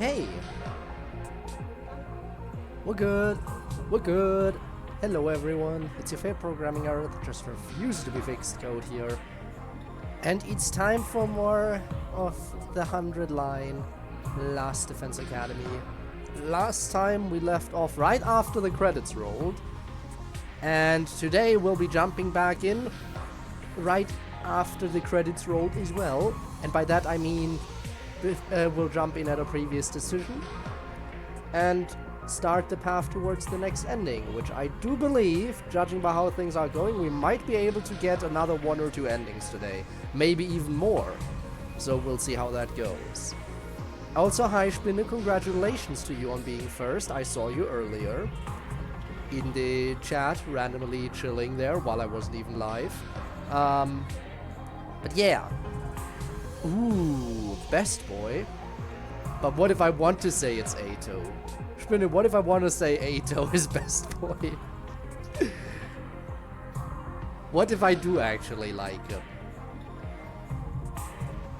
Okay. We're good. We're good. Hello everyone. It's your favorite programming error that just refuses to be fixed code here. And it's time for more of the 100-line Last Defense Academy. Last time we left off right after the credits rolled. And today we'll be jumping back in right after the credits rolled as well. And by that I mean we'll jump in at a previous decision and start the path towards the next ending, which I do believe, judging by how things are going, we might be able to get another 1 or 2 endings today. Maybe even more. So we'll see how that goes. Also, hi Spinne, congratulations to you on being first. I saw you earlier in the chat, randomly chilling there while I wasn't even live. But yeah. Ooh, best boy. But what if I want to say it's Ato? Spinne, what if I want to say Ato is best boy? What if I do actually like him?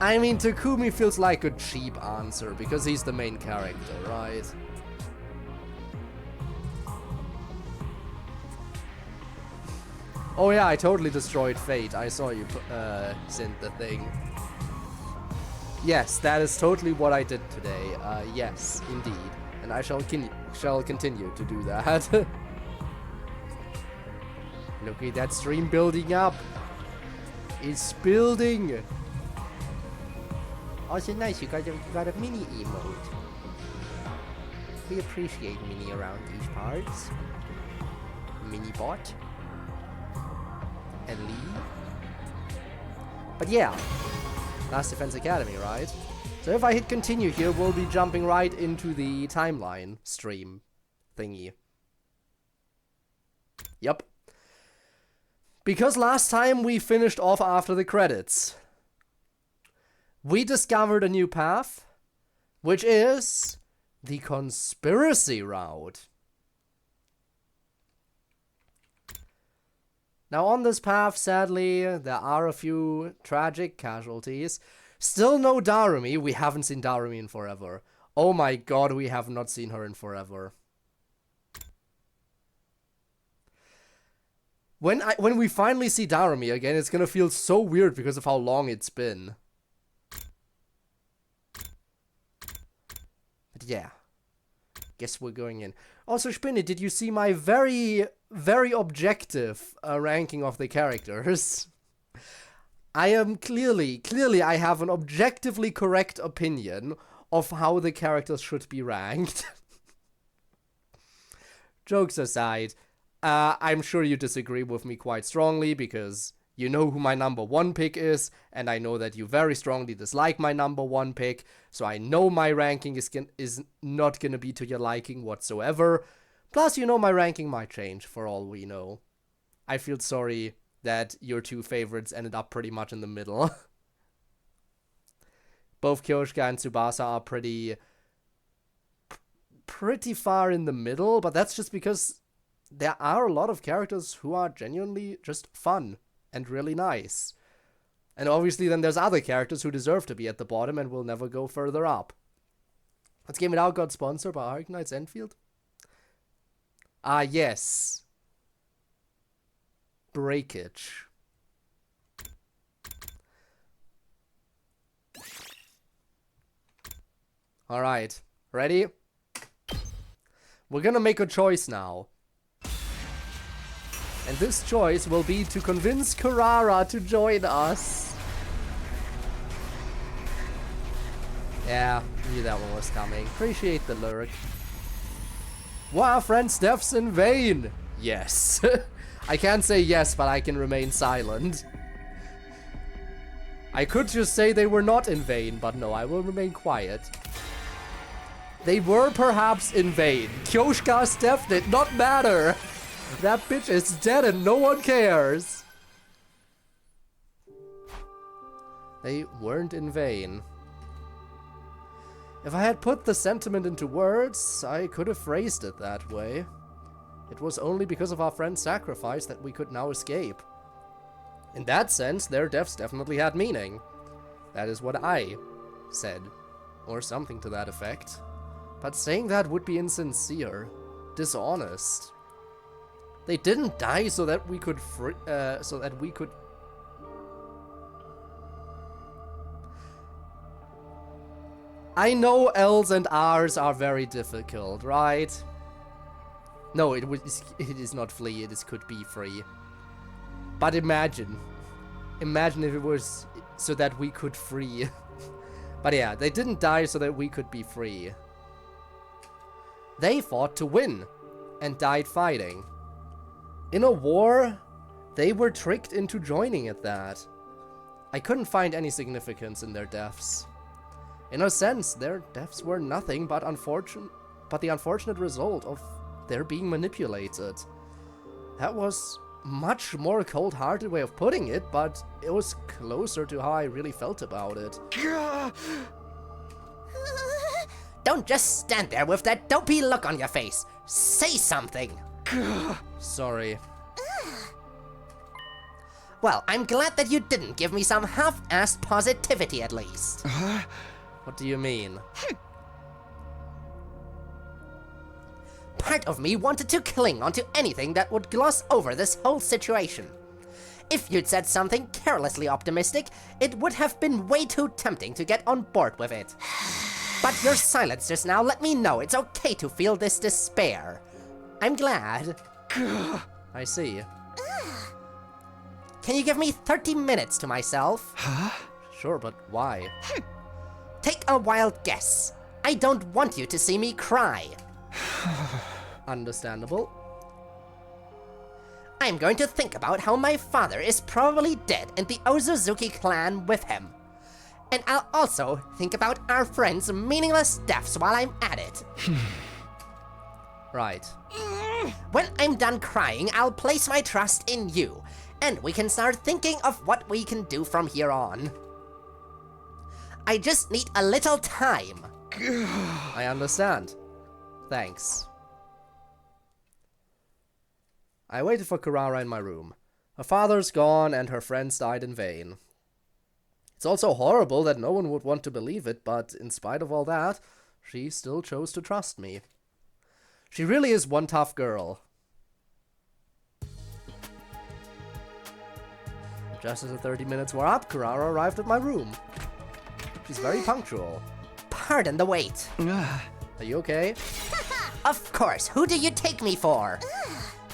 I mean, Takumi feels like a cheap answer because he's the main character, right? Oh yeah, I totally destroyed Fate. I saw you send the thing. Yes, that is totally what I did today. Yes, indeed. And I shall continue to do that. Look at that stream building up. It's building. Also nice, you got a mini emote. We appreciate mini around these parts. Mini bot. And Lee. But yeah. Last Defense Academy, right? So if I hit continue here, we'll be jumping right into the timeline stream thingy. Yep. Because last time we finished off after the credits. We discovered a new path, which is the conspiracy route. Now on this path, sadly, there are a few tragic casualties. Still no Darumi. We haven't seen Darumi in forever. Oh my god, we have not seen her in forever. When we finally see Darumi again, it's gonna feel so weird because of how long it's been. But yeah. Guess we're going in. Also, Spinne, did you see my very objective ranking of the characters? I am clearly I have an objectively correct opinion of how the characters should be ranked. Jokes aside, I'm sure you disagree with me quite strongly because you know who my #1 pick is, and I know that you very strongly dislike my #1 pick, so I know my ranking is not gonna be to your liking whatsoever. Plus, you know my ranking might change for all we know. I feel sorry that your 2 favorites ended up pretty much in the middle. Both Kyoshika and Tsubasa are pretty far in the middle, but that's just because there are a lot of characters who are genuinely just fun and really nice. And obviously then there's other characters who deserve to be at the bottom and will never go further up. Let's Game It Out got sponsored by Arknight's Enfield. Ah, yes. Breakage. Alright, ready? We're gonna make a choice now. And this choice will be to convince Carrara to join us. Yeah, knew that one was coming. Appreciate the lurk. Wow, friends' deaths in vain! Yes. I can't say yes, but I can remain silent. I could just say they were not in vain, but no, I will remain quiet. They were perhaps in vain. Kyoshika's death did not matter. That bitch is dead and no one cares. They weren't in vain. If I had put the sentiment into words, I could have phrased it that way. It was only because of our friend's sacrifice that we could now escape. In that sense, their deaths definitely had meaning. That is what I said, or something to that effect. But saying that would be insincere, dishonest. They didn't die so that we could I know L's and R's are very difficult, right? No, it is not flee, it could be free. But imagine if it was so that we could free. But yeah, they didn't die so that we could be free. They fought to win and died fighting. In a war, they were tricked into joining at that. I couldn't find any significance in their deaths. In a sense, their deaths were nothing but the unfortunate result of their being manipulated. That was much more cold-hearted way of putting it, but it was closer to how I really felt about it. Don't just stand there with that dopey look on your face. Say something. Sorry. Well, I'm glad that you didn't give me some half-assed positivity at least. What do you mean? Part of me wanted to cling onto anything that would gloss over this whole situation. If you'd said something carelessly optimistic, it would have been way too tempting to get on board with it. But your silence just now let me know it's okay to feel this despair. I'm glad. I see. Can you give me 30 minutes to myself? Huh? Sure, but why? Take a wild guess. I don't want you to see me cry. Understandable. I'm going to think about how my father is probably dead and the Ozuzuki clan with him. And I'll also think about our friends' meaningless deaths while I'm at it. Right. When I'm done crying, I'll place my trust in you, and we can start thinking of what we can do from here on. I just need a little time. I understand. Thanks. I waited for Kurara in my room. Her father's gone and her friends died in vain. It's also horrible that no one would want to believe it, but in spite of all that, she still chose to trust me. She really is one tough girl. Just as the 30 minutes were up, Kurara arrived at my room. She's very punctual. Pardon the wait. Are you okay? Of course, who do you take me for?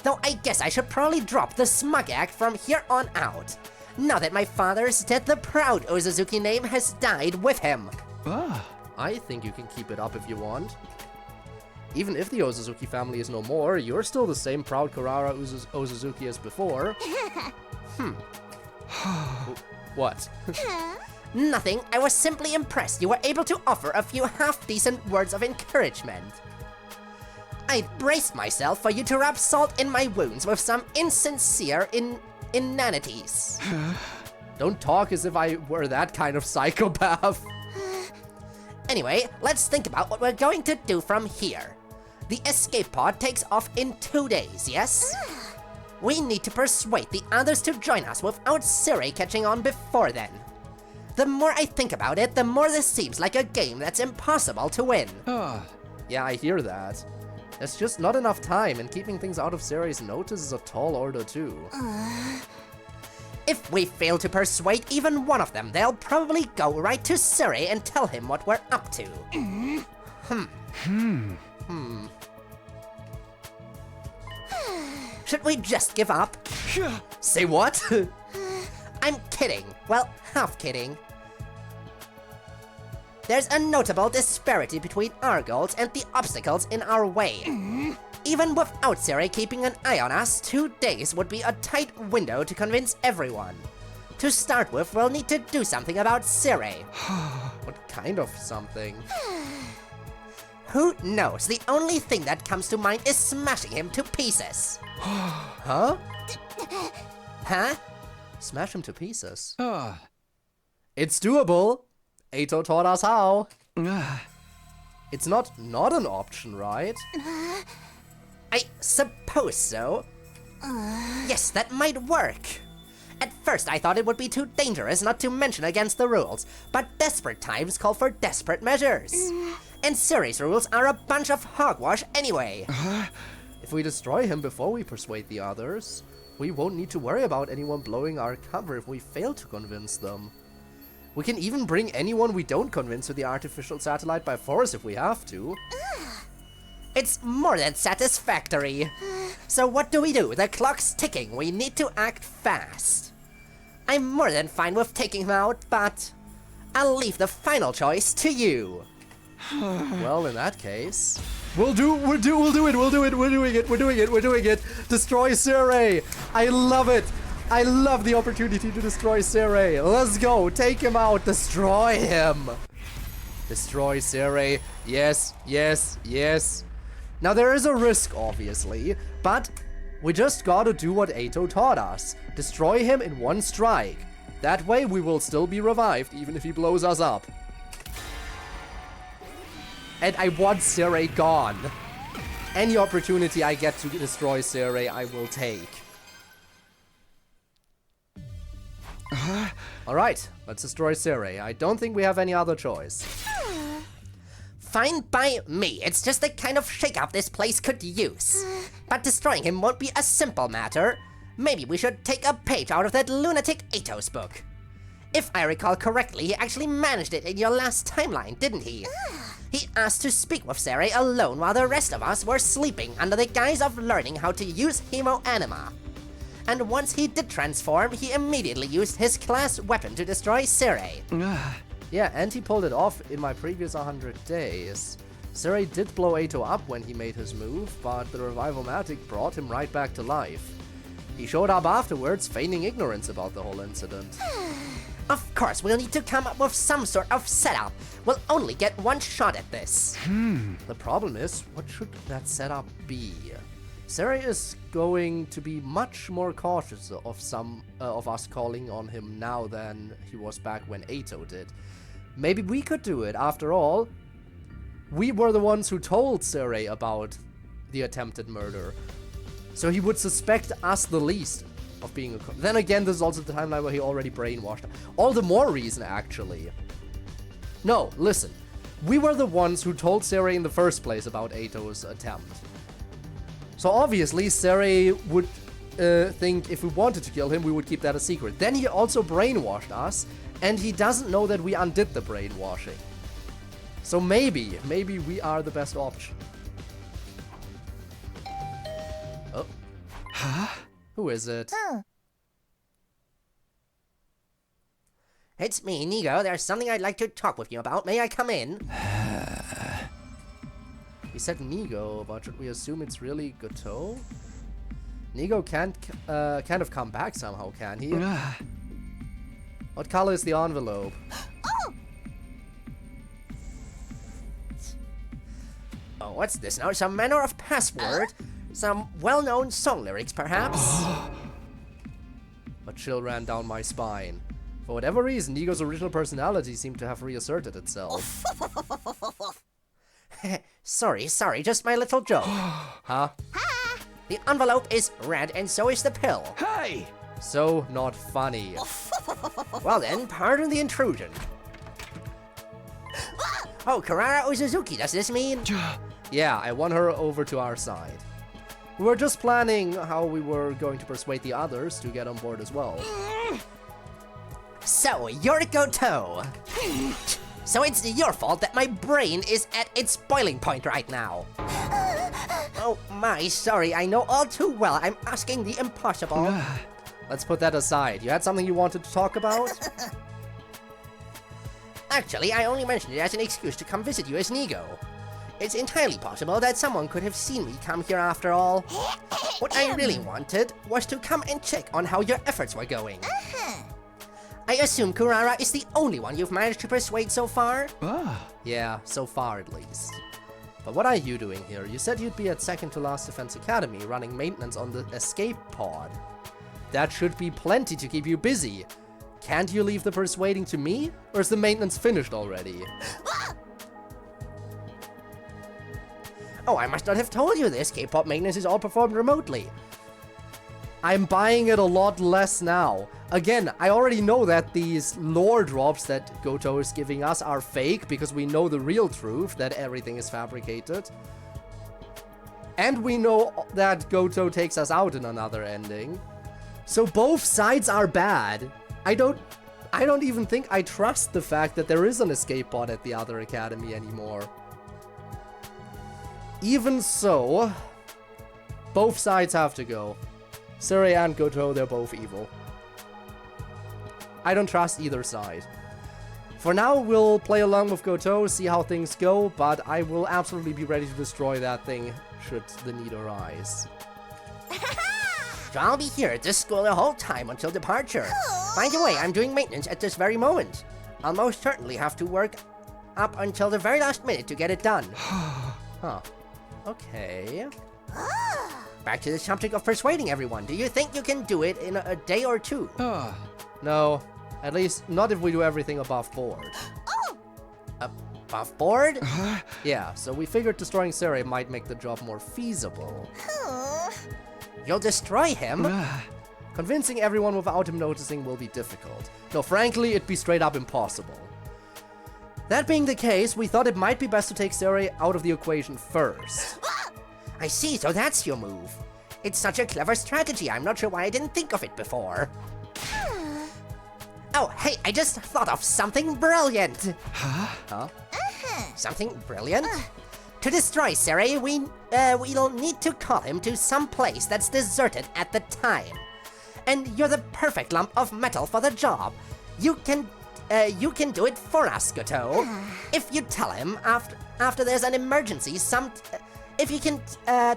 Though I guess I should probably drop the smug act from here on out. Now that my father's dead, the proud Ozuzuki name has died with him. I think you can keep it up if you want. Even if the Ozuzuki family is no more, you're still the same proud Kurara Ozuzuki as before. What? Nothing, I was simply impressed you were able to offer a few half-decent words of encouragement. I'd braced myself for you to rub salt in my wounds with some insincere inanities. Don't talk as if I were that kind of psychopath. Anyway, let's think about what we're going to do from here. The escape pod takes off in 2 days, yes? We need to persuade the others to join us without Siri catching on before then. The more I think about it, the more this seems like a game that's impossible to win. Yeah, I hear that. There's just not enough time, and keeping things out of Siri's notice is a tall order too. If we fail to persuade even one of them, they'll probably go right to Siri and tell him what we're up to. Should we just give up? Say what? I'm kidding. Well, half kidding. There's a notable disparity between our goals and the obstacles in our way. Even without Siri keeping an eye on us, 2 days would be a tight window to convince everyone. To start with, we'll need to do something about Siri. What kind of something? Who knows? The only thing that comes to mind is smashing him to pieces. Huh? Huh? Smash him to pieces. It's doable. Ato taught us how. It's not an option, right? I suppose so. Yes, that might work. At first I thought it would be too dangerous not to mention against the rules, but desperate times call for desperate measures. And Suri's rules are a bunch of hogwash anyway. If we destroy him before we persuade the others, we won't need to worry about anyone blowing our cover if we fail to convince them. We can even bring anyone we don't convince to the artificial satellite by force if we have to. It's more than satisfactory. So what do? The clock's ticking. We need to act fast. I'm more than fine with taking him out, but I'll leave the final choice to you. Well, in that case, we'll do it. We're doing it. Destroy Siri. I love it. I love the opportunity to destroy Siri. Let's go. Take him out. Destroy him. Destroy Siri. Yes. Now there is a risk, obviously, but we just gotta do what Ato taught us. Destroy him in one strike. That way we will still be revived, even if he blows us up. And I want Siri gone. Any opportunity I get to destroy Siri, I will take. Alright, let's destroy Siri. I don't think we have any other choice. Fine by me. It's just the kind of shake-up this place could use. But destroying him won't be a simple matter. Maybe we should take a page out of that lunatic Ato's book. If I recall correctly, he actually managed it in your last timeline, didn't he? He asked to speak with Sari alone while the rest of us were sleeping under the guise of learning how to use Hemo Anima. And once he did transform, he immediately used his class weapon to destroy Siri. Yeah, and he pulled it off in my previous 100 days. Siri did blow Ato up when he made his move, but the Revival-matic brought him right back to life. He showed up afterwards, feigning ignorance about the whole incident. Of course, we'll need to come up with some sort of setup. We'll only get one shot at this. The problem is, what should that setup be? Siri is going to be much more cautious of some of us calling on him now than he was back when Ato did. Maybe we could do it. After all, we were the ones who told Siri about the attempted murder. So he would suspect us the least of being a... Then again, this is also the timeline where he already brainwashed. All the more reason, actually. No, listen. We were the ones who told Siri in the first place about Ato's attempt. So obviously, Siri would think if we wanted to kill him, we would keep that a secret. Then he also brainwashed us, and he doesn't know that we undid the brainwashing. So maybe we are the best option. Oh. Huh? Who is it? It's me, Nigo. There's something I'd like to talk with you about. May I come in? He said Nigo, but should we assume it's really Goto? Nigo can't kind of come back somehow, can he? What color is the envelope? Oh, what's this now? Some manner of password? Some well-known song lyrics, perhaps? A chill ran down my spine. For whatever reason, Nigo's original personality seemed to have reasserted itself. Sorry, just my little joke. Huh? The envelope is red and so is the pill. Hey! So not funny. Well then, pardon the intrusion. Oh, Karara Uzuzuki, does this mean? Yeah, I won her over to our side. We were just planning how we were going to persuade the others to get on board as well. So, you're Goto. So it's your fault that my brain is at its boiling point right now. Oh my, sorry, I know all too well I'm asking the impossible. Let's put that aside. You had something you wanted to talk about? Actually, I only mentioned it as an excuse to come visit you as Nigo. It's entirely possible that someone could have seen me come here after all. What I really wanted was to come and check on how your efforts were going. I assume Kurara is the only one you've managed to persuade so far? Yeah, so far at least. But what are you doing here? You said you'd be at second to last Defense Academy running maintenance on the escape pod. That should be plenty to keep you busy. Can't you leave the persuading to me? Or is the maintenance finished already? Oh, I must not have told you this. K-pop maintenance is all performed remotely. I'm buying it a lot less now. Again, I already know that these lore drops that Goto is giving us are fake because we know the real truth that everything is fabricated. And we know that Goto takes us out in another ending. So both sides are bad. I don't even think I trust the fact that there is an escape pod at the other academy anymore. Even so, both sides have to go. Suri and Goto, they're both evil. I don't trust either side. For now, we'll play along with Goto, see how things go, but I will absolutely be ready to destroy that thing should the need arise. So I'll be here at this school the whole time until departure. By the way, I'm doing maintenance at this very moment. I'll most certainly have to work up until the very last minute to get it done. Huh. Okay. Back to the subject of persuading everyone. Do you think you can do it in a day or two? No. At least, not if we do everything above board. Above board? Yeah, so we figured destroying Suri might make the job more feasible. You'll destroy him? Convincing everyone without him noticing will be difficult. No, frankly, it'd be straight up impossible. That being the case, we thought it might be best to take Suri out of the equation first. I see, so that's your move. It's such a clever strategy, I'm not sure why I didn't think of it before. Oh, hey, I just thought of something brilliant. Huh? Something brilliant? To destroy Suri, we'll need to call him to some place that's deserted at the time. And you're the perfect lump of metal for the job. You can do it for us, Goto. If you tell him after there's an emergency if you can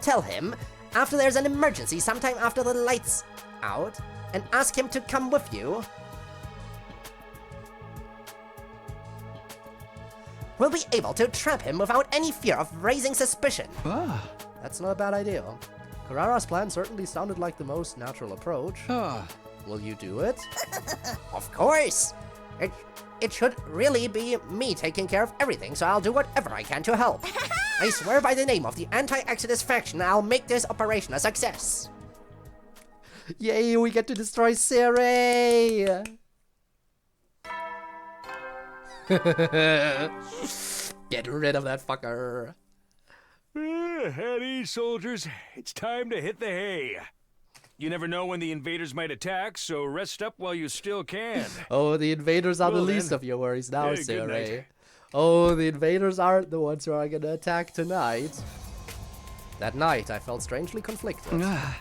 tell him after there's an emergency sometime after the lights out and ask him to come with you, we'll be able to trap him without any fear of raising suspicion. That's not a bad idea. Karara's plan certainly sounded like the most natural approach. Will you do it? Of course! It should really be me taking care of everything, so I'll do whatever I can to help. I swear by the name of the anti-Exodus faction, I'll make this operation a success. Yay, we get to destroy Suri! Get rid of that fucker. At ease, soldiers. It's time to hit the hay. You never know when the invaders might attack, so rest up while you still can. Oh, the invaders are the least of your worries now, Suri. Oh, the invaders aren't the ones who are gonna attack tonight. That night, I felt strangely conflicted. I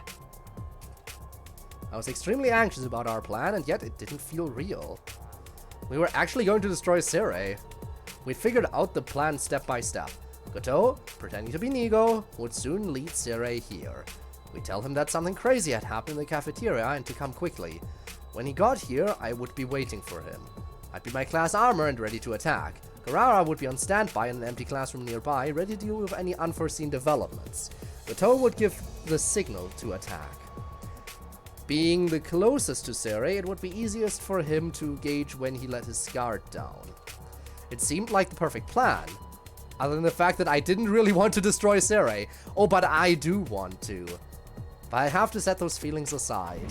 was extremely anxious about our plan, and yet it didn't feel real. We were actually going to destroy Suri. We'd figured out the plan step by step. Goto, pretending to be Nigo, would soon lead Suri here. We'd tell him that something crazy had happened in the cafeteria and to come quickly. When he got here, I would be waiting for him. I'd be my class armor and ready to attack. Karara would be on standby in an empty classroom nearby, ready to deal with any unforeseen developments. Goto would give the signal to attack. Being the closest to Suri, it would be easiest for him to gauge when he let his guard down. It seemed like the perfect plan, other than the fact that I didn't really want to destroy Suri. Oh, but I do want to. But I have to set those feelings aside.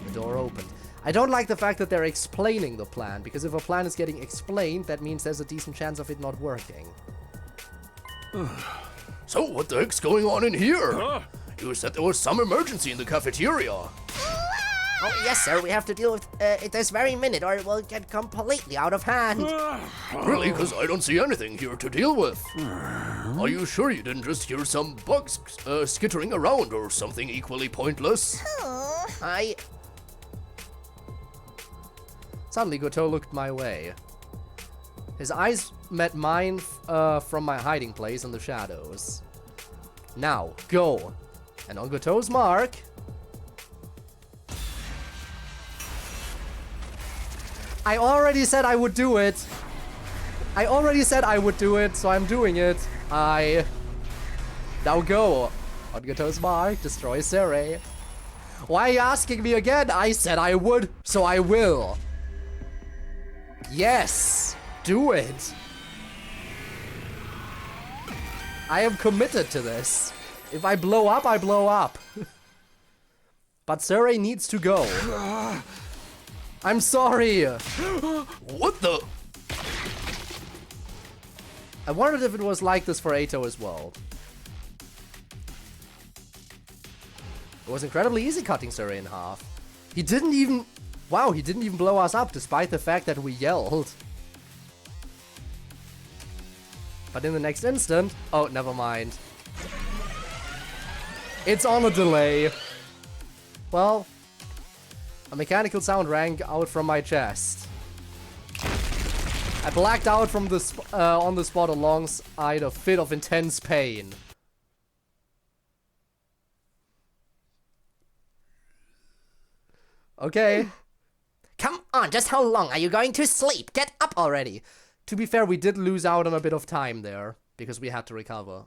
The door opened. I don't like the fact that they're explaining the plan, because if a plan is getting explained, that means there's a decent chance of it not working. So, what the heck's going on in here? Huh? You said there was some emergency in the cafeteria. Oh, yes, sir, we have to deal with it this very minute, or it will get completely out of hand. Really? Because I don't see anything here to deal with. Are you sure you didn't just hear some bugs skittering around or something equally pointless? Suddenly, Goto looked my way. His eyes met mine from my hiding place in the shadows. Now, go. And on Goto's mark... I already said I would do it. I already said I would do it, so I'm doing it. Now go. On Goto's mark, destroy Suri. Why are you asking me again? I said I would, so I will. Yes, do it. I am committed to this. If I blow up, I blow up. But Surrey needs to go. I'm sorry. What the? I wondered if it was like this for Ato as well. It was incredibly easy cutting Surrey in half. He didn't even... Wow, he didn't even blow us up despite the fact that we yelled. But in the next instant... Oh, never mind. It's on a delay. Well, a mechanical sound rang out from my chest. I blacked out from the on the spot alongside a fit of intense pain. Okay. Come on, just how long are you going to sleep? Get up already. To be fair, we did lose out on a bit of time there, because we had to recover.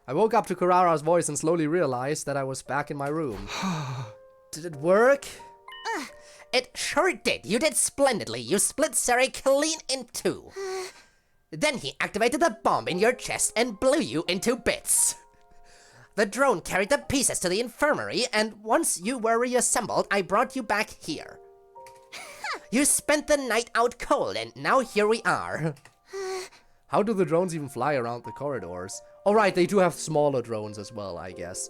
I woke up to Karara's voice and slowly realized that I was back in my room. Did it work? It sure did. You did splendidly. You split Sari clean in two. Then he activated the bomb in your chest and blew you into bits. The drone carried the pieces to the infirmary, and once you were reassembled, I brought you back here. You spent the night out cold, and now here we are. How do the drones even fly around the corridors? Oh right, they do have smaller drones as well, I guess.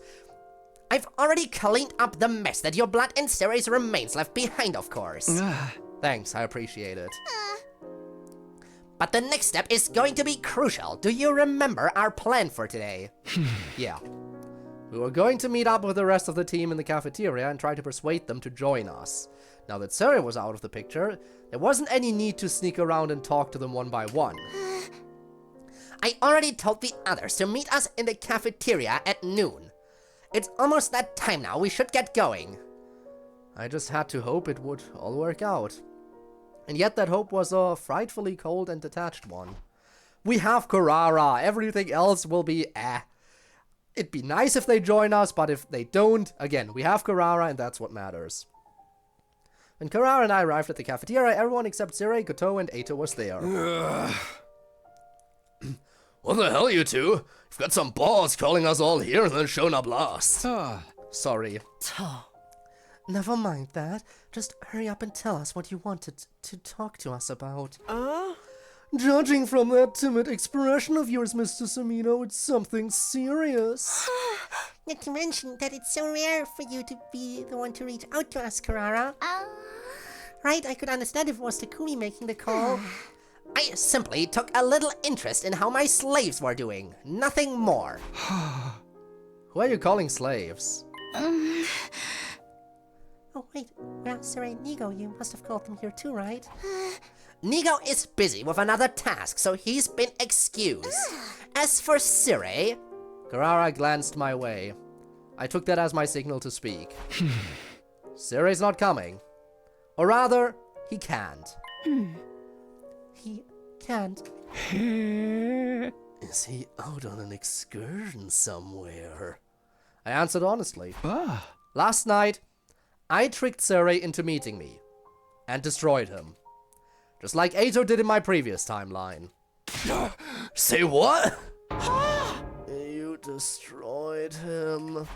I've already cleaned up the mess that your blood and Sari's remains left behind, of course. Thanks, I appreciate it. But the next step is going to be crucial. Do you remember our plan for today? Yeah. We were going to meet up with the rest of the team in the cafeteria and try to persuade them to join us. Now that Sari was out of the picture, there wasn't any need to sneak around and talk to them one by one. I already told the others to meet us in the cafeteria at noon. It's almost that time now, we should get going. I just had to hope it would all work out. And yet that hope was a frightfully cold and detached one. We have Karara, everything else will be eh. It'd be nice if they join us, but if they don't, again, we have Karara and that's what matters. When Karara and I arrived at the cafeteria, everyone except Zirei, Koto, and Ato was there. What the hell, you two? You've got some balls calling us all here and then showing up last. Sorry. Never mind that. Just hurry up and tell us what you wanted to talk to us about. Judging from that timid expression of yours, Mr. Samino, it's something serious. Not to mention that it's so rare for you to be the one to reach out to us, Karara. Right, I could understand if it was Takumi making the call. I simply took a little interest in how my slaves were doing. Nothing more. Who are you calling slaves? Oh, wait. Well, Sarai and Nigo, you must have called them here too, right? Nigo is busy with another task, so he's been excused. As for Sirei... Karara glanced my way. I took that as my signal to speak. Sirei's not coming. Or rather, he can't. He can't. Is he out on an excursion somewhere? I answered honestly. Last night, I tricked Sirei into meeting me. And destroyed him. Just like Ato did in my previous timeline. Say what? You destroyed him.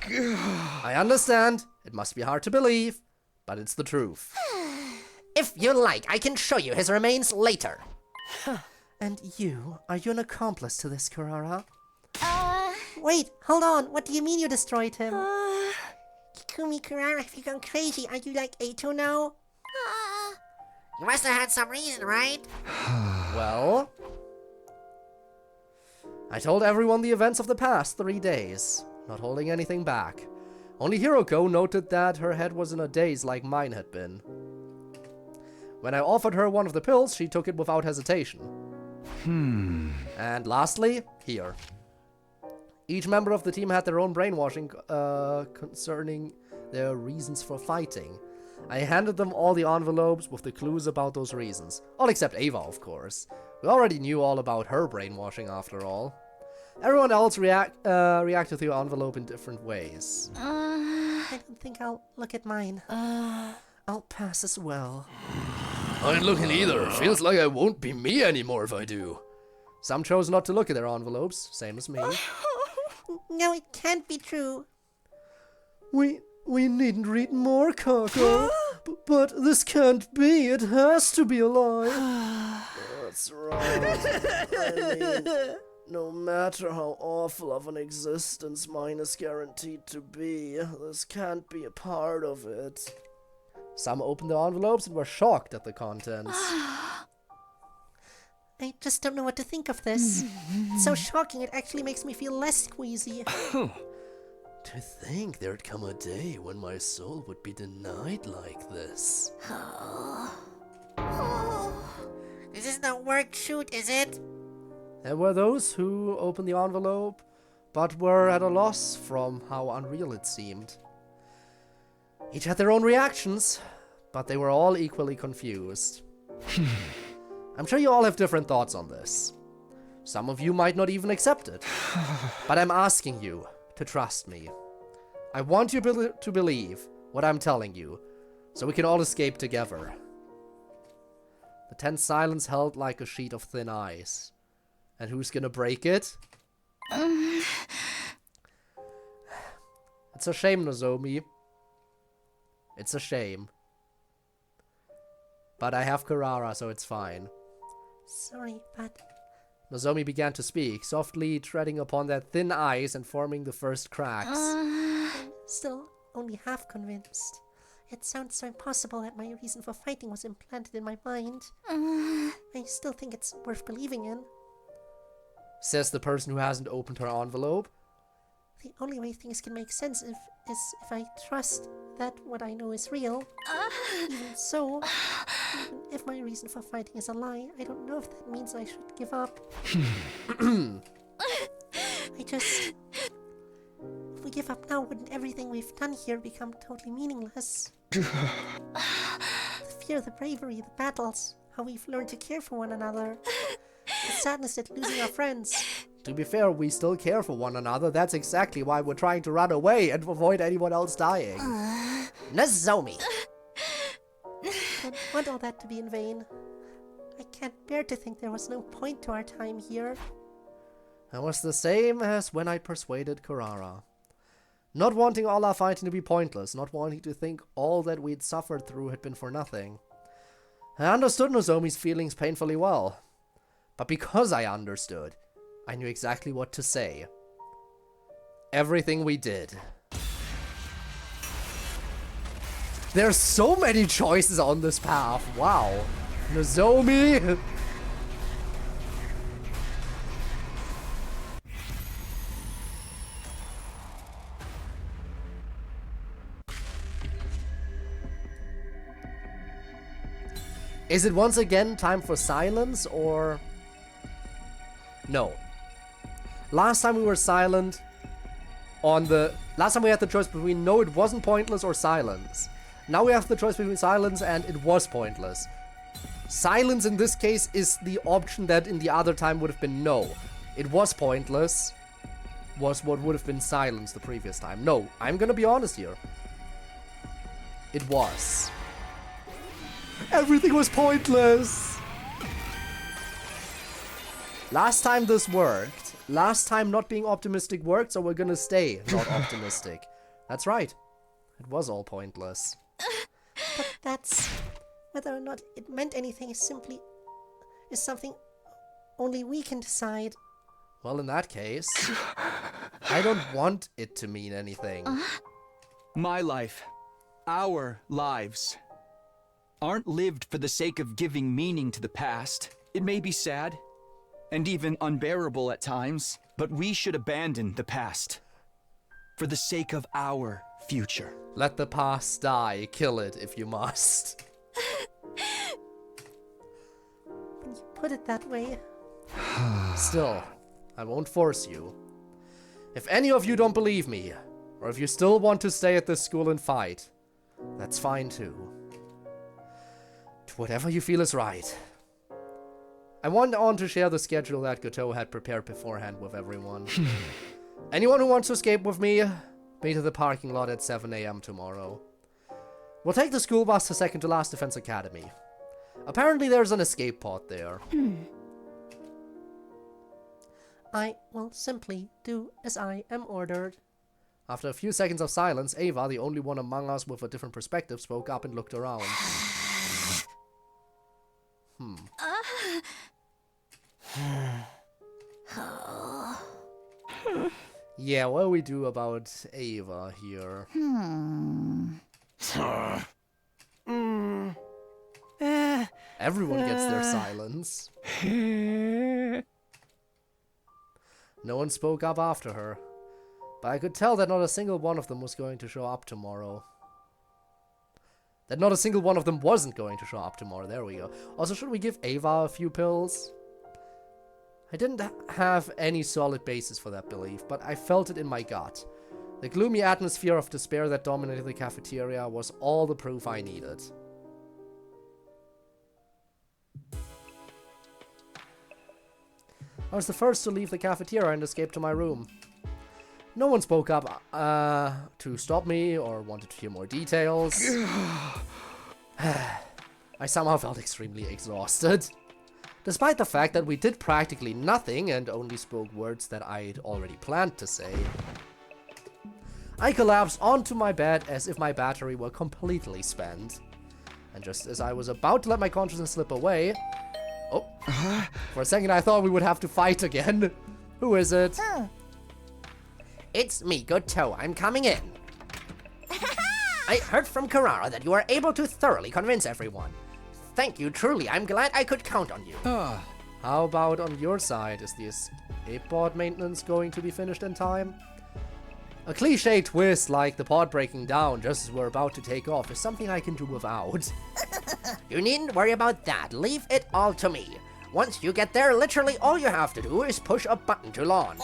I understand. It must be hard to believe. But it's the truth. If you like, I can show you his remains later. And are you an accomplice to this, Karara? Wait, hold on. What do you mean you destroyed him? Takumi, Karara, have you gone crazy? Are you like Ato now? You must have had some reason, right? Well, I told everyone the events of the past 3 days, not holding anything back. Only Hiroko noted that her head was in a daze like mine had been. When I offered her one of the pills, she took it without hesitation. And lastly, here. Each member of the team had their own brainwashing concerning their reasons for fighting. I handed them all the envelopes with the clues about those reasons. All except Ava, of course. We already knew all about her brainwashing after all. Everyone else reacted to the envelope in different ways. I don't think I'll look at mine. I'll pass as well. I ain't looking either. Feels like I won't be me anymore if I do. Some chose not to look at their envelopes, same as me. No, it can't be true. We needn't read more, Kako. But this can't be. It has to be a lie. That's right. I mean, no matter how awful of an existence mine is guaranteed to be, this can't be a part of it. Some opened the envelopes and were shocked at the contents. I just don't know what to think of this. It's so shocking, it actually makes me feel less queasy. To think there'd come a day when my soul would be denied like this. This is no work shoot, is it? There were those who opened the envelope, but were at a loss from how unreal it seemed. Each had their own reactions, but they were all equally confused. I'm sure you all have different thoughts on this. Some of you might not even accept it. But I'm asking you to trust me. I want you to believe what I'm telling you, so we can all escape together. The tense silence held like a sheet of thin ice. And who's gonna break it? It's a shame, Nozomi. It's a shame. But I have Karara, so it's fine. Sorry, but... Nozomi began to speak, softly treading upon that thin ice and forming the first cracks. I'm still only half convinced. It sounds so impossible that my reason for fighting was implanted in my mind. I still think it's worth believing in. Says the person who hasn't opened her envelope. The only way things can make sense is if I trust that what I know is real. Even so, even if my reason for fighting is a lie, I don't know if that means I should give up. If we give up now, wouldn't everything we've done here become totally meaningless? The fear, the bravery, the battles, how we've learned to care for one another. The sadness at losing our friends. To be fair, we still care for one another. That's exactly why we're trying to run away and avoid anyone else dying. Nozomi! Don't want all that to be in vain. I can't bear to think there was no point to our time here. That was the same as when I persuaded Karara. Not wanting all our fighting to be pointless, not wanting to think all that we'd suffered through had been for nothing. I understood Nozomi's feelings painfully well. But because I understood, I knew exactly what to say. Everything we did. There's so many choices on this path. Wow. Nozomi. Is it once again time for silence, or... No. Last time we were silent on the... Last time we had the choice between no, it wasn't pointless, or silence. Now we have the choice between silence and it was pointless. Silence in this case is the option that in the other time would have been no. It was pointless. Was what would have been silence the previous time. No, I'm gonna be honest here. It was. Everything was pointless! Last time this worked. Last time not being optimistic worked, so we're gonna stay not optimistic. That's right. It was all pointless. But that's... Whether or not it meant anything is something only we can decide. Well, in that case, I don't want it to mean anything. My life, our lives, aren't lived for the sake of giving meaning to the past. It may be sad, and even unbearable at times, but we should abandon the past for the sake of our future. Let the past die. Kill it if you must. When you put it that way... Still, I won't force you. If any of you don't believe me, or if you still want to stay at this school and fight, that's fine too. Whatever you feel is right. I went on to share the schedule that Goto had prepared beforehand with everyone. Anyone who wants to escape with me, meet at the parking lot at 7 AM tomorrow. We'll take the school bus to second to last Defense Academy. Apparently there's an escape pod there. I will simply do as I am ordered. After a few seconds of silence, Ava, the only one among us with a different perspective, spoke up and looked around. Yeah, what do we do about Ava here? Everyone gets their silence. No one spoke up after her. But I could tell that not a single one of them was going to show up tomorrow. That not a single one of them wasn't going to show up tomorrow. There we go. Also, should we give Ava a few pills? I didn't have any solid basis for that belief, but I felt it in my gut. The gloomy atmosphere of despair that dominated the cafeteria was all the proof I needed. I was the first to leave the cafeteria and escape to my room. No one spoke up to stop me or wanted to hear more details. I somehow felt extremely exhausted. Despite the fact that we did practically nothing and only spoke words that I'd already planned to say. I collapsed onto my bed as if my battery were completely spent. And just as I was about to let my consciousness slip away... Oh, for a second I thought we would have to fight again. Who is it? It's me, Good Toe. I'm coming in. I heard from CodeErr that you are able to thoroughly convince everyone. Thank you, truly. I'm glad I could count on you. How about on your side? Is the escape pod maintenance going to be finished in time? A cliche twist like the pod breaking down just as we're about to take off is something I can do without. You needn't worry about that. Leave it all to me. Once you get there, literally all you have to do is push a button to launch.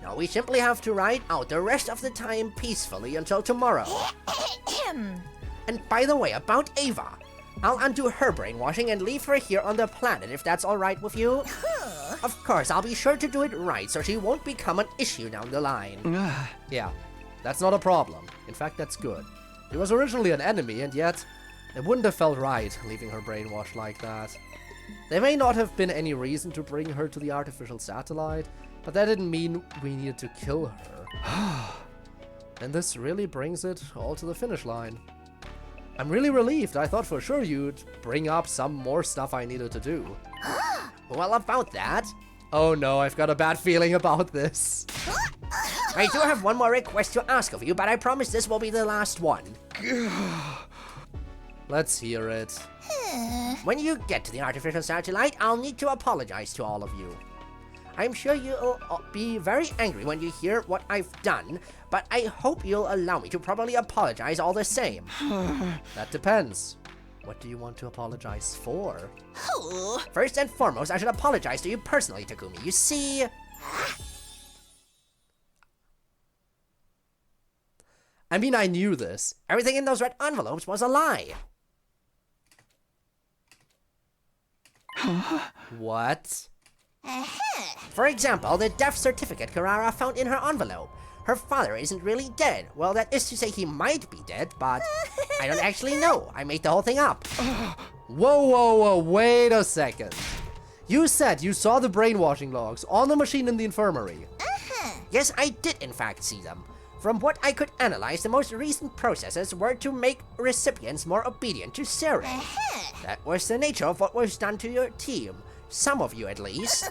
Now we simply have to ride out the rest of the time peacefully until tomorrow. And by the way, about Ava, I'll undo her brainwashing and leave her here on the planet if that's alright with you. Of course, I'll be sure to do it right so she won't become an issue down the line. Yeah, that's not a problem. In fact, that's good. She was originally an enemy, and yet it wouldn't have felt right leaving her brainwashed like that. There may not have been any reason to bring her to the artificial satellite, but that didn't mean we needed to kill her. And this really brings it all to the finish line. I'm really relieved. I thought for sure you'd bring up some more stuff I needed to do. Well, about that... Oh no, I've got a bad feeling about this. I do have one more request to ask of you, but I promise this will be the last one. Let's hear it. When you get to the artificial satellite, I'll need to apologize to all of you. I'm sure you'll be very angry when you hear what I've done, but I hope you'll allow me to properly apologize all the same. That depends. What do you want to apologize for? First and foremost, I should apologize to you personally, Takumi. You see... I mean, I knew this. Everything in those red envelopes was a lie. What? For example, the death certificate CodeErr found in her envelope. Her father isn't really dead. Well, that is to say he might be dead, but I don't actually know. I made the whole thing up. Whoa, wait a second. You said you saw the brainwashing logs on the machine in the infirmary. Yes, I did in fact see them. From what I could analyze, the most recent processes were to make recipients more obedient to Seren. That was the nature of what was done to your team. Some of you at least.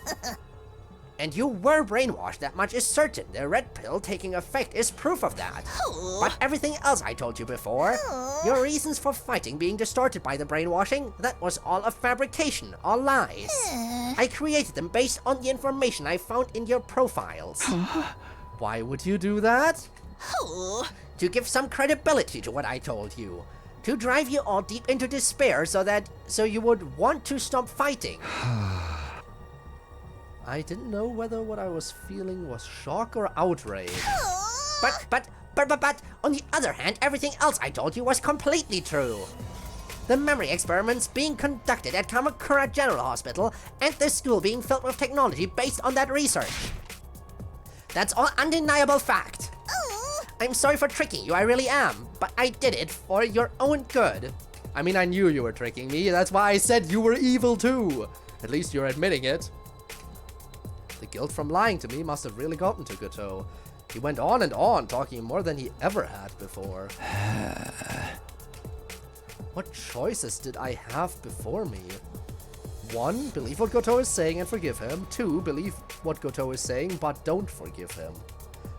And you were brainwashed, that much is certain. The red pill taking effect is proof of that. But everything else I told you before, your reasons for fighting being distorted by the brainwashing, that was all a fabrication, all lies. I created them based on the information I found in your profiles. Why would you do that? To give some credibility to what I told you. To drive you all deep into despair so you would want to stop fighting. I didn't know whether what I was feeling was shock or outrage. But, on the other hand, everything else I told you was completely true. The memory experiments being conducted at Kamakura General Hospital and the school being filled with technology based on that research. That's all undeniable fact. I'm sorry for tricking you, I really am, but I did it for your own good. I mean, I knew you were tricking me, that's why I said you were evil too. At least you're admitting it. The guilt from lying to me must have really gotten to Goto. He went on and on, talking more than he ever had before. What choices did I have before me? 1. Believe what Goto is saying and forgive him. 2. Believe what Goto is saying but don't forgive him.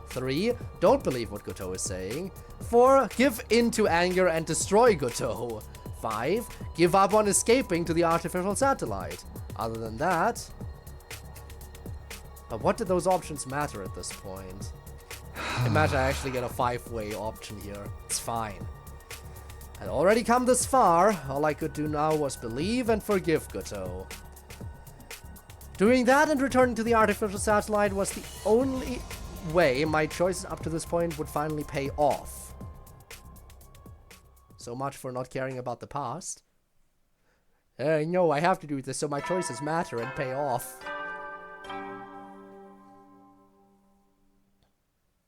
3. Don't believe what Goto is saying. 4. Give in to anger and destroy Goto. 5. Give up on escaping to the artificial satellite. Other than that... But what did those options matter at this point? Imagine I actually get a 5-way option here. It's fine. I'd already come this far. All I could do now was believe and forgive Goto. Doing that and returning to the artificial satellite was the only way my choices up to this point would finally pay off. So much for not caring about the past. No, I have to do this so my choices matter and pay off.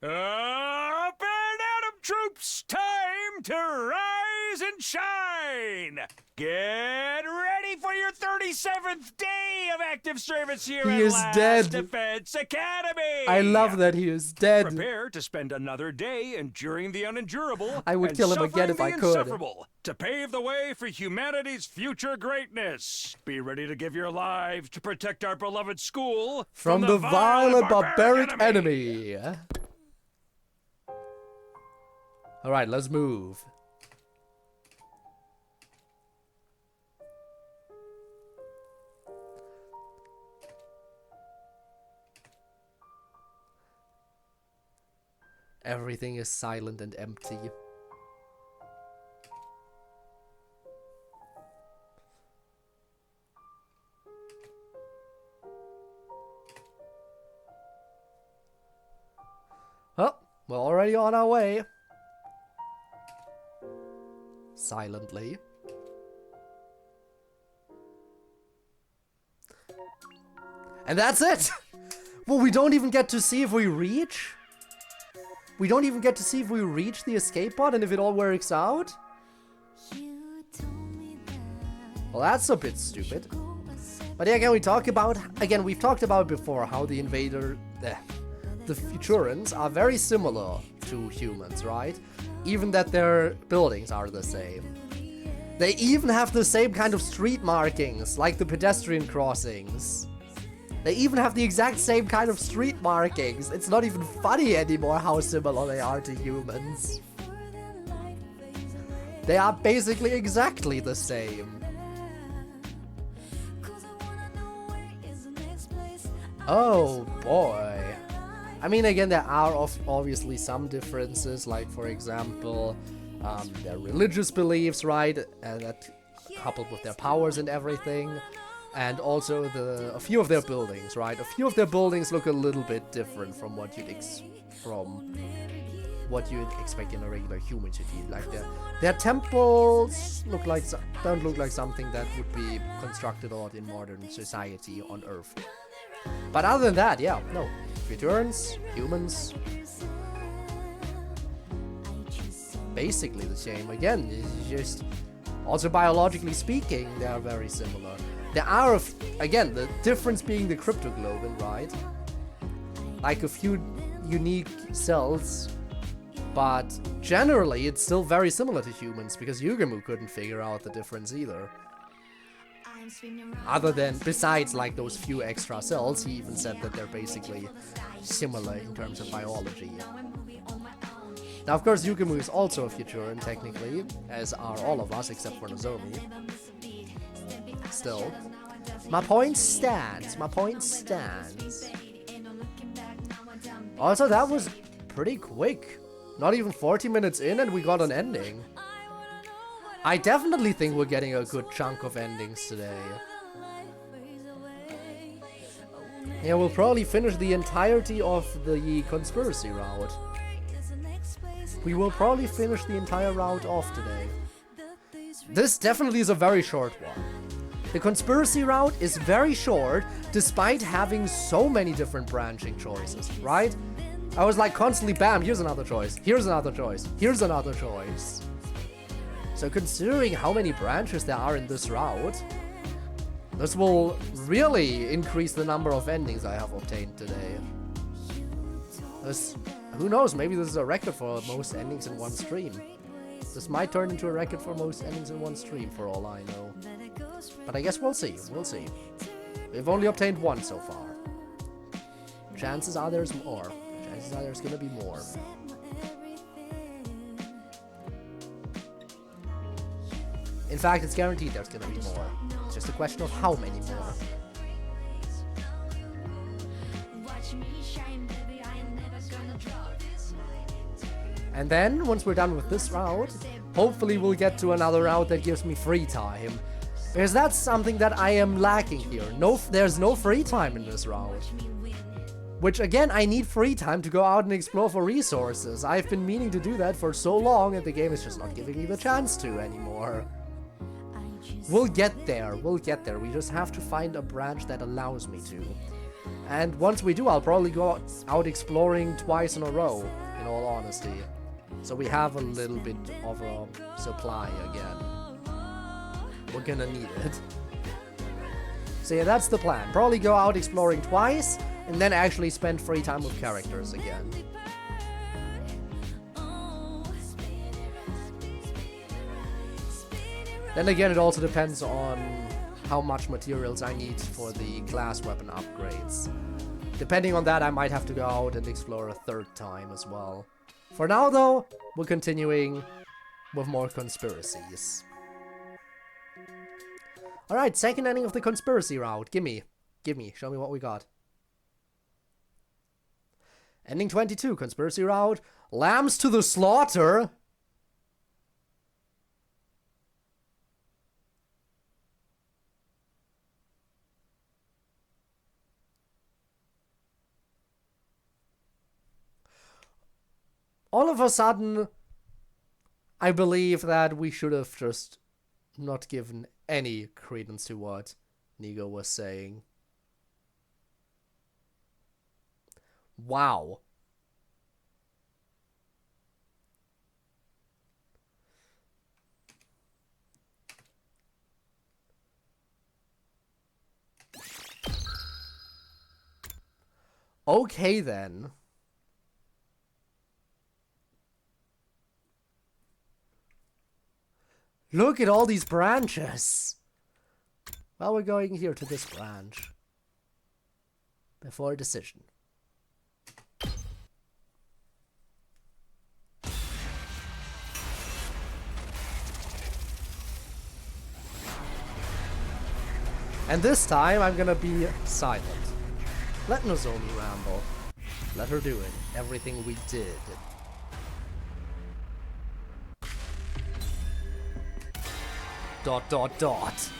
Up and atom troops, time to rise and shine! Get ready for your 37th day of active service here He at is Last dead. Defense Academy! I love that he is dead. Prepare to spend another day enduring the unendurable I would and kill him again suffering if I the could. insufferable to pave the way for humanity's future greatness. Be ready to give your lives to protect our beloved school From the vile and barbaric enemy. Alright, let's move. Everything is silent and empty. Oh, we're already on our way. Silently. And that's it! Well, we don't even get to see if we reach? We don't even get to see if we reach the escape pod and if it all works out? Well, that's a bit stupid. But yeah, again, we've talked about before how the the Futurans are very similar to humans, right? Even that their buildings are the same. They even have the same kind of street markings, like the pedestrian crossings. They even have the exact same kind of street markings. It's not even funny anymore how similar they are to humans. They are basically exactly the same. Oh boy. I mean, again, there are obviously some differences, like, for example, their religious beliefs, right? And that coupled with their powers and everything. And also a few of their buildings, right? A few of their buildings look a little bit different from what you'd expect in a regular human city. Like their temples don't look like something that would be constructed a lot in modern society on Earth. But other than that, yeah, no. Futurans, humans, basically the same. Again, it's just also biologically speaking, they are very similar. There are, again, the difference being the cryptoglobin, right? Like a few unique cells, but generally it's still very similar to humans because Yugemu couldn't figure out the difference either. Other than, besides like those few extra cells, he even said that they're basically similar in terms of biology. Now, of course, Yugemu is also a Futuran, technically, as are all of us except for Nozomi. Still, my point stands. My point stands. Also, that was pretty quick. Not even 40 minutes in and we got an ending. I definitely think we're getting a good chunk of endings today. Yeah, we'll probably finish the entirety of the conspiracy route. We will probably finish the entire route off today. This definitely is a very short one. The conspiracy route is very short, despite having so many different branching choices, right? I was like constantly, bam, here's another choice, here's another choice, here's another choice. So considering how many branches there are in this route, This will really increase the number of endings I have obtained today. Who knows, maybe this is a record for most endings in one stream. This might turn into a record for most endings in one stream, for all I know. But I guess we'll see, we'll see. We've only obtained one so far. Chances are there's more. Chances are there's gonna be more. In fact, it's guaranteed there's gonna be more. It's just a question of how many more. And then, once we're done with this route, hopefully we'll get to another route that gives me free time. Because that's something that I am lacking here. There's no free time in this route. Which, again, I need free time to go out and explore for resources. I've been meaning to do that for so long, and the game is just not giving me the chance to anymore. We'll get there, we'll get there. We just have to find a branch that allows me to. And once we do, I'll probably go out exploring twice in a row, in all honesty. So we have a little bit of a supply again. We're gonna need it. So yeah, that's the plan. Probably go out exploring twice, and then actually spend free time with characters again. Then again, it also depends on how much materials I need for the class weapon upgrades. Depending on that, I might have to go out and explore a third time as well. For now, though, we're continuing with more conspiracies. Alright, second ending of the conspiracy route. Gimme. Show me what we got. Ending 22, conspiracy route. Lambs to the slaughter. All of a sudden, I believe that we should have just not given any credence to what Nigo was saying. Wow. Okay then. Look at all these branches! Well, we're going here to this branch. Before a decision. And this time, I'm gonna be silent. Let Nozomi ramble. Let her do it. Everything we did. Dot dot dot.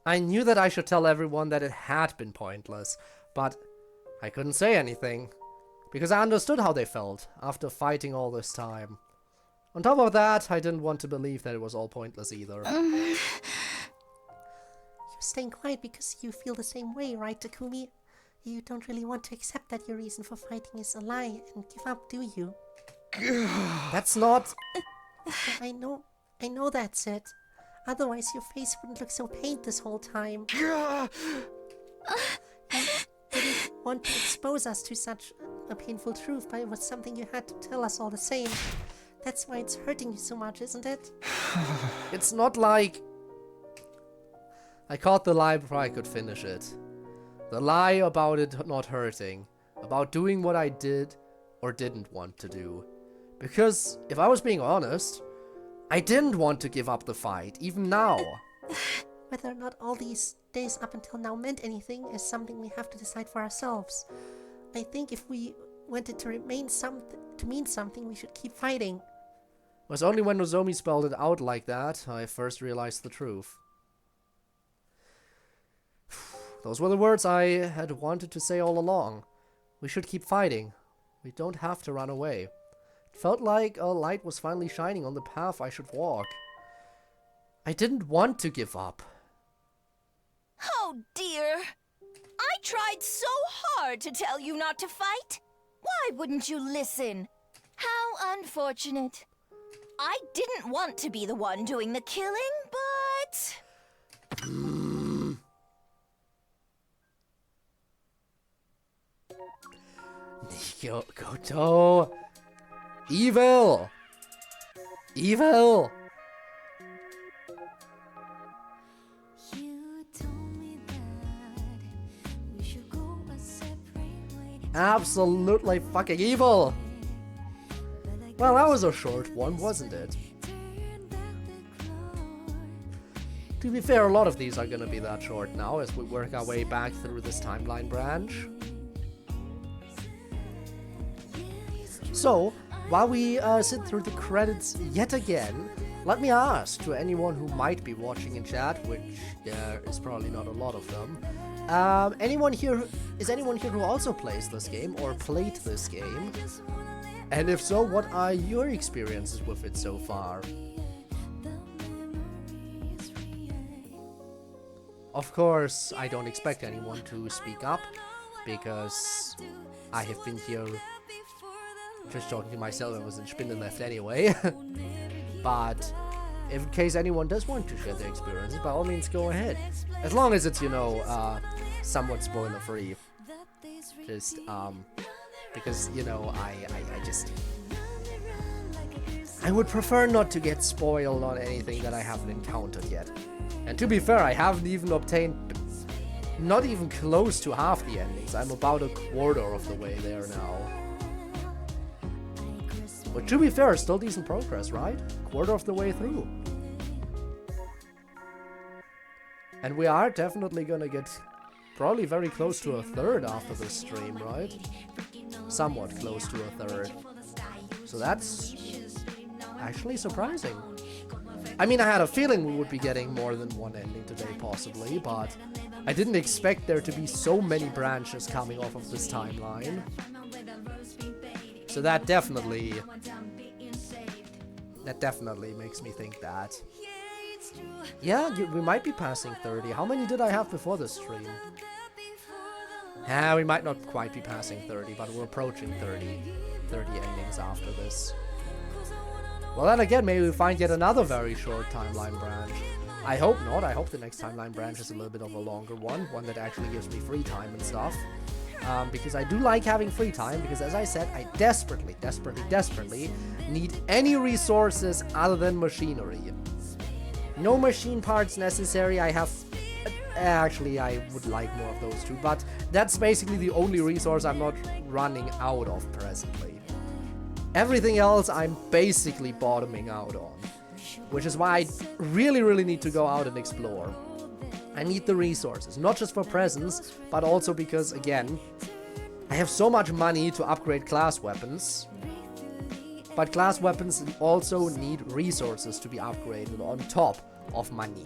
I knew that I should tell everyone that it had been pointless, but I couldn't say anything, because I understood how they felt after fighting all this time. On top of that, I didn't want to believe that it was all pointless either. You're staying quiet because you feel the same way, right, Takumi? You don't really want to accept that your reason for fighting is a lie and give up, do you? That's not... I know that's it. Otherwise your face wouldn't look so pained this whole time. You didn't want to expose us to such a painful truth, but it was something you had to tell us all the same. That's why it's hurting you so much, isn't it? It's not like... I caught the lie before I could finish it. The lie about it not hurting. About doing what I did or didn't want to do. Because, if I was being honest, I didn't want to give up the fight, even now. Whether or not all these days up until now meant anything is something we have to decide for ourselves. I think if we wanted to mean something, we should keep fighting. It was only when Nozomi spelled it out like that I first realized the truth. Those were the words I had wanted to say all along. We should keep fighting. We don't have to run away. It felt like a light was finally shining on the path I should walk. I didn't want to give up. Oh dear! I tried so hard to tell you not to fight. Why wouldn't you listen? How unfortunate. I didn't want to be the one doing the killing, but... Goto. Evil. Evil. You told me that we should go a separate way. Absolutely fucking evil. Well, that was a short one, wasn't it? Turn back the clock. To be fair, a lot of these are gonna be that short now as we work our way back through this timeline branch. So, while we sit through the credits yet again, let me ask to anyone who might be watching in chat, which is probably not a lot of them, is anyone here who also plays this game or played this game? And if so, what are your experiences with it so far? Of course, I don't expect anyone to speak up, because I have been here just talking to myself. I was in Spindle left anyway. But in case anyone does want to share their experiences, by all means go ahead. As long as it's, you know, somewhat spoiler free. Just, because, you know, I would prefer not to get spoiled on anything that I haven't encountered yet. And to be fair, I haven't even obtained not even close to half the endings. I'm about a quarter of the way there now. But to be fair, still decent progress, right? Quarter of the way through. And we are definitely gonna get probably very close to a third after this stream, right? Somewhat close to a third. So that's actually surprising. I mean, I had a feeling we would be getting more than one ending today, possibly, but I didn't expect there to be so many branches coming off of this timeline. So that definitely makes me think that. Yeah, we might be passing 30. How many did I have before the stream? We might not quite be passing 30, but we're approaching 30 endings after this. Well, then again, maybe we find yet another very short timeline branch. I hope not. I hope the next timeline branch is a little bit of a longer one that actually gives me free time and stuff. Because I do like having free time, because as I said, I desperately need any resources other than machinery. No machine parts necessary. I have... Actually, I would like more of those too, but that's basically the only resource I'm not running out of presently. Everything else I'm basically bottoming out on. Which is why I really need to go out and explore. I need the resources, not just for presents, but also because, again, I have so much money to upgrade class weapons. But class weapons also need resources to be upgraded on top of money.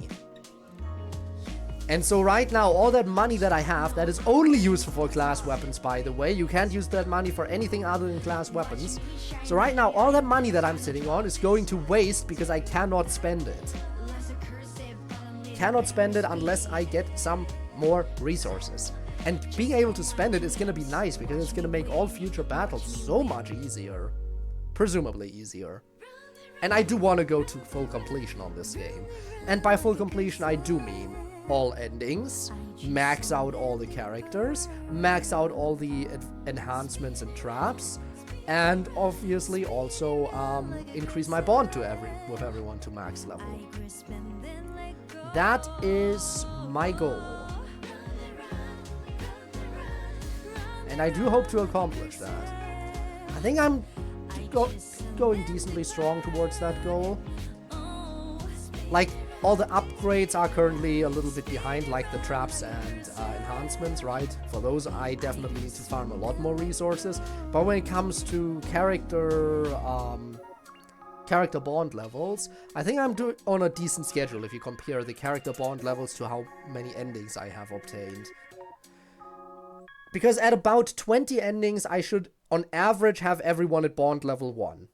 And so right now, all that money that I have, that is only useful for class weapons, by the way. You can't use that money for anything other than class weapons. So right now, all that money that I'm sitting on is going to waste because I cannot spend it. Cannot spend it unless I get some more resources. And being able to spend it is going to be nice, because it's going to make all future battles so much easier. Presumably easier. And I do want to go to full completion on this game. And by full completion, I do mean all endings, max out all the characters, max out all the enhancements and traps, and obviously also increase my bond with everyone to max level. That is my goal. And I do hope to accomplish that. I think I'm going decently strong towards that goal. Like, all the upgrades are currently a little bit behind, like the traps and enhancements, right? For those, I definitely need to farm a lot more resources. But when it comes to character bond levels, I think I'm on a decent schedule if you compare the character bond levels to how many endings I have obtained. Because at about 20 endings, I should, on average, have everyone at bond level 1.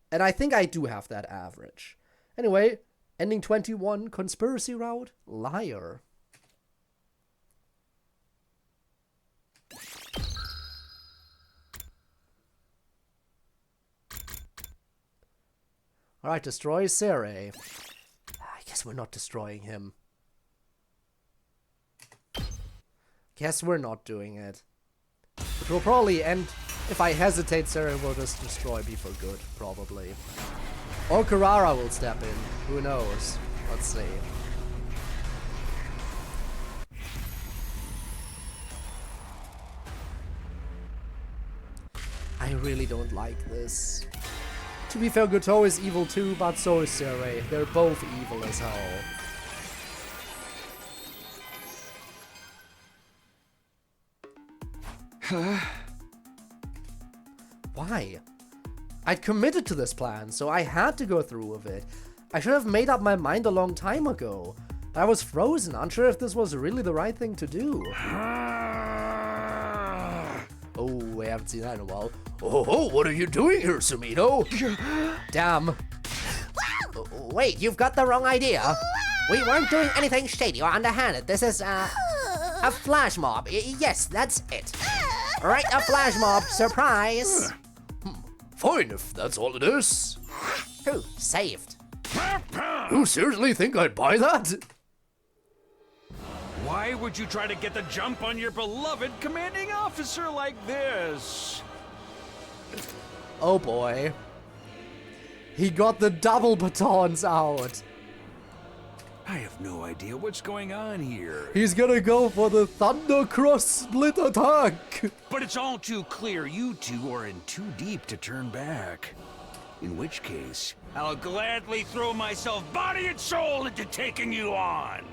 And I think I do have that average. Anyway, ending 21, conspiracy route, liar. Alright, destroy Sere. I guess we're not destroying him. Guess we're not doing it. Which will probably end... If I hesitate, Sere will just destroy me for good, probably. Or Carrara will step in. Who knows? Let's see. I really don't like this. To be fair, Goto is evil too, but so is Sere. They're both evil as hell. Why? I'd committed to this plan, so I had to go through with it. I should have made up my mind a long time ago. But I was frozen, unsure if this was really the right thing to do. Oh, we haven't seen that in a while. Oh, what are you doing here, Sumino? Damn. Wait, you've got the wrong idea. We weren't doing anything shady or underhanded. This is, a flash mob. Yes, that's it. Right, a flash mob. Surprise. Fine, if that's all it is. Who? Saved. You seriously think I'd buy that? Why would you try to get the jump on your beloved commanding officer like this? Oh boy. He got the double batons out. I have no idea what's going on here. He's gonna go for the Thunder Cross split attack. But it's all too clear you two are in too deep to turn back. In which case, I'll gladly throw myself body and soul into taking you on.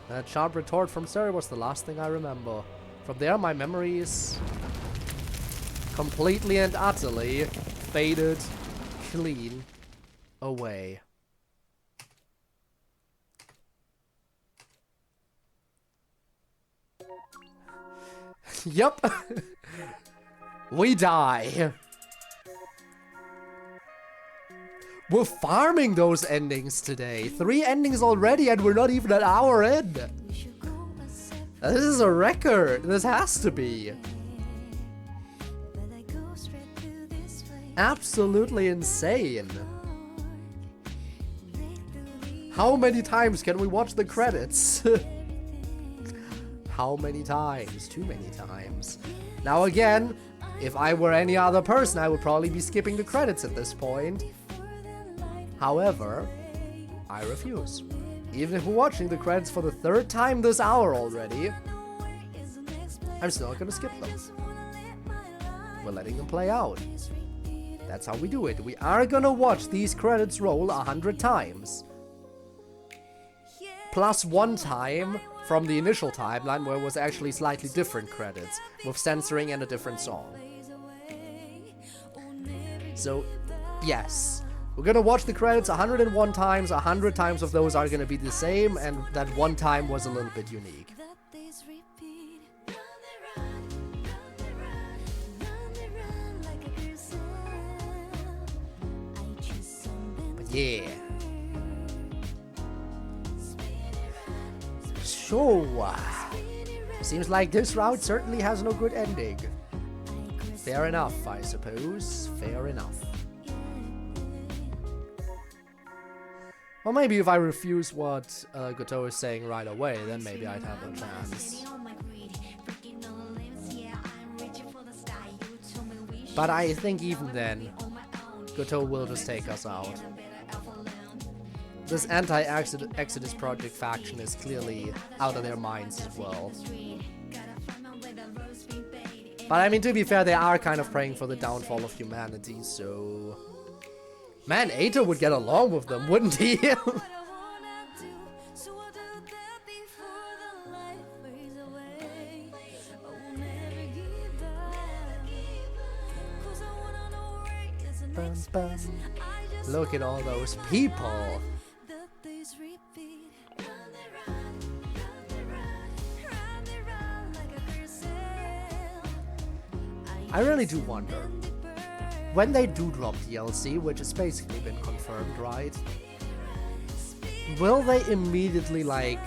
That sharp retort from Sere was the last thing I remember. From there, my memories completely and utterly faded clean away. Yep. We die. We're farming those endings today. 3 endings already and we're not even an hour in. This is a record. This has to be. Absolutely insane. How many times can we watch the credits? How many times? Too many times. Now again, if I were any other person, I would probably be skipping the credits at this point. However, I refuse. Even if we're watching the credits for the 3rd time this hour already, I'm still not gonna skip them. We're letting them play out. That's how we do it. We are gonna watch these credits roll 100 times. Plus 1 time from the initial timeline where it was actually slightly different credits, with censoring and a different song. So, yes. We're gonna watch the credits 101 times, 100 times of those are gonna be the same, and that 1 time was a little bit unique. But yeah. So, seems like this route certainly has no good ending. Fair enough, I suppose. Fair enough. Well, maybe if I refuse what Goto is saying right away, then maybe I'd have a chance. But I think even then, Goto will just take us out. This anti-Exodus Project faction is clearly out of their minds as well. But I mean, to be fair, they are kind of praying for the downfall of humanity, so... Man, Ato would get along with them, wouldn't he? Look at all those people. I really do wonder, when they do drop DLC, which has basically been confirmed, right? Will they immediately, like,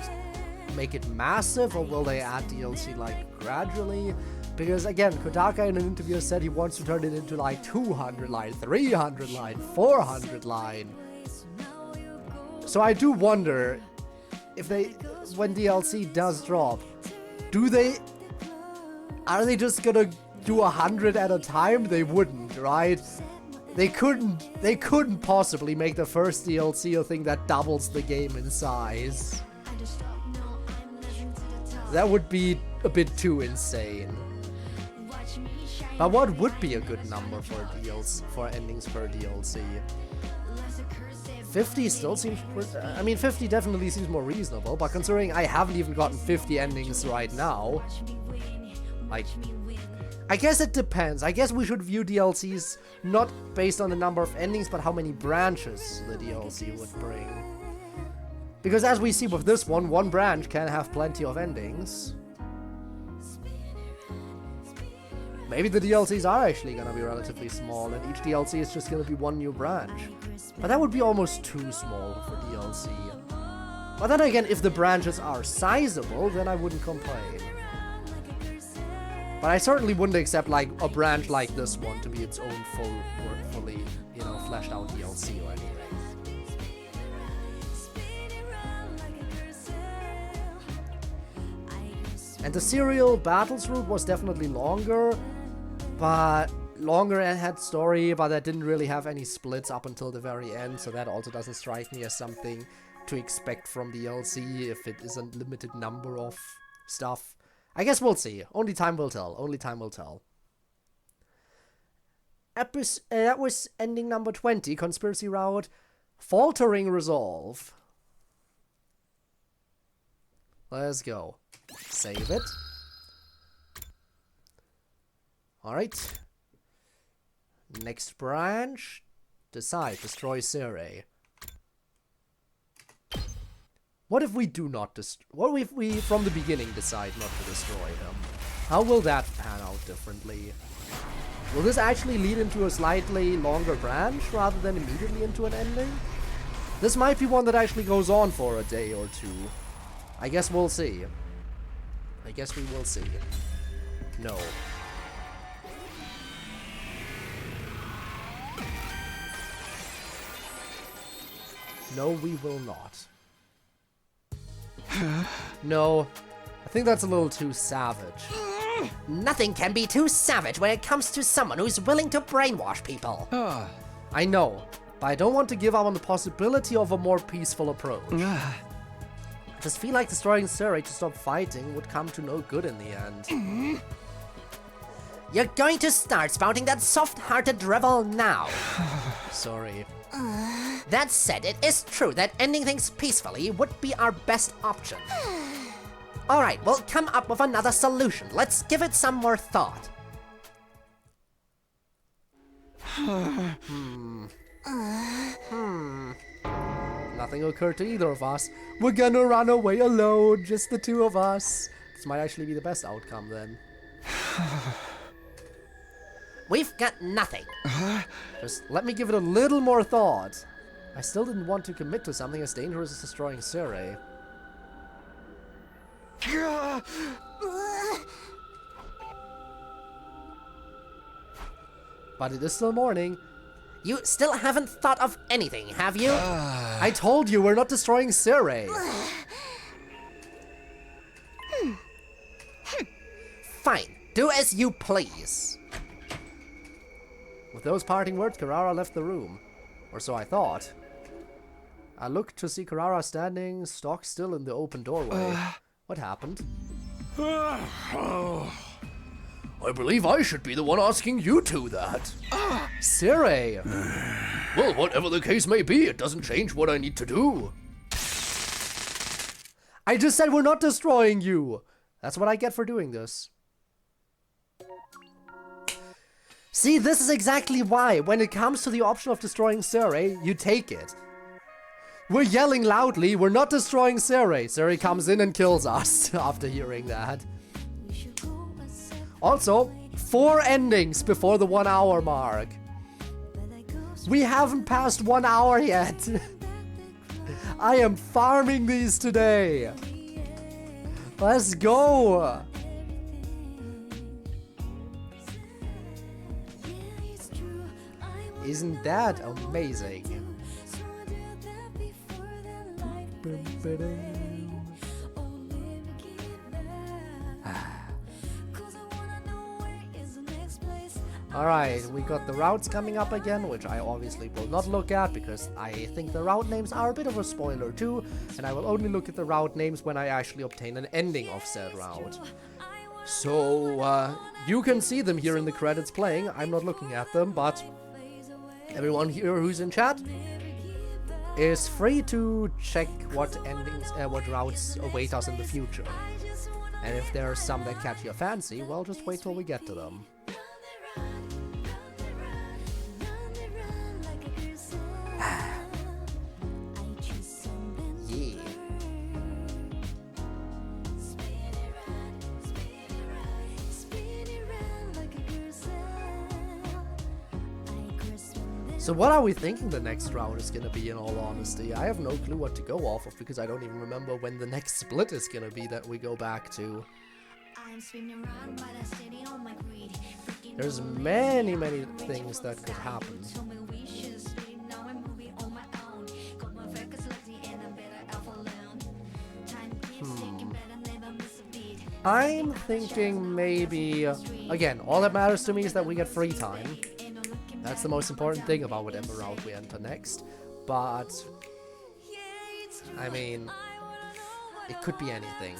make it massive, or will they add DLC, like, gradually? Because again, Kodaka in an interview said he wants to turn it into like 200 line, 300 line, 400 line. So I do wonder if when DLC does drop, are they just gonna do 100 at a time? They wouldn't, right? They couldn't possibly make the first DLC a thing that doubles the game in size. That would be a bit too insane. But what would be a good number for endings per DLC? 50 still seems... I mean, 50 definitely seems more reasonable, but considering I haven't even gotten 50 endings right now... Like... I guess it depends. I guess we should view DLCs not based on the number of endings, but how many branches the DLC would bring. Because as we see with this one branch can have plenty of endings. Maybe the DLCs are actually gonna be relatively small, and each DLC is just gonna be one new branch. But that would be almost too small for DLC. But then again, if the branches are sizable, then I wouldn't complain. But I certainly wouldn't accept like a branch like this one to be its own fully, you know, fleshed out DLC or anything. And the serial battles route was definitely longer, but longer and had story, but that didn't really have any splits up until the very end, so that also doesn't strike me as something to expect from DLC if it is a limited number of stuff. I guess we'll see. Only time will tell. Only time will tell. That was ending number 20, Conspiracy Route. Faltering Resolve. Let's go. Save it. Alright. Next branch. Decide. Destroy Sere. What if we do not what if we, from the beginning, decide not to destroy him? How will that pan out differently? Will this actually lead into a slightly longer branch, rather than immediately into an ending? This might be one that actually goes on for a day or two. I guess we'll see. I guess we will see. No. No, we will not. No, I think that's a little too savage. Nothing can be too savage when it comes to someone who's willing to brainwash people. I know, but I don't want to give up on the possibility of a more peaceful approach. I just feel like destroying Sere to stop fighting would come to no good in the end. You're going to start spouting that soft-hearted drivel now. Sorry. That said, it is true that ending things peacefully would be our best option. Alright, we'll come up with another solution. Let's give it some more thought. Nothing occurred to either of us. We're gonna run away alone, just the two of us. This might actually be the best outcome then. We've got nothing. Just let me give it a little more thought. I still didn't want to commit to something as dangerous as destroying Sere. But it is still morning. You still haven't thought of anything, have you? I told you we're not destroying Sere. Fine, do as you please. With those parting words, Carrara left the room. Or so I thought. I looked to see Carrara standing stock still in the open doorway. What happened? I believe I should be the one asking you two that. Sere! Well, whatever the case may be, it doesn't change what I need to do. I just said we're not destroying you! That's what I get for doing this. See, this is exactly why, when it comes to the option of destroying Sere, you take it. We're yelling loudly, we're not destroying Sere. Sere comes in and kills us after hearing that. Also, 4 endings before the 1 hour mark. We haven't passed 1 hour yet. I am farming these today. Let's go. Isn't that amazing? Alright, we got the routes coming up again, which I obviously will not look at because I think the route names are a bit of a spoiler too, and I will only look at the route names when I actually obtain an ending of said route. So, you can see them here in the credits playing. I'm not looking at them, but everyone here who's in chat is free to check what endings, what routes await us in the future. And if there are some that catch your fancy, well, just wait till we get to them. Yeah. So what are we thinking the next round is gonna be, in all honesty? I have no clue what to go off of because I don't even remember when the next split is gonna be that we go back to. There's many things that could happen. I'm thinking maybe, again, all that matters to me is that we get free time. That's the most important thing about whatever route we enter next. But, I mean, it could be anything.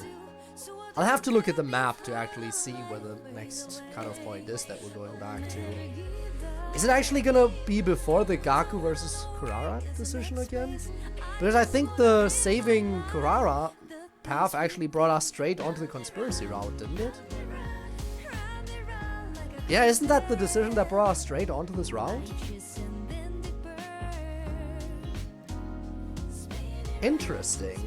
I'll have to look at the map to actually see where the next cutoff point is that we're going back to. Is it actually gonna be before the Gaku versus Kurara decision again? Because I think the saving Kurara path actually brought us straight onto the conspiracy route, didn't it? Yeah, isn't that the decision that brought us straight onto this route? Interesting.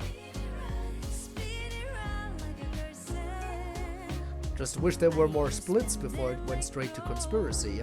Just wish there were more splits before it went straight to conspiracy.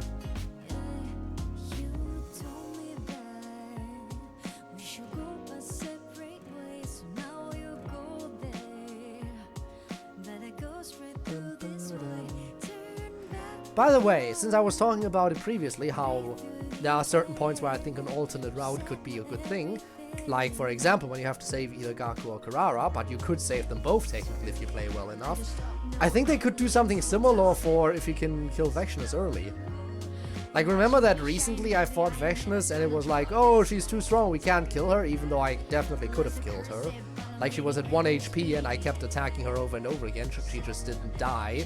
By the way, since I was talking about it previously, how there are certain points where I think an alternate route could be a good thing, like for example when you have to save either Gaku or Kurara, but you could save them both technically if you play well enough. I think they could do something similar for if you can kill Vexnus early. Like, remember that recently I fought Vexnus and it was like, oh, she's too strong, we can't kill her, even though I definitely could have killed her. Like, she was at 1 HP and I kept attacking her over and over again, she just didn't die.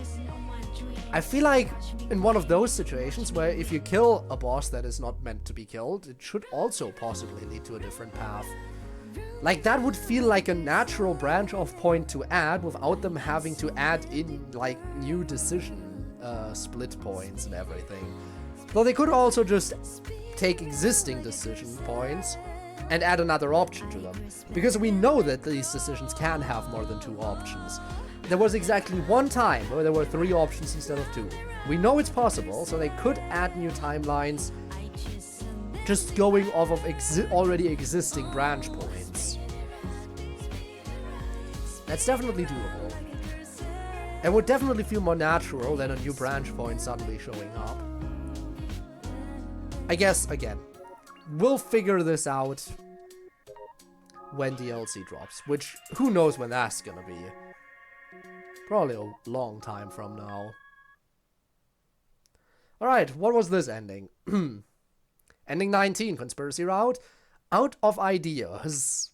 I feel like in one of those situations where if you kill a boss that is not meant to be killed, it should also possibly lead to a different path. Like, that would feel like a natural branch off point to add without them having to add in, like, new decision split points and everything. Though they could also just take existing decision points and add another option to them. Because we know that these decisions can have more than 2 options. There was exactly one time where there were 3 options instead of 2. We know it's possible, so they could add new timelines just going off of already existing branch points. That's definitely doable. It would definitely feel more natural than a new branch point suddenly showing up. I guess, again, we'll figure this out when DLC drops, which, who knows when that's gonna be. Probably a long time from now. Alright, what was this ending? Ending 19, conspiracy route. Out of ideas.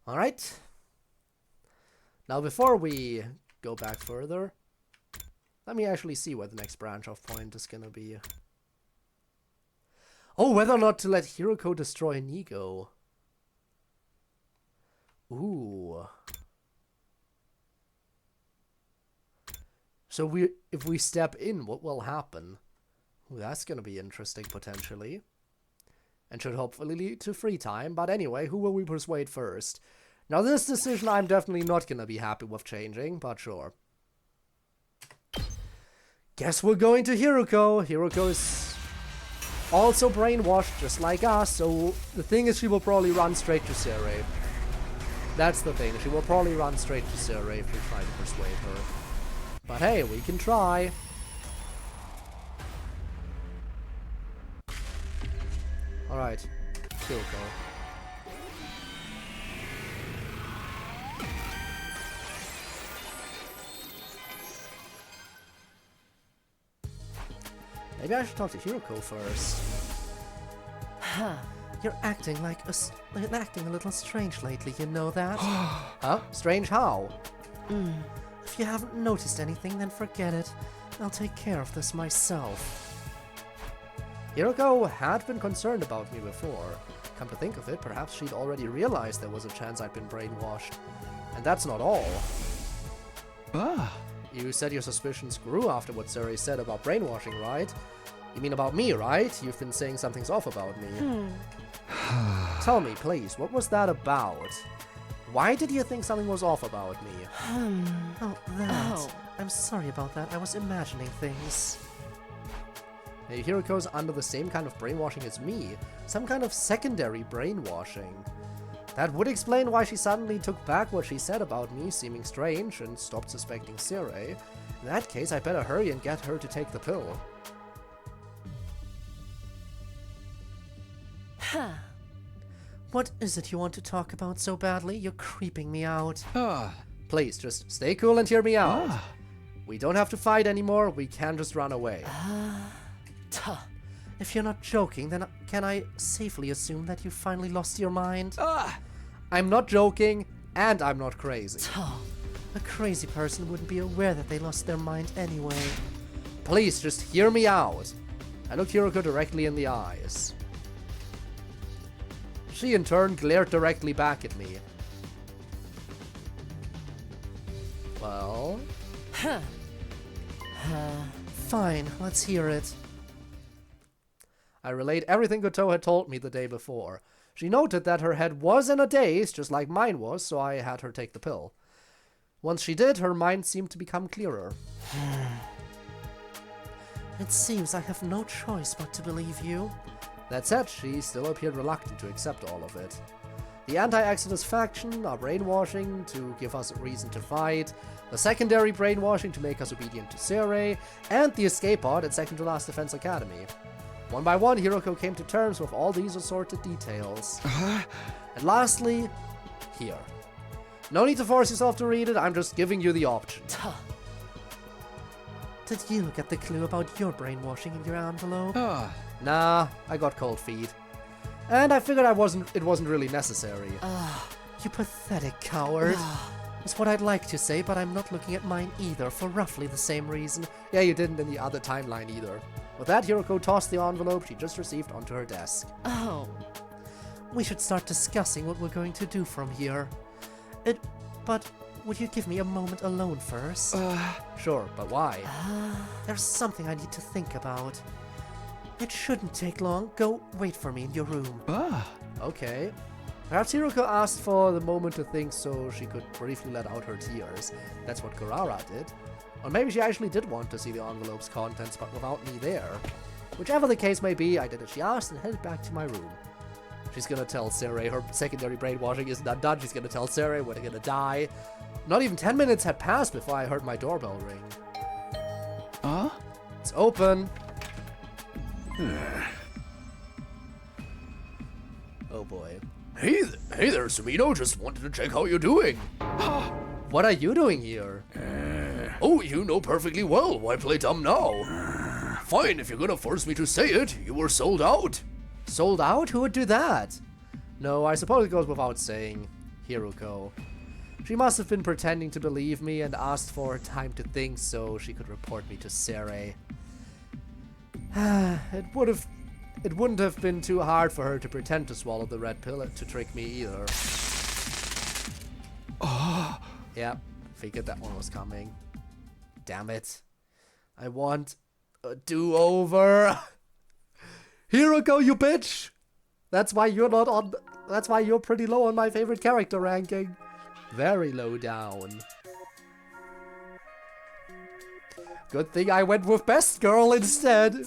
Alright. Now before we go back further, let me actually see where the next branch off point is gonna be. Oh, whether or not to let Hiroko destroy Nigo. Ooh. So if we step in, what will happen? Ooh, that's gonna be interesting, potentially. And should hopefully lead to free time. But anyway, who will we persuade first? Now this decision I'm definitely not gonna be happy with changing, but sure. Guess we're going to Hiroko. Hiroko is also brainwashed, just like us, so the thing is she will probably run straight to Sere. That's the thing, she will probably run straight to Sere if we try to persuade her. But hey, we can try. Alright, Kyoko. Maybe I should talk to Hiroko first. You're acting like you're acting a little strange lately, you know that? Huh? Strange how? If you haven't noticed anything, then forget it. I'll take care of this myself. Hiroko had been concerned about me before. Come to think of it, perhaps she'd already realized there was a chance I'd been brainwashed. And that's not all. You said your suspicions grew after what Suri said about brainwashing, right? You mean about me, right? You've been saying something's off about me. Tell me, please, what was that about? Why did you think something was off about me? Oh, that. Oh. I'm sorry about that. I was imagining things. Hey, Hiroko's under the same kind of brainwashing as me. Some kind of secondary brainwashing. That would explain why she suddenly took back what she said about me seeming strange and stopped suspecting Suri. In that case, I better hurry and get her to take the pill. What is it you want to talk about so badly? You're creeping me out. Please, just stay cool and hear me out. We don't have to fight anymore, we can just run away. If you're not joking, then can I safely assume that you finally lost your mind? I'm not joking, and I'm not crazy. A crazy person wouldn't be aware that they lost their mind anyway. Please, just hear me out. I looked Hiroko directly in the eyes. She in turn glared directly back at me. Well? Fine, let's hear it. I relayed everything Goto had told me the day before. She noted that her head was in a daze, just like mine was, so I had her take the pill. Once she did, her mind seemed to become clearer. It seems I have no choice but to believe you. That said, she still appeared reluctant to accept all of it. The anti-Exodus faction, our brainwashing to give us a reason to fight, the secondary brainwashing to make us obedient to Suri, and the escape pod at second to last Defense Academy. One by one, Hiroko came to terms with all these assorted details. And lastly, here. No need to force yourself to read it, I'm just giving you the option. Did you get the clue about your brainwashing in your envelope? Nah, I got cold feet. And I figured it wasn't really necessary. You pathetic coward. That's what I'd like to say, but I'm not looking at mine either, for roughly the same reason. Yeah, you didn't in the other timeline either. With that, Hiroko tossed the envelope she just received onto her desk. We should start discussing what we're going to do from here. But would you give me a moment alone first? Sure, but why? There's something I need to think about. It shouldn't take long. Go wait for me in your room. Okay. Perhaps Hiroko asked for the moment to think so she could briefly let out her tears. That's what CodeErr did. Or maybe she actually did want to see the envelope's contents, but without me there. Whichever the case may be, I did as she asked and headed back to my room. She's gonna tell Suri her secondary brainwashing isn't undone. She's gonna tell Suri we're gonna die. Not even 10 minutes had passed before I heard my doorbell ring. It's open. Oh boy. Hey there, Sumino. Just wanted to check how you're doing. What are you doing here? Oh, you know perfectly well. Why play dumb now? Fine, if you're gonna force me to say it, you were sold out. Sold out? Who would do that? No, I suppose it goes without saying. Hiroko. She must have been pretending to believe me and asked for time to think so she could report me to Suri. It wouldn't have been too hard for her to pretend to swallow the red pill to trick me either. Yeah, figured that one was coming. Damn it. I want a do-over. Hiroko, you bitch! That's why you're pretty low on my favorite character ranking. Very low down. Good thing I went with Best Girl instead.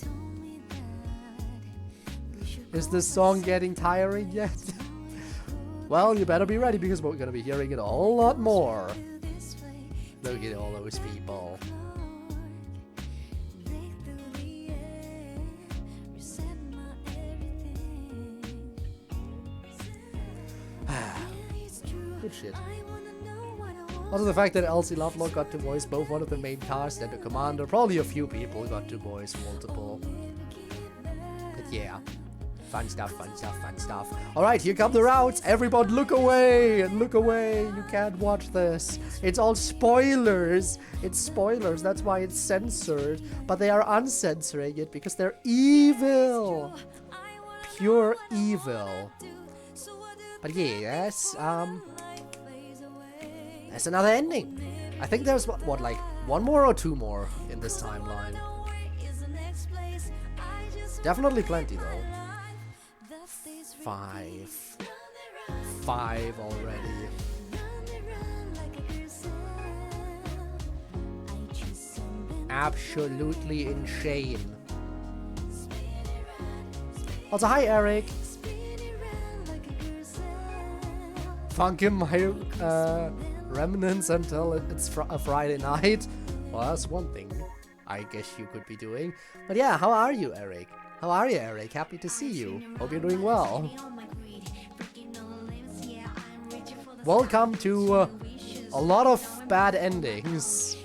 Is this song getting tiring yet? Well, you better be ready because we're gonna be hearing it a whole lot more. Look at all those people. Good shit. Also, the fact that Elsie Lovelock got to voice both one of the main cast and the commander. Probably a few people got to voice multiple. But yeah. Fun stuff, fun stuff, fun stuff. Alright, here come the routes. Everybody look away! Look away! You can't watch this. It's all spoilers. It's spoilers. That's why it's censored. But they are uncensoring it because they're evil. Pure evil. But yes, there's another ending. I think there's what, like one more or two more in this timeline. Definitely plenty though. Five already. Absolutely insane. Also, hi Eric. Funkin' my remnants until it's a Friday night. Well, that's one thing I guess you could be doing. But yeah, how are you, Eric? How are you, Eric? Happy to see you. Hope you're doing well. Welcome to a lot of bad endings.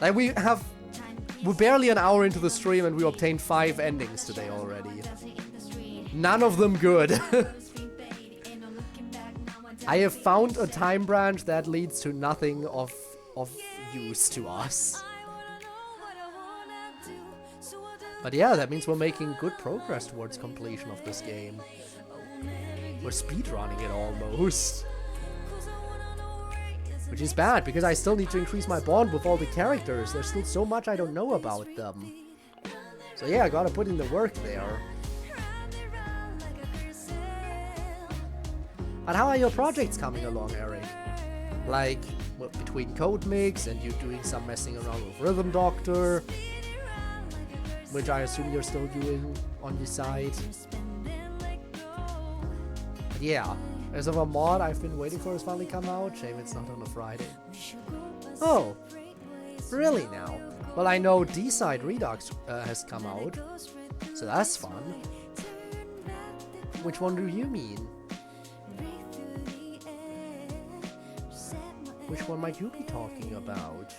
Like we're barely an hour into the stream and we obtained 5 endings today already. None of them good. I have found a time branch that leads to nothing of use to us. But yeah, that means we're making good progress towards completion of this game. We're speedrunning it almost. Which is bad, because I still need to increase my bond with all the characters. There's still so much I don't know about them. So yeah, I gotta put in the work there. But how are your projects coming along, Eric? Like, between CodeMix and you doing some messing around with Rhythm Doctor, which I assume you're still doing on your side. But yeah, as of a mod I've been waiting for has finally come out. Shame it's not on a Friday. Oh, really now? Well, I know D-Side Redux has come out, so that's fun. Which one do you mean? Which one might you be talking about?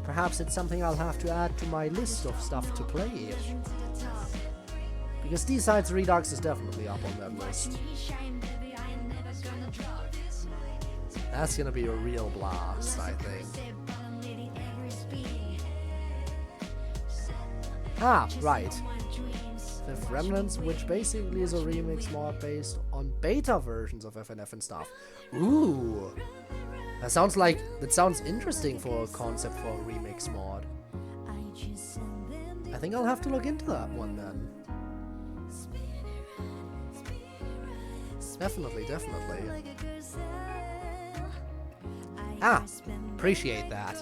Perhaps it's something I'll have to add to my list of stuff to play. Because D-Sides Redux is definitely up on that list. That's gonna be a real blast, I think. Ah, right. Fifth Remnants, which basically is a remix mod based on beta versions of FNF and stuff. Ooh! That sounds interesting for a concept for a remix mod. I think I'll have to look into that one then. Definitely, definitely. Ah! Appreciate that.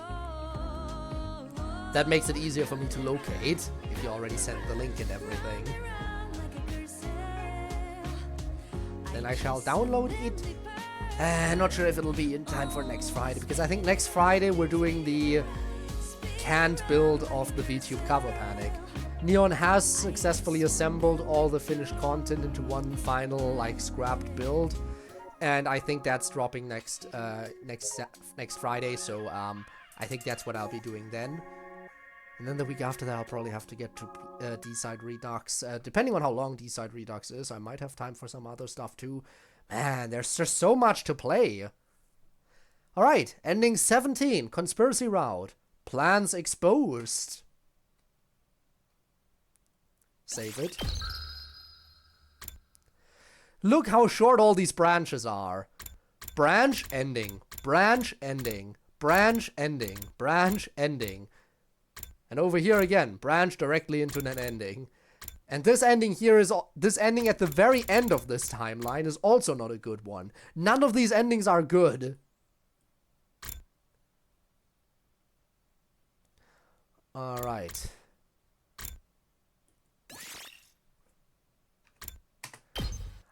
That makes it easier for me to locate, if you already sent the link and everything. Then I shall download it. Not sure if it'll be in time for next Friday, because I think next Friday we're doing the canned build of the VTube cover panic. Neon has successfully assembled all the finished content into one final, like, scrapped build, and I think that's dropping next Friday, so I think that's what I'll be doing then. And then the week after that, I'll probably have to get to D-Side Redux. Depending on how long D-Side Redux is, I might have time for some other stuff too. Man, there's just so much to play. Alright, ending 17, Conspiracy Route. Plans exposed. Save it. Look how short all these branches are. Branch ending, branch ending, branch ending, branch ending. And over here again, branch directly into an ending. And this ending here is, this ending at the very end of this timeline is also not a good one. None of these endings are good. Alright.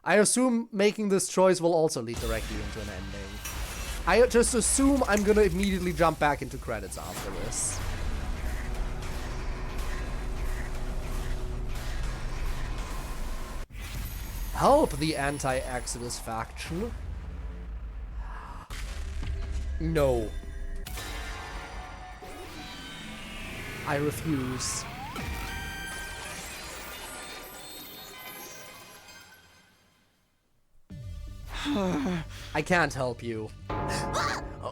I assume making this choice will also lead directly into an ending. I just assume I'm gonna immediately jump back into credits after this. help the anti-Exodus faction. No. I refuse. I can't help you.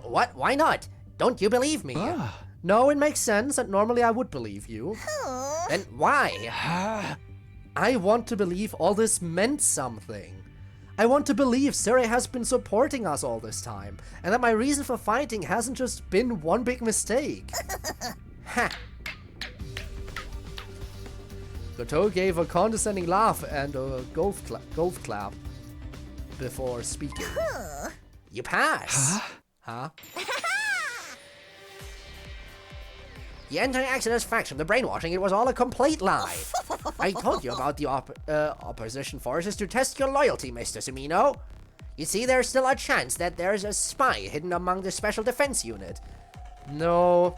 What? Why not? Don't you believe me? No, it makes sense, and normally I would believe you. Then why? I want to believe all this meant something. I want to believe Siri has been supporting us all this time, and that my reason for fighting hasn't just been one big mistake. Ha! Goto gave a condescending laugh and a golf clap before speaking. You pass. Huh? The anti-Exodus faction, the brainwashing, it was all a complete lie. I told you about the opposition forces to test your loyalty, Mr. Sumino. You see, there's still a chance that there's a spy hidden among the special defense unit. No,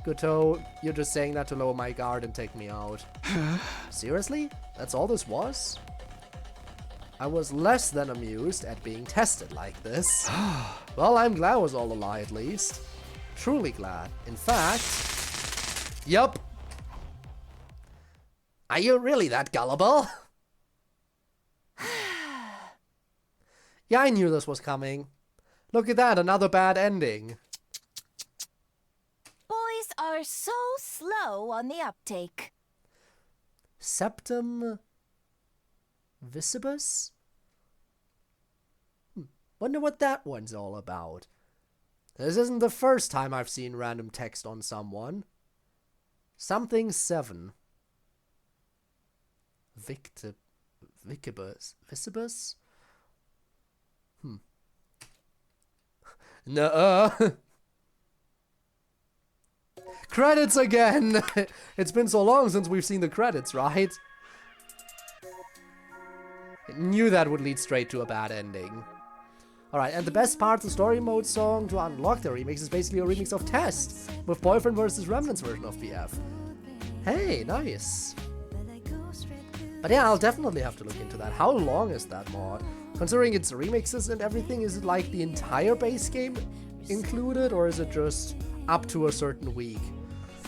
Goto, you're just saying that to lower my guard and take me out. Seriously? That's all this was? I was less than amused at being tested like this. Well, I'm glad I was all a lie at least. Truly glad. In fact... Yup. Are you really that gullible? Yeah, I knew this was coming. Look at that, another bad ending. Boys are so slow on the uptake. Septum... Visibus? Wonder what that one's all about. This isn't the first time I've seen random text on someone. Something 7. Vicibus? Visibus? Nuh-uh. Credits again! It's been so long since we've seen the credits, right? I knew that would lead straight to a bad ending. Alright, and the best part, the story mode song to unlock the remix is basically a remix of Test, with Boyfriend vs. Remnants version of BF. Hey, nice. But yeah, I'll definitely have to look into that. How long is that mod? Considering its remixes and everything, is it like the entire base game included, or is it just up to a certain week?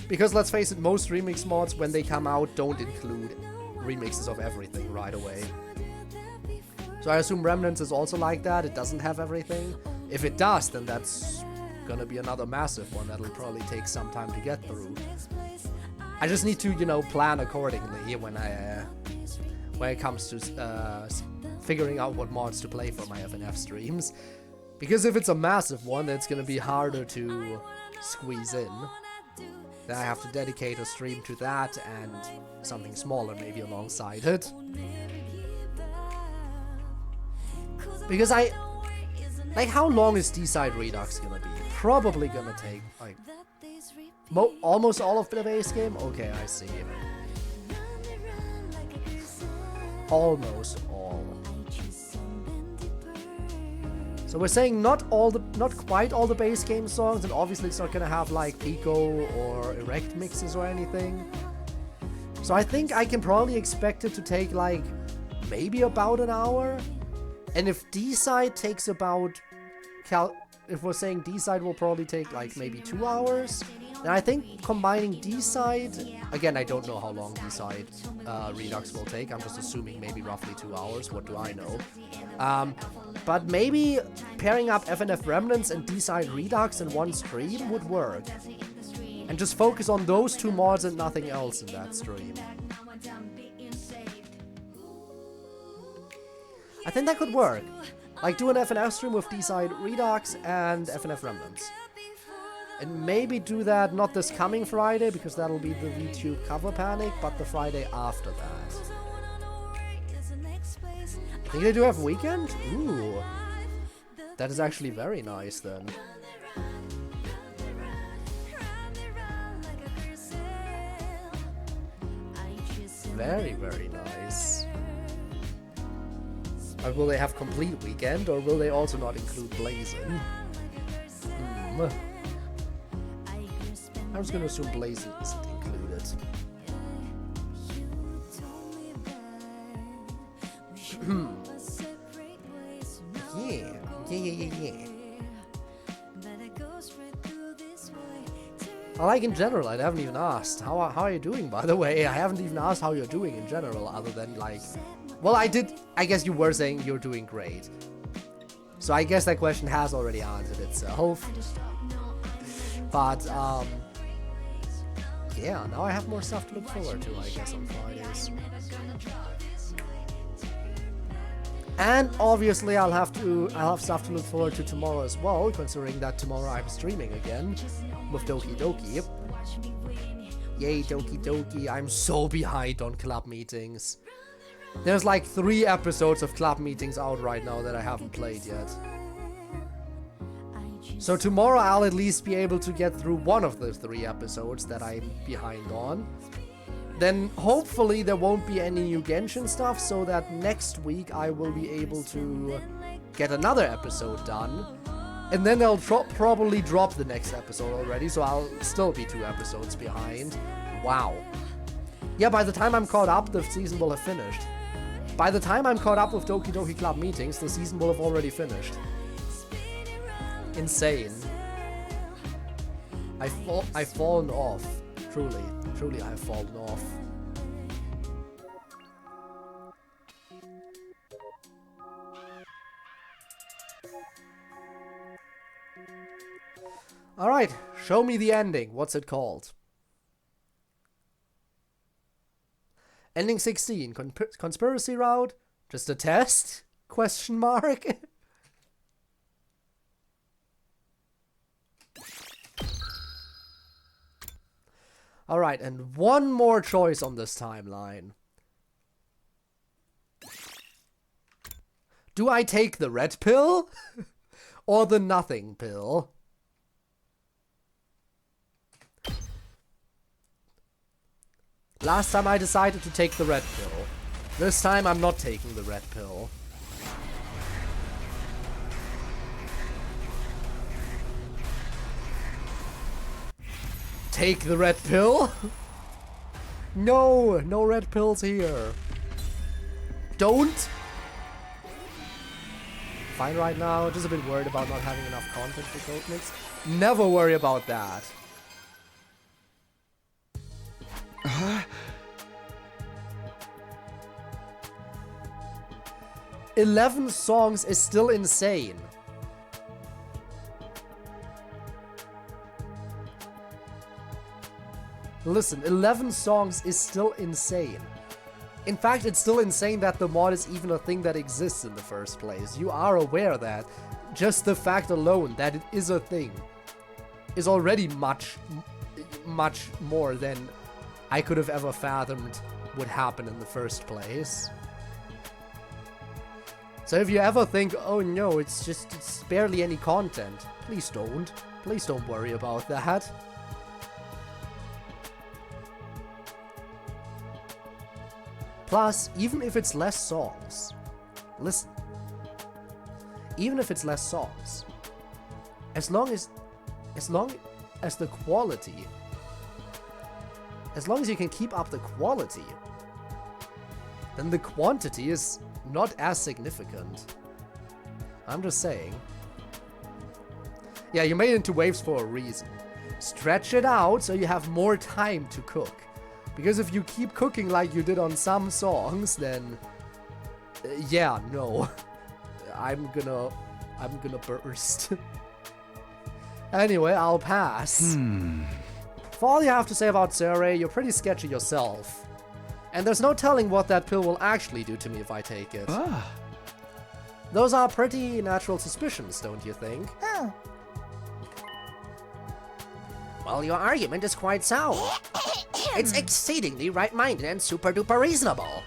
Because let's face it, most remix mods, when they come out, don't include remixes of everything right away. So I assume Remnants is also like that, it doesn't have everything. If it does, then that's gonna be another massive one that'll probably take some time to get through. I just need to, you know, plan accordingly when it comes to figuring out what mods to play for my FNF streams. Because if it's a massive one, it's gonna be harder to squeeze in. Then I have to dedicate a stream to that and something smaller maybe alongside it. Because like, how long is D-Side Redux gonna be? Probably gonna take, like, almost all of the base game? Okay, I see. Almost all. So we're saying not quite all the base game songs, and obviously it's not gonna have, like, Pico or Erect mixes or anything. So I think I can probably expect it to take, like, maybe about an hour. And if D-Side takes about... if we're saying D-Side will probably take, like, maybe 2 hours, then I think combining D-Side... Again, I don't know how long D-Side Redux will take. I'm just assuming maybe roughly 2 hours. What do I know? But maybe pairing up FNF Remnants and D-Side Redux in one stream would work. And just focus on those two mods and nothing else in that stream. I think that could work. Like, do an FNF stream with D-Side Redux and FNF Remnants. And maybe do that not this coming Friday, because that'll be the VTube cover panic, but the Friday after that. I think they do have weekend? Ooh. That is actually very nice then. Very, very nice. Will they have complete weekend, or will they also not include Blazing? I'm just gonna assume Blazing isn't included. Like in general, I haven't even asked. How are you doing, by the way? I haven't even asked how you're doing in general, other than like... Well, I did... I guess you were saying you're doing great. So I guess that question has already answered itself. But, yeah, now I have more stuff to look forward to, I guess, on Fridays. And obviously I'll have stuff to look forward to tomorrow as well, considering that tomorrow I'm streaming again with Doki Doki. Yay, Doki Doki. I'm so behind on club meetings. There's like 3 episodes of club meetings out right now that I haven't played yet. So tomorrow I'll at least be able to get through one of the 3 episodes that I'm behind on. Then hopefully there won't be any new Genshin stuff, so that next week I will be able to get another episode done. And then they'll probably drop the next episode already, so I'll still be 2 episodes behind. Wow. Yeah, by the time I'm caught up, the season will have finished. By the time I'm caught up with Doki Doki Club meetings, the season will have already finished. Insane. I've fallen off. Truly I've fallen off. Alright, show me the ending. What's it called? Ending 16. Conspiracy route? Just a test? Question mark? Alright, and one more choice on this timeline. Do I take the red pill? Or the nothing pill? Last time I decided to take the red pill. This time I'm not taking the red pill. Take the red pill? No, no red pills here. Don't. Fine right now, just a bit worried about not having enough content for Code Mix. Never worry about that. 11 songs is still insane. Listen, 11 songs is still insane. In fact, it's still insane that the mod is even a thing that exists in the first place. You are aware that just the fact alone that it is a thing is already much more than I could have ever fathomed would happen in the first place. So if you ever think, oh no, it's barely any content, please don't. Please don't worry about that. Plus, even if it's less songs, listen, even if it's less songs, as long as the quality, as long as you can keep up the quality, then the quantity is not as significant. I'm just saying. Yeah, you made it into waves for a reason. Stretch it out so you have more time to cook. Because if you keep cooking like you did on some songs, then yeah, no. I'm gonna burst. Anyway, I'll pass. For all you have to say about CodeErr, you're pretty sketchy yourself. And there's no telling what that pill will actually do to me if I take it. Those are pretty natural suspicions, don't you think? Well, your argument is quite sound. It's exceedingly right-minded and super-duper reasonable.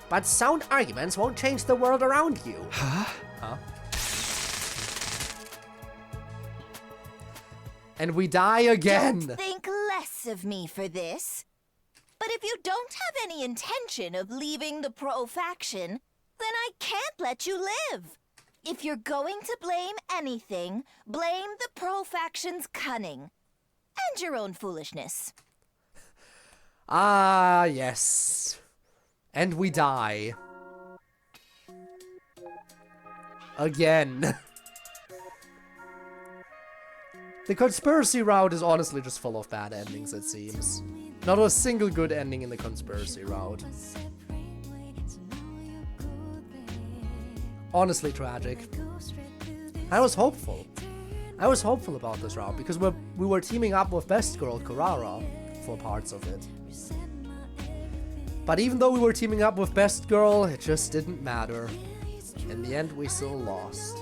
But sound arguments won't change the world around you. Huh? And we die again! Don't think less of me for this. But if you don't have any intention of leaving the Pro faction, then I can't let you live. If you're going to blame anything, blame the Pro faction's cunning. And your own foolishness. Ah, yes. And we die. Again. The conspiracy route is honestly just full of bad endings, it seems. Not a single good ending in the conspiracy route. Honestly tragic. I was hopeful. I was hopeful about this route because we were teaming up with Best Girl Carrara for parts of it. But even though we were teaming up with Best Girl, it just didn't matter. In the end, we still lost.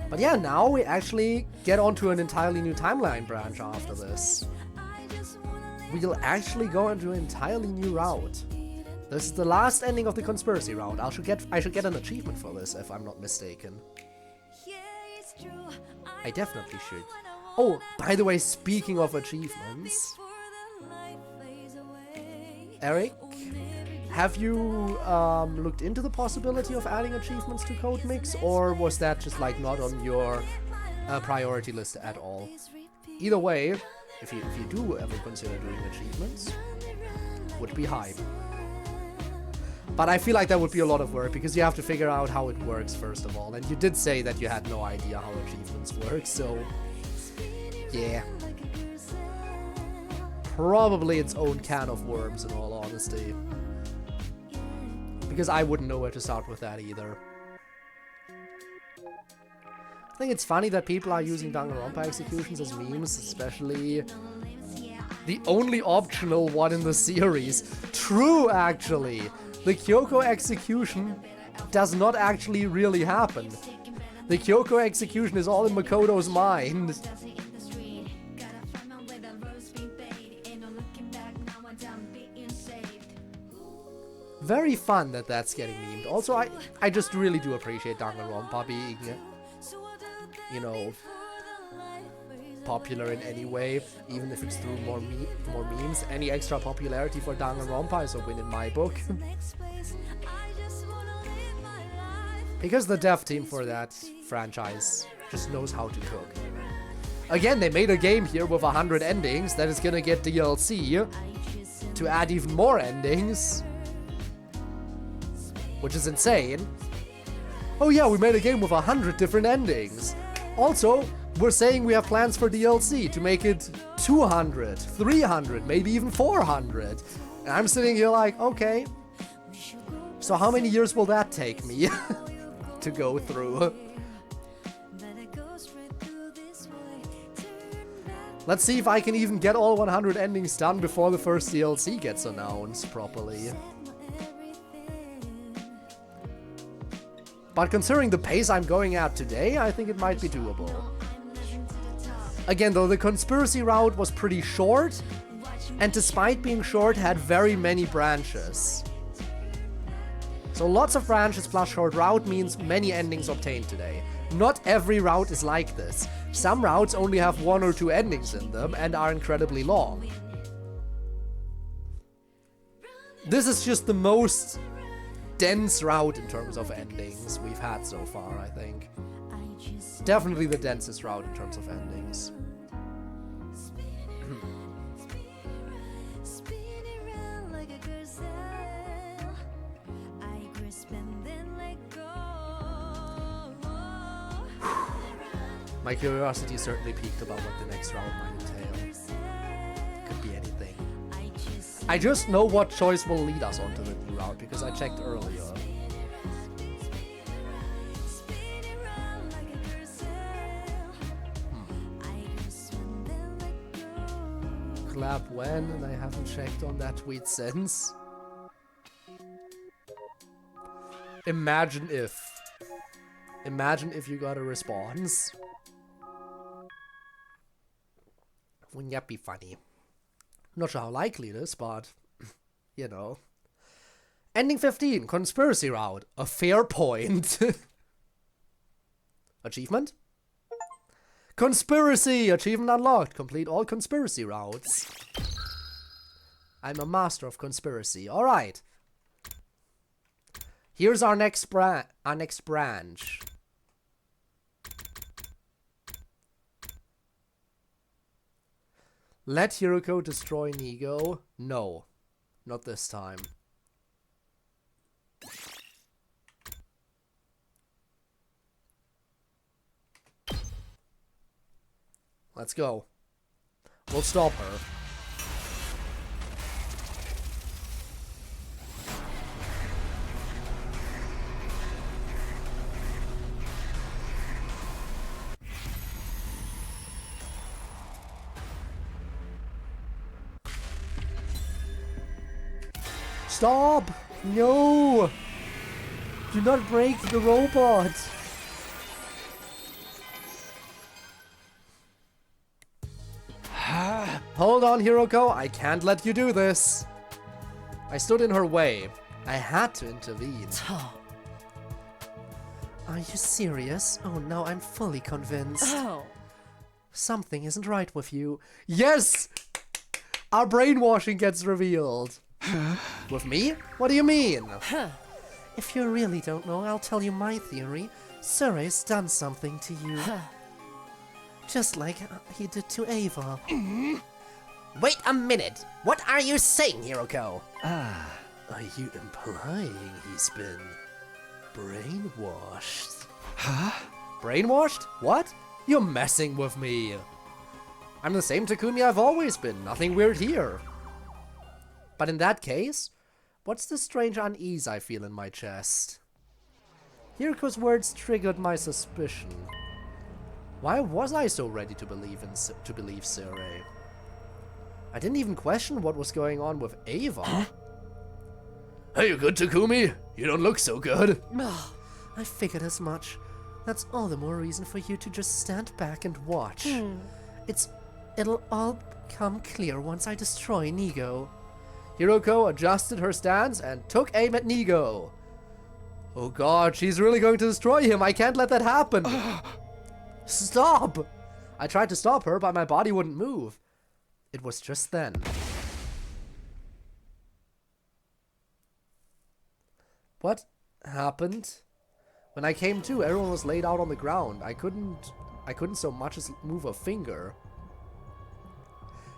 But yeah, now we actually get onto an entirely new timeline branch after this. We'll actually go into an entirely new route. This is the last ending of the conspiracy route. I should get an achievement for this, if I'm not mistaken. I definitely should. Oh, by the way, speaking of achievements, Eric, have you looked into the possibility of adding achievements to CodeMix, or was that just like not on your priority list at all? Either way, if you do ever consider doing achievements, would be hype. But I feel like that would be a lot of work because you have to figure out how it works first of all, and you did say that you had no idea how achievements work, so yeah. Probably its own can of worms in all honesty. Because I wouldn't know where to start with that either. I think it's funny that people are using Danganronpa executions as memes, especially the only optional one in the series. True, actually! The Kyoko execution does not actually really happen. The Kyoko execution is all in Makoto's mind. Very fun that that's getting memed. Also, I just really do appreciate Danganronpa being, you know, popular in any way, even if it's through more memes. Any extra popularity for Danganronpa is a win in my book. Because the dev team for that franchise just knows how to cook. Again, they made a game here with 100 endings that is gonna get DLC to add even more endings, which is insane. Oh yeah, we made a game with 100 different endings. Also, we're saying we have plans for DLC to make it 200, 300, maybe even 400. And I'm sitting here like, okay, so how many years will that take me to go through? Let's see if I can even get all 100 endings done before the first DLC gets announced properly. But considering the pace I'm going at today, I think it might be doable. Again though, the conspiracy route was pretty short, and despite being short, had very many branches. So lots of branches plus short route means many endings obtained today. Not every route is like this. Some routes only have 1 or 2 endings in them and are incredibly long. This is just the most dense route in terms of endings we've had so far, I think. Definitely the densest route in terms of endings. My curiosity certainly piqued about what the next route might entail. Could be anything. I just know what choice will lead us onto the new route because I checked earlier. Collab when? And I haven't checked on that tweet since. Imagine if. Imagine if you got a response. Wouldn't that be funny? Not sure how likely it is, but, you know. Ending 15, conspiracy route. A fair point. Achievement? Conspiracy! Achievement unlocked. Complete all conspiracy routes. I'm a master of conspiracy. Alright. Here's our next branch. Let Hiroko destroy Nigo? No. Not this time. Let's go. We'll stop her. Stop! No! Do not break the robot! Hold on, Hiroko, I can't let you do this. I stood in her way. I had to intervene. Are you serious? Oh no, I'm fully convinced. Oh. Something isn't right with you. Yes! Our brainwashing gets revealed. With me? What do you mean? If you really don't know, I'll tell you my theory. Surrey's done something to you. Just like he did to Ava. Wait a minute. What are you saying, Hiroko? Are you implying he's been brainwashed? Huh? Brainwashed? What? You're messing with me. I'm the same Takumi I've always been. Nothing weird here. But in that case, what's the strange unease I feel in my chest? Hiroko's words triggered my suspicion. Why was I so ready to believe Surrey? I didn't even question what was going on with Ava. Are you good, Takumi? You don't look so good. I figured as much. That's all the more reason for you to just stand back and watch. It'll all come clear once I destroy Nigo. Hiroko adjusted her stance and took aim at Nigo. Oh god, she's really going to destroy him. I can't let that happen. Stop! I tried to stop her, but my body wouldn't move. It was just then. What happened? When I came to, everyone was laid out on the ground. I couldn't so much as move a finger.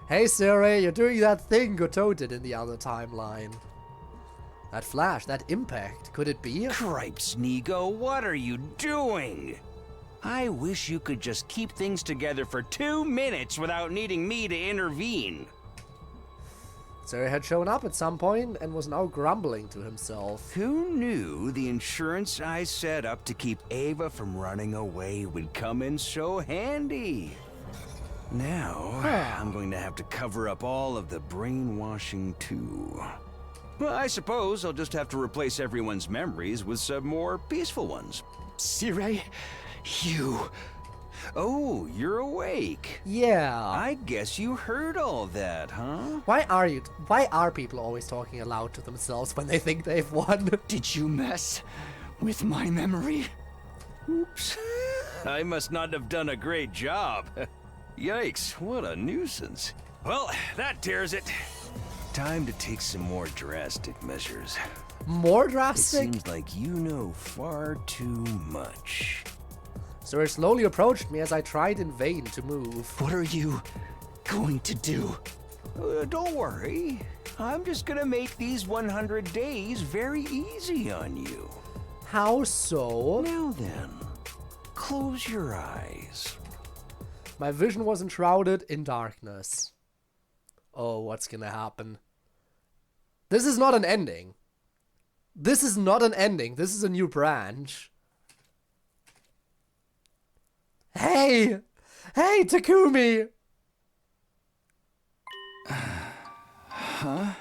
Hey Surrey, you're doing that thing Goto did in the other timeline. That flash, that impact, could it be? Cripes, Nigo, what are you doing? I wish you could just keep things together for 2 minutes without needing me to intervene. Surrey had shown up at some point and was now grumbling to himself. Who knew the insurance I set up to keep Ava from running away would come in so handy? Now, I'm going to have to cover up all of the brainwashing too. Well, I suppose I'll just have to replace everyone's memories with some more peaceful ones. Sirei, you. Oh, you're awake. Yeah. I guess you heard all that, huh? Why are people always talking aloud to themselves when they think they've won? Did you mess with my memory? Oops. I must not have done a great job. Yikes, what a nuisance. Well, that tears it. Time to take some more drastic measures. More It drastic? seems like you know far too much. Surrey slowly approached me as I tried in vain to move. What are you going to do? Don't worry. I'm just gonna make these 100 days very easy on you. How so? Now then, close your eyes. My vision was enshrouded in darkness. Oh, what's gonna happen? This is not an ending. This is not an ending. This is a new branch. Hey! Hey, Takumi! Huh?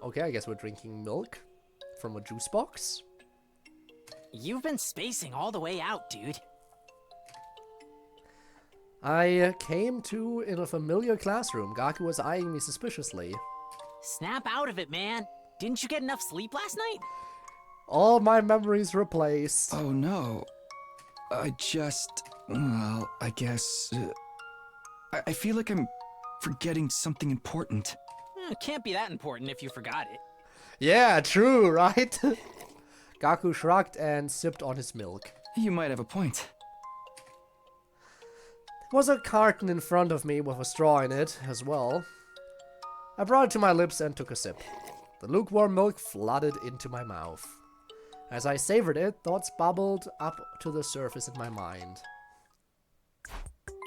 Okay, I guess we're drinking milk from a juice box. You've been spacing all the way out, dude. I came to in a familiar classroom. Gaku was eyeing me suspiciously. Snap out of it, man. Didn't you get enough sleep last night? All my memories replaced. Oh no. Well, I guess. I feel like I'm forgetting something important. It can't be that important if you forgot it. Yeah, true, right? Gaku shrugged and sipped on his milk. You might have a point. There was a carton in front of me with a straw in it as well. I brought it to my lips and took a sip. The lukewarm milk flooded into my mouth. As I savored it, thoughts bubbled up to the surface in my mind.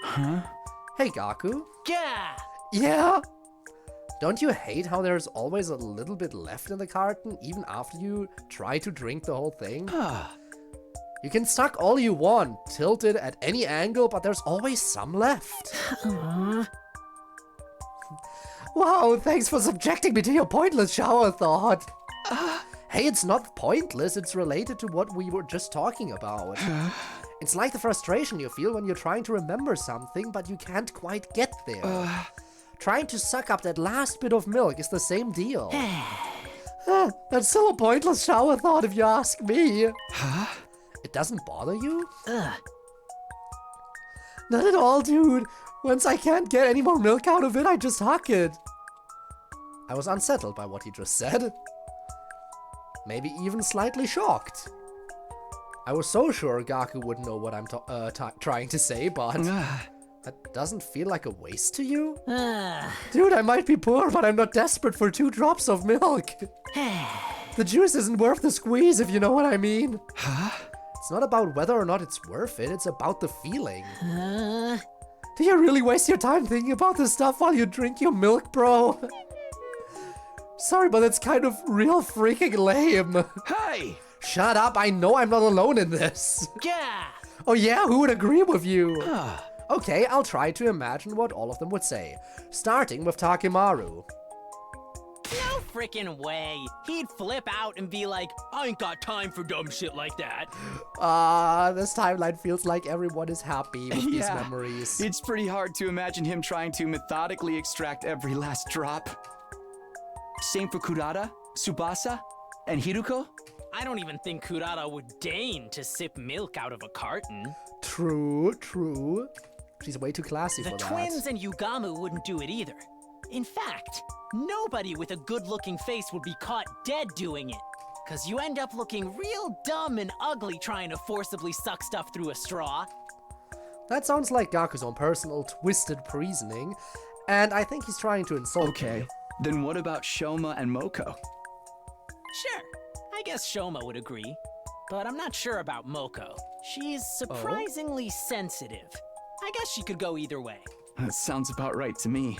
Huh? Hey, Gaku. Yeah! Yeah? Don't you hate how there's always a little bit left in the carton, even after you try to drink the whole thing? You can suck all you want, tilt it at any angle, but there's always some left. Wow, thanks for subjecting me to your pointless shower thought. Hey, it's not pointless, it's related to what we were just talking about. It's like the frustration you feel when you're trying to remember something, but you can't quite get there. Trying to suck up that last bit of milk is the same deal. That's still a pointless shower thought if you ask me. Huh? It doesn't bother you? Not at all, dude. Once I can't get any more milk out of it, I just huck it. I was unsettled by what he just said. Maybe even slightly shocked. I was so sure Gaku would know what I'm trying to say, but that doesn't feel like a waste to you? Dude, I might be poor, but I'm not desperate for 2 drops of milk. The juice isn't worth the squeeze, if you know what I mean. Huh? It's not about whether or not it's worth it, it's about the feeling. Do you really waste your time thinking about this stuff while you drink your milk, bro? Sorry, but it's kind of real freaking lame. Hey! Shut up, I know I'm not alone in this. Yeah! Oh yeah, who would agree with you? Okay, I'll try to imagine what all of them would say. Starting with Takimaru. No frickin' way. He'd flip out and be like, I ain't got time for dumb shit like that. This timeline feels like everyone is happy with these Yeah. memories. It's pretty hard to imagine him trying to methodically extract every last drop. Same for Kurata, Tsubasa, and Hiruko? I don't even think Kurata would deign to sip milk out of a carton. True, true. She's way too classy The for that. twins and Yugamu wouldn't do it either. In fact, nobody with a good-looking face would be caught dead doing it. Cause you end up looking real dumb and ugly trying to forcibly suck stuff through a straw. That sounds like Gaku's own personal twisted reasoning, and I think he's trying to insult Okay, me. then what about Shoma and Moko? Sure, I guess Shoma would agree. But I'm not sure about Moko. She's surprisingly sensitive. I guess she could go either way. That sounds about right to me.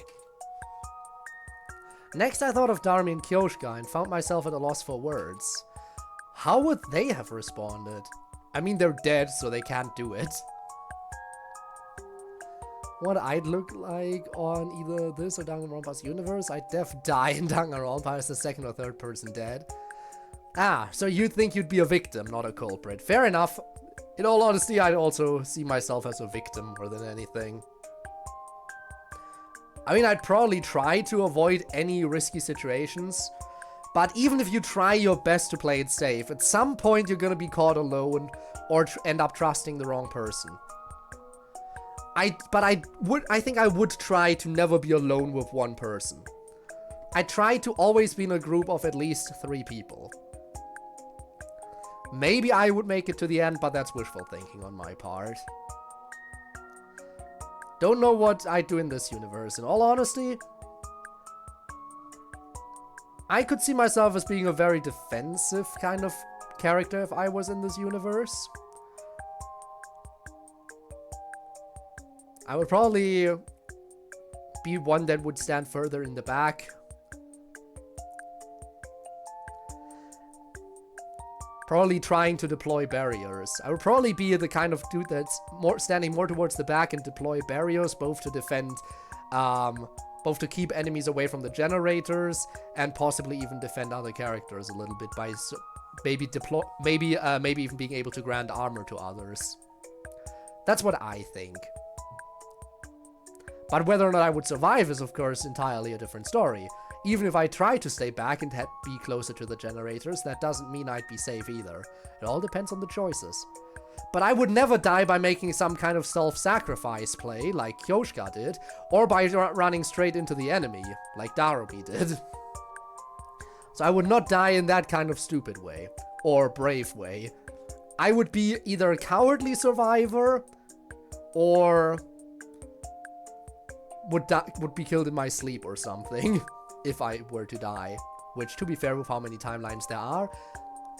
Next I thought of Darmi and Kyoshka and found myself at a loss for words. How would they have responded? I mean, they're dead, so they can't do it. What I'd look like on either this or Danganronpa's universe, I'd die in Danganronpa as the second or third person dead. Ah, so you'd think you'd be a victim, not a culprit. Fair enough. In all honesty, I'd also see myself as a victim more than anything. I mean, I'd probably try to avoid any risky situations, but even if you try your best to play it safe, at some point you're gonna be caught alone or end up trusting the wrong person. I think I would try to never be alone with one person. I try to always be in a group of at least 3 people. Maybe I would make it to the end, but that's wishful thinking on my part. Don't know what I'd do in this universe. In all honesty, I could see myself as being a very defensive kind of character if I was in this universe. I would probably be one that would stand further in the back. Probably trying to deploy barriers. I would probably be the kind of dude that's standing more towards the back and deploy barriers, both to defend, both to keep enemies away from the generators and possibly even defend other characters a little bit by maybe even being able to grant armor to others. That's what I think. But whether or not I would survive is, of course, entirely a different story. Even if I try to stay back and be closer to the generators, that doesn't mean I'd be safe either. It all depends on the choices. But I would never die by making some kind of self-sacrifice play, like Kyoshka did, or by running straight into the enemy, like Darubi did. So I would not die in that kind of stupid way, or brave way. I would be either a cowardly survivor, or would be killed in my sleep or something. If I were to die, which, to be fair with how many timelines there are,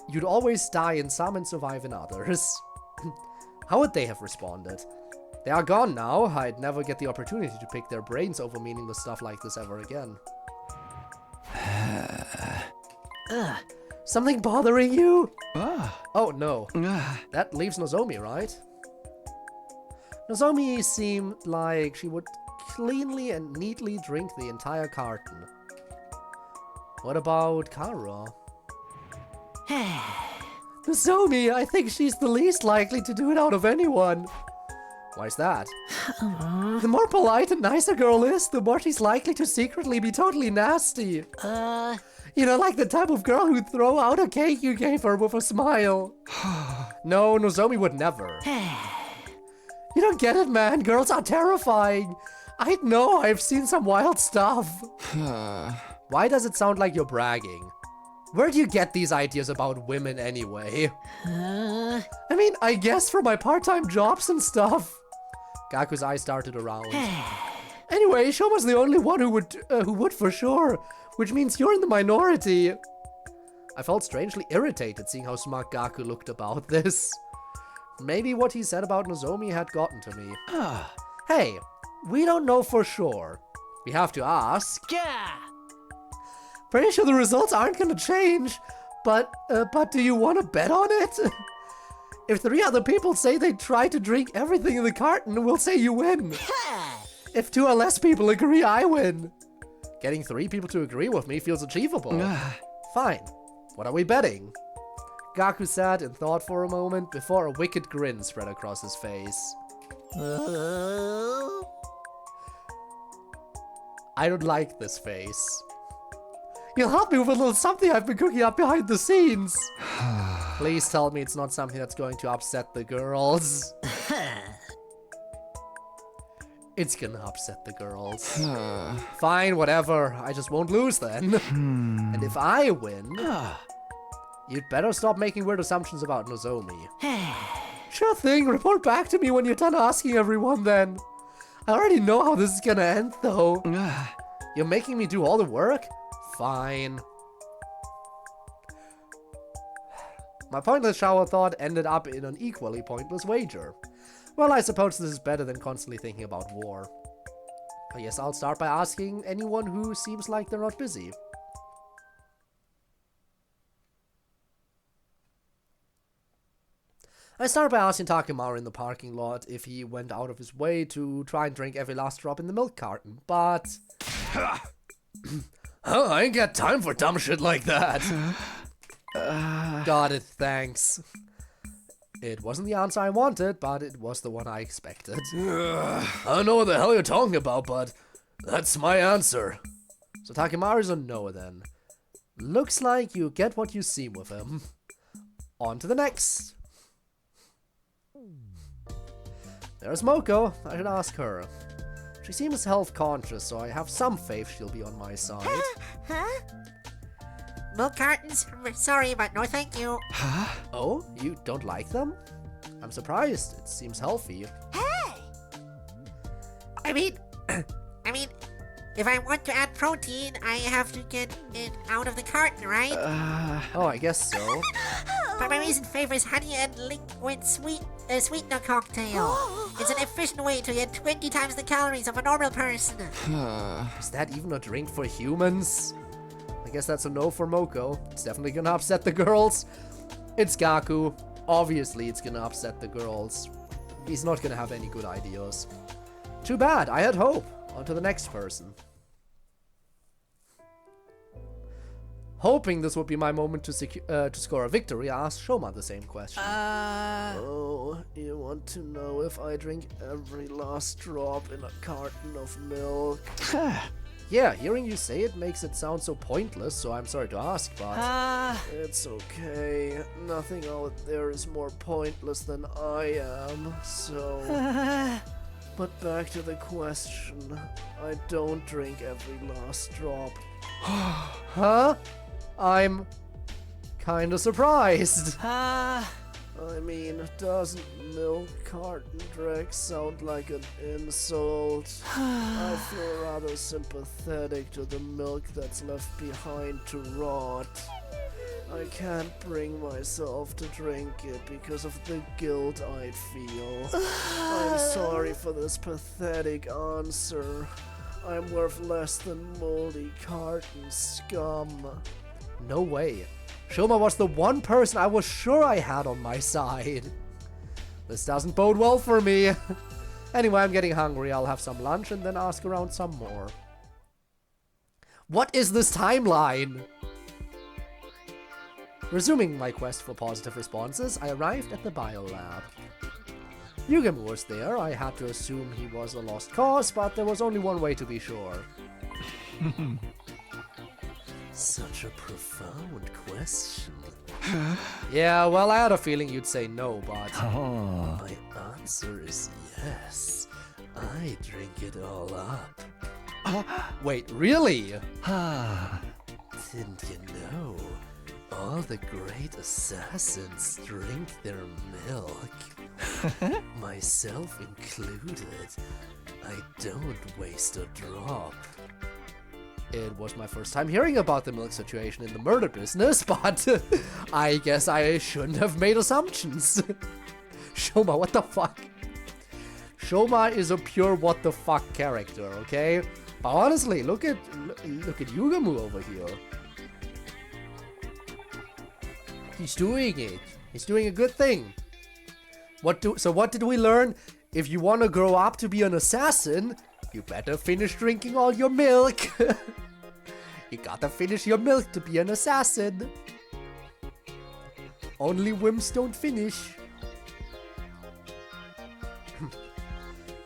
You'd always die in some and survive in others. How would they have responded? They are gone now. I'd never get the opportunity to pick their brains over meaningless stuff like this ever again. Something bothering you? Oh no. That leaves Nozomi, right? Nozomi seemed like she would cleanly and neatly drink the entire carton. What about Kara? Nozomi, I think she's the least likely to do it out of anyone. Why's that? The more polite and nice a girl is, the more she's likely to secretly be totally nasty. You know, like the type of girl who'd throw out a cake you gave her with a smile. No, Nozomi would never. You don't get it, man. Girls are terrifying. I know, I've seen some wild stuff. Why does it sound like you're bragging? Where do you get these ideas about women anyway? I mean, I guess from my part-time jobs and stuff. Gaku's eyes darted around. Anyway, Shoma's the only one who would for sure, which means you're in the minority. I felt strangely irritated seeing how smug Gaku looked about this. Maybe what he said about Nozomi had gotten to me. Hey, we don't know for sure. We have to ask. Yeah. Pretty sure the results aren't gonna change, but do you want to bet on it? If 3 other people say they try to drink everything in the carton, we'll say you win. If 2 or less people agree, I win. Getting 3 people to agree with me feels achievable. Fine. What are we betting? Gaku sat and thought for a moment before a wicked grin spread across his face. I don't like this face. You'll help me with a little something I've been cooking up behind the scenes. Please tell me it's not something that's going to upset the girls. It's gonna upset the girls. Fine, whatever. I just won't lose then. And if I win, you'd better stop making weird assumptions about Nozomi. Sure thing, report back to me when you're done asking everyone then. I already know how this is gonna end though. You're making me do all the work? Fine. My pointless shower thought ended up in an equally pointless wager. Well, I suppose this is better than constantly thinking about war. I guess I'll start by asking anyone who seems like they're not busy. I started by asking Takemaru in the parking lot if he went out of his way to try and drink every last drop in the milk carton, but... I ain't got time for dumb shit like that. Got it, thanks. It wasn't the answer I wanted, but it was the one I expected. I don't know what the hell you're talking about, but that's my answer. So Takemaru's a no then. Looks like you get what you see with him. On to the next. There's Moko. I should ask her. She seems health conscious, so I have some faith she'll be on my side. Huh? Milk cartons? Sorry, but no thank you. Oh, you don't like them? I'm surprised. It seems healthy. Hey! I mean, if I want to add protein, I have to get it out of the carton, right? Oh, I guess so. But my reason favors honey and liquid sweetener cocktail. It's an efficient way to get 20 times the calories of a normal person. Is that even a drink for humans? I guess that's a no for Moko. It's definitely gonna upset the girls. It's Gaku. Obviously it's gonna upset the girls. He's not gonna have any good ideas. Too bad, I had hope. On to the next person. Hoping this would be my moment to score a victory, I asked Shoma the same question. Oh, you want to know if I drink every last drop in a carton of milk? Yeah, hearing you say it makes it sound so pointless, so I'm sorry to ask, but... It's okay. Nothing out there is more pointless than I am, so... But back to the question. I don't drink every last drop. Huh? I'm kinda surprised. I mean, doesn't milk carton drag sound like an insult? I feel rather sympathetic to the milk that's left behind to rot. I can't bring myself to drink it because of the guilt I'd feel. I'm sorry for this pathetic answer. I'm worth less than moldy carton scum. No way. Shoma was the one person I was sure I had on my side. This doesn't bode well for me. Anyway, I'm getting hungry. I'll have some lunch and then ask around some more. What is this timeline? Resuming my quest for positive responses, I arrived at the biolab. Yugam was there. I had to assume he was a lost cause, but there was only one way to be sure. Such a profound question. Yeah, well, I had a feeling you'd say no, but... My answer is yes. I drink it all up. Wait, really? Didn't you know? All the great assassins drink their milk. Myself included. I don't waste a drop. It was my first time hearing about the milk situation in the murder business, but I guess I shouldn't have made assumptions. Shoma, what the fuck? Shoma is a pure what the fuck character, okay? But honestly, look at Yugamu over here. He's doing it. He's doing a good thing. So what did we learn? If you want to grow up to be an assassin, you better finish drinking all your milk. You gotta finish your milk to be an assassin. Only wimps don't finish.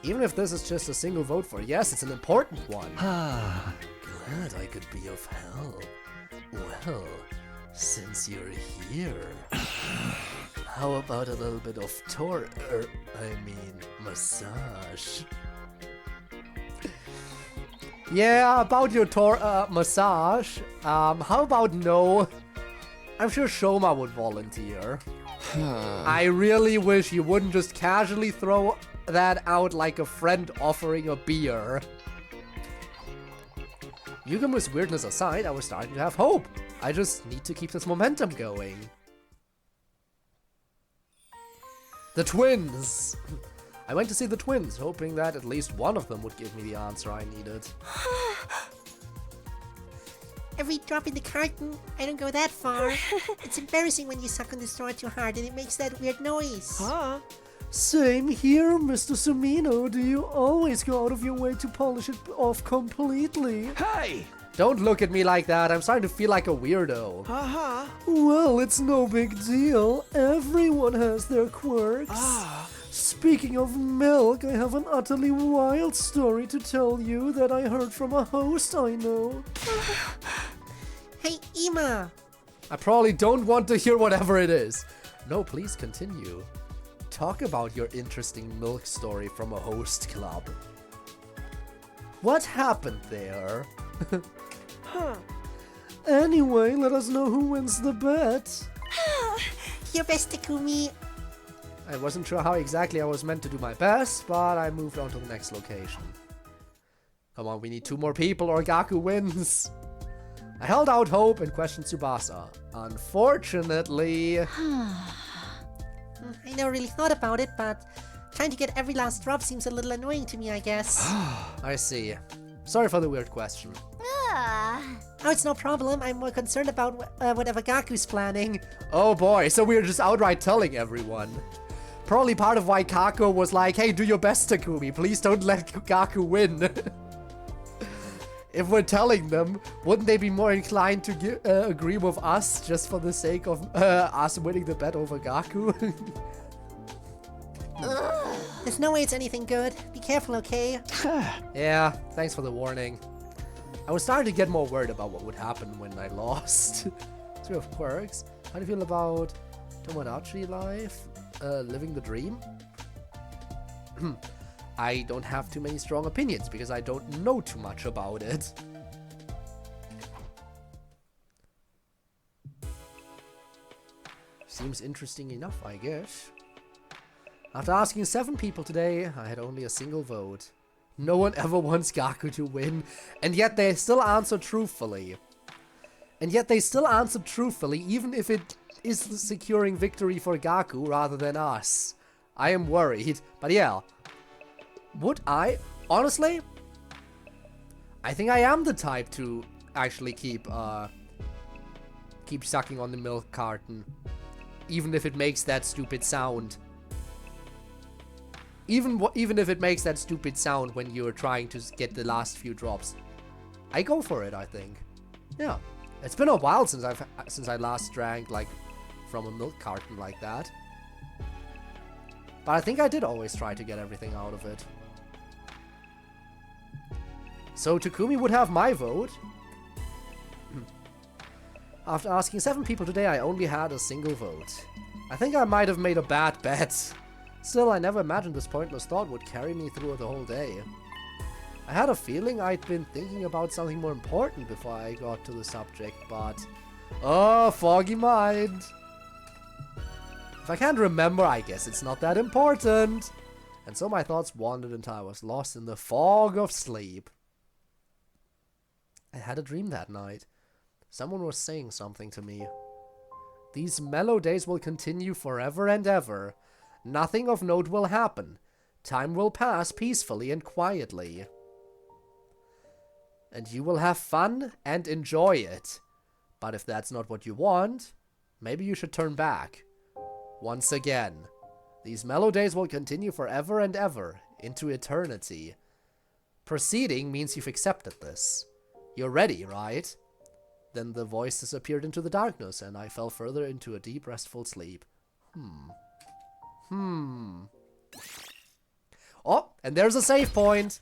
Even if this is just a single vote for yes, it's an important one. Glad I could be of help. Well, since you're here, how about a little bit of massage? Yeah, about your massage. How about no? I'm sure Shoma would volunteer. I really wish you wouldn't just casually throw that out like a friend offering a beer. Yugamu's weirdness aside, I was starting to have hope. I just need to keep this momentum going. The twins! I went to see the twins, hoping that at least one of them would give me the answer I needed. Every drop in the carton, I don't go that far. It's embarrassing when you suck on the straw too hard and it makes that weird noise. Same here, Mr. Sumino. Do you always go out of your way to polish it off completely? Hey! Don't look at me like that, I'm starting to feel like a weirdo. Well, it's no big deal. Everyone has their quirks. Speaking of milk, I have an utterly wild story to tell you that I heard from a host I know. Hey, Ima! I probably don't want to hear whatever it is. No, please continue. Talk about your interesting milk story from a host club. What happened there? Anyway, let us know who wins the bet. Your best, Takumi. I wasn't sure how exactly I was meant to do my best, but I moved on to the next location. Come on, we need 2 more people or Gaku wins. I held out hope and questioned Tsubasa. Unfortunately... I never really thought about it, but trying to get every last drop seems a little annoying to me, I guess. I see. Sorry for the weird question. Oh, it's no problem. I'm more concerned about whatever Gaku's planning. Oh boy, so we're just outright telling everyone. Probably part of why Kako was like, hey, do your best, Takumi. Please don't let Gaku win. If we're telling them, wouldn't they be more inclined to agree with us just for the sake of us winning the bet over Gaku? There's no way it's anything good. Be careful, okay? Yeah, thanks for the warning. I was starting to get more worried about what would happen when I lost. Speaking of quirks, how do you feel about Tomodachi life? Living the dream? I don't have too many strong opinions because I don't know too much about it. Seems interesting enough, I guess. After asking 7 people today, I had only a single vote. No one ever wants Gaku to win, and yet they still answer truthfully. And yet they still answered truthfully, even if it is securing victory for Gaku rather than us. I am worried. But yeah. Would I? Honestly? I think I am the type to actually keep sucking on the milk carton. Even if it makes that stupid sound. Even if it makes that stupid sound when you're trying to get the last few drops. I go for it, I think. Yeah. It's been a while since I last drank like from a milk carton like that. But I think I did always try to get everything out of it. So Takumi would have my vote. After asking 7 people today, I only had a single vote. I think I might have made a bad bet. Still, I never imagined this pointless thought would carry me through the whole day. I had a feeling I'd been thinking about something more important before I got to the subject, but... Oh, foggy mind! If I can't remember, I guess it's not that important. And so my thoughts wandered until I was lost in the fog of sleep. I had a dream that night. Someone was saying something to me. These mellow days will continue forever and ever. Nothing of note will happen. Time will pass peacefully and quietly. And you will have fun and enjoy it. But if that's not what you want, maybe you should turn back. Once again, these mellow days will continue forever and ever, into eternity. Proceeding means you've accepted this. You're ready, right? Then the voice disappeared into the darkness, and I fell further into a deep, restful sleep. Oh, and there's a save point!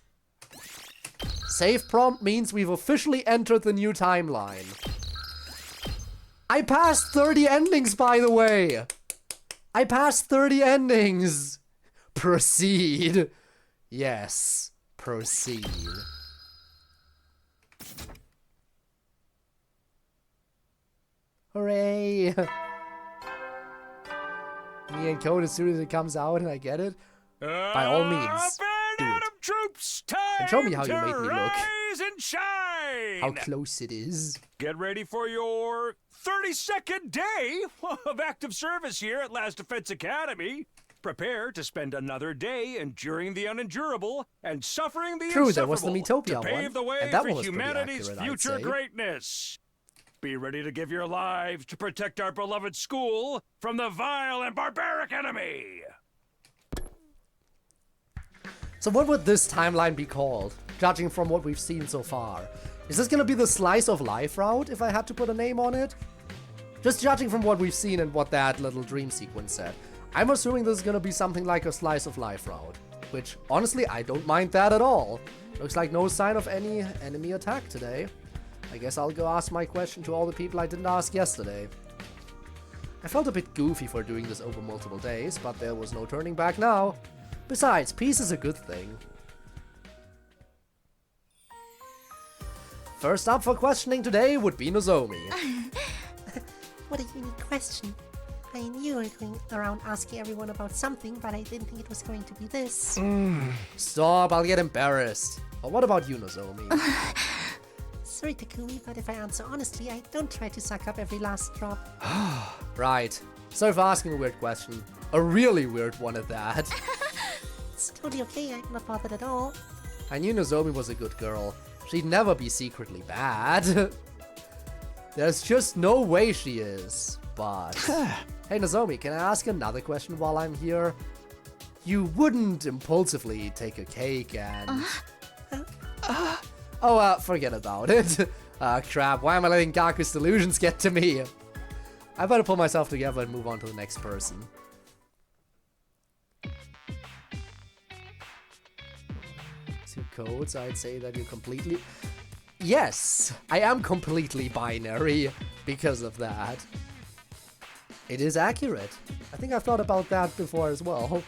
Save prompt means we've officially entered the new timeline. I passed 30 endings, by the way! I passed 30 endings! Proceed. Yes, proceed. Hooray! Me and Code as soon as it comes out and I get it. By all means, do it. Troops, time And show me how you made me look. rise and shine. How close it is. Get ready for your 32nd day of active service here at Last Defense Academy. Prepare to spend another day enduring the unendurable and suffering the True, insufferable there was the Metopia to pave one, the way and that for one was pretty humanity's accurate, I'd future say. greatness. Be ready to give your lives to protect our beloved school from the vile and barbaric enemy. So what would this timeline be called, judging from what we've seen so far? Is this gonna be the slice of life route, if I had to put a name on it? Just judging from what we've seen and what that little dream sequence said. I'm assuming this is gonna be something like a slice of life route. Which, honestly, I don't mind that at all. Looks like no sign of any enemy attack today. I guess I'll go ask my question to all the people I didn't ask yesterday. I felt a bit goofy for doing this over multiple days, but there was no turning back now. Besides, peace is a good thing. First up for questioning today would be Nozomi. What a unique question. I knew you were going around asking everyone about something, but I didn't think it was going to be this. Stop, I'll get embarrassed. But what about you, Nozomi? Sorry, Takumi, but if I answer honestly, I don't try to suck up every last drop. Right. Sorry for asking a weird question. A really weird one at that. It's totally okay, I'm not bothered at all. I knew Nozomi was a good girl. She'd never be secretly bad. There's just no way she is. But... Hey Nozomi, can I ask another question while I'm here? You wouldn't impulsively take a cake and... forget about it. Crap, why am I letting Gaku's delusions get to me? I better pull myself together and move on to the next person. Two codes, I'd say that you're completely... Yes, I am completely binary because of that. It is accurate. I think I've thought about that before as well.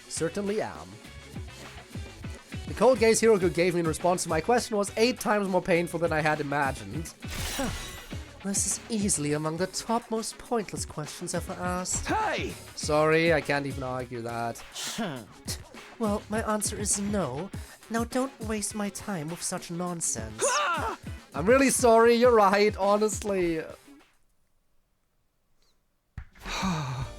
Certainly am. The cold gaze Hiroku gave me in response to my question was 8 times more painful than I had imagined. This is easily among the top most pointless questions ever asked. Hey! Sorry, I can't even argue that. Well, my answer is no. Now don't waste my time with such nonsense. I'm really sorry, you're right, honestly.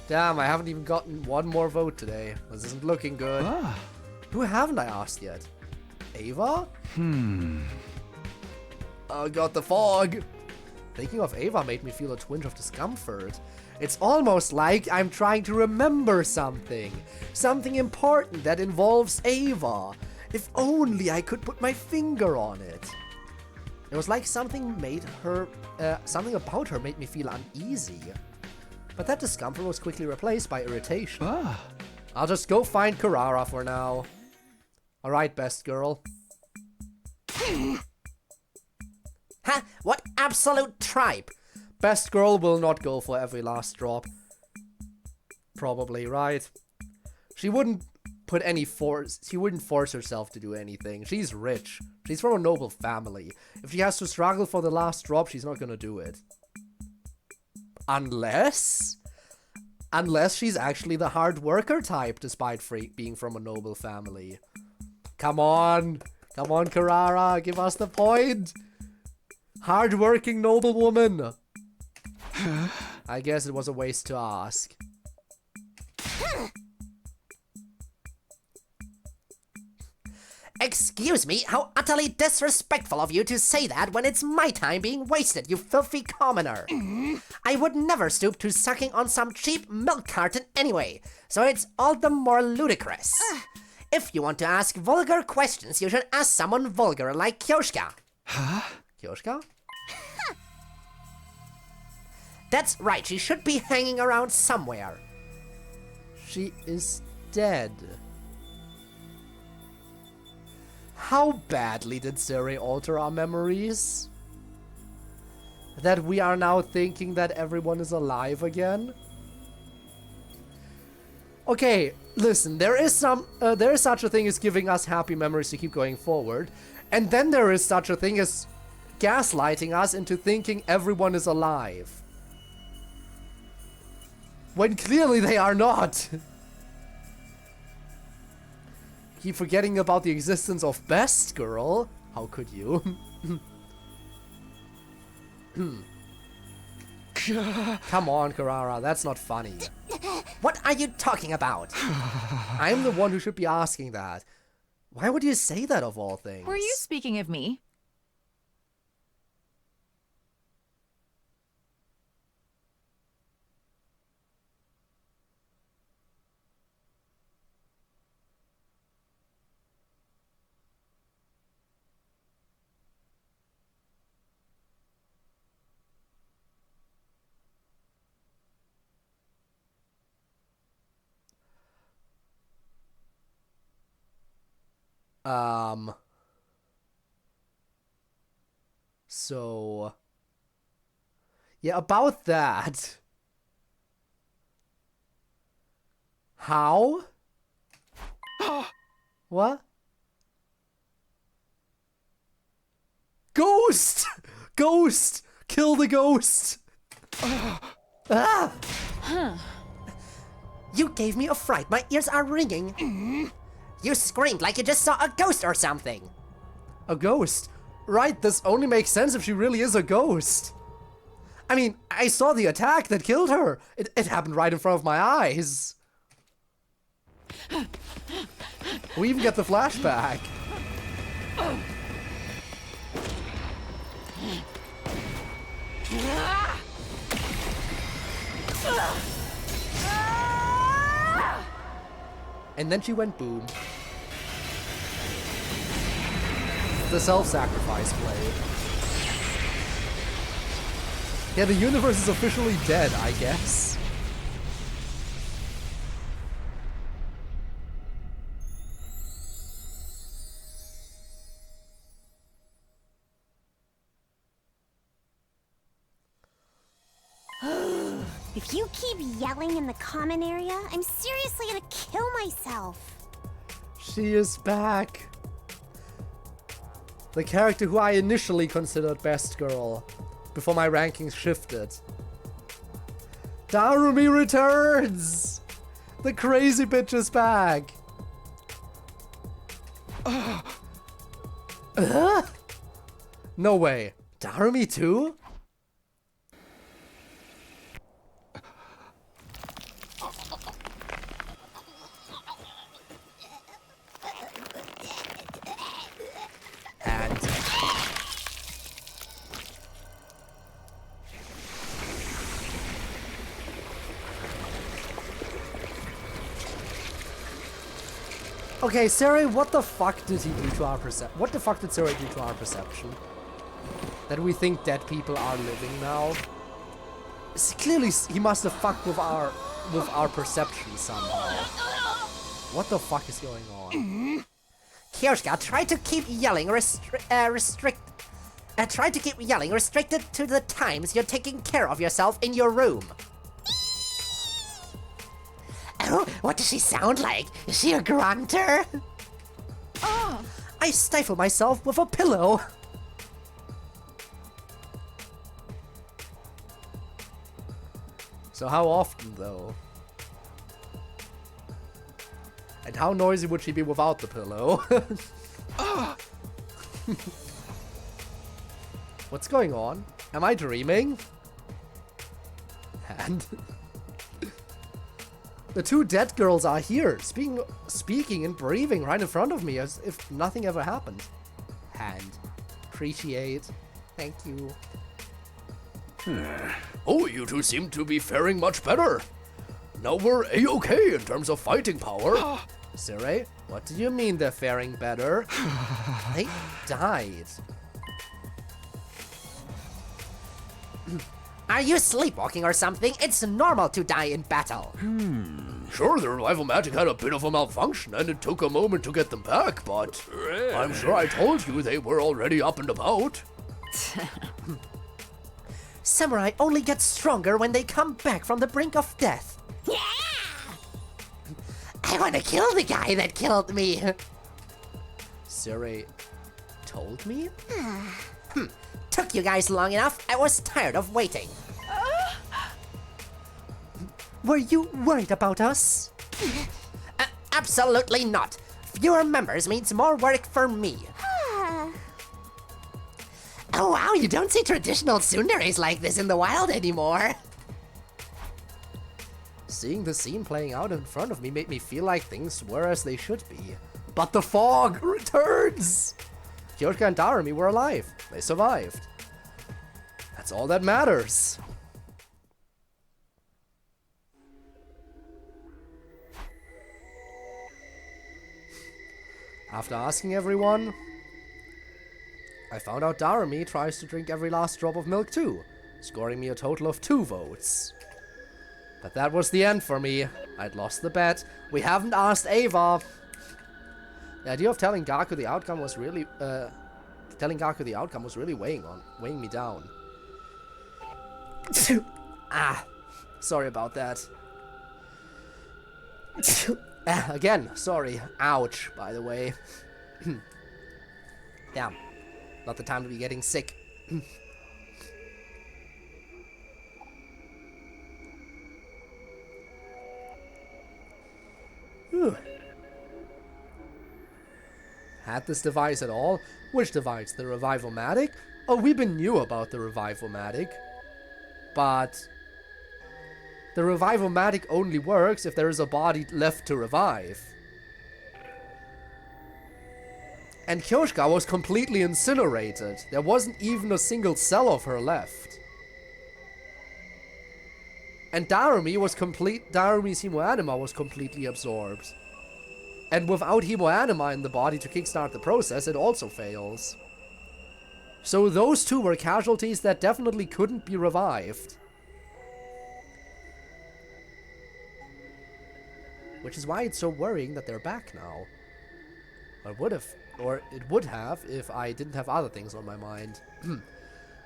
Damn, I haven't even gotten one more vote today. This isn't looking good. Who haven't I asked yet? Ava? Oh god, the fog! Thinking of Ava made me feel a twinge of discomfort. It's almost like I'm trying to remember something. Something important that involves Ava. If only I could put my finger on it. It was like something about her made me feel uneasy. But that discomfort was quickly replaced by irritation. I'll just go find CodeErr for now. Alright, best girl. Ha! What absolute tripe! Best girl will not go for every last drop. Probably, right? She wouldn't force herself to do anything. She's rich. She's from a noble family. If she has to struggle for the last drop, she's not gonna do it. Unless she's actually the hard worker type, despite being from a noble family. Come on, CodeErr, give us the point. Hard-working noble woman. I guess it was a waste to ask. Excuse me, how utterly disrespectful of you to say that when it's my time being wasted, you filthy commoner. I would never stoop to sucking on some cheap milk carton anyway, so it's all the more ludicrous. If you want to ask vulgar questions, you should ask someone vulgar like Kyoshka. Huh? Kyoshka? That's right, she should be hanging around somewhere. She is dead. How badly did Siri alter our memories? That we are now thinking that everyone is alive again? Okay, listen, there is such a thing as giving us happy memories to keep going forward, and then there is such a thing as gaslighting us into thinking everyone is alive. When clearly they are not. Keep forgetting about the existence of Best Girl. How could you? Come on, CodeErr, that's not funny. What are you talking about? I'm the one who should be asking that. Why would you say that of all things? Were you speaking of me? So... yeah, about that. How? What? Ghost! Ghost! Kill the ghost! Ah! You gave me a fright. My ears are ringing. You screamed like you just saw a ghost or something. A ghost? Right, this only makes sense if she really is a ghost. I mean, I saw the attack that killed her. It happened right in front of my eyes. We even get the flashback. And then she went boom. The self-sacrifice play. Yeah, the universe is officially dead, I guess. If you keep yelling in the common area, I'm seriously gonna kill myself. She is back. The character who I initially considered Best Girl, before my rankings shifted. Darumi returns! The crazy bitch is back! No way. Darumi too? And okay, Siri, what the fuck did he do to our perception? What the fuck did Siri do to our perception? That we think dead people are living now? Clearly, he must have fucked with our perception somehow. What the fuck is going on? Kioshka, try to keep yelling restricted to the times you're taking care of yourself in your room. Oh, what does she sound like? Is she a grunter? I stifle myself with a pillow. So how often, though? And how noisy would she be without the pillow? What's going on? Am I dreaming? And the two dead girls are here, speaking and breathing right in front of me as if nothing ever happened. Hand. Appreciate. Thank you. Oh, you two seem to be faring much better. Now we're A-okay in terms of fighting power. Siri, what do you mean they're faring better? They died. Are you sleepwalking or something? It's normal to die in battle. Sure, the revival-matic had a bit of a malfunction and it took a moment to get them back, but I'm sure I told you they were already up and about. Samurai only get stronger when they come back from the brink of death. Yeah! I want to kill the guy that killed me. Siri told me? Took you guys long enough. I was tired of waiting. Were you worried about us? Absolutely not. Fewer members means more work for me. Oh wow, you don't see traditional tsunderes like this in the wild anymore. Seeing the scene playing out in front of me made me feel like things were as they should be. But the fog returns! Kyoshka and Darumi were alive. They survived. That's all that matters. After asking everyone, I found out Darumi tries to drink every last drop of milk too, scoring me a total of 2 votes. But that was the end for me. I'd lost the bet. We haven't asked Ava. The idea of telling Gaku the outcome was really weighing me down. Sorry about that. Again, sorry. Ouch, by the way. Damn. Not the time to be getting sick. Had this device at all? Which device? The Revival-matic? Oh, we knew about the Revival-matic. But the Revival-matic only works if there is a body left to revive. And Kyoshka was completely incinerated. There wasn't even a single cell of her left. And Darumi's hemoanima was completely absorbed. And without hemoanima in the body to kickstart the process, it also fails. So those two were casualties that definitely couldn't be revived. Which is why it's so worrying that they're back now. It would have if I didn't have other things on my mind.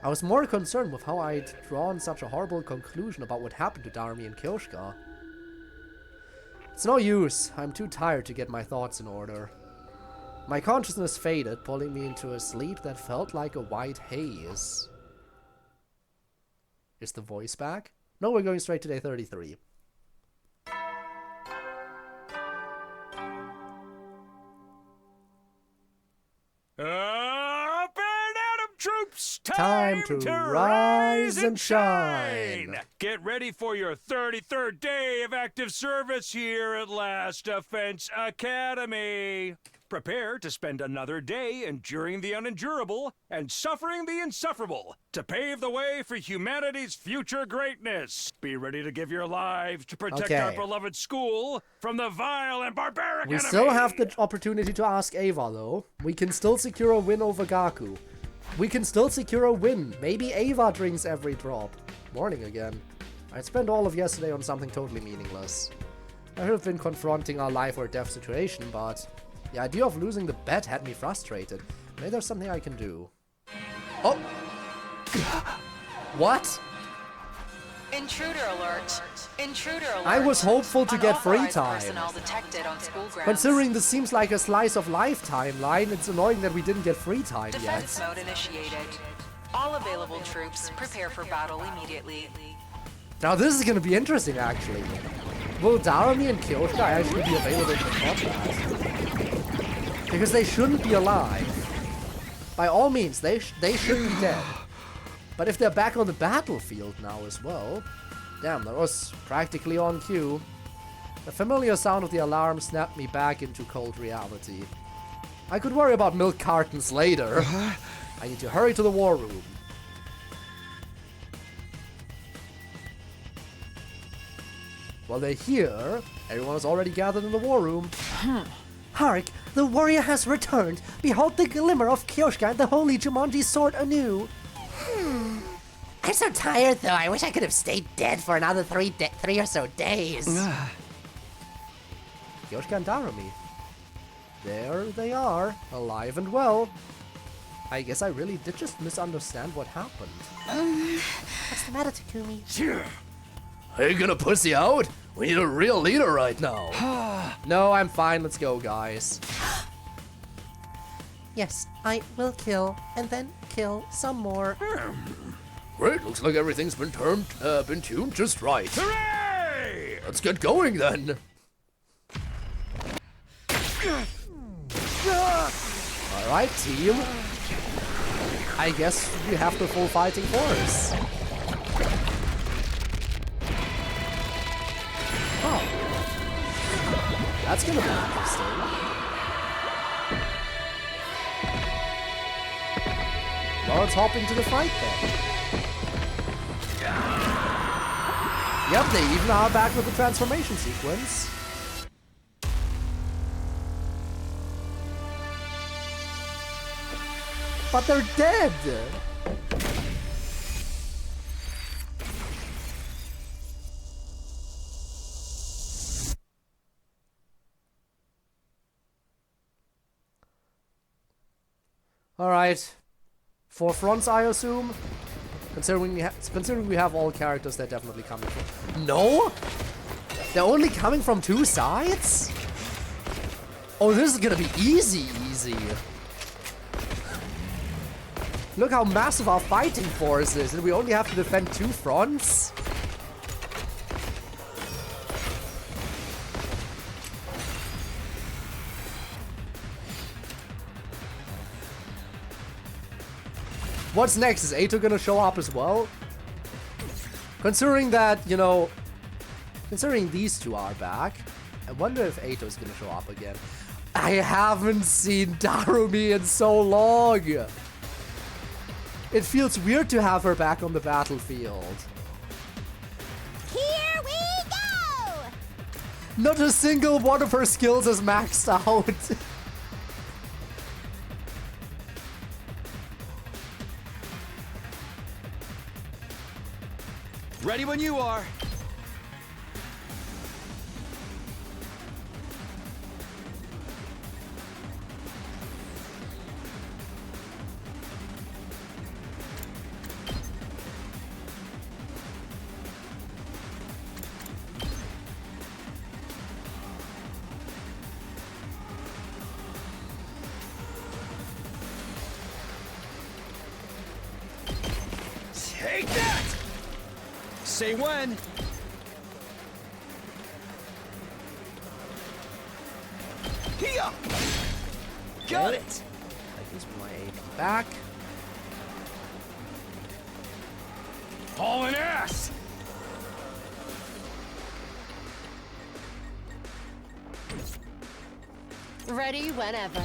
I was more concerned with how I'd drawn such a horrible conclusion about what happened to Darumi and Kyoshka. It's no use. I'm too tired to get my thoughts in order. My consciousness faded, pulling me into a sleep that felt like a white haze. Is the voice back? No, we're going straight to day 33. troops! Time to rise and shine! Get ready for your 33rd day of active service here at Last Defense Academy. Prepare to spend another day enduring the unendurable and suffering the insufferable to pave the way for humanity's future greatness. Be ready to give your lives to protect our beloved school from the vile and barbaric We enemy. still have the opportunity to ask Ava, though. We can still secure a win over Gaku. We can still secure a win. Maybe Ava drinks every drop. Morning again. I spent all of yesterday on something totally meaningless. I have been confronting our life or death situation, but the idea of losing the bet had me frustrated. Maybe there's something I can do. Oh! What? Intruder alert. Intruder alert. I was hopeful to get free Unauthorized time. personnel detected on school grounds. Considering this seems like a slice of life timeline, it's annoying that we didn't get free time Defense yet. mode initiated. All available troops prepare for battle immediately. Now this is gonna be interesting, actually. Will Darami and Kyoshka actually be available for combat? Because they shouldn't be alive. By all means, they should be dead. But if they're back on the battlefield now as well... Damn, that was practically on cue. The familiar sound of the alarm snapped me back into cold reality. I could worry about milk cartons later. I need to hurry to the war room. While they're here, everyone is already gathered in the war room. Hark! The warrior has returned! Behold the glimmer of Kyoshka and the holy Jumanji sword anew! I'm so tired, though. I wish I could have stayed dead for another three or so days. Kyoshka and Darami. There they are, alive and well. I guess I really did just misunderstand what happened. What's the matter, Takumi? Are you gonna pussy out? We need a real leader right now. No, I'm fine. Let's go, guys. Yes, I will kill, and then kill some more. Great, looks like everything's been tuned just right. Hooray! Let's get going then. Alright, team. I guess we have the full fighting force. Oh. That's gonna be interesting. Well, let's hop into the fight then. Yep, they even are back with the transformation sequence. But they're dead! Alright. 4 fronts, I assume? Considering we have all characters, they're definitely coming from... No? They're only coming from 2 sides? Oh, this is gonna be easy. Look how massive our fighting force is, and we only have to defend 2 fronts? What's next? Is Ato gonna show up as well? Considering that, you know... Considering these 2 are back, I wonder if Ato's gonna show up again. I haven't seen Darumi in so long! It feels weird to have her back on the battlefield. Here we go! Not a single one of her skills is maxed out. Ready when you are. Take that! Say when. Here! Got it! I use my AP back. hauling ass! Ready whenever.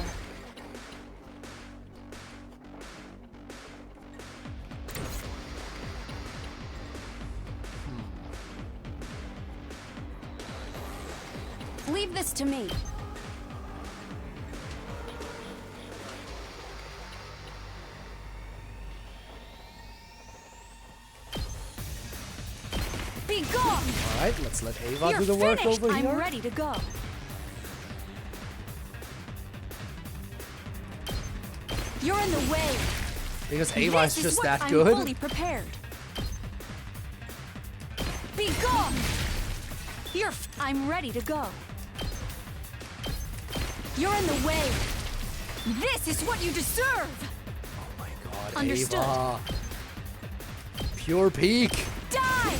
Leave this to me. Be gone! Alright, let's let Ava You're do the work finished. over I'm here. ready to go. You're in the way. Because Ava is This just what that I'm good. fully prepared. Be gone! I'm ready to go. You're in the way. This is what you deserve. Oh my god, Understood. Ava. Pure peak. Die!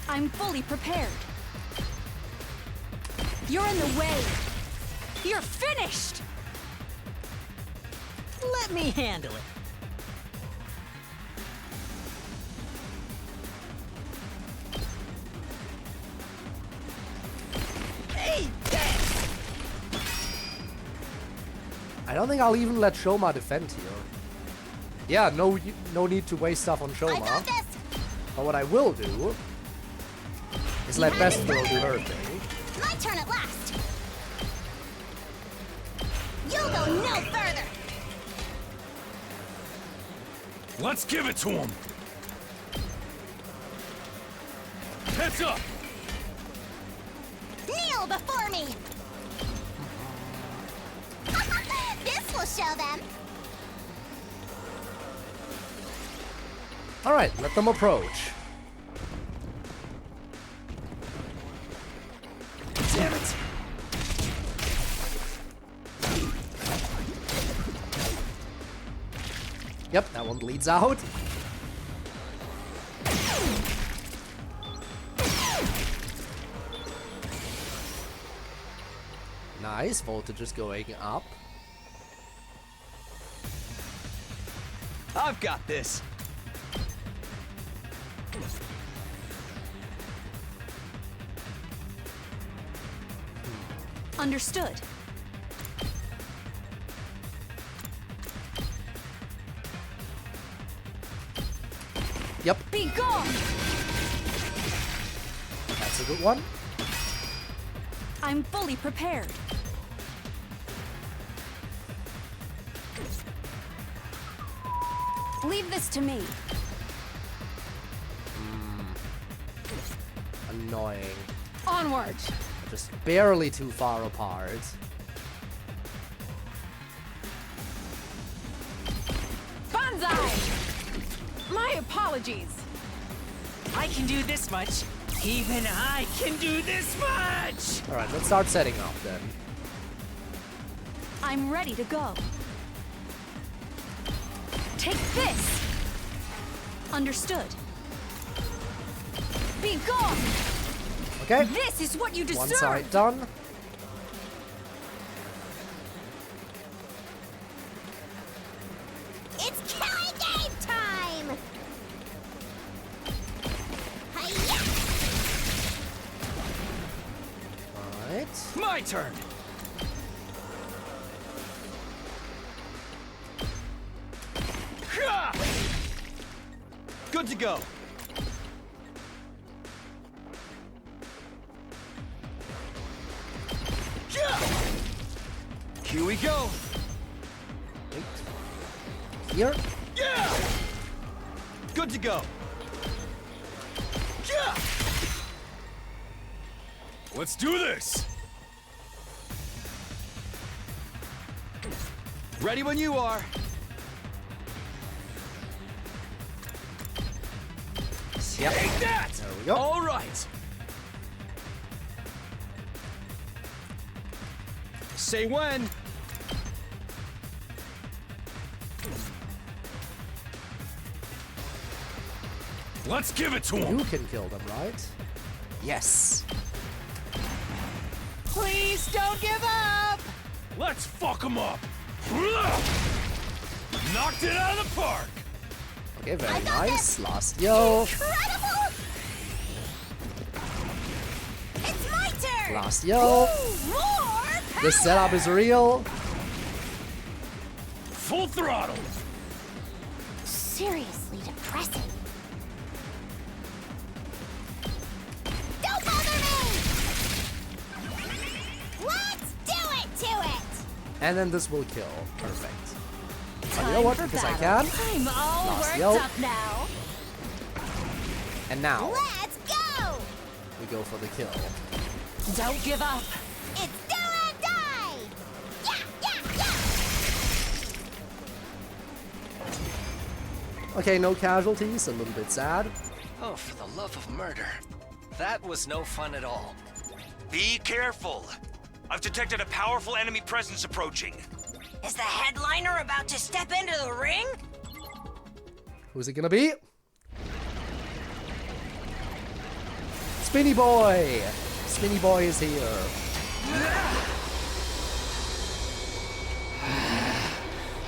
I'm fully prepared. You're in the way. You're finished! Let me handle it. I don't think I'll even let Shoma defend here. Yeah, no need to waste stuff on Shoma. But what I will do is let Best Girl do her thing. My turn at last. You'll go no further. Let's give it to him! Heads up! Kneel before me. This will show them. Alright, let them approach. Damn it. Yep, that one bleeds out. Nice, voltage is going up. I've got this. Understood. Yep, Be gone! that's a good one. I'm fully prepared. Leave this to me. Annoying. Onward! Just barely too far apart. Banzai! My apologies. I can do this much. Even I can do this much! Alright, let's start setting up then. I'm ready to go. Take this! Understood. Be gone! Okay, This is what you deserve! one side done. It's killing game time. Hi-ya! Alright. My turn. Good to go. Here we go. Wait. Here. Yeah. Good to go. Yeah. Let's do this! Ready when you are. Yep. Take that! There we go. All right. Say when. Let's give it to him! You can kill them, right? Yes. Please don't give up! Let's fuck him up! Knocked it out of the park! Okay, very nice. Last yo. Incredible! It's my turn! Last yo. More The setup is real. Full throttle. Seriously depressing. Don't bother me! Let's do it to it! And then this will kill. Perfect. But you know what? Because I can. I'm all Last worked yo. up now. And now Let's go! we go for the kill. Don't give up. It's do or die! Yeah! Okay, no casualties. A little bit sad. Oh, for the love of murder. That was no fun at all. Be careful. I've detected a powerful enemy presence approaching. Is the headliner about to step into the ring? Who's it gonna be? Spinny Boy! Spinny Boy is here.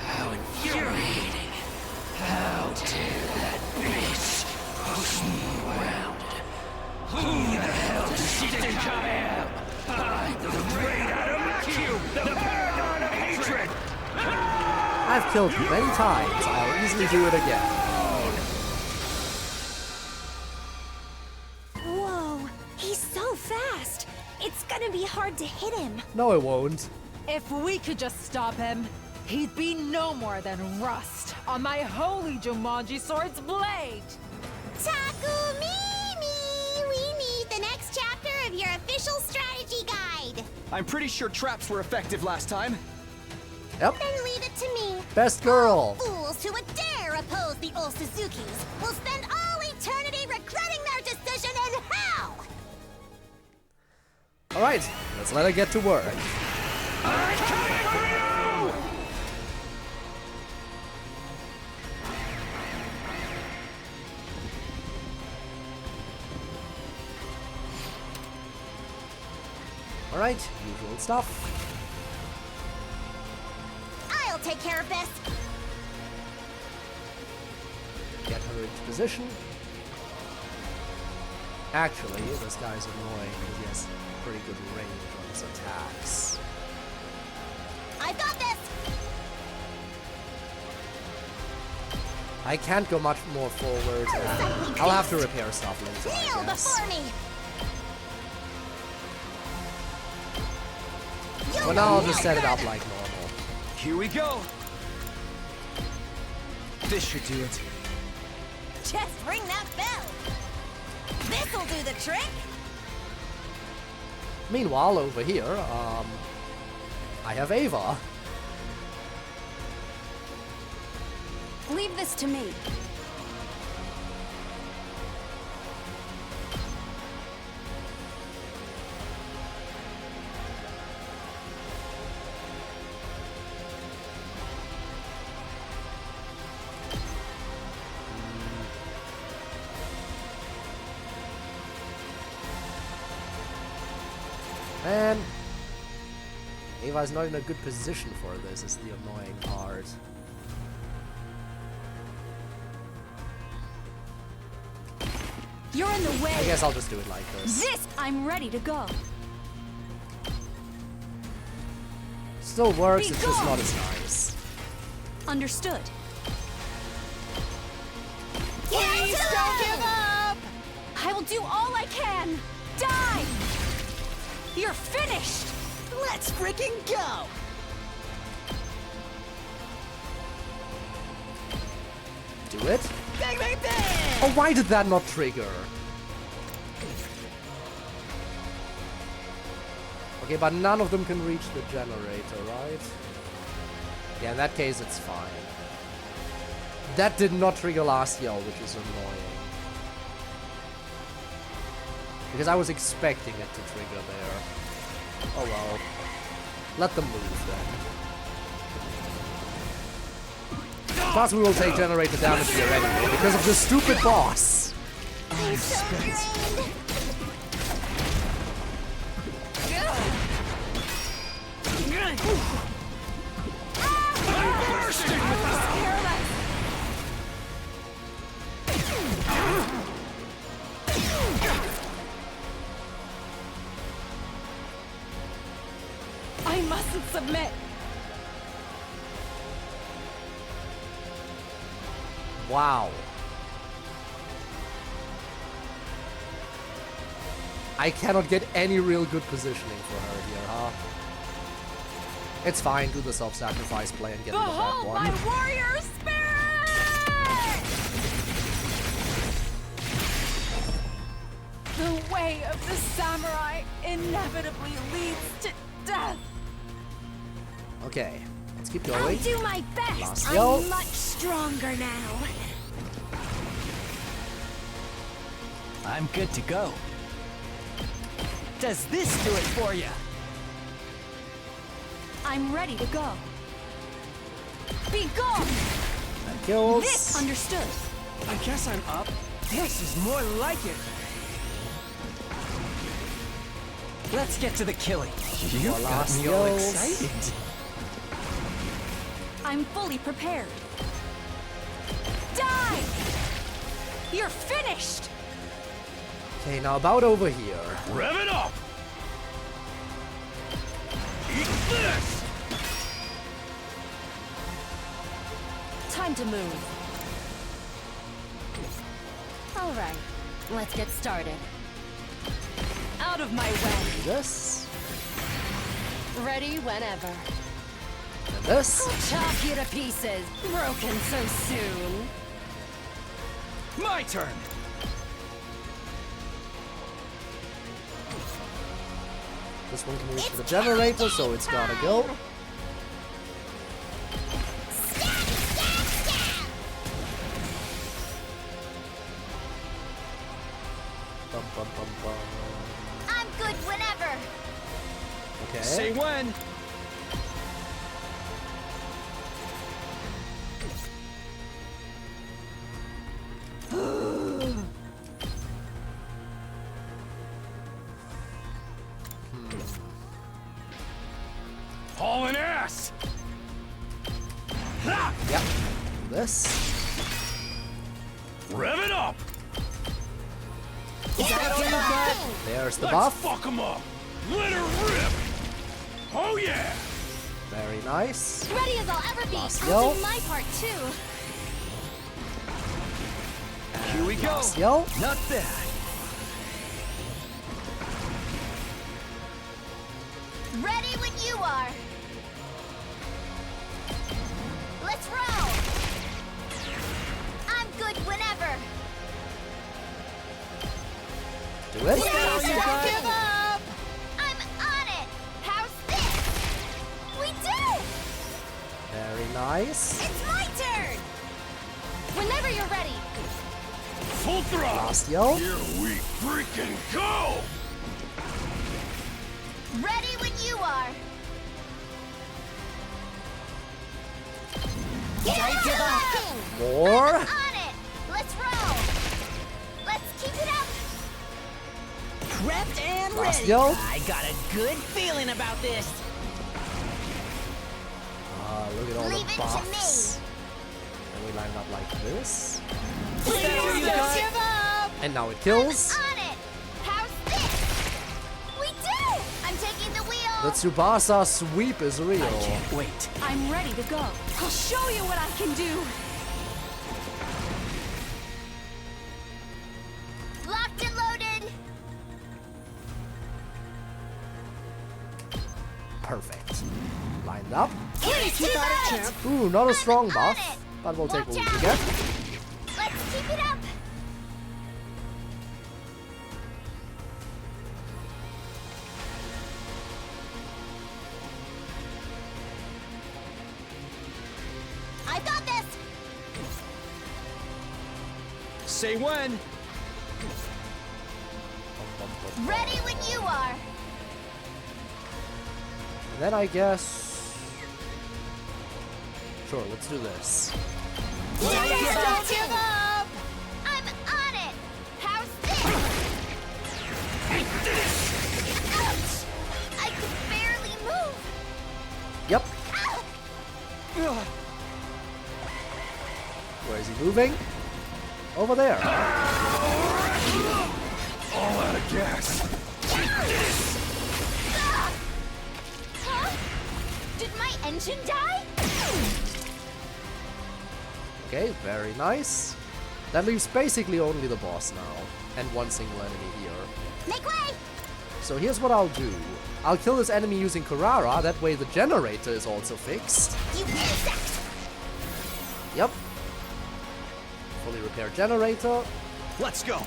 How infuriating. How dare that bitch push me around. Who the hell does she think I am? I'm the great Cube, the paragon of hatred. I've killed you many times. I'll easily do it again. Whoa, he's so fast. It's gonna be hard to hit him. No, it won't. If we could just stop him, he'd be no more than rust on my holy Jumanji sword's blade. Takumimi! We need the next chapter of your official strategy guide. I'm pretty sure traps were effective last time. Yep. Then leave it to me. Best girl. Fools who would dare oppose the old Suzukis will spend all eternity regretting their decision in hell! Alright, let's let her get to work. Alright, usual stuff. I'll take care of this. Get her into position. Actually, this guy's annoying because he has pretty good range on his attacks. I've got this. I can't go much more forward. I'll have to repair stuff later, Kneel I guess. before me. For now, I'll just set it up like normal. Here we go. This should do it. Just ring that bell. This'll do the trick. Meanwhile, over here, I have Ava. Leave this to me. Man, Ava's not in a good position for this, is the annoying part. You're in the way. I guess I'll just do it like this. I'm ready to go. Still works, Be it's just gone. not as nice. Understood. Please don't give up! I will do all I can. Die! You're finished! Let's freaking go! Do it? Bang, bang, bang! Oh, why did that not trigger? Okay, but none of them can reach the generator, right? Yeah, in that case, it's fine. That did not trigger last yell, which is annoying. Because I was expecting it to trigger there. Oh well. Let them move then. Plus we will take generator damage here anyway, because of the stupid boss! I'm so drained. submit. Wow. I cannot get any real good positioning for her here, huh? It's fine, do the self-sacrifice play and get rid of that Behold one. my warrior spirit! The way of the samurai inevitably leads to death. Okay, let's keep I'll going. do my best. Last yell. I'm much stronger now. I'm good to go. Does this do it for you? I'm ready to go. Be gone! That kills. This understood. I guess I'm up. This is more like it. Let's get to the killing. You got last me all yells. excited. I'm fully prepared. Die! You're finished! Okay, now about over here. Rev it up! Eat this! Time to move. All right, let's get started. Out of my way. This. Ready whenever. And this. I'll chop you to pieces. Broken so soon. My turn. This one can reach the generator, so it's gotta go. Bum, bum, bum, bum. I'm good whenever. Okay. Say when. Hauling ass! Ha! Yep. This. Rev it up! There's the Let's buff. fuck 'em up! Let her rip! Oh yeah! Very nice. Ready as I'll ever be. Last I'll yell. do my part too. Here we go. Last yell. Not bad. Ready when you are. Let's roll. I'm good whenever. Do it. Please don't give up. I'm on it. How's this? We did it. Very nice. It's my turn. Whenever you're ready. Full throttle! Last yell. Here we freaking go! Ready when you are. Don't give up. More. On it. Let's roll. Let's keep it up. Prepped and Last ready. yell. I got a good feeling about this. Look at all Leave the it to buffs. And we line up like this. Please don't give up. And now it kills. On it. How's this? We did it. I'm taking the wheel. The Tsubasa sweep is real. I can't wait. I'm ready to go. I'll show you what I can do. Locked and loaded. Perfect. Lined up. Please keep on it. Ooh, not a strong on buff, it. but we'll take Watch what we out. can get. Let's keep it up. I've got this. Say when. Ready when you are. And then I guess. Sure, let's do this. Please don't give up. I'm on it. How's this? Ouch! I can barely move. Yep. Ow! Where is he moving? Over there. All out of gas. Huh? my engine die? Okay, very nice. That leaves basically only the boss now, and one single enemy here. Make way! So here's what I'll do. I'll kill this enemy using CodeErr, that way the generator is also fixed. You insect! Yep. Fully repair generator. Let's go.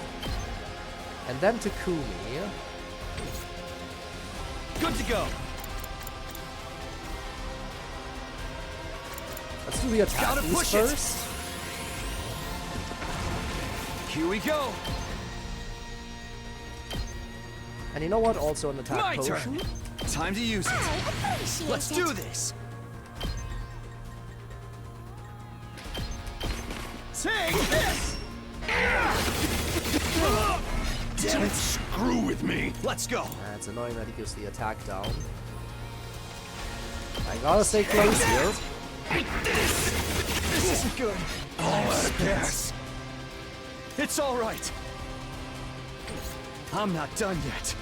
And then Takumi. Good to go. Let's do the attack Gotta boost push it. first. Here we go. And you know what? Also an attack My potion. turn. Time to use it. I appreciate Let's it. do this. Take this. Don't screw with me. Let's go. It's annoying that he gives the attack down. I gotta stay close here. This isn't good. All out of gas. It's all right. I'm not done yet.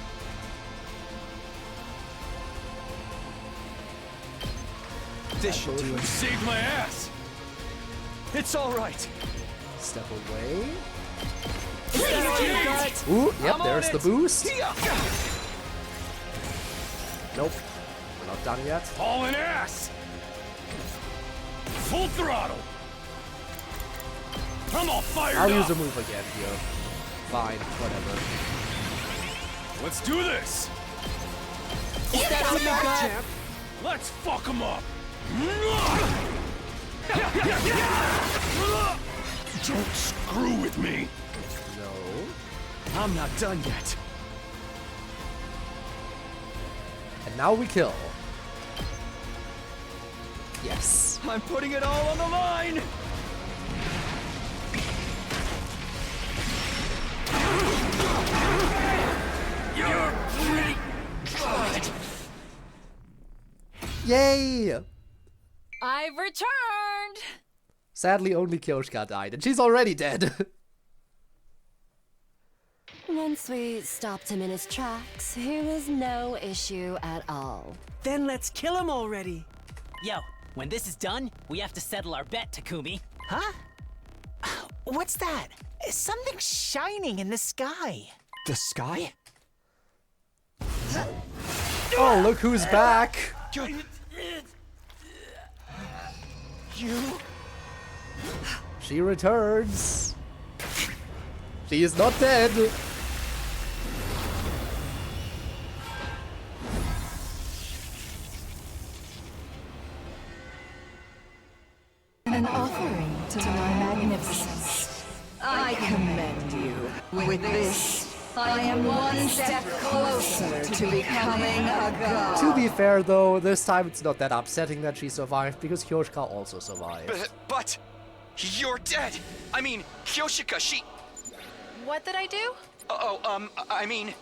This should do it. Saved my ass. It's all right. Step away. Is that all you got? Ooh, yep, I'm there's on the it. boost. Yeah. Nope. We're not done yet. Hauling ass. Full throttle. I'm all fired I'll up. use a move again here. Fine, whatever. Let's do this. Is that all you got? Let's fuck him up. Don't screw with me. No. I'm not done yet. And now we kill. Yes. I'm putting it all on the line. You're pretty good. Yay! I've returned! Sadly, only Kyoshka died, and she's already dead. Once we stopped him in his tracks, he was no issue at all. Then let's kill him already. Yo, when this is done, we have to settle our bet, Takumi. Huh? What's that? Something shining in the sky. The sky? Oh, look who's back! You? She returns. She is not dead. An offering to my magnificence. I commend you. With this, I am one step closer to becoming a god. To be fair though, this time it's not that upsetting that she survived, because Kyoshka also survived. But you're dead. I mean, Kyoshika, she... What did I do? I mean...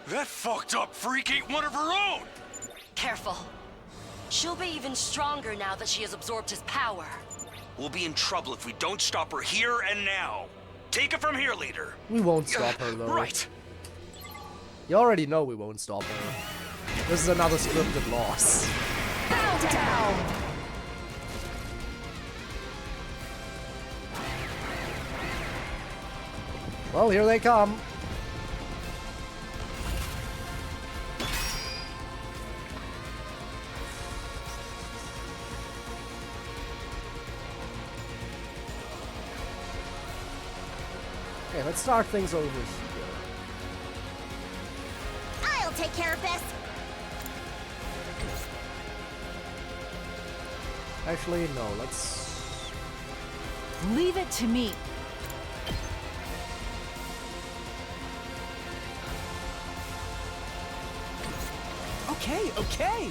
That fucked up freak ain't one of her own. Careful. She'll be even stronger now that she has absorbed his power. We'll be in trouble if we don't stop her here and now. Take it from here, leader. We won't stop her though. Right. You already know we won't stop her. This is another scripted loss. Bow down! Well, here they come. Okay, let's start things over here. I'll take care of this. Actually, no, let's... Leave it to me. Okay, okay.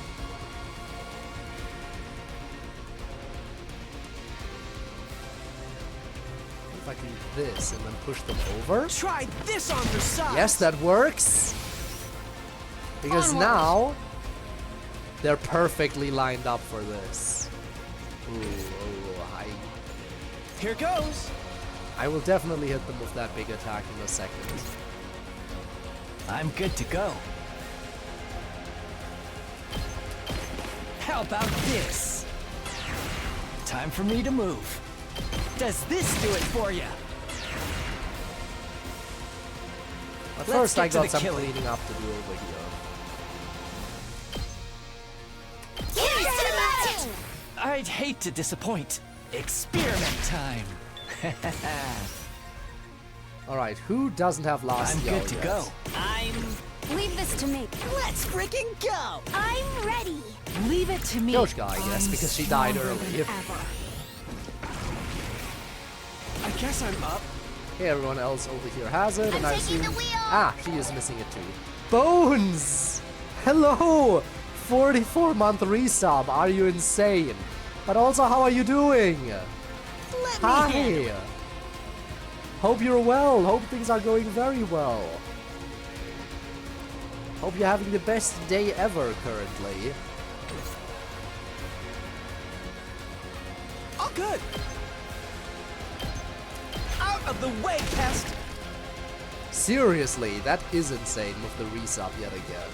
If I can do this and then push them over. Try this on your side. Yes, that works. Because Onward. now they're perfectly lined up for this. Ooh, Here goes. I will definitely hit them with that big attack in a second. I'm good to go. How about this? Time for me to move. Does this do it for you? But Let's first I get to got the some killing. cleaning up to do over here. I'd hate to disappoint. Experiment time. Alright, who doesn't have last I'm yo good to yet? go. Leave this to me. Let's freaking go! I'm ready. Leave it to me. Yoshka, I guess, because she died early. I guess I'm up. Okay, everyone else over here has it, and I taking assume... the wheel. Ah, she is missing it too. Bones! Hello! 44-month resub, are you insane? But also, how are you doing? Hi! Hope you're well, hope things are going very well. Hope you're having the best day ever currently. Oh, good. Out of the way, pest. Seriously, that is insane with the resub yet again.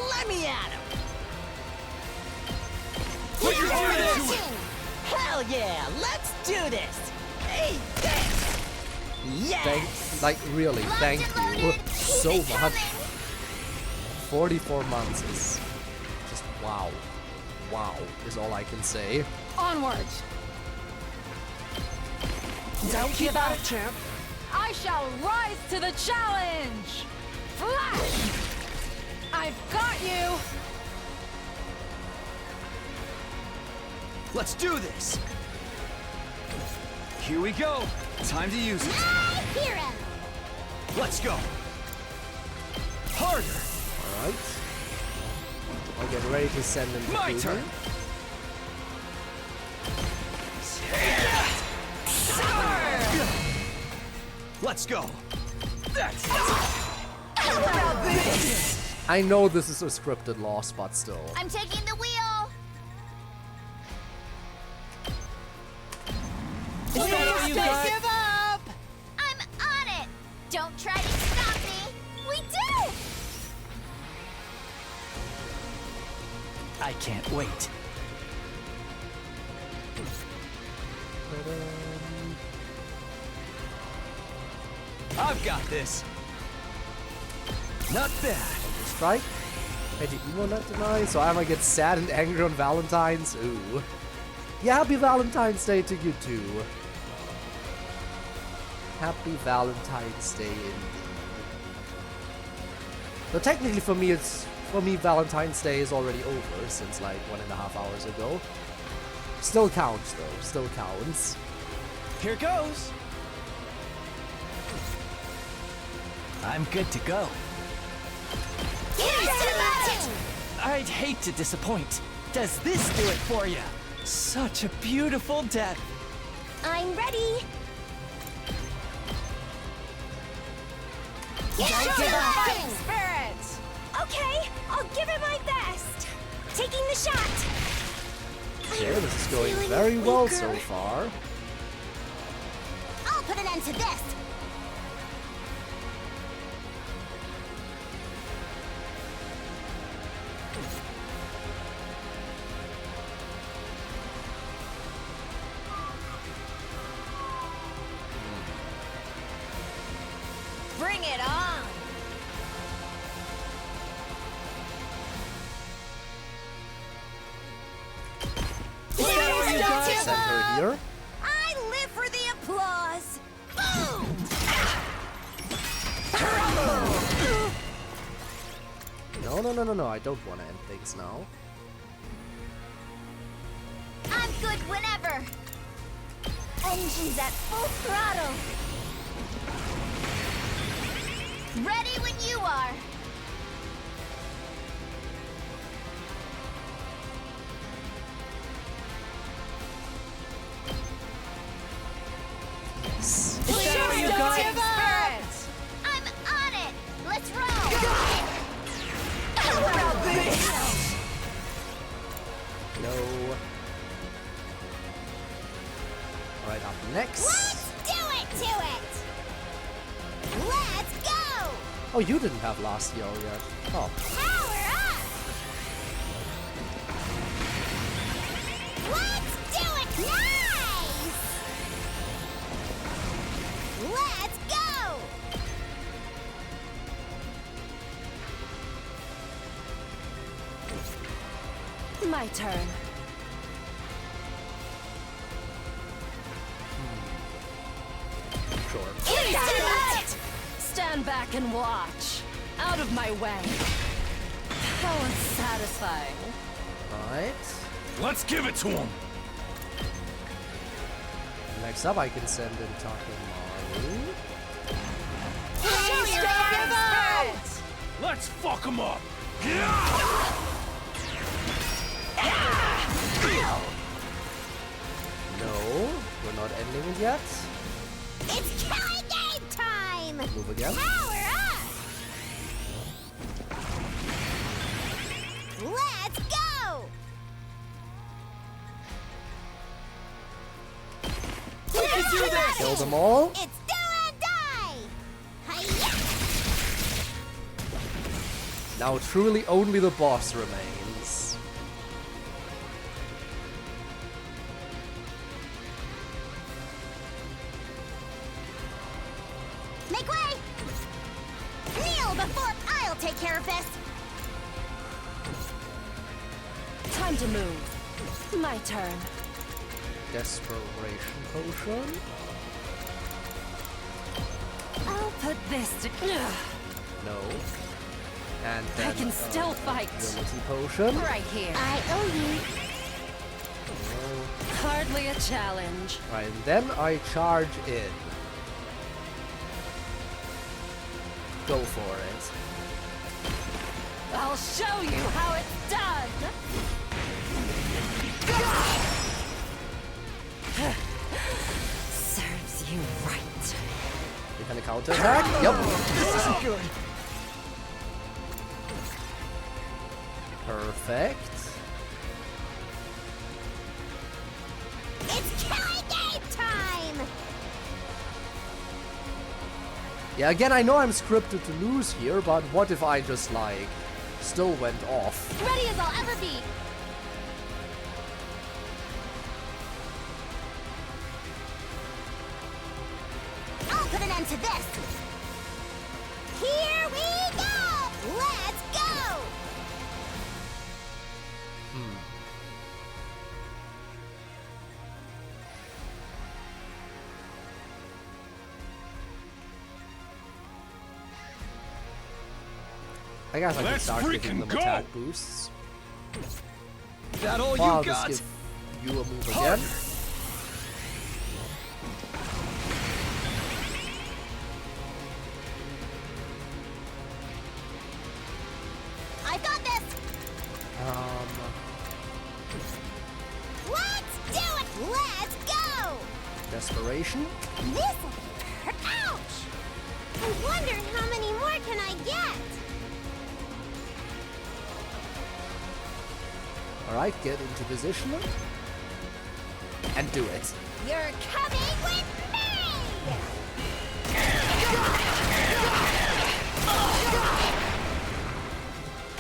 Let me at him! Put your heart into it. Hell yeah! Let's do this! Hey, this! Yes! Like, really, thank you so much. 44 months is just wow. Wow, is all I can say. Onwards. Don't give up, champ. I shall rise to the challenge. Flash! I've got you. Let's do this. Here we go. Time to use it. My hero. Let's go. Harder. Alright. I'll get ready to send him to My Boomer. turn. Let's go. That's How about this? I know this is a scripted loss, but still. I'm taking the wheel. Is that all you got? Give up. I'm on it. Don't try to stop me. We did it. I can't wait. I've got this. Not bad. Strike. Magic Emo not denied, so I might get sad and angry on Valentine's. Ooh. Yeah, happy Valentine's Day to you too. Happy Valentine's Day indeed. But technically for me Valentine's Day is already over since like 1.5 hours ago. Still counts though, still counts. Here goes. I'm good to go. I'd hate to disappoint. Does this do it for you? Such a beautiful death. I'm ready. Don't give up. Fighting spirit. Okay, I'll give it my best. Taking the shot. Okay, this is going very well so far. I'll put an end to this. Bring it on. Send her here. I live for the applause. Boom! No, I don't want to end things now. I'm good whenever. Engines at full throttle. Ready when you are. Yes. Don't give up. I'm on it. Let's roll. How about this? No. Alright, up next. Let's do it to it. Let's go. Oh, you didn't have last yell yet. Oh. Power up. My turn. Sure. Stand back and watch. Out of my way. How unsatisfying. Right. Let's give it to him. Next up, I can send in Talking Marley. Let's fuck him up. No, we're not ending it yet. It's killing game time! Move again. Power up! Let's go! We can do this! Kill them all. It's do and die! Hi-ya! Now truly only the boss remains. Make way! Kneel before I'll take care of this! Time to move. My turn. Desperation potion. I'll put this to... No. And I then, can still fight. Ability potion. Right here. I owe you. Hardly a challenge. Right, and then I charge in. Go for it. I'll show you how it's done. Serves you right. You can counter attack. Yep. This isn't good. Perfect. It's killing game time! Yeah, again, I know I'm scripted to lose here, but what if I just, like, still went off? Ready as I'll ever be! I'll put an end to this! Here we go! Let's go! I guess I can Let's start giving freaking them go! attack boosts. That all Well, I'll you just got? give you a move again. I got this! Let's do it! Let's go! Desperation. This hurt. Ouch! I wonder how many more can I get? Alright, get into position. And do it. You're coming with me!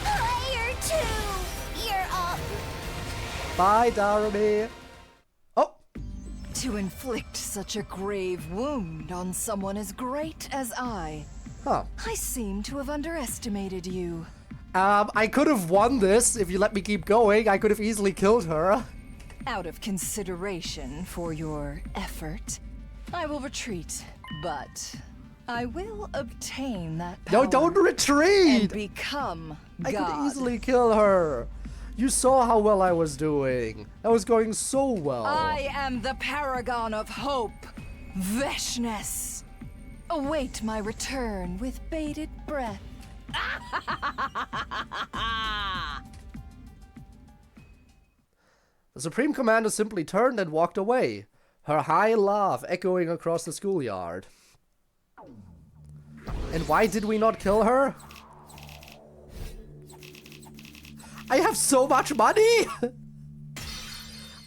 Player 2, you're up. Bye, Darby. Oh! To inflict such a grave wound on someone as great as I seem to have underestimated you. I could have won this if you let me keep going. I could have easily killed her. Out of consideration for your effort, I will retreat, but I will obtain that power. No, don't retreat! And become I God. could easily kill her. You saw how well I was doing. I was going so well. I am the paragon of hope, Veshness. Await my return with bated breath. The Supreme Commander simply turned and walked away, her high laugh echoing across the schoolyard. And why did we not kill her? I have so much money!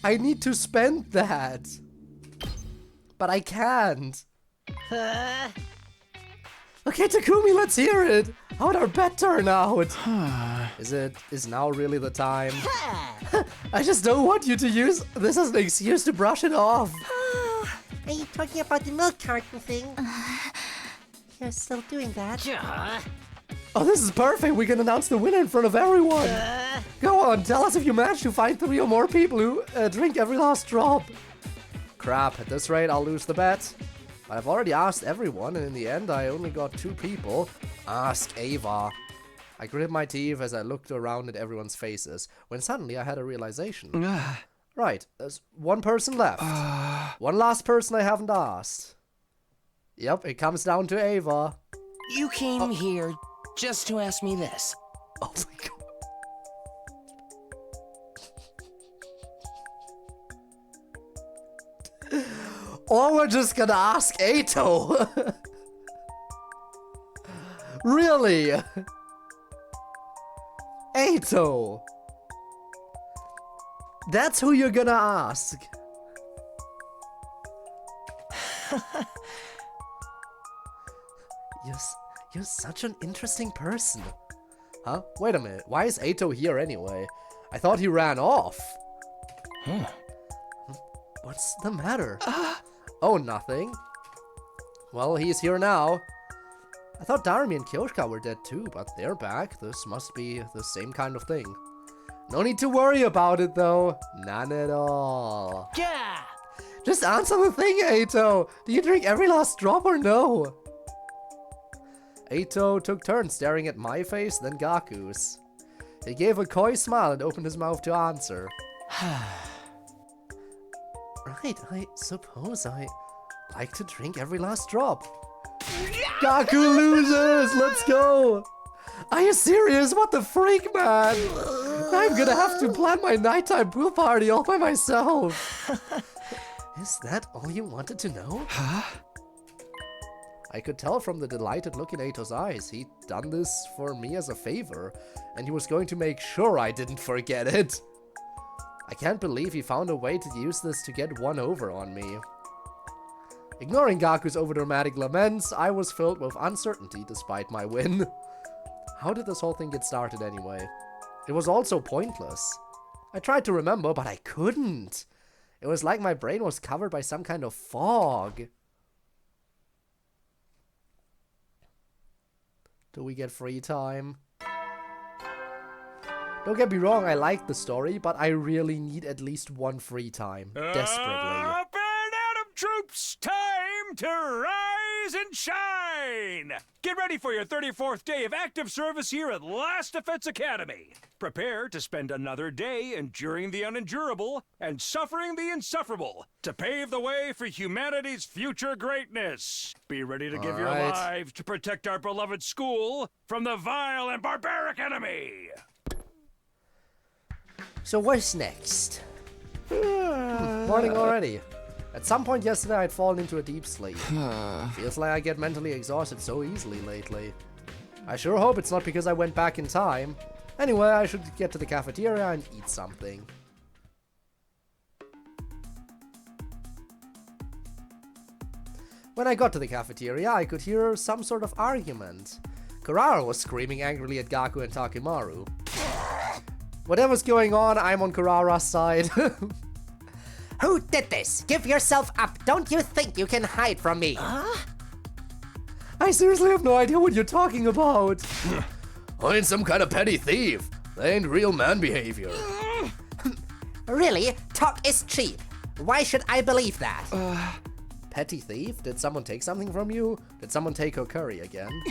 I need to spend that. But I can't. Okay, Takumi, let's hear it. How did our bet turn out? Is now really the time? I just don't want you to use this as an excuse to brush it off. Are you talking about the milk carton thing? You're still doing that? Oh, this is perfect. We can announce the winner in front of everyone. Go on, tell us if you manage to find 3 or more people who drink every last drop. Crap, at this rate, I'll lose the bet. But I've already asked everyone, and in the end, I only got 2 people. Ask Ava. I gritted my teeth as I looked around at everyone's faces, when suddenly I had a realization. Right, there's 1 person left. 1 last person I haven't asked. Yep, it comes down to Ava. You came here just to ask me this. Oh my god. Or we're just gonna ask Ato. Really? Ato. That's who you're gonna ask. You're such an interesting person. Huh? Wait a minute. Why is Ato here anyway? I thought he ran off. What's the matter? Oh, nothing. Well, he's here now. I thought Darumi and Kyoshka were dead too, but they're back. This must be the same kind of thing. No need to worry about it, though. None at all. Yeah! Just answer the thing, Ato. Do you drink every last drop or no? Ato took turns staring at my face, then Gaku's. He gave a coy smile and opened his mouth to answer. Right, I suppose I like to drink every last drop. Gaku loses! Let's go! Are you serious? What the freak, man? I'm gonna have to plan my nighttime pool party all by myself. Is that all you wanted to know? Huh? I could tell from the delighted look in Ato's eyes he'd done this for me as a favor, and he was going to make sure I didn't forget it. I can't believe he found a way to use this to get one over on me. Ignoring Gaku's overdramatic laments, I was filled with uncertainty despite my win. How did this whole thing get started anyway? It was all so pointless. I tried to remember, but I couldn't. It was like my brain was covered by some kind of fog. Do we get free time? Don't get me wrong, I like the story, but I really need at least 1 free time. Desperately. Up and Atom troops, time to rise and shine! Get ready for your 34th day of active service here at Last Defense Academy. Prepare to spend another day enduring the unendurable and suffering the insufferable to pave the way for humanity's future greatness. Be ready to give your lives to protect our beloved school from the vile and barbaric enemy. So what's next? Morning already. At some point yesterday I'd fallen into a deep sleep. Feels like I get mentally exhausted so easily lately. I sure hope it's not because I went back in time. Anyway, I should get to the cafeteria and eat something. When I got to the cafeteria, I could hear some sort of argument. Kurara was screaming angrily at Gaku and Takimaru. Whatever's going on, I'm on Kurara's side. Who did this? Give yourself up. Don't you think you can hide from me? I seriously have no idea what you're talking about. I ain't some kind of petty thief. That ain't real man behavior. Really? Talk is cheap. Why should I believe that? Petty thief? Did someone take something from you? Did someone take her curry again?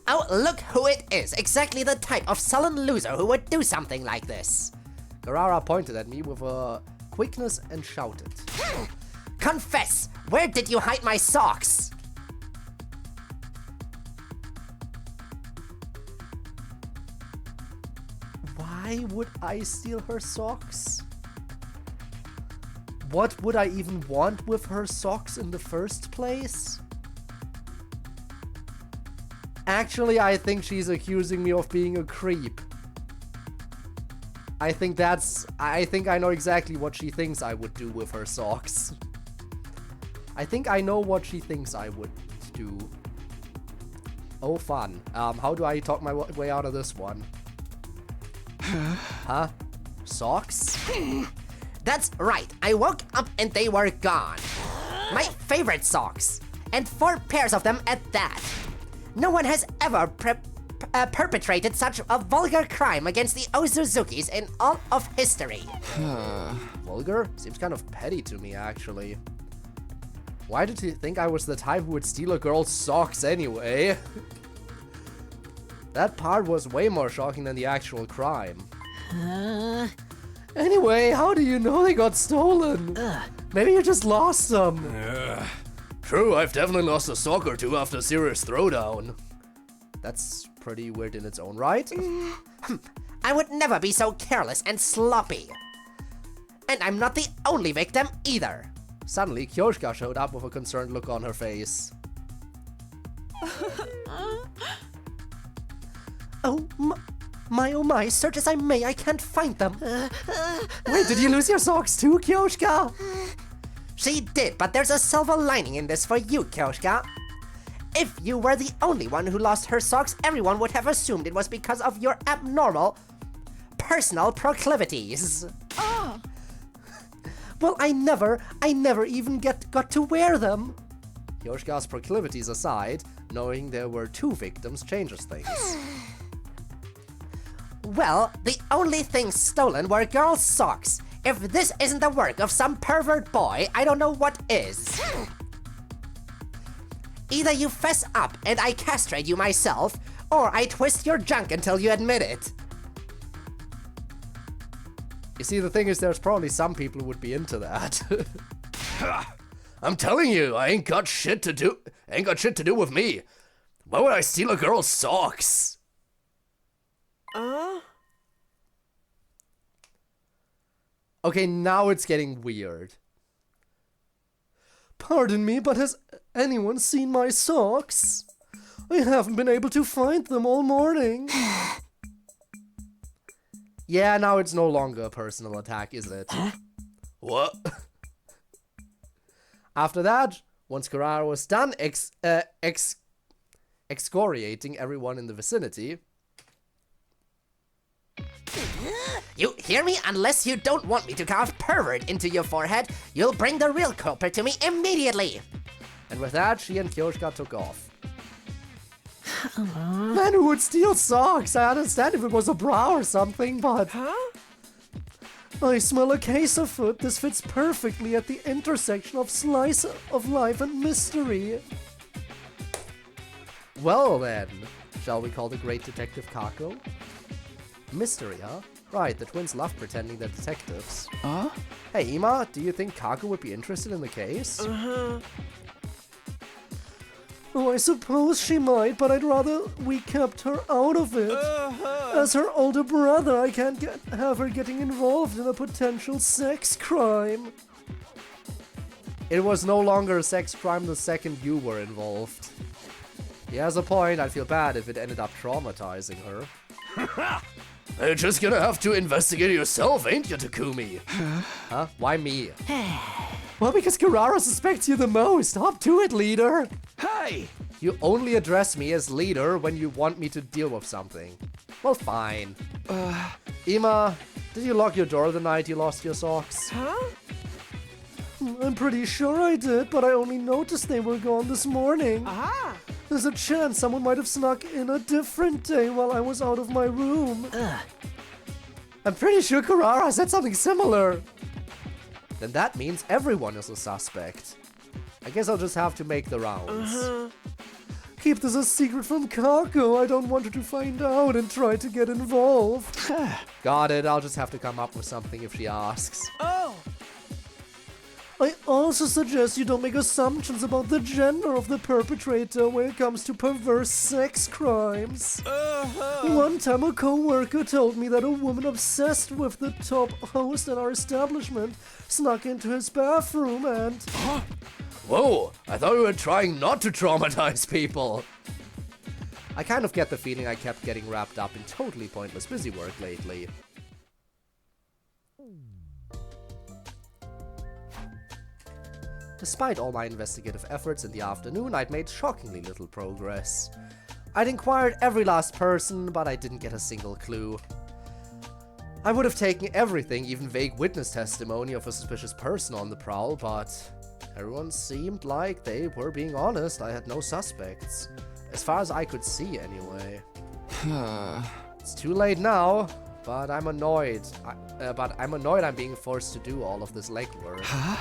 Oh, look who it is. Exactly the type of sullen loser who would do something like this. Kurara pointed at me with a quickness and shouted. Confess! Where did you hide my socks? Why would I steal her socks? What would I even want with her socks in the first place? Actually, I think she's accusing me of being a creep. I think I know exactly what she thinks I would do with her socks. I think I know what she thinks I would do. Oh, fun. How do I talk my way out of this one? Huh? Socks? That's right. I woke up and they were gone. My favorite socks. and 4 pairs of them at that. No one has ever perpetrated such a vulgar crime against the Ozuzukis in all of history. Vulgar? Seems kind of petty to me, actually. Why did you think I was the type who would steal a girl's socks anyway? That part was way more shocking than the actual crime. Anyway, how do you know they got stolen? Maybe you just lost them. True, I've definitely lost a sock or two after a serious throwdown. That's pretty weird in its own right. I would never be so careless and sloppy. And I'm not the only victim either. Suddenly, Kyoshka showed up with a concerned look on her face. Oh my, search as I may, I can't find them. Wait, did you lose your socks too, Kyoshka? She did, but there's a silver lining in this for you, Kyoshka. If you were the only one who lost her socks, everyone would have assumed it was because of your abnormal personal proclivities. Oh. Well, I never even got to wear them. Kyoshka's proclivities aside, knowing there were 2 victims changes things. Well, the only things stolen were girls' socks. If this isn't the work of some pervert boy, I don't know what is. Either you fess up and I castrate you myself, or I twist your junk until you admit it. You see, the thing is, there's probably some people who would be into that. I'm telling you, I ain't got shit to do with me. Why would I steal a girl's socks? Okay, now it's getting weird. Pardon me, but has anyone seen my socks? I haven't been able to find them all morning. Yeah, now it's no longer a personal attack, is it? What? After that, once CodeErr was done excoriating everyone in the vicinity... You hear me? Unless you don't want me to carve pervert into your forehead, you'll bring the real culprit to me immediately. And with that, she and Kyoshka took off. Man, who would steal socks? I understand if it was a bra or something, but... I smell a case of foot. This fits perfectly at the intersection of slice of life and mystery. Well then, shall we call the great detective Kako? Mystery, huh? Right, the twins love pretending they're detectives. Huh? Hey, Ima, do you think Kako would be interested in the case? Oh, I suppose she might, but I'd rather we kept her out of it. As her older brother, I can't have her getting involved in a potential sex crime. It was no longer a sex crime the second you were involved. He has a point. I'd feel bad if it ended up traumatizing her. You're just gonna have to investigate it yourself, ain't you, Takumi? Huh? Why me? Well, because Kurara suspects you the most. Hop to it, leader. Hey! You only address me as leader when you want me to deal with something. Well, fine. Ima, did you lock your door the night you lost your socks? Huh? I'm pretty sure I did, but I only noticed they were gone this morning. Aha! There's a chance someone might have snuck in a different day while I was out of my room. I'm pretty sure Kurara said something similar. Then that means everyone is a suspect. I guess I'll just have to make the rounds. Keep this a secret from Kako. I don't want her to find out and try to get involved. Got it. I'll just have to come up with something if she asks. Oh! I also suggest you don't make assumptions about the gender of the perpetrator when it comes to perverse sex crimes. One time a co-worker told me that a woman obsessed with the top host at our establishment snuck into his bathroom and... Whoa, I thought we were trying not to traumatize people. I kind of get the feeling I kept getting wrapped up in totally pointless busy work lately. Despite all my investigative efforts in the afternoon, I'd made shockingly little progress. I'd inquired every last person, but I didn't get a single clue. I would have taken everything, even vague witness testimony of a suspicious person on the prowl, but Everyone seemed like they were being honest. I had no suspects. As far as I could see, anyway. It's too late now, but I'm annoyed. I'm being forced to do all of this legwork. Huh?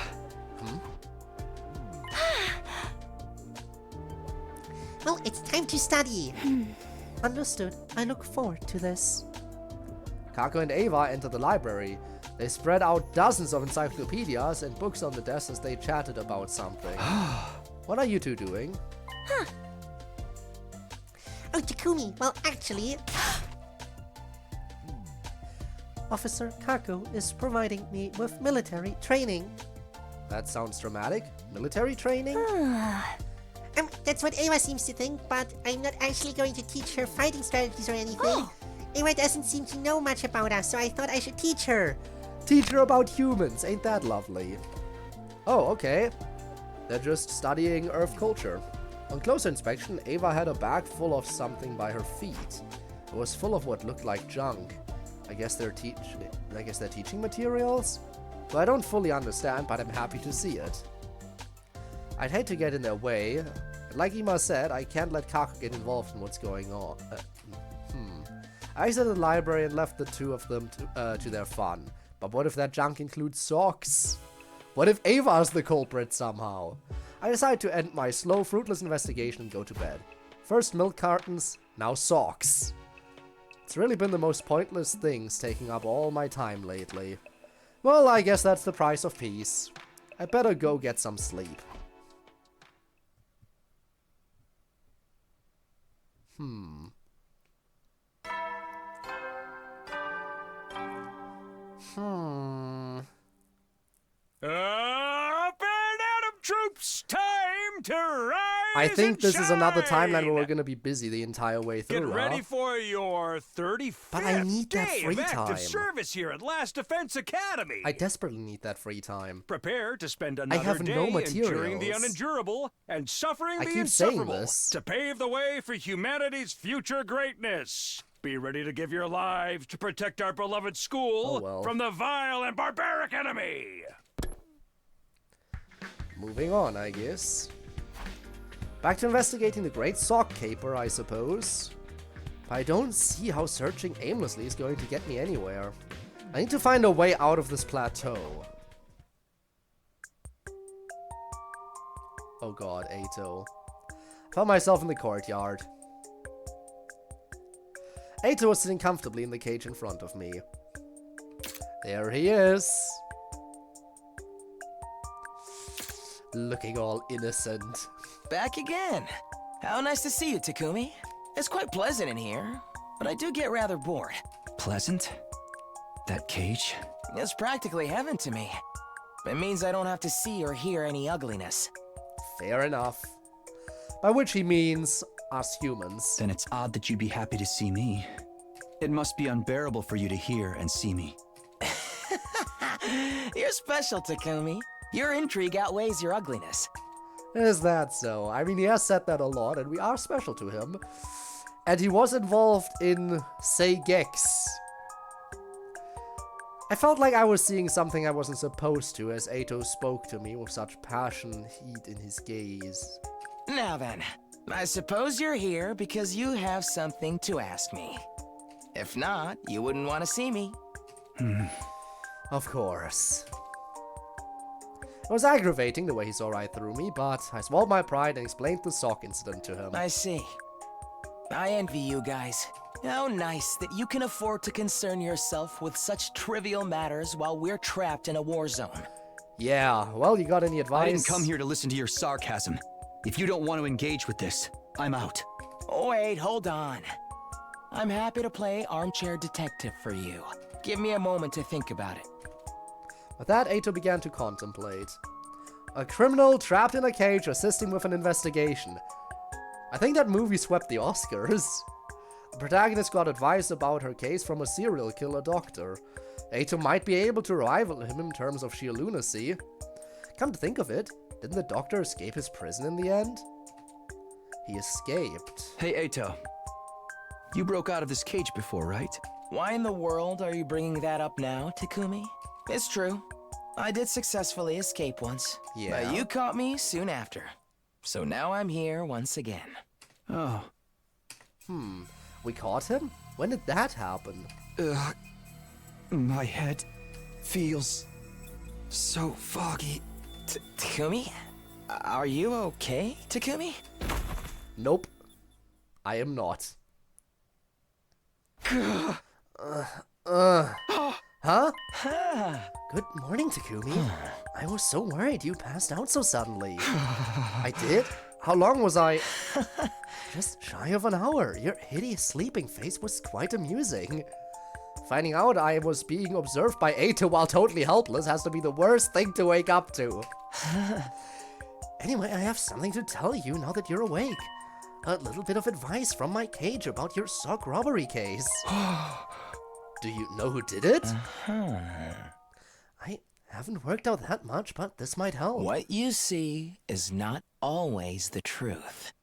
Well, it's time to study. Understood. I look forward to this. Kako and Ava enter the library. They spread out dozens of encyclopedias and books on the desk as they chatted about something. What are you two doing? Huh. Oh, Takumi, well, actually... Officer Kako is providing me with military training. That sounds dramatic. Military training? That's what Ava seems to think, but I'm not actually going to teach her fighting strategies or anything. Ava doesn't seem to know much about us, so I thought I should teach her. Teach her about humans, ain't that lovely? Oh, okay. They're just studying Earth culture. On closer inspection, Ava had a bag full of something by her feet. It was full of what looked like junk. I guess they're teaching materials? Well, I don't fully understand, but I'm happy to see it. I'd hate to get in their way. Like Ima said, I can't let Kako get involved in what's going on. I exited the library and left the two of them to their fun. But what if that junk includes socks? What if Ava's the culprit somehow? I decide to end my slow, fruitless investigation and go to bed. First milk cartons, now socks. It's really been the most pointless things taking up all my time lately. Well, I guess that's the price of peace. I better go get some sleep. Up and Adam troops, time to rise. I think this is another timeline where we're shine. gonna be busy the entire way through. Get ready for your 35th But I need that day free of active time. service here at Last Defense Academy. I desperately need that free time. Prepare to spend I another have day no enduring the materials. unendurable and suffering I the keep saying insufferable this. to pave the way for humanity's future greatness. Be ready to give your lives to protect our beloved school Oh, well. from the vile and barbaric enemy. Moving on, I guess. Back to investigating the Great Sock Caper, I suppose. But I don't see how searching aimlessly is going to get me anywhere. I need to find a way out of this plateau. Oh god, Ato. Found myself in the courtyard. Ato was sitting comfortably in the cage in front of me. There he is. Looking all innocent. Back again. How nice to see you, Takumi. It's quite pleasant in here, but I do get rather bored. Pleasant? That cage? It's practically heaven to me. It means I don't have to see or hear any ugliness. Fair enough. By which he means us humans. Then it's odd that you'd be happy to see me. It must be unbearable for you to hear and see me. You're special, Takumi. Your intrigue outweighs your ugliness. Is that so? I mean, he has said that a lot, and we are special to him. And he was involved in Say Gex. I felt like I was seeing something I wasn't supposed to as Ato spoke to me with such passion and heat in his gaze. Now then, I suppose you're here because you have something to ask me. If not, you wouldn't want to see me. Of course. It was aggravating the way he saw right through me, but I swallowed my pride and explained the sock incident to him. I see. I envy you guys. How nice that you can afford to concern yourself with such trivial matters while we're trapped in a war zone. Yeah, well, you got any advice? I didn't come here to listen to your sarcasm. If you don't want to engage with this, I'm out. Wait, hold on. I'm happy to play armchair detective for you. Give me a moment to think about it. With that, Ato began to contemplate. A criminal trapped in a cage assisting with an investigation. I think that movie swept the Oscars. The protagonist got advice about her case from a serial killer doctor. Ato might be able to rival him in terms of sheer lunacy. Come to think of it, didn't the doctor escape his prison in the end? He escaped. Hey, Ato. You broke out of this cage before, right? Why in the world are you bringing that up now, Takumi? It's true. I did successfully escape once. Yeah. But you caught me soon after. So now I'm here once again. Oh. We caught him? When did that happen? My head feels so foggy. Takumi? Are you okay, Takumi? Nope. I am not. Huh? Good morning, Takumi. I was so worried you passed out so suddenly. I did? How long was I? Just shy of an hour. Your hideous sleeping face was quite amusing. Finding out I was being observed by Ato while totally helpless has to be the worst thing to wake up to. Anyway, I have something to tell you now that you're awake. A little bit of advice from my cage about your sock robbery case. Do you know who did it? I haven't worked out that much, but this might help. What you see is not always the truth.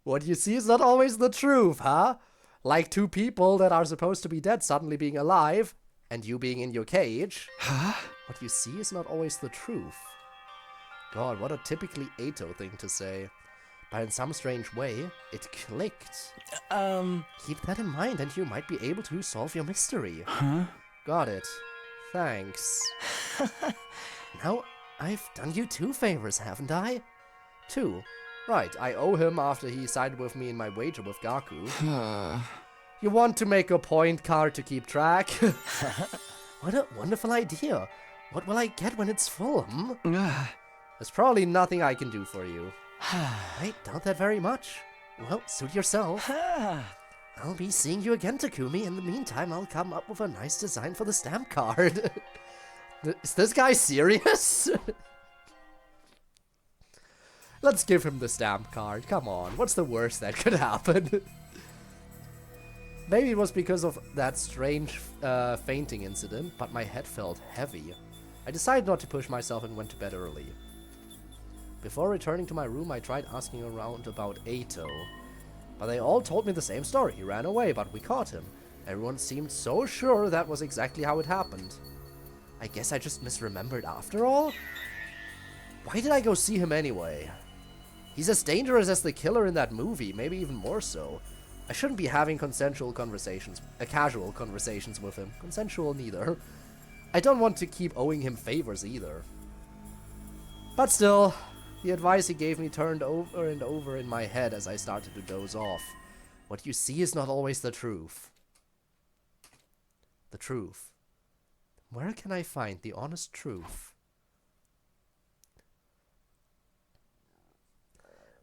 What you see is not always the truth, huh? Like two people that are supposed to be dead suddenly being alive, and you being in your cage. Huh? What you see is not always the truth. God, what a typically Ato thing to say. But in some strange way, it clicked. Keep that in mind and you might be able to solve your mystery. Huh? Got it. Thanks. Now, I've done you 2 favors, haven't I? 2. Right, I owe him after he sided with me in my wager with Gaku. You want to make a point card to keep track? What a wonderful idea. What will I get when it's full, There's probably nothing I can do for you. I doubt that very much. Well, suit yourself. I'll be seeing you again, Takumi. In the meantime, I'll come up with a nice design for the stamp card. Is this guy serious? Let's give him the stamp card. Come on, what's the worst that could happen? Maybe it was because of that strange fainting incident, but my head felt heavy. I decided not to push myself and went to bed early. Before returning to my room, I tried asking around about Ato. But they all told me the same story. He ran away, but we caught him. Everyone seemed so sure that was exactly how it happened. I guess I just misremembered after all? Why did I go see him anyway? He's as dangerous as the killer in that movie, maybe even more so. I shouldn't be having casual conversations with him. Consensual neither. I don't want to keep owing him favors either. But still, the advice he gave me turned over and over in my head as I started to doze off. What you see is not always the truth. The truth. Where can I find the honest truth?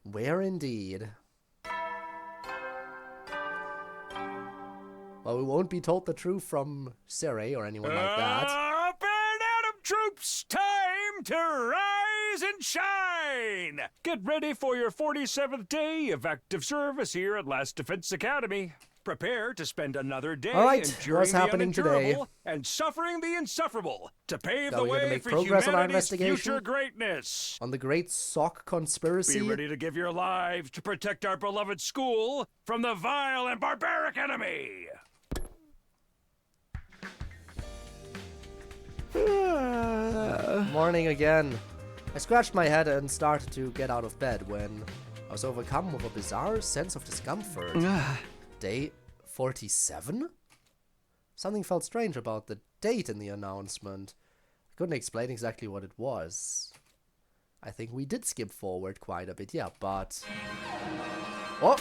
Where indeed? Well, we won't be told the truth from Sere or anyone like that. Up and Atom troops, time to rise and shine! Get ready for your 47th day of active service here at Last Defense Academy. Prepare to spend another day enduring what's the happening today? unendurable and suffering the insufferable to pave Are the we gonna way make for progress on our humanity's investigation? future greatness. On the Great Sock Conspiracy? Be ready to give your lives to protect our beloved school from the vile and barbaric enemy. Morning again. I scratched my head and started to get out of bed when I was overcome with a bizarre sense of discomfort. Day 47? Something felt strange about the date in the announcement. I couldn't explain exactly what it was. I think we did skip forward quite a bit, yeah, but... Oh!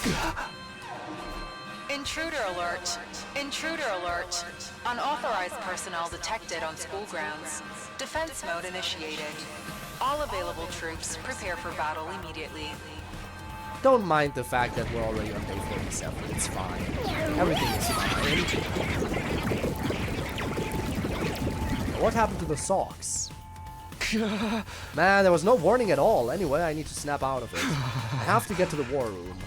Intruder alert! Intruder alert! Unauthorized personnel detected on school grounds. Defense mode initiated. All available troops prepare for battle immediately. Don't mind the fact that we're already on day 47. It's fine. Everything is fine. What happened to the socks? Man, there was no warning at all. Anyway, I need to snap out of it. I have to get to the war room.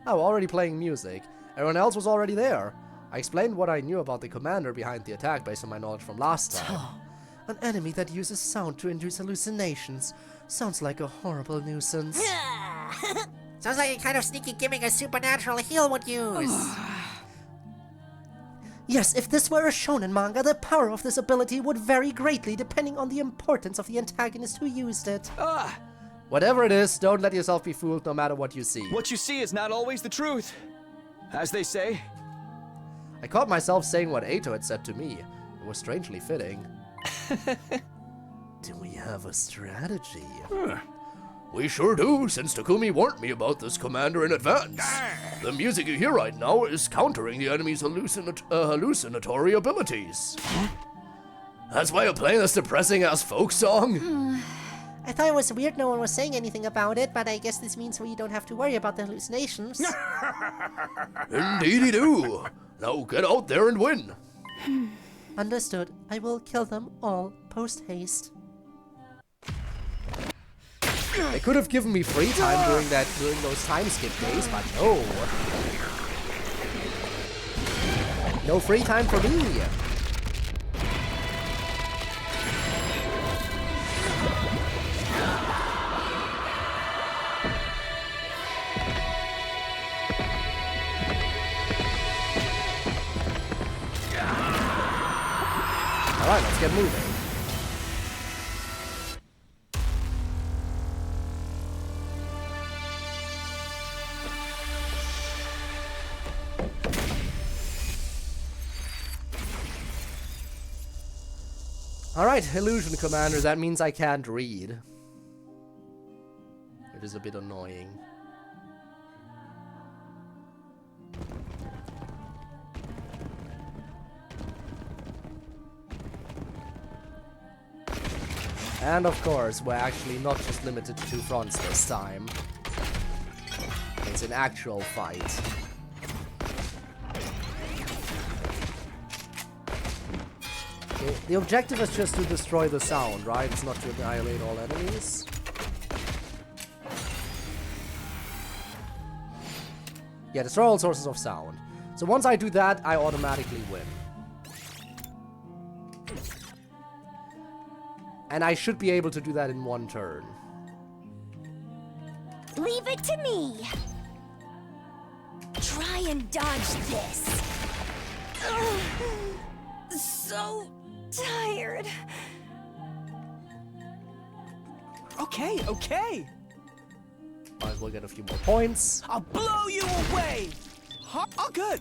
Oh, already playing music. Everyone else was already there. I explained what I knew about the commander behind the attack based on my knowledge from last time. An enemy that uses sound to induce hallucinations. Sounds like a horrible nuisance. Sounds like a kind of sneaky gimmick a supernatural heal would use. Yes, if this were a shonen manga, the power of this ability would vary greatly depending on the importance of the antagonist who used it. Ah! Whatever it is, don't let yourself be fooled no matter what you see. What you see is not always the truth, as they say. I caught myself saying what Eito had said to me. It was strangely fitting. Do we have a strategy? We sure do, since Takumi warned me about this, Commander, in advance. The music you hear right now is countering the enemy's hallucinatory abilities. That's why you're playing this depressing-ass folk song? I thought it was weird no one was saying anything about it, but I guess this means we don't have to worry about the hallucinations. Indeedy do. Now get out there and win. Understood. I will kill them all post-haste. They could have given me free time during those time skip days, but no. No free time for me. Alright, let's get moving. Alright, Illusion Commander, that means I can't read. It is a bit annoying. And of course, we're actually not just limited to 2 fronts this time. It's an actual fight. The objective is just to destroy the sound, right? It's not to annihilate all enemies. Yeah, destroy all sources of sound. So once I do that, I automatically win. And I should be able to do that in 1 turn. Leave it to me. Try and dodge this. Ugh, so tired. Okay, okay. Might as well get a few more points. I'll blow you away. Oh, good.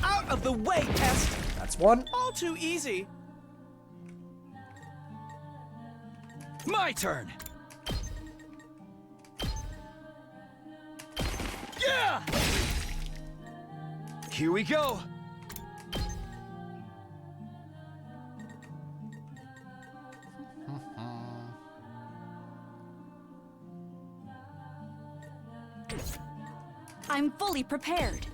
Out of the way, Pest. That's 1. All too easy. My turn. Yeah! Here we go. I'm fully prepared.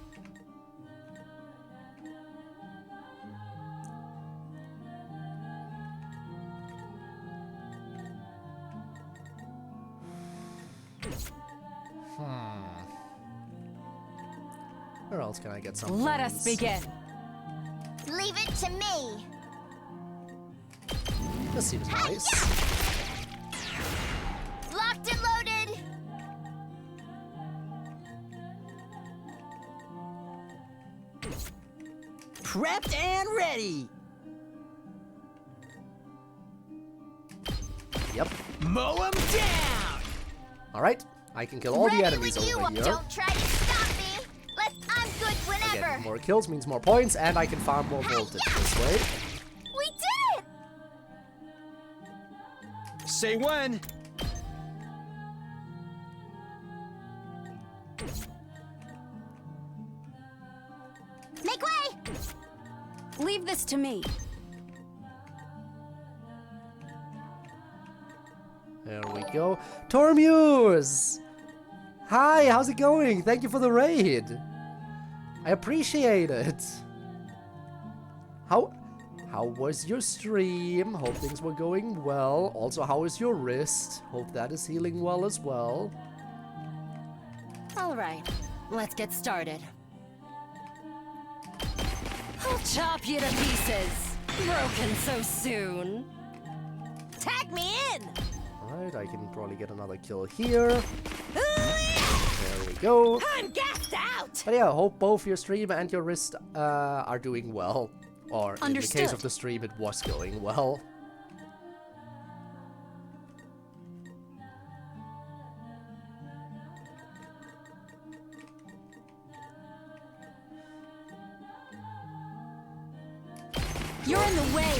Where else can I get some? Let us begin. Leave it to me. This seems nice. Locked and loaded. Prepped and ready. Yep. Mow 'em down. All right, I can kill all the enemies over here. Don't try to stop me. I'm good whenever. Again, more kills means more points, and I can farm more voltage this way. We did it. Say when. Make way. Leave this to me. There we go. Tormuse! Hi, how's it going? Thank you for the raid. I appreciate it. How was your stream? Hope things were going well. Also, how is your wrist? Hope that is healing well as well. All right, let's get started. I'll chop you to pieces. Broken so soon. Tag me in. Alright, I can probably get another kill here. There we go. I'm gassed out. out. But yeah, I hope both your stream and your wrist are doing well. Or in the case of the stream, it was going well. You're in the way.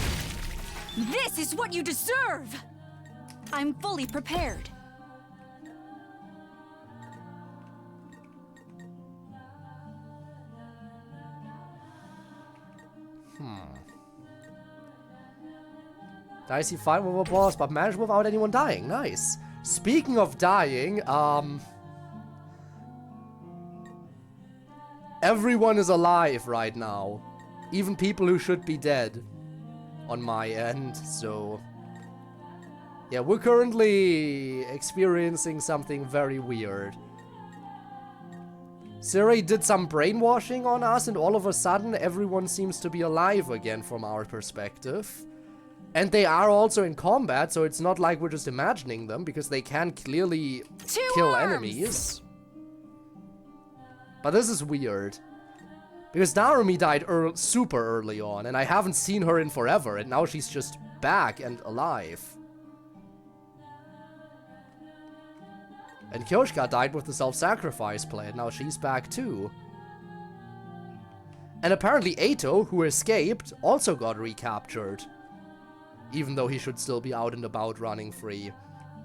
This is what you deserve. I'm fully prepared. Dicey fight with a boss, but managed without anyone dying. Nice. Speaking of dying, everyone is alive right now. Even people who should be dead. On my end, so... Yeah, we're currently experiencing something very weird. Siri did some brainwashing on us, and all of a sudden everyone seems to be alive again from our perspective. And they are also in combat, so it's not like we're just imagining them, because they can clearly kill enemies. But this is weird. Because Narumi died super early on, and I haven't seen her in forever, and now she's just back and alive. And Kyoshka died with the self-sacrifice play, and now she's back too. And apparently Eito, who escaped, also got recaptured. Even though he should still be out and about running free.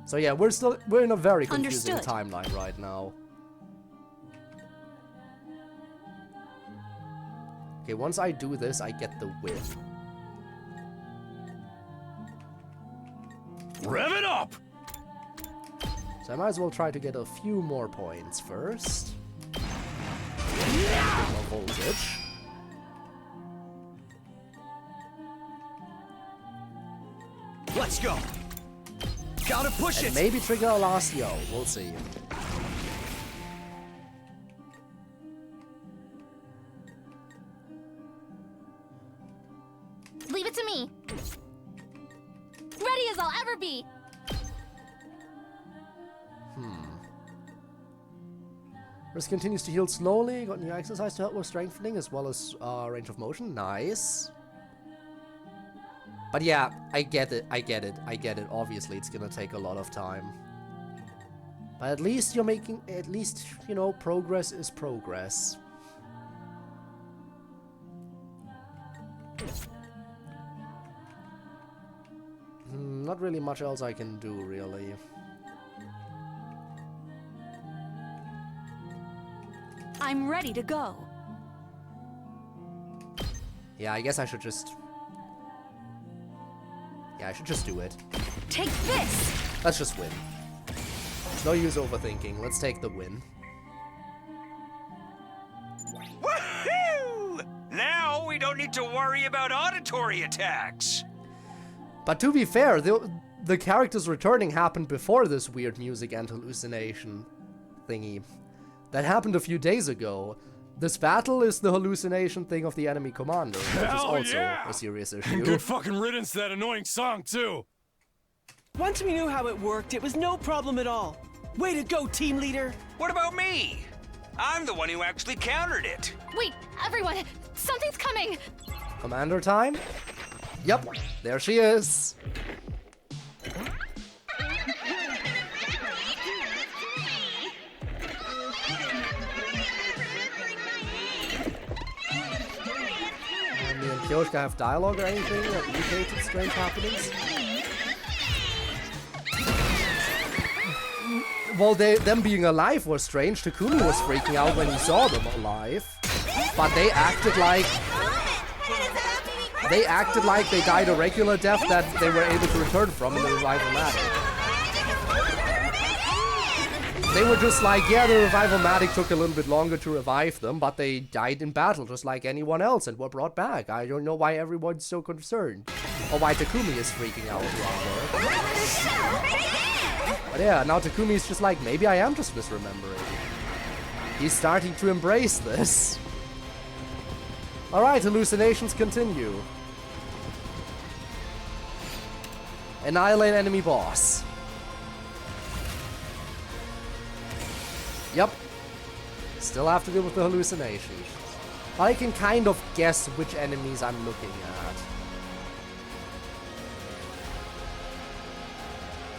So yeah, we're in a very confusing timeline right now. Okay, once I do this, I get the win. Rev it up! So I might as well try to get a few more points first. More voltage. Let's go. Gotta push and it. Maybe trigger a last yo. We'll see. Leave it to me. Ready as I'll ever be. Wrist continues to heal slowly. Got new exercise to help with strengthening as well as range of motion. Nice. But yeah, I get it. Obviously, it's gonna take a lot of time. But at least you're making, you know, progress is progress. Not really much else I can do, really. I'm ready to go. Yeah, I guess I should just... Yeah, I should just do it. Take this! Let's just win. No use overthinking. Let's take the win. Woohoo! Now we don't need to worry about auditory attacks. But to be fair, the characters returning happened before this weird music and hallucination thingy. That happened a few days ago. This battle is the hallucination thing of the enemy commander, which is also a serious issue. Good fucking riddance to that annoying song, too. Once we knew how it worked, it was no problem at all. Way to go, team leader! What about me? I'm the one who actually countered it. Wait, everyone, something's coming. Commander time? Yep, there she is. Me and Kyoshka have dialogue or anything that indicated strange happenings? Well, them being alive was strange. Takumi was freaking out when he saw them alive. But they acted like... they died a regular death that they were able to return from in the revival-matic. They were just like, yeah, the revival-matic took a little bit longer to revive them, but they died in battle just like anyone else and were brought back. I don't know why everyone's so concerned. Or why Takumi is freaking out, rather. But yeah, now Takumi's just like, maybe I am just misremembering. He's starting to embrace this. Alright, hallucinations continue. Annihilate enemy boss. Yep. Still have to deal with the hallucinations. I can kind of guess which enemies I'm looking at.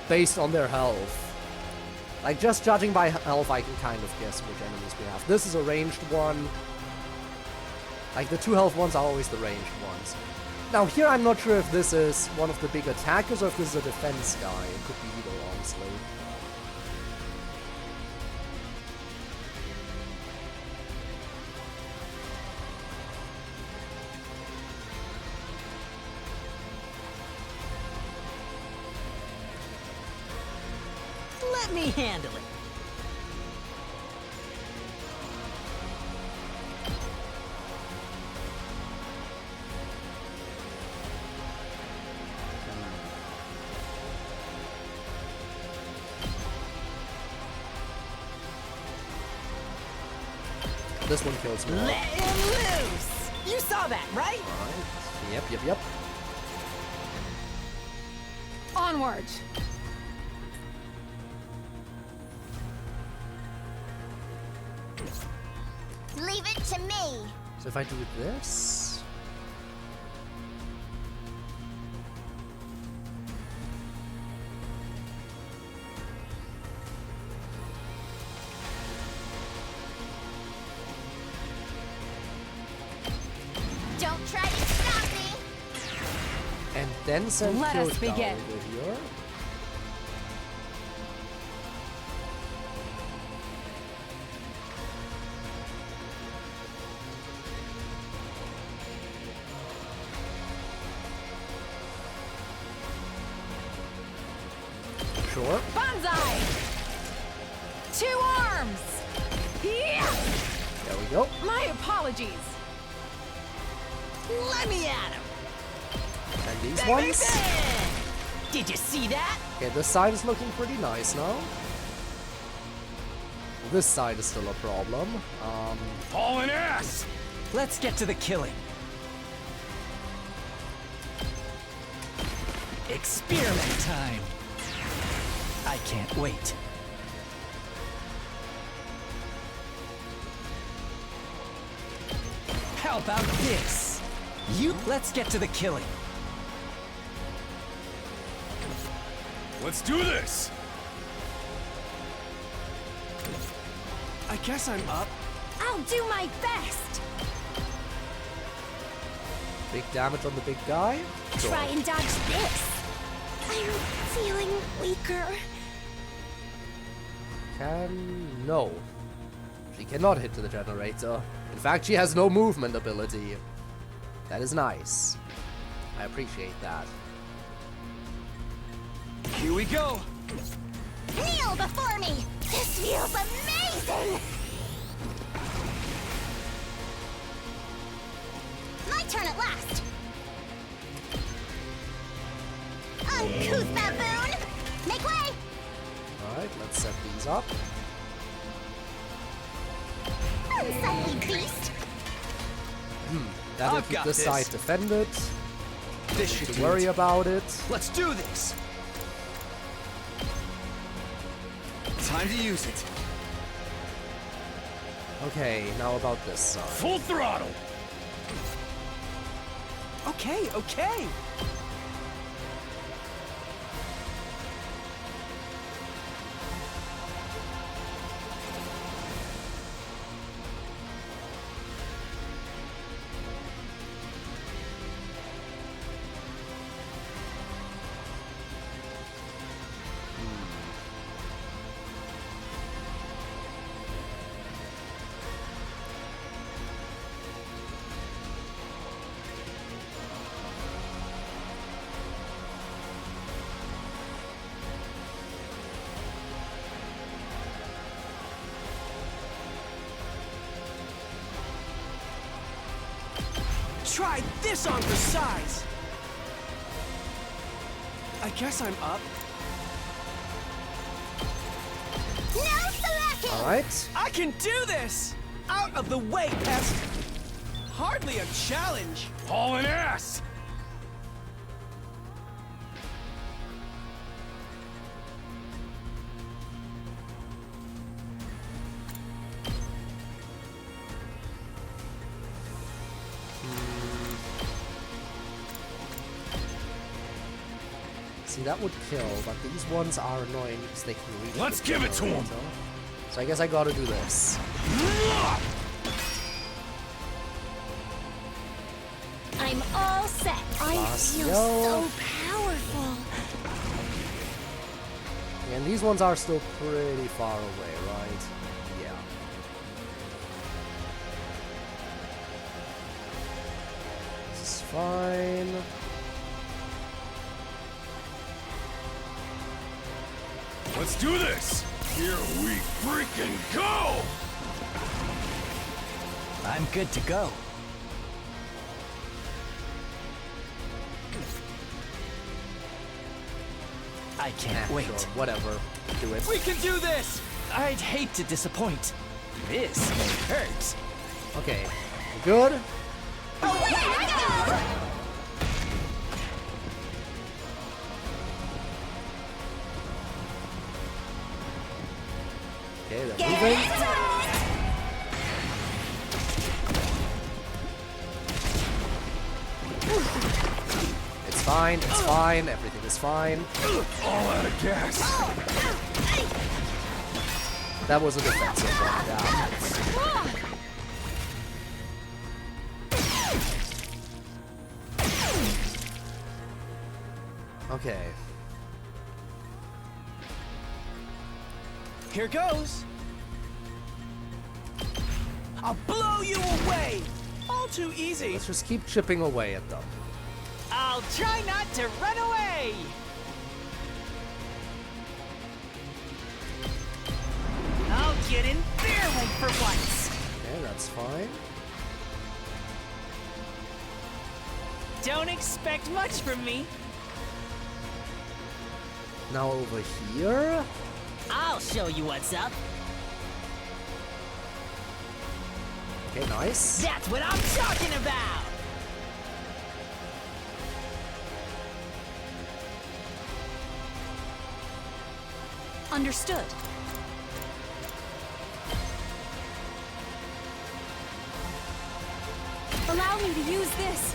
Based on their health. Like, just judging by health, I can kind of guess which enemies we have. This is a ranged one. Like, the 2 health ones are always the ranged ones. Now, here I'm not sure if this is one of the big attackers or if this is a defense guy. It could be either, honestly. Let me handle it. This one kills more. Let him loose! You saw that, right? Alright. Yep. Onward! Leave it to me. So if I do this... Don't try to stop me. And then send Let us Kyoto begin. over here. Sure. Banzai! 2 arms! Yeah! There we go. My apologies. Let me at him! And these Bang, ones? bang, bang! Did you see that? Okay, this side is looking pretty nice now. This side is still a problem. Hauling ass! Let's get to the killing. Experiment time. I can't wait. How about this? Let's get to the killing. Let's do this! I guess I'm up. I'll do my best. Big damage on the big guy. Sure. Try and dodge this. I'm feeling weaker. No. She cannot hit to the generator. In fact, she has no movement ability. That is nice. I appreciate that. Here we go. Kneel before me. This feels amazing. My turn at last. Uncouth baboon. Make way. Alright, let's set these up. Unsightly beast. That'll I've keep got this this. side defended. This should Don't do worry it. about it. Let's do this. Time to use it. Okay, now about this side. Full throttle! Okay. Try this on for size. I guess I'm up. No slacking. Alright. I can do this! Out of the way, pest! Hardly a challenge. Hauling ass! See, that would kill, but these ones are annoying because they can reach. Let's the give it to him. generator. So I guess I gotta do this. I'm all set. I feel so powerful. And these ones are still pretty far away, right? Yeah. This is fine. Let's do this! Here we freaking go! I'm good to go. I can't wait. Sure, whatever. Do it. We can do this! I'd hate to disappoint. This may hurt. Okay. Good? Okay, they're moving. It's fine, it's fine, everything is fine. All out of gas. That was a defensive one, yeah. Okay. Here goes. I'll blow you away. All too easy. Let's just keep chipping away at them. I'll try not to run away! I'll get in their way for once! Okay, that's fine. Don't expect much from me. Now over here. I'll show you what's up. Okay, nice. That's what I'm talking about! Understood. Allow me to use this.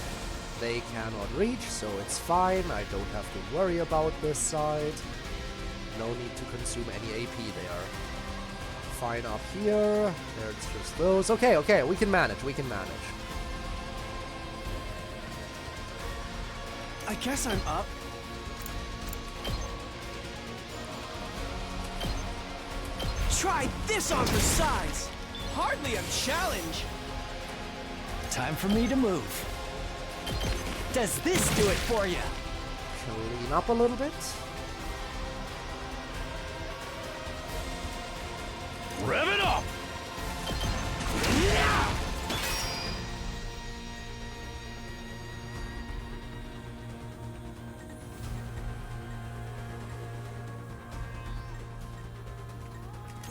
They cannot reach, so it's fine. I don't have to worry about this side. No need to consume any AP there. Fine up here. There's just those. Okay, okay, we can manage. We can manage. I guess I'm up. Try this on for size. Hardly a challenge. Time for me to move. Does this do it for you? Clean up a little bit. Rev it up!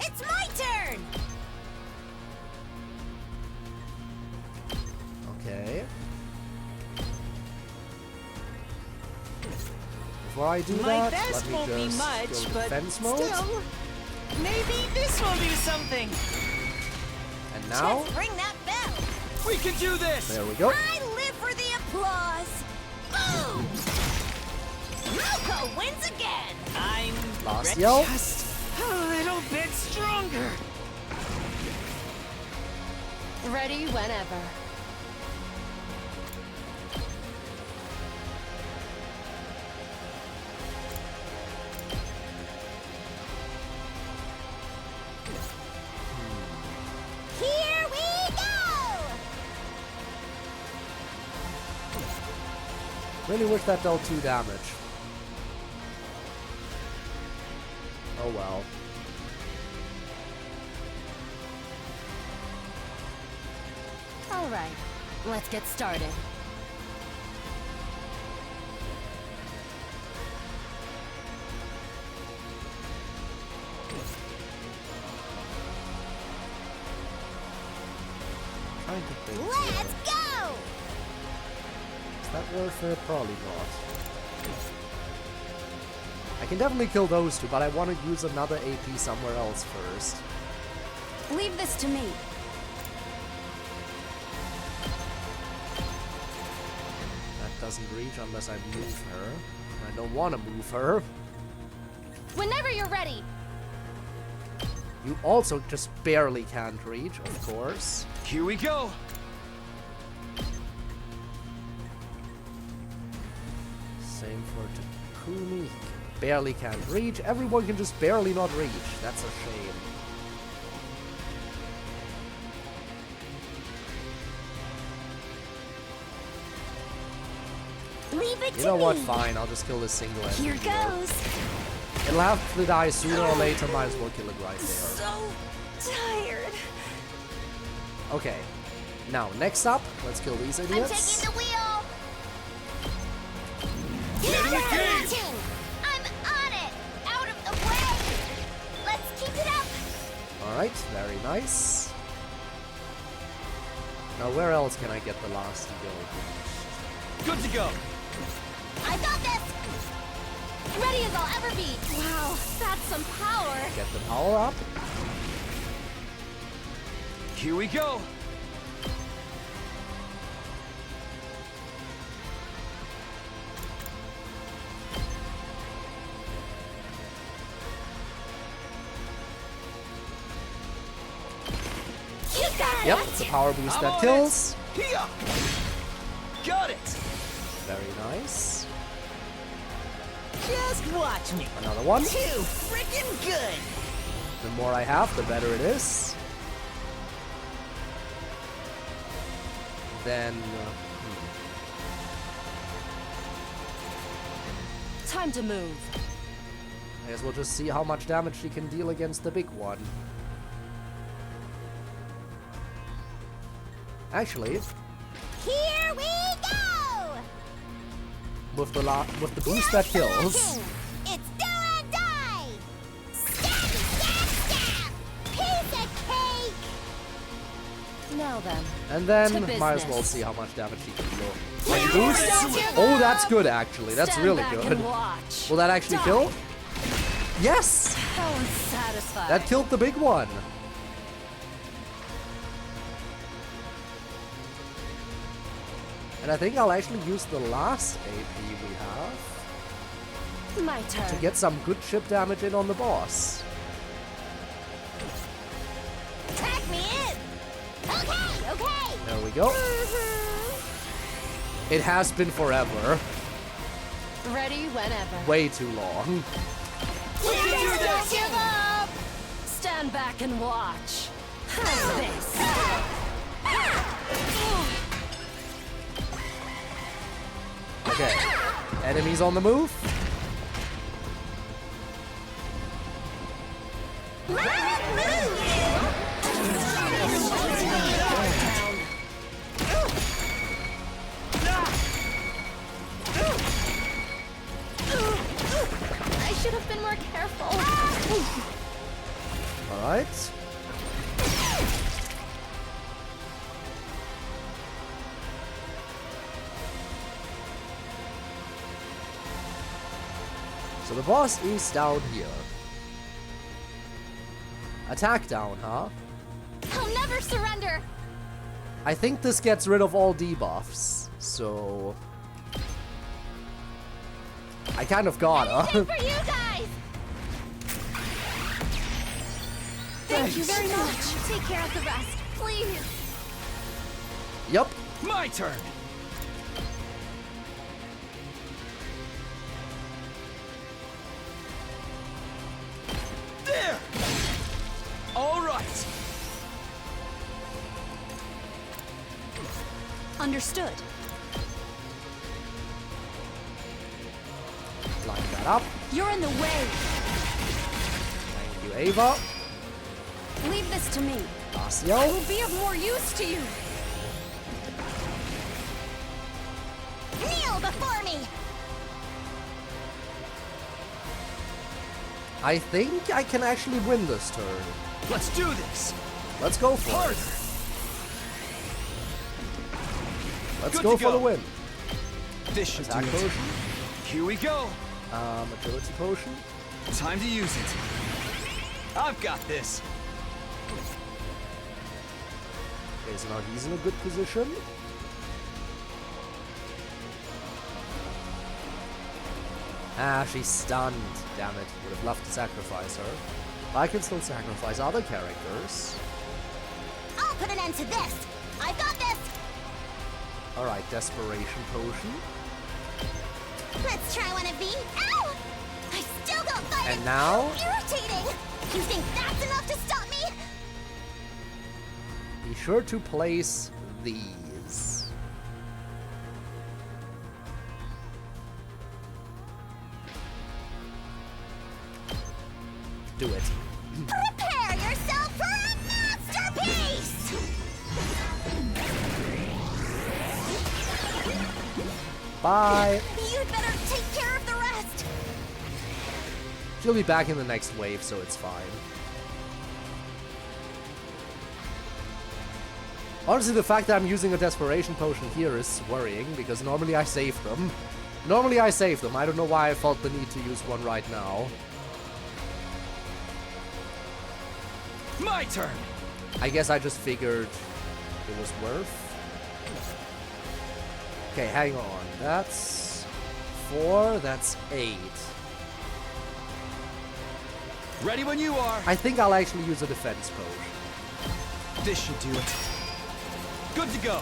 It's my turn! Okay. Before I do My that, best let me won't be just much, go but defense mode. still, maybe this will do something. And now, Just ring that bell! We can do this! there we go. I live for the applause! Boom! Roko wins again! I'm Last yell. just a little bit stronger. Ready whenever. Here we go! Really wish that dealt 2 damage. Oh well. All right, let's get started. Trying to think. Let's go! Is that worth it? Probably not. I can definitely kill those 2, but I want to use another AP somewhere else first. Leave this to me. That doesn't reach unless I move her. I don't want to move her. Whenever you're ready. You also just barely can't reach, of course. Here we go. Same for Takumi. He barely can't reach. Everyone can just barely not reach. That's a shame. Leave it You to know what? me. Fine, I'll just kill this single enemy. Here goes. It'll have to die sooner or later. Might as well kill it right there. So tired. Okay. Now, next up, let's kill these I'm idiots. taking the wheel. Get in the cave. Launching. I'm on it. Out of the way. Let's keep it up. Alright, very nice. Now, where else can I get the last to go? Good to go. I got this. Ready as I'll ever be. Wow, that's some power. Get the power up. Here we go. You got Yep, it. it's a power boost I'm that on kills. Here. Got it. Very nice. Just watch me. Another one. Too freaking good. The more I have, the better it is. Then... Time to move. I guess we'll just see how much damage she can deal against the big one. Actually, Here we go. with the boost that kills, It's do or die. Stab, stab, stab. Piece of cake. Now then. and then To might as well business. see how much damage she can deal. Like boost? Oh, that's good actually. That's Stand really back good. and watch. Will that actually Die. kill? Yes! How unsatisfying. That killed the big one. And I think I'll actually use the last AP we have My turn. to get some good chip damage in on the boss. Tag me in. Okay, okay. There we go. It has been forever. Ready whenever. Way too long. Don't give up. Stand back and watch. How's this? Okay. Enemies on the move. I should have been more careful. Alright. So the boss is down here. Attack down, huh? I'll never surrender. I think this gets rid of all debuffs, so... I kind of gotta. Anything for you guys. Thank you very much. Take care of the rest, please. Yup. My turn. There. All right. Understood. Line that up. You're in the way. Thank you, Ava. Leave this to me. Asio. I will be of more use to you. Kneel before me. I think I can actually win this turn. Let's do this. Let's go for Harder. it. Let's Good go to for go. the win. This should Attack do it. potion. Here we go. Agility potion. Time to use it. I've got this. Okay, so now he's in a good position. Ah, she's stunned. Damn it. Would have loved to sacrifice her. But I can still sacrifice other characters. I'll put an end to this. I've got this. Alright, desperation potion. Let's try one of these. Ow! I still don't find And it now? so irritating. You think that's enough to stop me? Be sure to place these. Do it. Prepare yourself for a masterpiece! Bye. You'd better take care of the rest. She'll be back in the next wave, so it's fine. Honestly, the fact that I'm using a desperation potion here is worrying, because normally I save them. I don't know why I felt the need to use one right now. My turn! I guess I just figured it was worth. Okay, hang on. That's 4, that's 8. Ready when you are. I think I'll actually use a defense potion. This should do it. Good to go.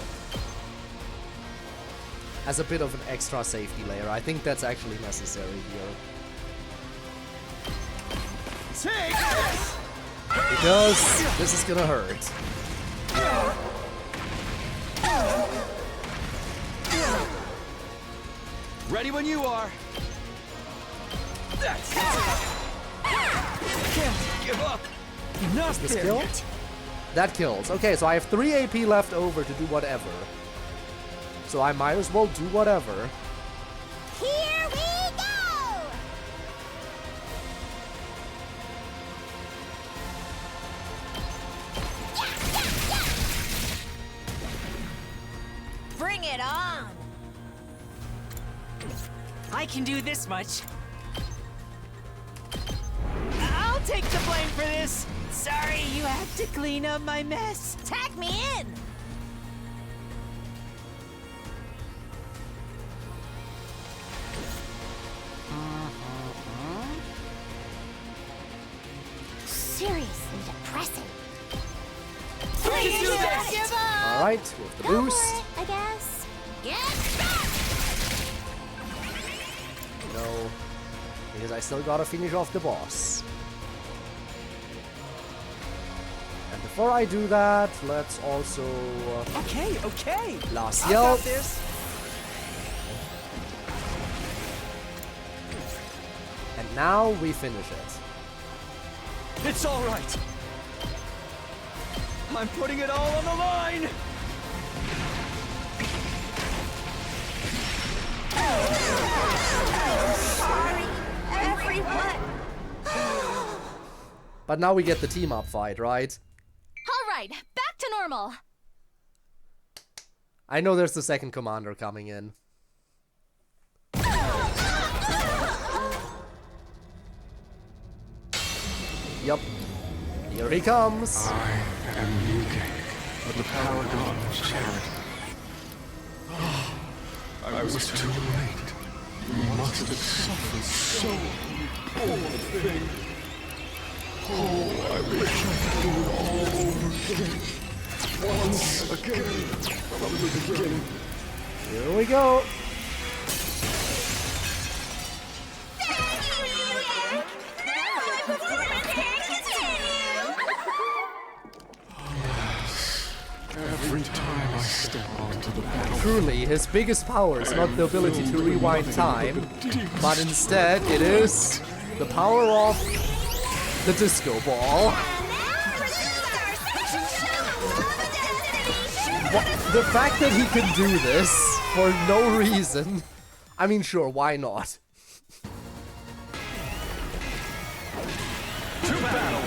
As a bit of an extra safety layer. I think that's actually necessary here. Take this! Because this is gonna hurt. Ready when you are. That's it. Can't give up. Not Is this there kill? yet. That kills. Okay, so I have 3 AP left over to do whatever. So I might as well do whatever. Here we go! Bring it on! I can do this much. I'll take the blame for this. Sorry, you have to clean up my mess. Tag me in! Seriously depressing. Please do this! Give up! Alright, with the boost. I guess. Get back! No. Because I still gotta finish off the boss. And before I do that, let's also... Okay. Last I yell. got this. And now we finish it. It's all right. I'm putting it all on the line. Sorry, everyone. But now we get the team up fight, right? All right, back to normal. I know there's the second commander coming in. Yup. Here he comes. I am Yuge of the Paragon of Charity. I was too late. You must have suffered so, poor thing. Oh, I wish I could do it all over again. Once again, from the beginning. Here we go. Every time I step onto the battlefield. Truly, his biggest power is not the ability to rewind time, but instead it is the power of the disco ball. The fact that he can do this for no reason, I mean, sure, why not? To battle.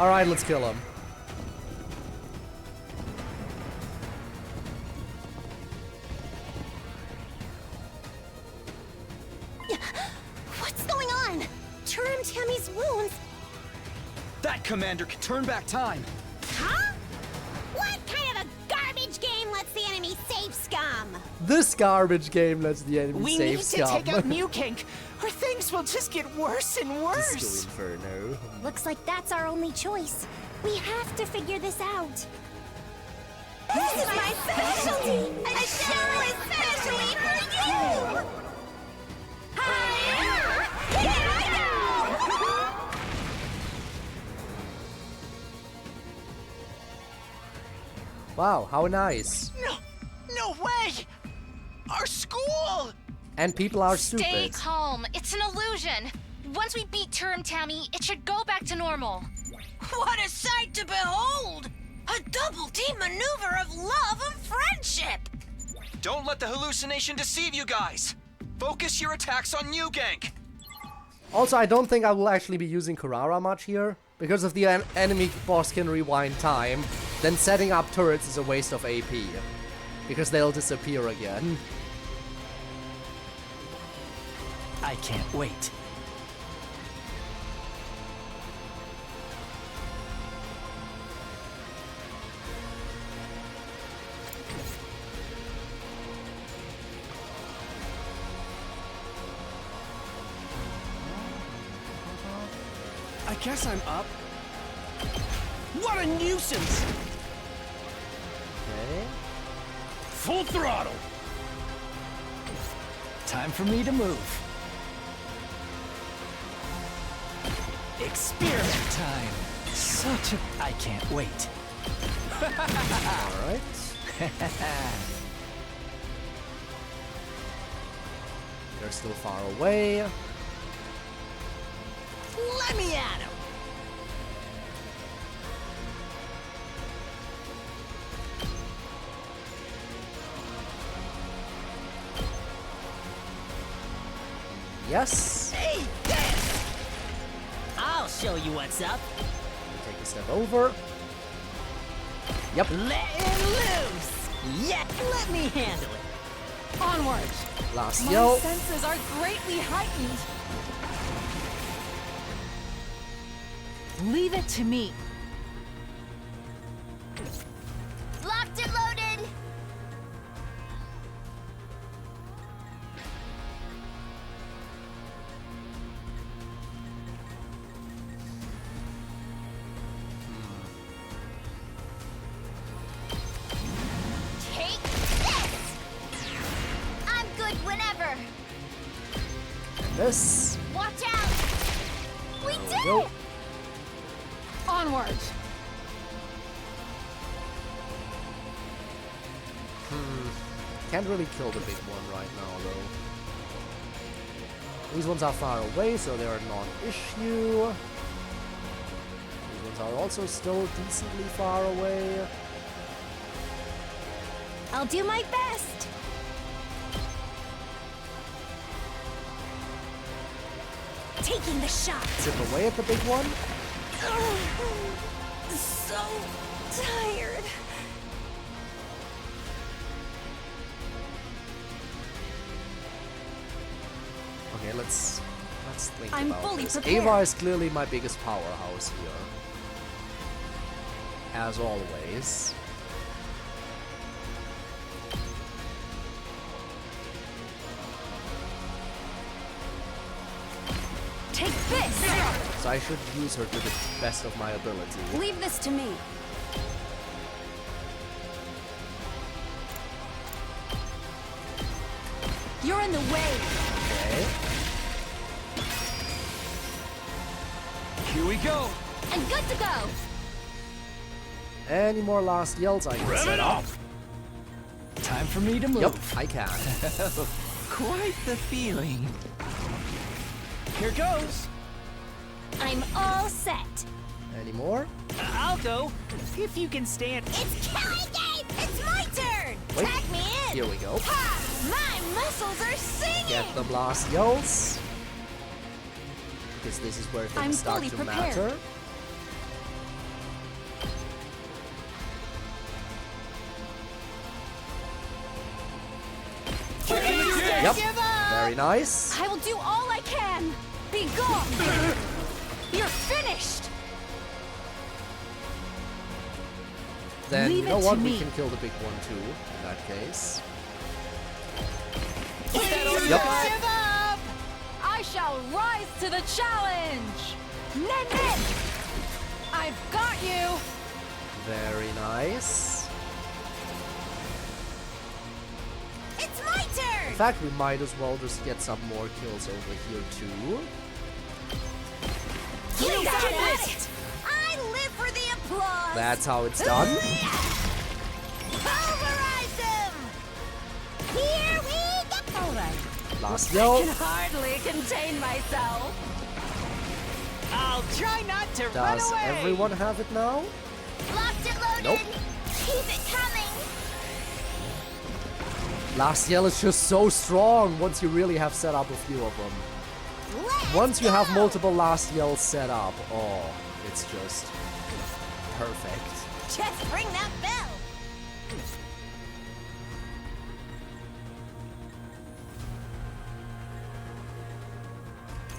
Alright, let's kill him. What's going on? Turn Tammy's wounds. That commander can turn back time. Huh? What kind of a garbage game lets the enemy save Sky? This garbage game lets the enemy We save need to scum. take out Mugank, or things will just get worse and worse. Disco Inferno. Looks like that's our only choice. We have to figure this out. This is my specialty! A show especially for you! Hi-er! Here I go! Wow, how nice. No way! Our school! And people are Stay stupid. calm. It's an illusion. Once we beat Term Tammy, it should go back to normal. What a sight to behold! A double-team maneuver of love and friendship! Don't let the hallucination deceive you guys. Focus your attacks on Mugank. Also, I don't think I will actually be using Kurara much here. Because if the enemy boss can rewind time, then setting up turrets is a waste of AP. Because they'll disappear again. I can't wait. I guess I'm up. What a nuisance! Okay. Full throttle. Time for me to move. Experiment time. Such a... I can't wait. Alright. They're still far away. Let me at him! Yes. Hey, I'll show you what's up. Take a step over. Yep. Letting loose. Yeah, let me handle it. Onward. Last My yell. senses are greatly heightened. Leave it to me. Locked and loaded! Take this! I'm good whenever. This. Watch out! We did Go. it! Onward. Can't really kill the big one right now, though. These ones are far away, so they are non-issue. These ones are also still decently far away. I'll do my best. Taking the shot. Chip away at the big one. So tired. Okay, let's think I'm about fully this. prepared. Ava is clearly my biggest powerhouse here. As always. Take this! So I should use her to the best of my ability. Leave this to me. You're in the way. Okay. Here we go. And good to go. Any more last yells I can Rev set it up? up. Time for me to move. Yep, I can. Quite the feeling. Here goes. I'm all set. Any more? I'll go, if you can stand. It's killing game! It's my turn! Wait. Tag me in! Here we go. Ha! My muscles are singing! Get the blast yells. Because this is where things I'm start fully to prepared. matter. Yep. Give up! Very nice. I will do all I can. Be gone. You're finished. Then Leave you know it what? to We me. can kill the big one too. In that case. Yep. Give up! I shall rise to the challenge! Nen! I've got you! Very nice. It's my turn! In fact, we might as well just get some more kills over here too. You got it! I live for the applause! That's how it's done. Pulverize them! Here we go! Alright. Last I yell. can hardly contain myself. I'll try not to run Does away. everyone have it now? Locked and loaded! Nope. Keep it coming! Last yell is just so strong once you really have set up a few of them. Once you have multiple last yells set up, oh, it's just perfect. Just ring that bell!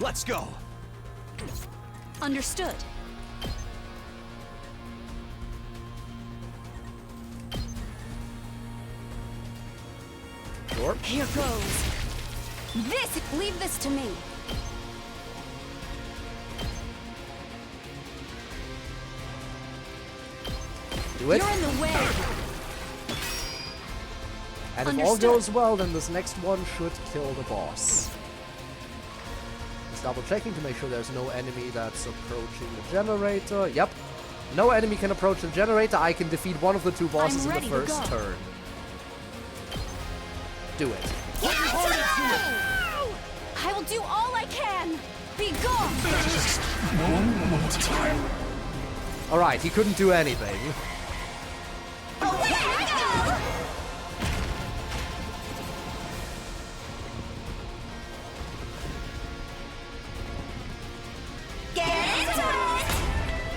Let's go. Understood. Sure. Here goes. Leave this to me. Do it. You're in the way. And if all goes well, then this next one should kill the boss. Just double checking to make sure there's no enemy that's approaching the generator. Yep. No enemy can approach the generator. I can defeat one of the two bosses in the first turn. Do it. I will do all I can. Be gone. Just one more time. Alright, he couldn't do anything.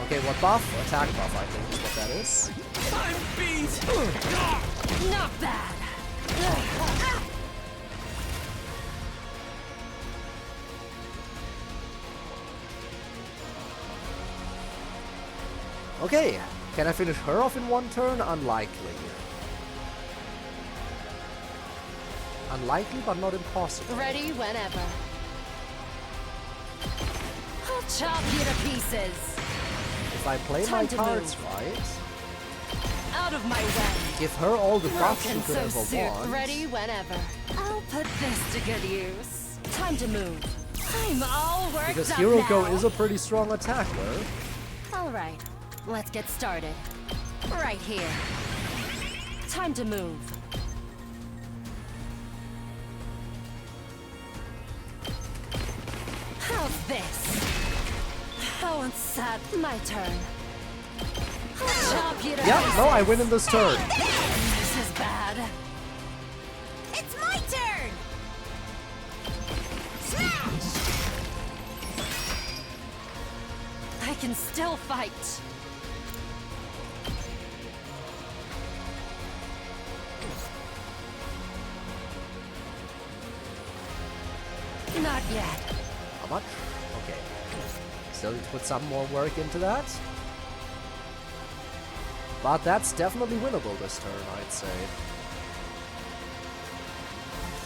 Okay, what buff? Attack buff, I think is what that is. I'm beat. Not bad. Okay, can I finish her off in one turn? Unlikely. Unlikely, but not impossible. Ready whenever. I'll chop you to pieces. If I play my Time to cards move. right, Out of my way. give her all the buffs she Broken could so ever soon. want. Ready whenever. I'll put this to good use. Time to move. I'm all worked Because up Hiroko now. is a pretty strong attacker. All right, let's get started. Right here. Time to move. How's this? Oh, and sad. My turn. I'll chop you to Yeah, pieces. no, I win in this turn. This is bad. It's my turn! Smash! I can still fight. Not yet. How much? Okay. Still need to put some more work into that. But that's definitely winnable this turn, I'd say.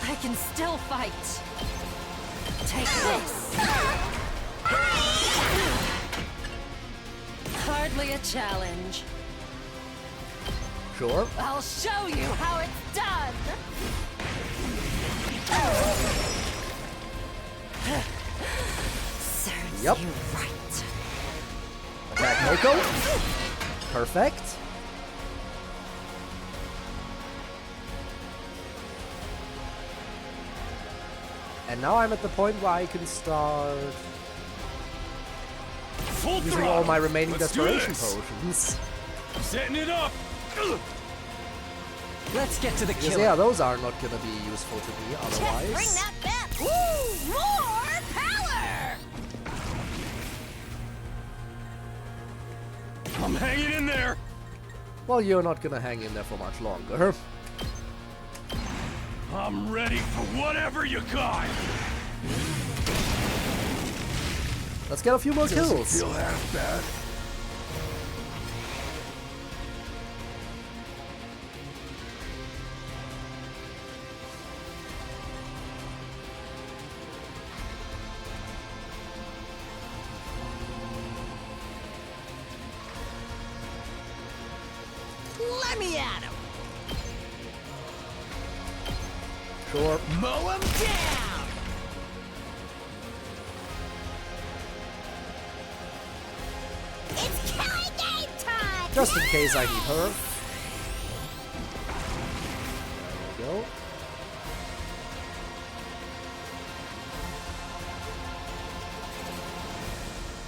I can still fight. Take this. Hardly a challenge. Sure. I'll show you how it's done. Serves Yep. you right. Attack Moko. Perfect. And now I'm at the point where I can start using all my remaining Let's do desperation this. potions. Setting it up. Let's get to the Because killing. yeah, those are not gonna be useful to me otherwise. Bring that back! Woo! More power! I'm hanging in there. Well, you're not gonna hang in there for much longer. I'm ready for whatever you got. Let's get a few more Doesn't kills. feel half bad. Let me at him! Sure. Mow him down! It's killing game time! Just in case I need her. There we go.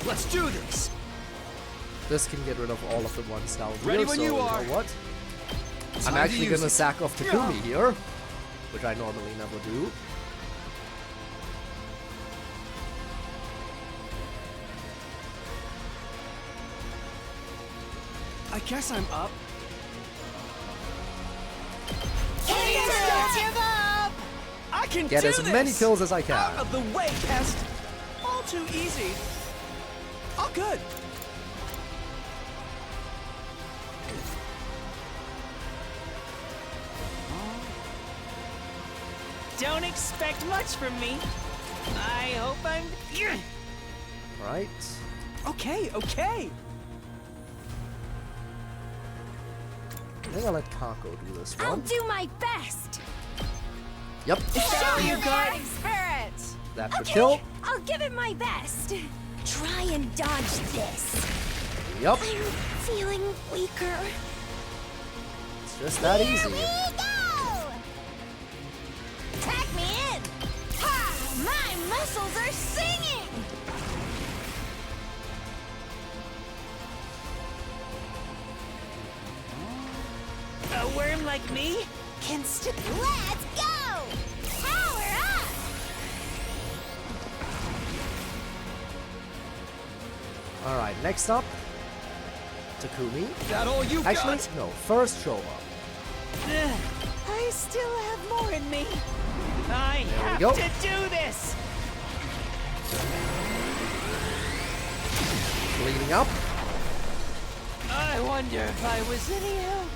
Let's do this! This can get rid of all of the ones down Ready here, when so you are. know what? Time I'm to actually use gonna it. sack off Takumi here, which I normally never do. I guess I'm up. Give up! I can Get do as this! many kills as I can. Out of the way, pest! All too easy. All good. Don't expect much from me. I hope I'm... Right. Okay, okay. I think I'll let Kako do this I'll one. do my best. Yep. Show you your fighting spirit. That should Okay, kill. I'll give it my best. Try and dodge this. Yep. I'm feeling weaker. It's just that easy. Tag me in! Ha! My muscles are singing! A worm like me can still... Let's go! Power up! Alright, next up. Takumi. That all you Actually, got? no. First Showa. I still have more in me. I There we have go. to do this. Cleaning up. I wonder if I was any help.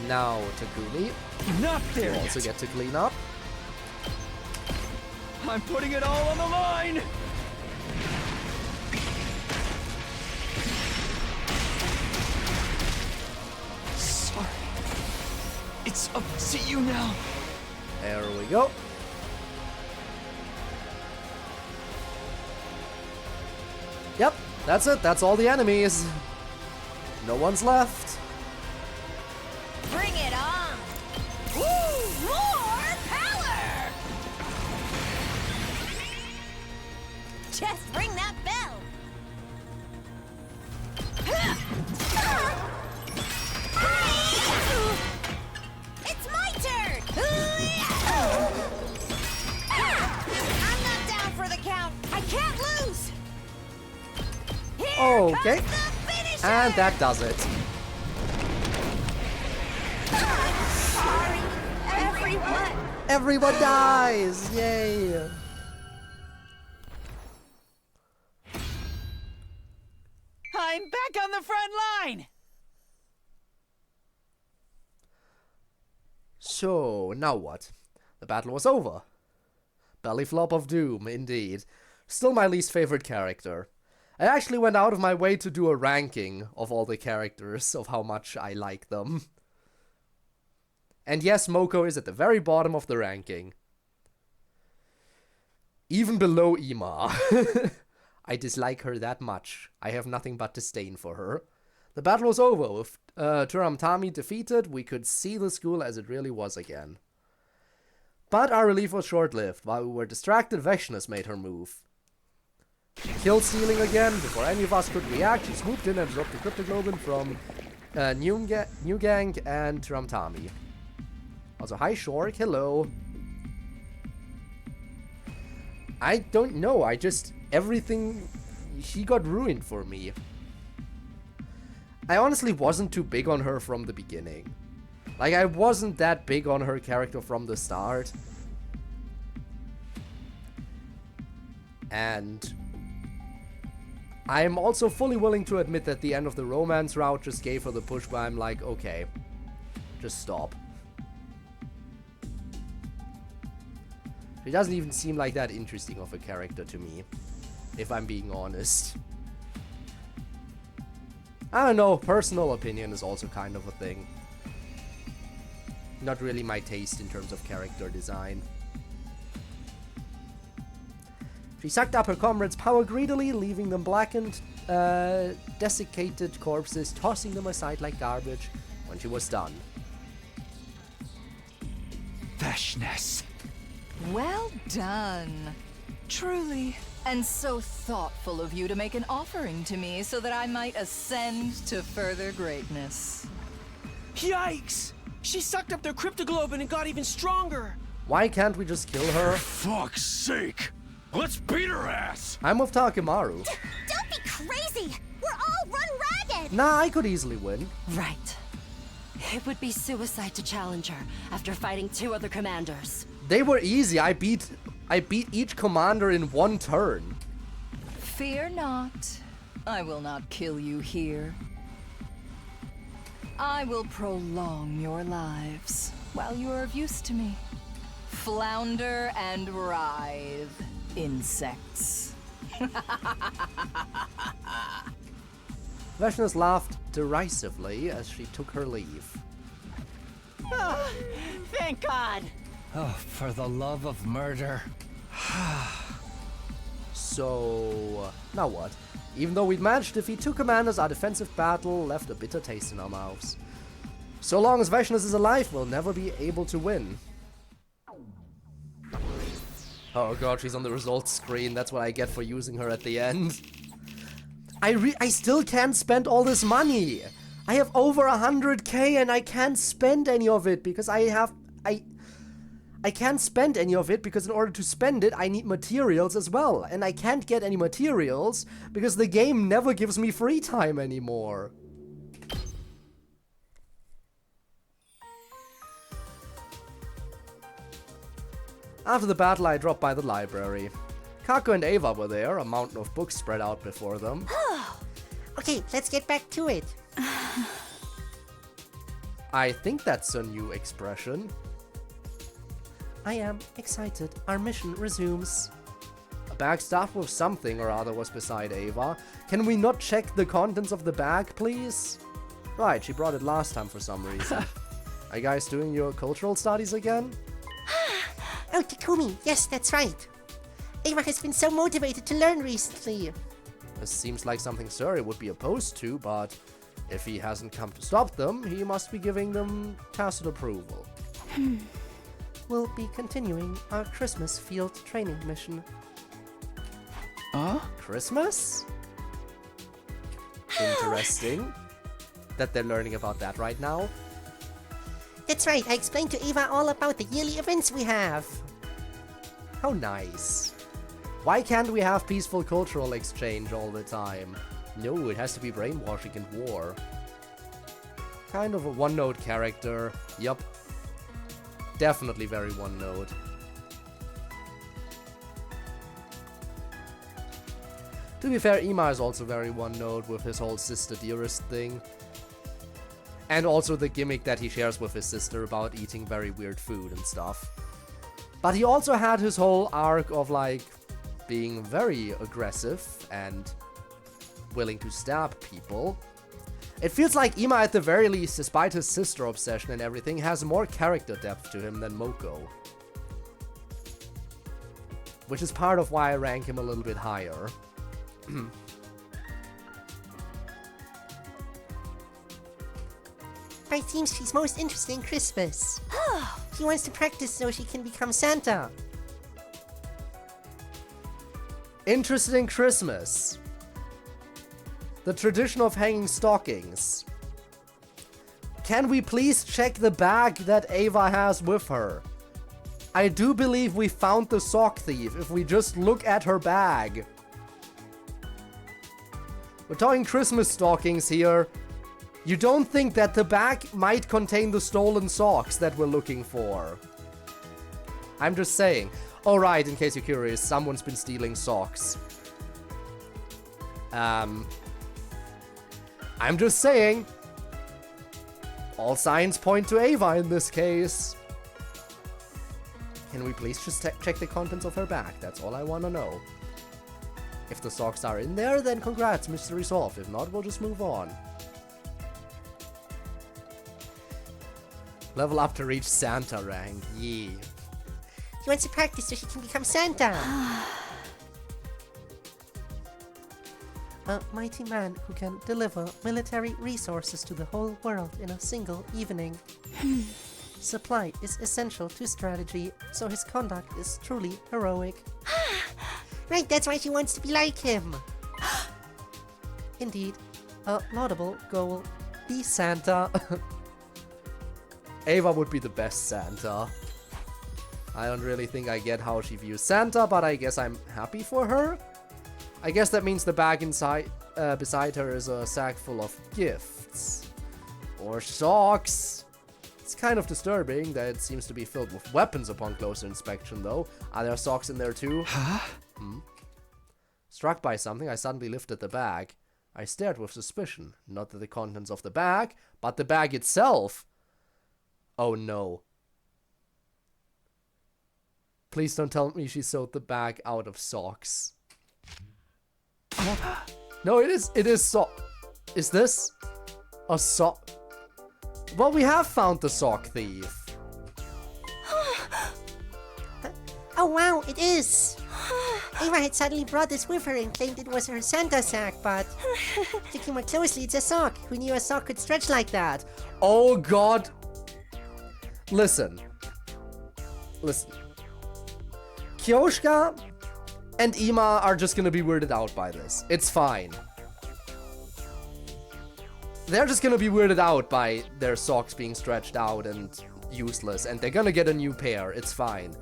Now Takumi. Not there You also yet. get to clean up. I'm putting it all on the line! Sorry. It's up to you now. There we go. Yep, that's it. That's all the enemies. No one's left. Bring it on! Woo! More power! Just ring that bell! It's my turn! I'm not down for the count! I can't lose! Okay. And that does it. Sorry, everyone! Everyone dies! Yay! I'm back on the front line. So, now what? The battle was over. Belly flop of doom, indeed. Still my least favorite character. I actually went out of my way to do a ranking of all the characters, of how much I like them. And yes, Moko is at the very bottom of the ranking. Even below Ima. I dislike her that much. I have nothing but disdain for her. The battle was over. With Turamtami defeated, we could see the school as it really was again. But our relief was short-lived. While we were distracted, Vexnus made her move. Kill stealing again. Before any of us could react, she swooped in and dropped the Cryptoglobin from New Gang and Turamtami. Also, hi Shork, hello. I don't know, everything, she got ruined for me. I honestly wasn't too big on her from the beginning. Like, I wasn't that big on her character from the start. And I'm also fully willing to admit that the end of the romance route just gave her the push where I'm like, okay, just stop. She doesn't even seem like that interesting of a character to me, if I'm being honest. I don't know, personal opinion is also kind of a thing. Not really my taste in terms of character design. She sucked up her comrades' power greedily, leaving them blackened, desiccated corpses, tossing them aside like garbage when she was done. Veshness. Well done. Truly. And so thoughtful of you to make an offering to me so that I might ascend to further greatness. Yikes! She sucked up their cryptoglobin and got even stronger! Why can't we just kill her? For fuck's sake! Let's beat her ass! I'm with Takemaru. Don't be crazy! We're all run ragged! Nah, I could easily win. Right. It would be suicide to challenge her after fighting 2 other commanders. They were easy. I beat each commander in 1 turn. Fear not. I will not kill you here. I will prolong your lives while you are of use to me. Flounder and writhe, insects. Veshness laughed derisively as she took her leave. Oh, thank God! Oh, for the love of murder. So, now what? Even though we'd managed to defeat 2 commanders, our defensive battle left a bitter taste in our mouths. So long as Veshness is alive, we'll never be able to win. Oh god, she's on the results screen. That's what I get for using her at the end. I still can't spend all this money. I have over 100k and I can't spend any of it because I can't spend any of it because in order to spend it, I need materials as well. And I can't get any materials because the game never gives me free time anymore. After the battle, I dropped by the library. Kako and Ava were there, a mountain of books spread out before them. Okay, let's get back to it. I think that's a new expression. I am excited. Our mission resumes. A bag stuffed with something or other was beside Ava. Can we not check the contents of the bag, please? Right, she brought it last time for some reason. Are you guys doing your cultural studies again? Oh, Takumi, yes, that's right. Ava has been so motivated to learn recently. This seems like something Suri would be opposed to, but if he hasn't come to stop them, he must be giving them tacit approval. We'll be continuing our Christmas field training mission. Huh? Christmas? Interesting that they're learning about that right now. That's right, I explained to Ava all about the yearly events we have. How nice. Why can't we have peaceful cultural exchange all the time? No, it has to be brainwashing and war. Kind of a one-note character. Yup. Definitely very one-note. To be fair, Ima is also very one-note with his whole sister dearest thing. And also the gimmick that he shares with his sister about eating very weird food and stuff. But he also had his whole arc of like being very aggressive and willing to stab people. It feels like Ima at the very least, despite his sister obsession and everything, has more character depth to him than Moko. Which is part of why I rank him a little bit higher. It seems she's most interested in Christmas. She wants to practice so she can become Santa. Interested in Christmas. The tradition of hanging stockings. Can we please check the bag that Ava has with her? I do believe we found the sock thief if we just look at her bag. We're talking Christmas stockings here. You don't think that the bag might contain the stolen socks that we're looking for? I'm just saying. Oh right, in case you're curious, someone's been stealing socks. I'm just saying. All signs point to Ava in this case. Can we please just check the contents of her bag? That's all I want to know. If the socks are in there, then congrats, mystery solved. If not, we'll just move on. Level up to reach Santa rank. Yeah. He wants to practice so he can become Santa. A mighty man who can deliver military resources to the whole world in a single evening. Supply is essential to strategy, so his conduct is truly heroic. Right, that's why she wants to be like him. Indeed, a laudable goal. Be Santa. Ava would be the best Santa. I don't really think I get how she views Santa, but I guess I'm happy for her. I guess that means the bag inside, beside her is a sack full of gifts. Or socks. It's kind of disturbing that it seems to be filled with weapons upon closer inspection, though. Are there socks in there too? Huh? Struck by something, I suddenly lifted the bag. I stared with suspicion, not at the contents of the bag, but the bag itself. Oh no. Please don't tell me she sewed the bag out of socks. No, it is sock. Is this a sock? Well, we have found the sock thief. Oh wow, it is! Ava had suddenly brought this with her and claimed it was her Santa sack, but looking more closely, it's a sock. Who knew a sock could stretch like that? Oh god. Listen. Kyoshka and Ima are just gonna be weirded out by this. It's fine. They're just gonna be weirded out by their socks being stretched out and useless, and they're gonna get a new pair. It's fine.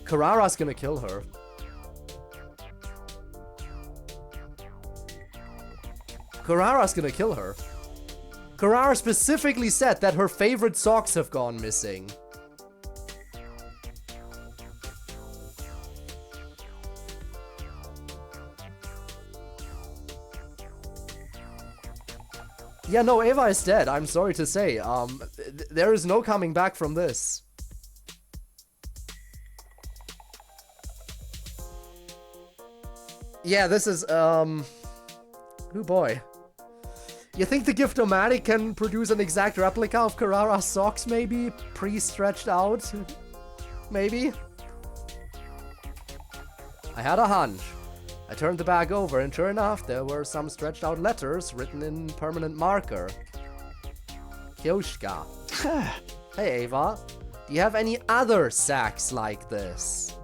Karara's gonna kill her. Karara's gonna kill her. Karara specifically said that her favorite socks have gone missing. Yeah, no, Ava is dead. I'm sorry to say. There is no coming back from this. Yeah, this is, oh boy. You think the Gift-O-Matic can produce an exact replica of Karara's socks, maybe? Pre-stretched out? Maybe? I had a hunch. I turned the bag over, and sure enough, there were some stretched out letters written in permanent marker. Kyoshka. Hey, Ava. Do you have any other sacks like this?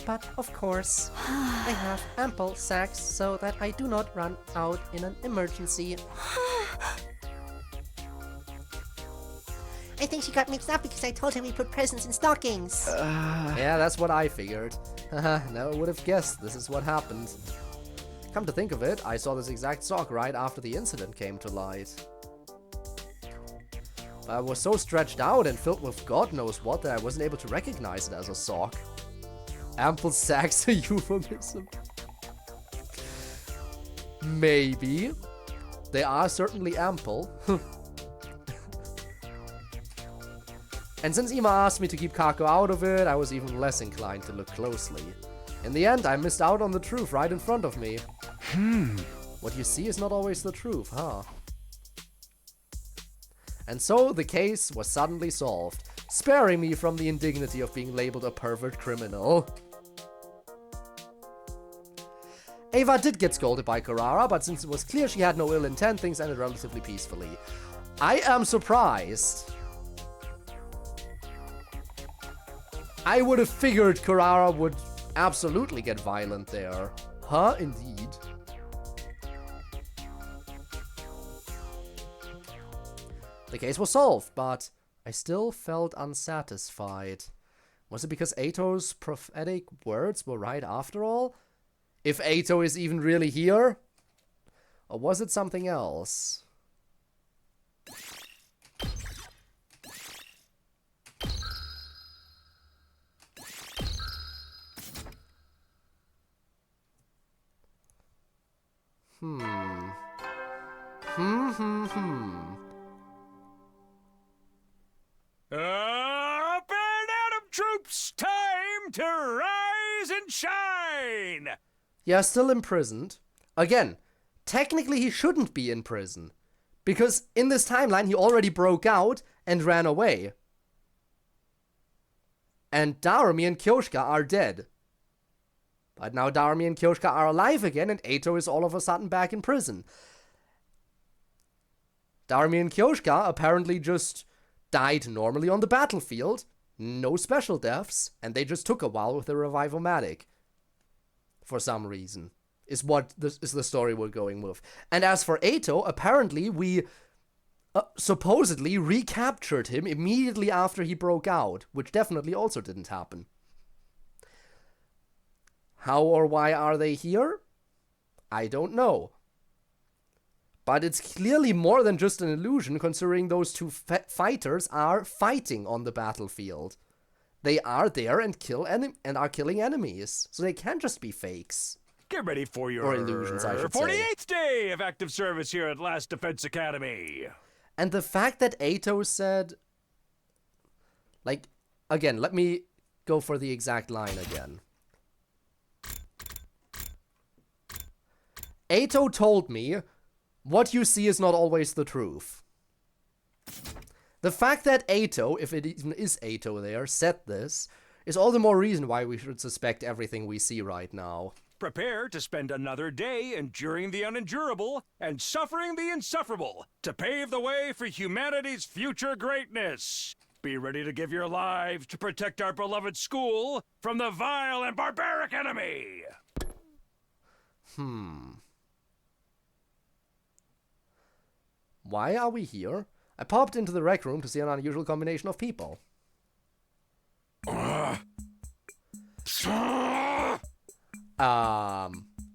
But, of course, I have ample sacks so that I do not run out in an emergency. I think she got mixed up because I told her we put presents in stockings. Yeah, that's what I figured. Never would have guessed this is what happened. Come to think of it, I saw this exact sock right after the incident came to light. But I was so stretched out and filled with God knows what that I wasn't able to recognize it as a sock. Ample sacks a euphemism. Maybe. They are certainly ample. And since Ima asked me to keep Kako out of it, I was even less inclined to look closely. In the end, I missed out on the truth right in front of me. What you see is not always the truth, huh? And so the case was suddenly solved, sparing me from the indignity of being labeled a pervert criminal. Ava did get scolded by Karara, but since it was clear she had no ill intent, things ended relatively peacefully. I am surprised. I would have figured Karara would absolutely get violent there. Huh, indeed. The case was solved, but I still felt unsatisfied. Was it because Ato's prophetic words were right after all? If Ato is even really here? Or was it something else? Up and Atom troops, time to rise and shine! Yeah, still imprisoned. Again, technically he shouldn't be in prison. Because in this timeline, he already broke out and ran away. And Darumi and Kyoshka are dead. But now Darumi and Kyoshka are alive again, and Eito is all of a sudden back in prison. Darumi and Kyoshka apparently just died normally on the battlefield. No special deaths, and they just took a while with the Revivomatic. For some reason. Is the story we're going with. And as for Eito, apparently we supposedly recaptured him immediately after he broke out, which definitely also didn't happen. How or why are they here? I don't know. But it's clearly more than just an illusion, considering those two fighters are fighting on the battlefield. They are there and are killing enemies, so they can't just be fakes. Get ready for your or illusions, I should 48th day of active service here at Last Defense Academy. And the fact that Eito said, like, again, let me go for the exact line again. Eito told me, what you see is not always the truth. The fact that Eito, if it even is Eito there, said this, is all the more reason why we should suspect everything we see right now. Prepare to spend another day enduring the unendurable and suffering the insufferable to pave the way for humanity's future greatness. Be ready to give your lives to protect our beloved school from the vile and barbaric enemy. Why are we here? I popped into the rec room to see an unusual combination of people.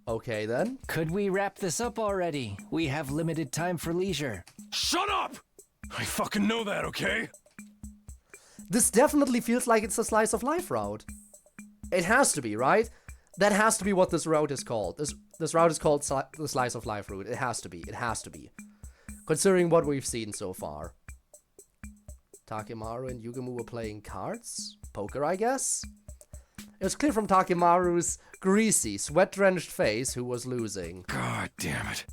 Okay then. Could we wrap this up already? We have limited time for leisure. Shut up! I fucking know that, okay? This definitely feels like it's a slice of life route. It has to be, right? That has to be what this route is called. This route is called the slice of life route. It has to be. It has to be. Considering what we've seen so far. Takemaru and Yugemu were playing cards? Poker, I guess? It was clear from Takemaru's greasy, sweat-drenched face who was losing. God damn it.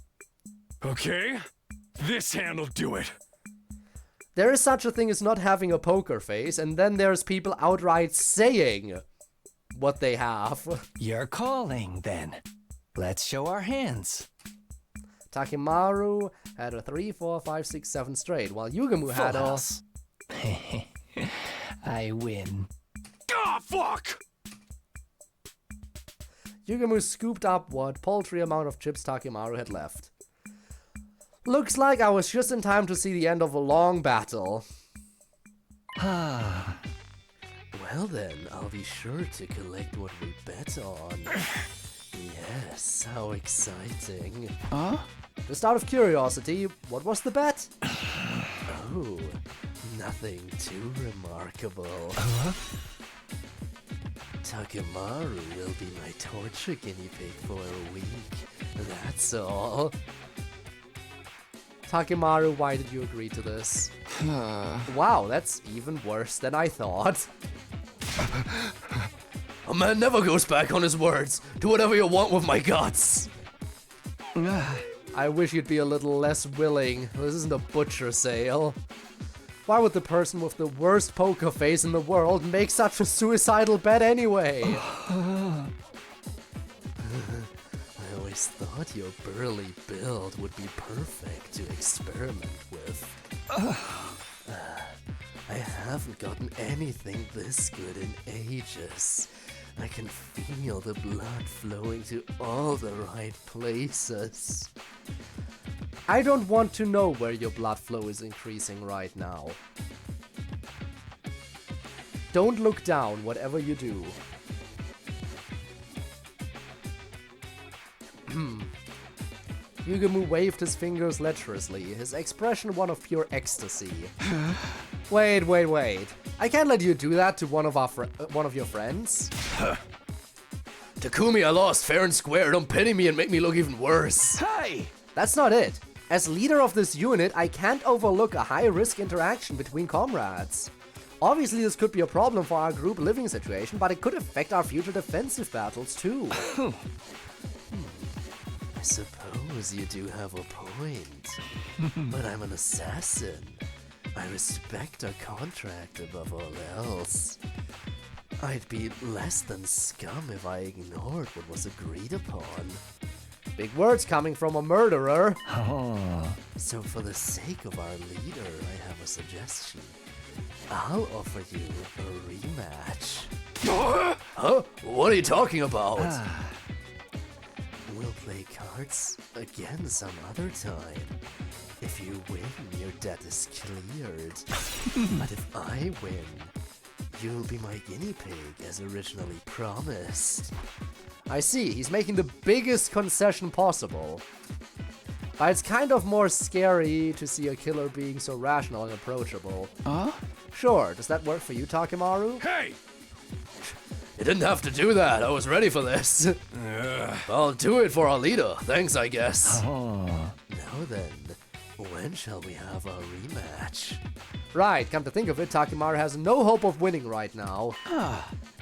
Okay, this hand'll do it. There is such a thing as not having a poker face, and then there's people outright saying what they have. You're calling, then. Let's show our hands. Takemaru had a 3, 4, 5, 6, 7 straight, while Yugemu had a... I win. Ah, fuck! Yugemu scooped up what paltry amount of chips Takemaru had left. Looks like I was just in time to see the end of a long battle. Well then, I'll be sure to collect what we bet on. Yes, how exciting. Huh? Just out of curiosity, what was the bet? Oh, nothing too remarkable. Takemaru will be my torture guinea pig for a week. That's all. Takemaru, why did you agree to this? Wow, that's even worse than I thought. A man never goes back on his words. Do whatever you want with my guts. I wish you'd be a little less willing. This isn't a butcher sale. Why would the person with the worst poker face in the world make such a suicidal bet anyway? I always thought your burly build would be perfect to experiment with. I haven't gotten anything this good in ages. I can feel the blood flowing to all the right places. I don't want to know where your blood flow is increasing right now. Don't look down, whatever you do. Yugemu waved his fingers lecherously, his expression one of pure ecstasy. Wait. I can't let you do that to one of your friends. Takumi, I lost fair and square. Don't pity me and make me look even worse. Hey! That's not it. As leader of this unit, I can't overlook a high-risk interaction between comrades. Obviously, this could be a problem for our group living situation, but it could affect our future defensive battles too. I suppose you do have a point. But I'm an assassin. I respect our contract above all else. I'd be less than scum if I ignored what was agreed upon. Big words coming from a murderer. So for the sake of our leader, I have a suggestion. I'll offer you a rematch. Huh? What are you talking about? We'll play cards again some other time. If you win, your debt is cleared. But if I win, you'll be my guinea pig as originally promised. I see, he's making the biggest concession possible. But it's kind of more scary to see a killer being so rational and approachable. Sure, does that work for you, Takemaru? Hey! You didn't have to do that. I was ready for this. I'll do it for our leader. Thanks, I guess. Now then, when shall we have our rematch? Right, come to think of it, Takemaru has no hope of winning right now.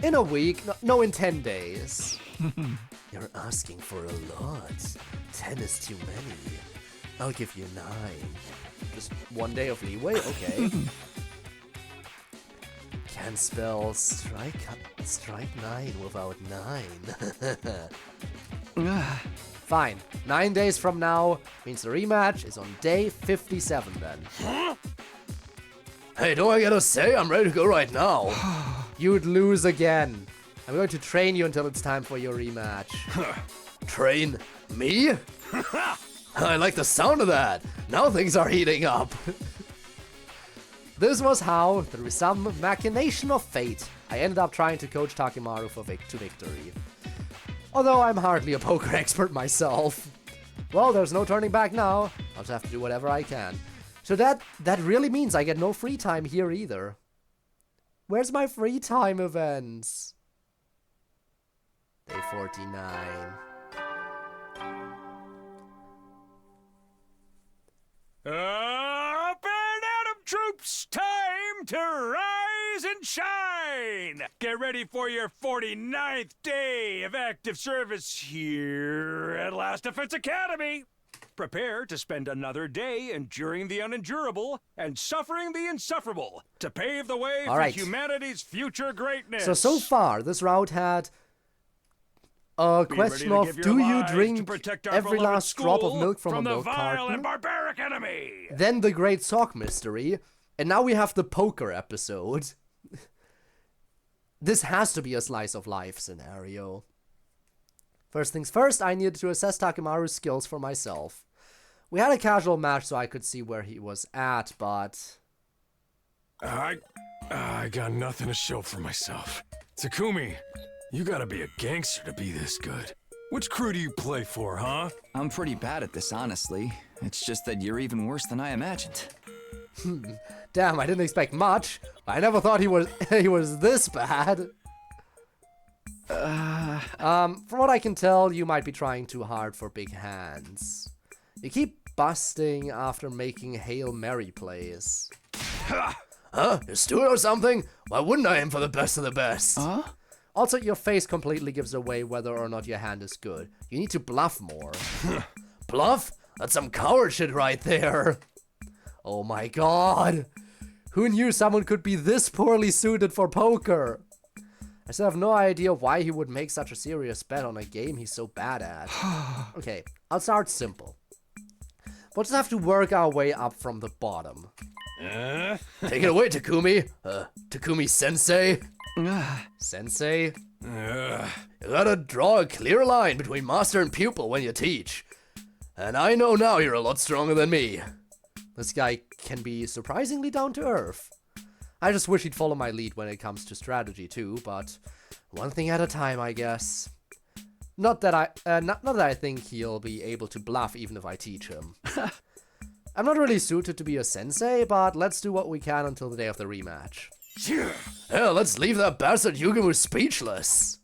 In a week, no, in 10 days. You're asking for a lot. 10 is too many. I'll give you 9. Just 1 day of leeway? Okay. Can't spell strike 9 without 9. Fine. 9 days from now means the rematch is on day 57 then. Hey, don't I gotta say I'm ready to go right now? You'd lose again. I'm going to train you until it's time for your rematch. Train me? I like the sound of that. Now things are heating up. This was how, through some machination of fate, I ended up trying to coach Takemaru to victory. Although I'm hardly a poker expert myself. Well, there's no turning back now. I'll just have to do whatever I can. So that really means I get no free time here either. Where's my free time events? Day 49. Up and Adam troops, time to rise and shine! Get ready for your 49th day of active service here at Last Defense Academy. Prepare to spend another day enduring the unendurable and suffering the insufferable to pave the way for humanity's future greatness. So far, this route had a question of, do you drink every last drop of milk from a milk carton? And barbaric enemy. Then the Great Sock Mystery, and now we have the poker episode. This has to be a slice of life scenario. First things first, I needed to assess Takemaru's skills for myself. We had a casual match so I could see where he was at, but... I got nothing to show for myself. Takumi, you gotta be a gangster to be this good. Which crew do you play for, huh? I'm pretty bad at this, honestly. It's just that you're even worse than I imagined. Damn, I didn't expect much. I never thought he was this bad. From what I can tell, you might be trying too hard for big hands. You keep busting after making Hail Mary plays. Huh? You steward or something? Why wouldn't I aim for the best of the best? Also, your face completely gives away whether or not your hand is good. You need to bluff more. Bluff? That's some coward shit right there. Oh my god. Who knew someone could be this poorly suited for poker? I still have no idea why he would make such a serious bet on a game he's so bad at. Okay, I'll start simple. We'll just have to work our way up from the bottom. Take it away, Takumi. Takumi-sensei. Sensei? You gotta draw a clear line between master and pupil when you teach. And I know now you're a lot stronger than me. This guy can be surprisingly down to earth. I just wish he'd follow my lead when it comes to strategy too, but one thing at a time, I guess. Not that I think he'll be able to bluff even if I teach him. I'm not really suited to be a sensei, but let's do what we can until the day of the rematch. Hell, let's leave that bastard Yugamu speechless.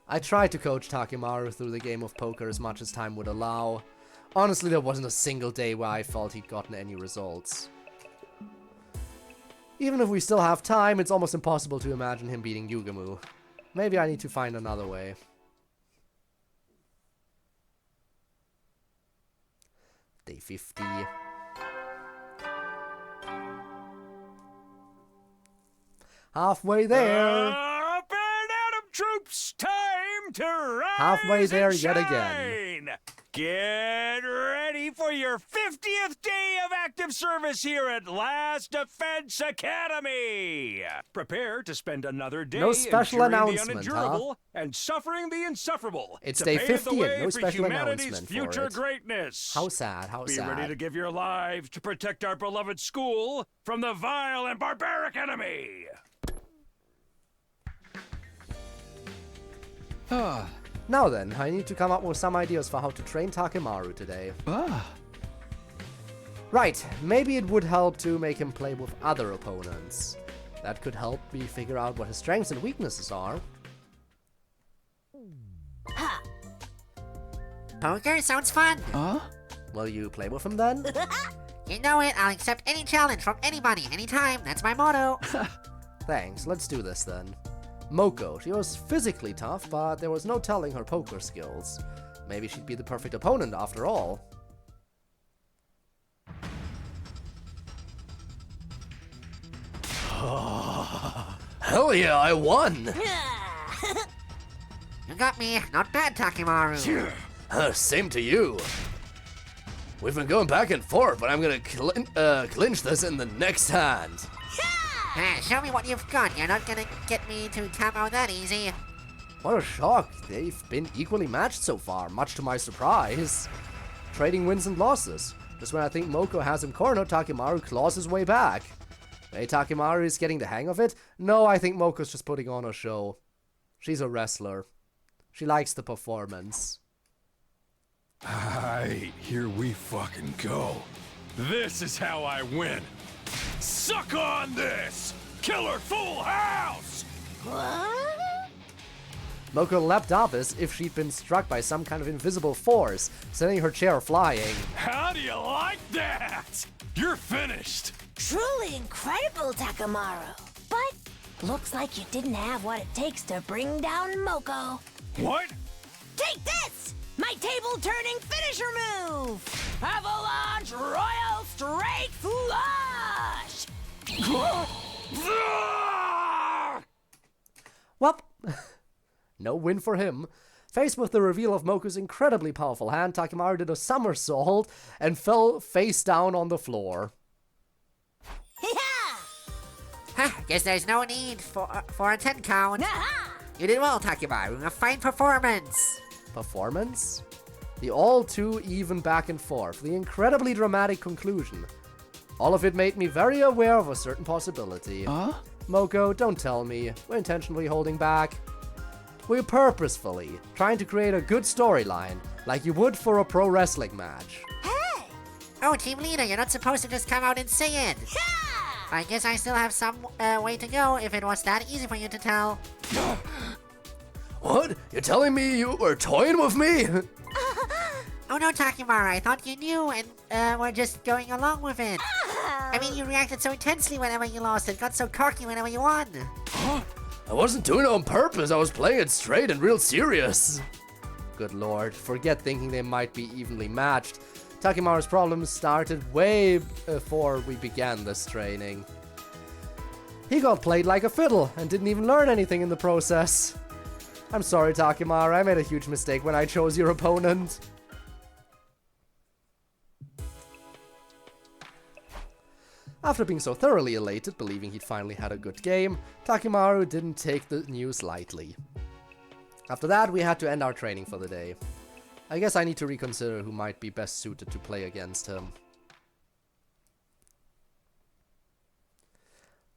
I tried to coach Takemaru through the game of poker as much as time would allow. Honestly, there wasn't a single day where I felt he'd gotten any results. Even if we still have time, it's almost impossible to imagine him beating Yugamu. Maybe I need to find another way. Day 50. Halfway there. Up and Adam troops, time to rise Halfway there and yet shine. again. Get ready for your 50th day of active service here at Last Defense Academy. Prepare to spend another day No special enduring announcement, the unendurable and suffering the insufferable. It's to day pave 50 the way and no for special humanity's announcement for future it. greatness. How sad, how Be sad. ready to give your lives to protect our beloved school from the vile and barbaric enemy. Now then, I need to come up with some ideas for how to train Takemaru today. Right, maybe it would help to make him play with other opponents. That could help me figure out what his strengths and weaknesses are. Poker sounds fun. Will you play with him then? You know it, I'll accept any challenge from anybody, anytime. That's my motto. Thanks, let's do this then. Moko, she was physically tough, but there was no telling her poker skills. Maybe she'd be the perfect opponent after all. Hell yeah, I won! You got me. Not bad, Takemaru. Same to you. We've been going back and forth, but I'm gonna clinch this in the next hand. Show me what you've got. You're not gonna get me to tap out that easy. What a shock. They've been equally matched so far, much to my surprise. Trading wins and losses. Just when I think Moko has him cornered, Takemaru claws his way back. Hey, Takemaru is getting the hang of it? No, I think Moko's just putting on a show. She's a wrestler. She likes the performance. Aight, here we fucking go. This is how I win. Suck on this! Killer Full House! What? Moko leapt up as if she'd been struck by some kind of invisible force, sending her chair flying. How do you like that? You're finished! Truly incredible, Takemaru. But looks like you didn't have what it takes to bring down Moko. What? Take this! My table-turning finisher move! Avalanche Royal Straight Flush! Well, no win for him. Faced with the reveal of Moko's incredibly powerful hand, Takemaru did a somersault and fell face down on the floor. Guess there's no need for a 10 count. You did well, Takemaru. A fine performance. Performance? The all too even back and forth, the incredibly dramatic conclusion. All of it made me very aware of a certain possibility. Moko, don't tell me. We're intentionally holding back. We're purposefully trying to create a good storyline, like you would for a pro wrestling match. Oh, team leader, you're not supposed to just come out and say it. I guess I still have some way to go if it was that easy for you to tell. What? You're telling me you were toying with me? Oh no, Takemaru, I thought you knew and were just going along with it. I mean, you reacted so intensely whenever you lost and got so cocky whenever you won. I wasn't doing it on purpose, I was playing it straight and real serious. Good lord, forget thinking they might be evenly matched. Takemaru's problems started way before we began this training. He got played like a fiddle and didn't even learn anything in the process. I'm sorry, Takemaru, I made a huge mistake when I chose your opponent. After being so thoroughly elated, believing he'd finally had a good game, Takemaru didn't take the news lightly. After that, we had to end our training for the day. I guess I need to reconsider who might be best suited to play against him.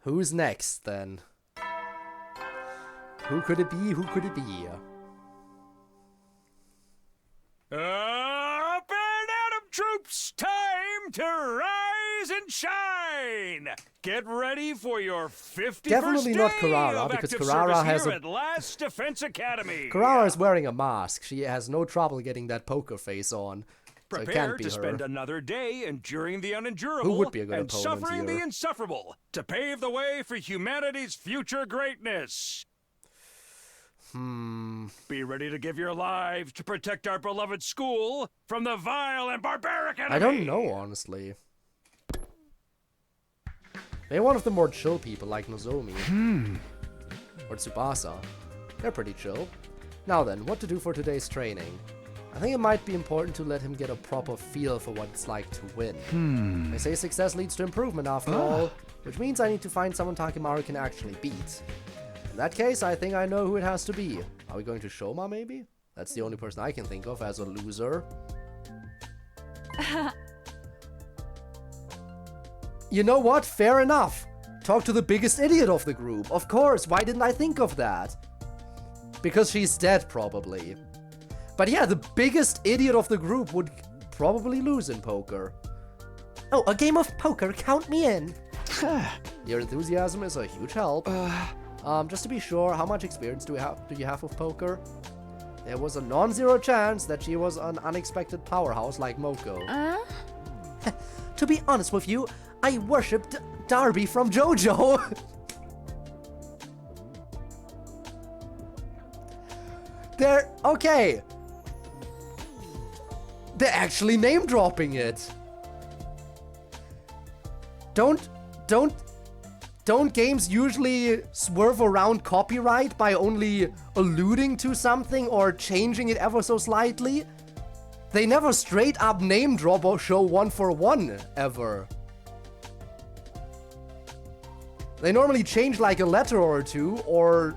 Who's next, then? Who could it be? Who could it be? Up and Adam troops, time to rise and shine! Get ready for your 51st Definitely not day Carrara, of because active Carrara service has here a- at Last Defense Academy. Carrara is wearing a mask. She has no trouble getting that poker face on. So it Prepare can't be to her. spend another day enduring the unendurable Who would be a good and opponent suffering here? the insufferable to pave the way for humanity's future greatness. Be ready to give your lives to protect our beloved school from the vile and barbaric enemy. I don't know, honestly. Maybe one of the more chill people like Nozomi. Or Tsubasa. They're pretty chill. Now then, what to do for today's training? I think it might be important to let him get a proper feel for what it's like to win. They say success leads to improvement after all, which means I need to find someone Takemaru can actually beat. In that case, I think I know who it has to be. Are we going to Shoma, maybe? That's the only person I can think of as a loser. You know what? Fair enough. Talk to the biggest idiot of the group. Of course, why didn't I think of that? Because she's dead, probably. But yeah, the biggest idiot of the group would probably lose in poker. Oh, a game of poker, count me in. Your enthusiasm is a huge help. Just to be sure, how much experience do you have with poker? There was a non-zero chance that she was an unexpected powerhouse like Moko. To be honest with you, I worshipped Darby from JoJo. Okay. They're actually name dropping it. Don't games usually swerve around copyright by only alluding to something or changing it ever so slightly? They never straight up name drop or show one for one, ever. They normally change like a letter or two, or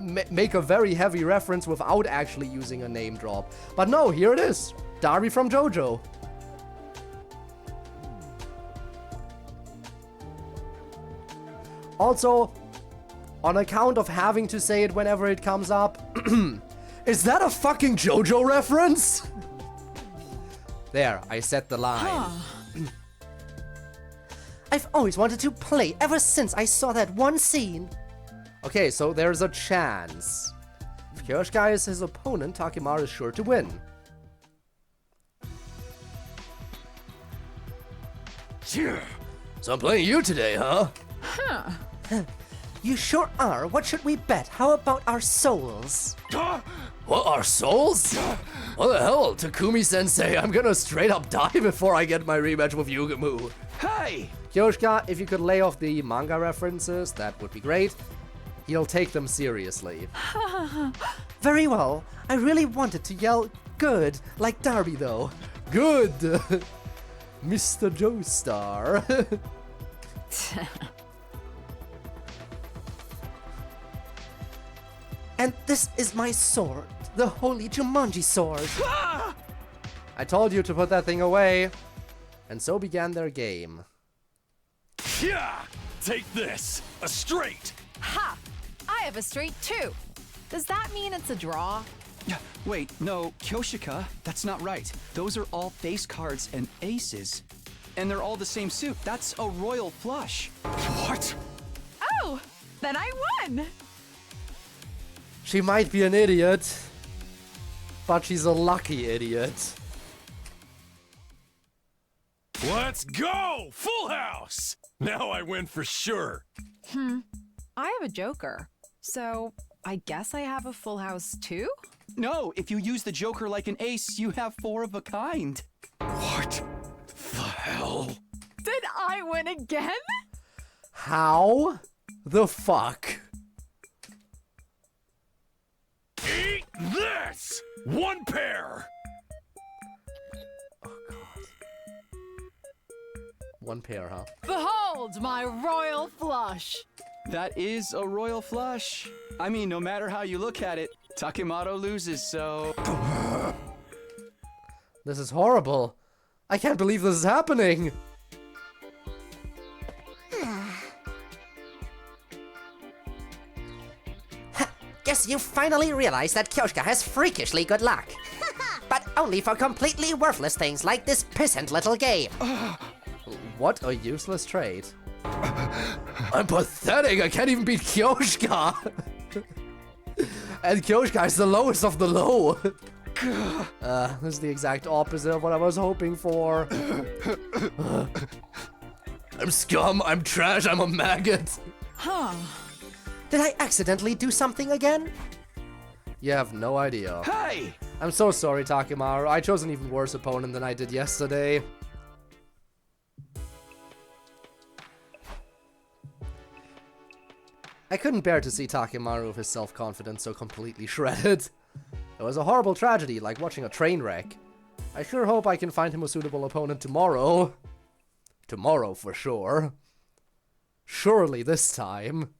make a very heavy reference without actually using a name drop. But no, here it is. Darby from JoJo. Also, on account of having to say it whenever it comes up, is that a fucking JoJo reference? There, I set the line. I've always wanted to play ever since I saw that one scene. Okay, so there's a chance. If Kyoshka is his opponent, Takemaru is sure to win. So I'm playing you today, huh? You sure are. What should we bet? How about our souls? What, our souls? What the hell, Takumi-sensei? I'm gonna straight up die before I get my rematch with Yugamu. Hey! Kyoshka, if you could lay off the manga references, that would be great. He'll take them seriously. Very well. I really wanted to yell good, like Darby though. Good! Mr. Joestar. And this is my sword, the holy Jumanji sword. I told you to put that thing away. And so began their game. Yeah! Take this! A straight! Ha! I have a straight too. Does that mean it's a draw? Wait, no, Kyoshika, that's not right. Those are all face cards and aces. And they're all the same suit. That's a royal flush. What? Oh, then I won! She might be an idiot, but she's a lucky idiot. Let's go! Full house! Now I win for sure. I have a joker, so I guess I have a full house too? No, if you use the joker like an ace, you have 4 of a kind. What the hell? Did I win again? How the fuck? Eat this! One pair! Oh god. One pair, huh? Behold my royal flush! That is a royal flush. I mean, no matter how you look at it, Takemaru loses, so... This is horrible. I can't believe this is happening. Guess you finally realized that Kyoshka has freakishly good luck. But only for completely worthless things like this pissant little game. What a useless trait. I'm pathetic. I can't even beat Kyoshka. And Kyoshka is the lowest of the low. This is the exact opposite of what I was hoping for. I'm scum. I'm trash. I'm a maggot. Did I accidentally do something again? You have no idea. Hey! I'm so sorry, Takemaru. I chose an even worse opponent than I did yesterday. I couldn't bear to see Takemaru with his self-confidence so completely shredded. It was a horrible tragedy, like watching a train wreck. I sure hope I can find him a suitable opponent tomorrow. Tomorrow, for sure. Surely this time.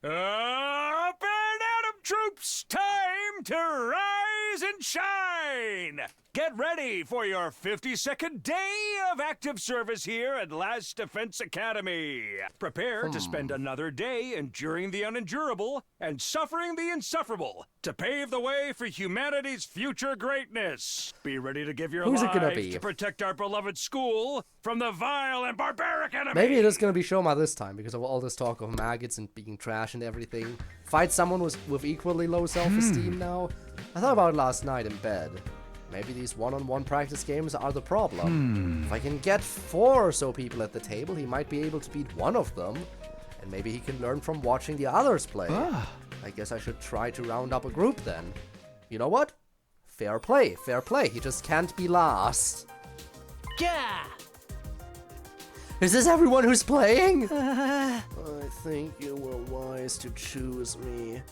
Up and at 'em, troops! Time to rise and shine! Get ready for your 52nd day of active service here at Last Defense Academy. Prepare to spend another day enduring the unendurable and suffering the insufferable to pave the way for humanity's future greatness. Be ready to give your Who's it gonna lives be? to protect our beloved school from the vile and barbaric enemy. Maybe it is gonna be Shoma this time, because of all this talk of maggots and being trash and everything. Fight someone with equally low self-esteem now? I thought about it last night in bed. Maybe these one-on-one practice games are the problem. If I can get 4 or so people at the table, he might be able to beat one of them. And maybe he can learn from watching the others play. I guess I should try to round up a group then. You know what? Fair play, fair play. He just can't be last. Yeah! Is this everyone who's playing? I think you were wise to choose me.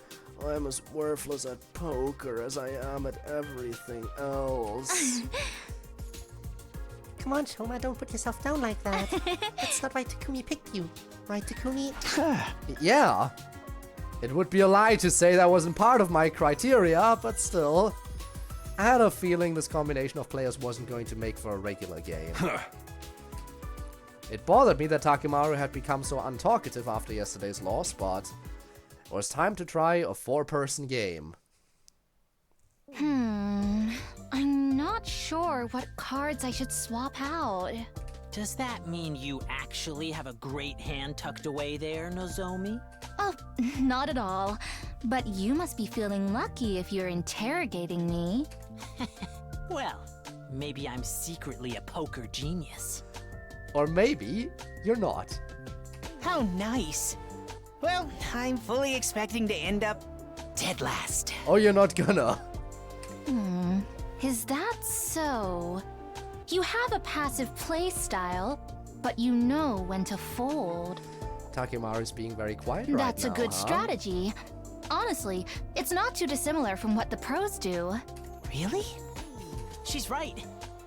I'm as worthless at poker as I am at everything else. Come on, Shoma, don't put yourself down like that. That's not why Takumi picked you. Right, Takumi? Yeah. It would be a lie to say that wasn't part of my criteria, but still. I had a feeling this combination of players wasn't going to make for a regular game. It bothered me that Takemaru had become so untalkative after yesterday's loss, but it was time to try a 4-person game. I'm not sure what cards I should swap out. Does that mean you actually have a great hand tucked away there, Nozomi? Oh, not at all. But you must be feeling lucky if you're interrogating me. Well, maybe I'm secretly a poker genius. Or maybe you're not. How nice. Well, I'm fully expecting to end up dead last. Oh, you're not gonna. Is that so? You have a passive play style, but you know when to fold. Takemaru's being very quiet right now. That's a good strategy. Honestly, it's not too dissimilar from what the pros do. Really? She's right.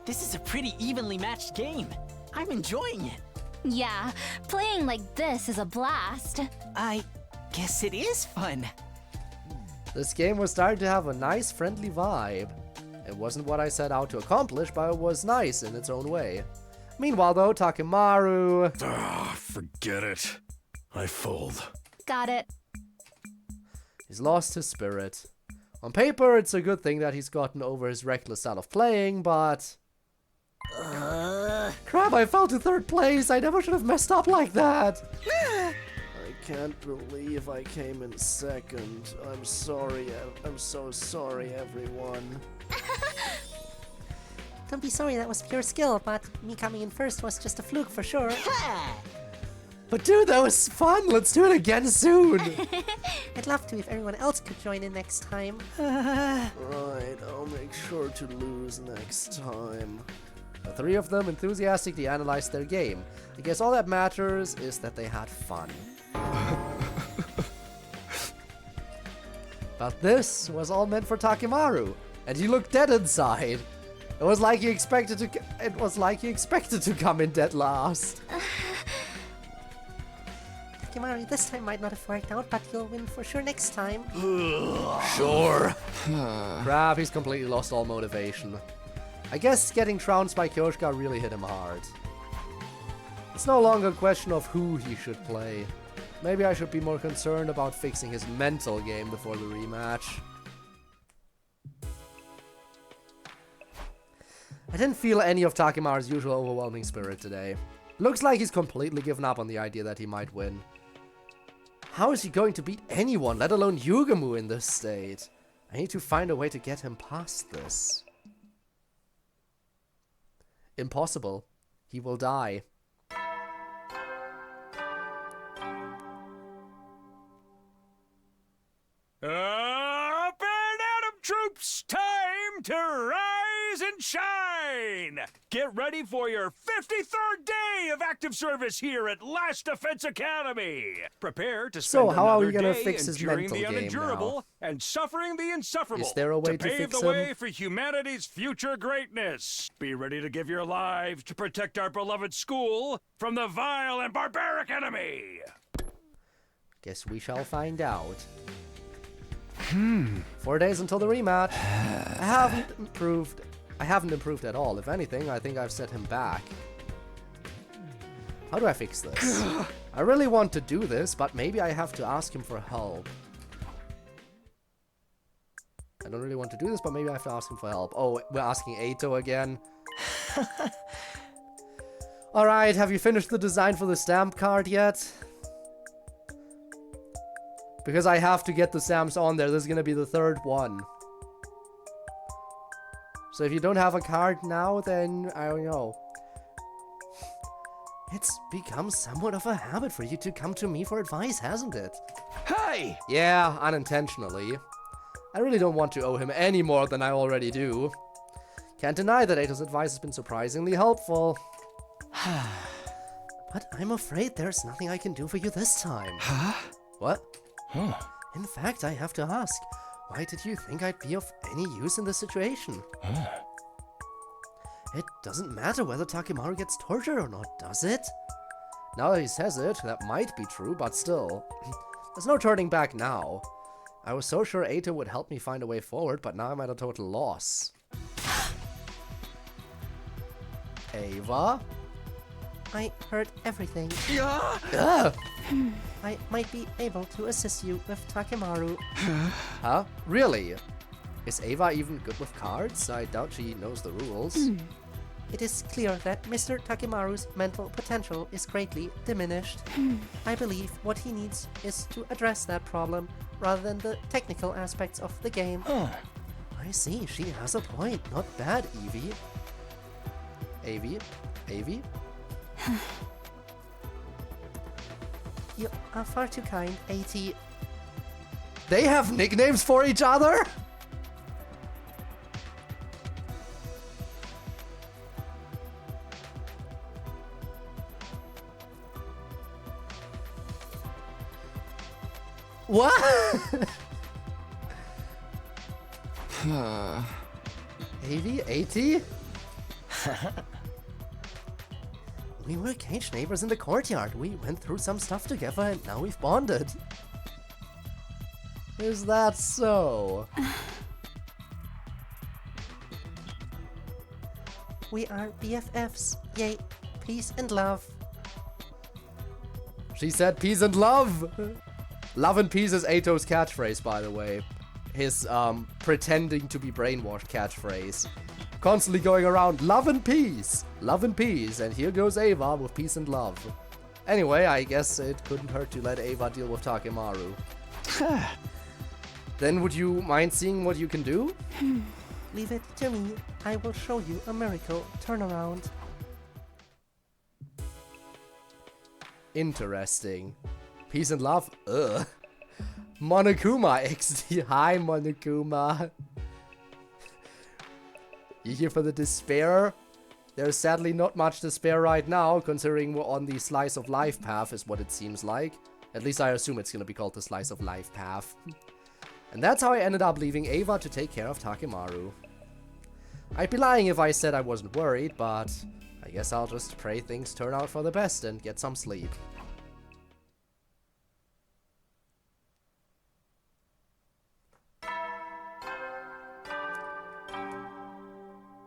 This is a pretty evenly matched game. I'm enjoying it. Yeah, playing like this is a blast. I guess it is fun. This game was starting to have a nice, friendly vibe. It wasn't what I set out to accomplish, but it was nice in its own way. Meanwhile, though, Takemaru... Forget it. I fold. Got it. He's lost his spirit. On paper, it's a good thing that he's gotten over his reckless style of playing, but... Crap, I fell to 3rd place! I never should have messed up like that! I can't believe I came in 2nd. I'm sorry, I'm so sorry, everyone. Don't be sorry, that was pure skill, but me coming in first was just a fluke for sure. But dude, that was fun! Let's do it again soon! I'd love to if everyone else could join in next time. Right, I'll make sure to lose next time. The 3 of them enthusiastically analyzed their game. I guess all that matters is that they had fun. But this was all meant for Takemaru, and he looked dead inside. It was like he expected to come in dead last. Takemaru, this time might not have worked out, but you'll win for sure next time. Sure. Crap, he's completely lost all motivation. I guess getting trounced by Kyoshika really hit him hard. It's no longer a question of who he should play. Maybe I should be more concerned about fixing his mental game before the rematch. I didn't feel any of Takemaru's usual overwhelming spirit today. Looks like he's completely given up on the idea that he might win. How is he going to beat anyone, let alone Yugamu, in this state? I need to find a way to get him past this. Impossible. he will die. Up and Atom troops, time to rise and shine! Get ready for your 53rd day of active service here at Last Defense Academy. Prepare to spend So, how are we another gonna day fix his enduring mental the game unendurable and suffering the insufferable. Is there a way to pave fix the way him? for humanity's future greatness. Be ready to give your lives to protect our beloved school from the vile and barbaric enemy. Guess we shall find out. 4 days until the rematch. I haven't improved at all. If anything, I think I've set him back. How do I fix this? I really want to do this, but maybe I have to ask him for help. I don't really want to do this, but maybe I have to ask him for help. Oh, we're asking Ato again. Alright, have you finished the design for the stamp card yet? Because I have to get the stamps on there. This is gonna be the third one. So if you don't have a card now, then I don't know. It's become somewhat of a habit for you to come to me for advice, hasn't it? Hey! Yeah, unintentionally. I really don't want to owe him any more than I already do. Can't deny that Ato's advice has been surprisingly helpful. But I'm afraid there's nothing I can do for you this time. Huh? What? In fact, I have to ask, why did you think I'd be of any use in this situation? It doesn't matter whether Takimaru gets tortured or not, does it? Now that he says it, that might be true, but still. There's no turning back now. I was so sure Ato would help me find a way forward, but now I'm at a total loss. Ava? I heard everything. Ugh! I might be able to assist you with Takimaru. Huh? Really? Is Ava even good with cards? I doubt she knows the rules. It is clear that Mr. Takimaru's mental potential is greatly diminished. I believe what he needs is to address that problem rather than the technical aspects of the game. I see, she has a point. Not bad, Evie. Avie? You are far too kind, AT. They have nicknames for each other? What? Avie? AT? We were cage neighbors in the courtyard. We went through some stuff together and now we've bonded. Is that so? We are BFFs. Yay, peace and love. She said peace and love! Love and peace is Ato's catchphrase, by the way. His, pretending to be brainwashed catchphrase. Constantly going around, love and peace! Love and peace, and here goes Ava with peace and love. Anyway, I guess it couldn't hurt to let Ava deal with Takimaru. Then would you mind seeing what you can do? Leave it to me. I will show you a miracle turnaround. Interesting. Peace and love? Ugh. Monokuma XD. Hi, Monokuma. You here for the despair? There's sadly not much despair right now, considering we're on the slice of life path, is what it seems like. At least I assume it's gonna be called the slice of life path. And that's how I ended up leaving Ava to take care of Takimaru. I'd be lying if I said I wasn't worried, but I guess I'll just pray things turn out for the best and get some sleep.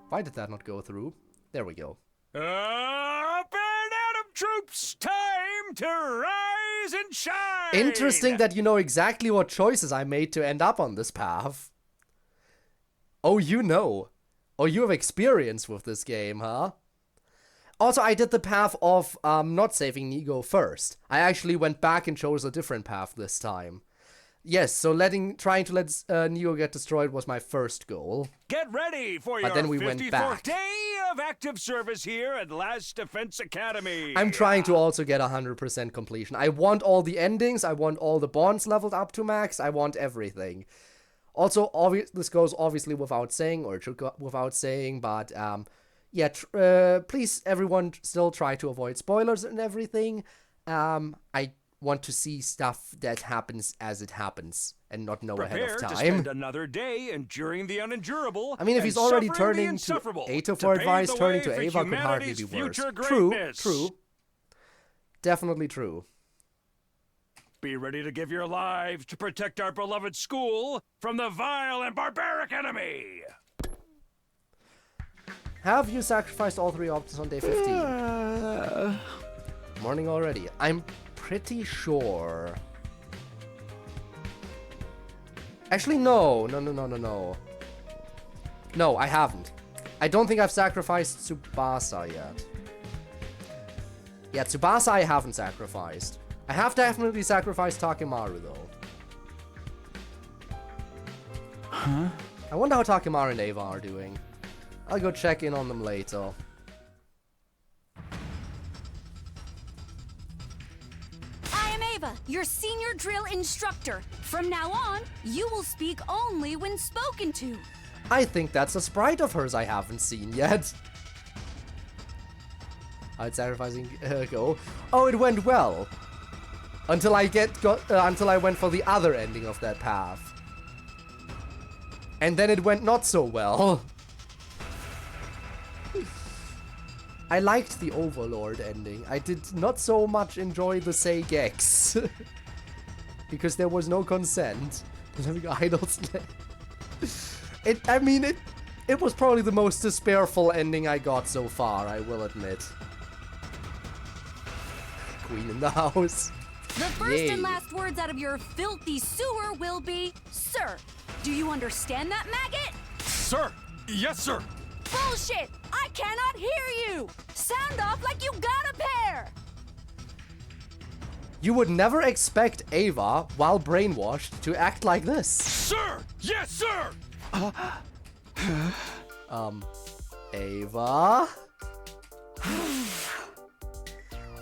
Why did that not go through? There we go. Up and Atom troops, time to rise and shine! Interesting that you know exactly what choices I made to end up on this path. Oh, you know. Oh, you have experience with this game, huh? Also, I did the path of not saving Nigo first. I actually went back and chose a different path this time. Yes, so trying to let Neo get destroyed was my first goal. Get ready for But your then we went 54th back. day of active service here at Last Defense Academy. I'm trying to also get 100% completion. I want all the endings, I want all the bonds leveled up to max, I want everything. Also, this goes obviously without saying, or should go without saying, but yeah, please everyone still try to avoid spoilers and everything. I want to see stuff that happens as it happens and not know ahead of Prepare time. to spend another day enduring the unendurable. I mean, if and he's already suffering the turning to insufferable Ato to for pave advice, the turning way to for Ava could hardly humanity's be worse. future True, greatness. true. Definitely true. Be ready to give your lives to protect our beloved school from the vile and barbaric enemy. Have you sacrificed all 3 options on day 15? Morning already. I'm pretty sure. Actually, no. No, I haven't. I don't think I've sacrificed Tsubasa yet. Yeah, Tsubasa I haven't sacrificed. I have definitely sacrificed Takemaru, though. Huh? I wonder how Takemaru and Ava are doing. I'll go check in on them later. I am Ava, your senior drill instructor. From now on, you will speak only when spoken to. I think that's a sprite of hers I haven't seen yet. How'd sacrificing go? Oh, it went well. Until I went for the other ending of that path. And then it went not so well. I liked the Overlord ending. I did not so much enjoy the Seigex. Because there was no consent. Living idols. It was probably the most despairful ending I got so far, I will admit. Queen in the house. The first and last words out of your filthy sewer will be, sir. Do you understand that, maggot? Sir! Yes, sir! Bullshit! I cannot hear you! Sound off like you got a pair! You would never expect Ava, while brainwashed, to act like this. Sir! Yes, sir! Ava?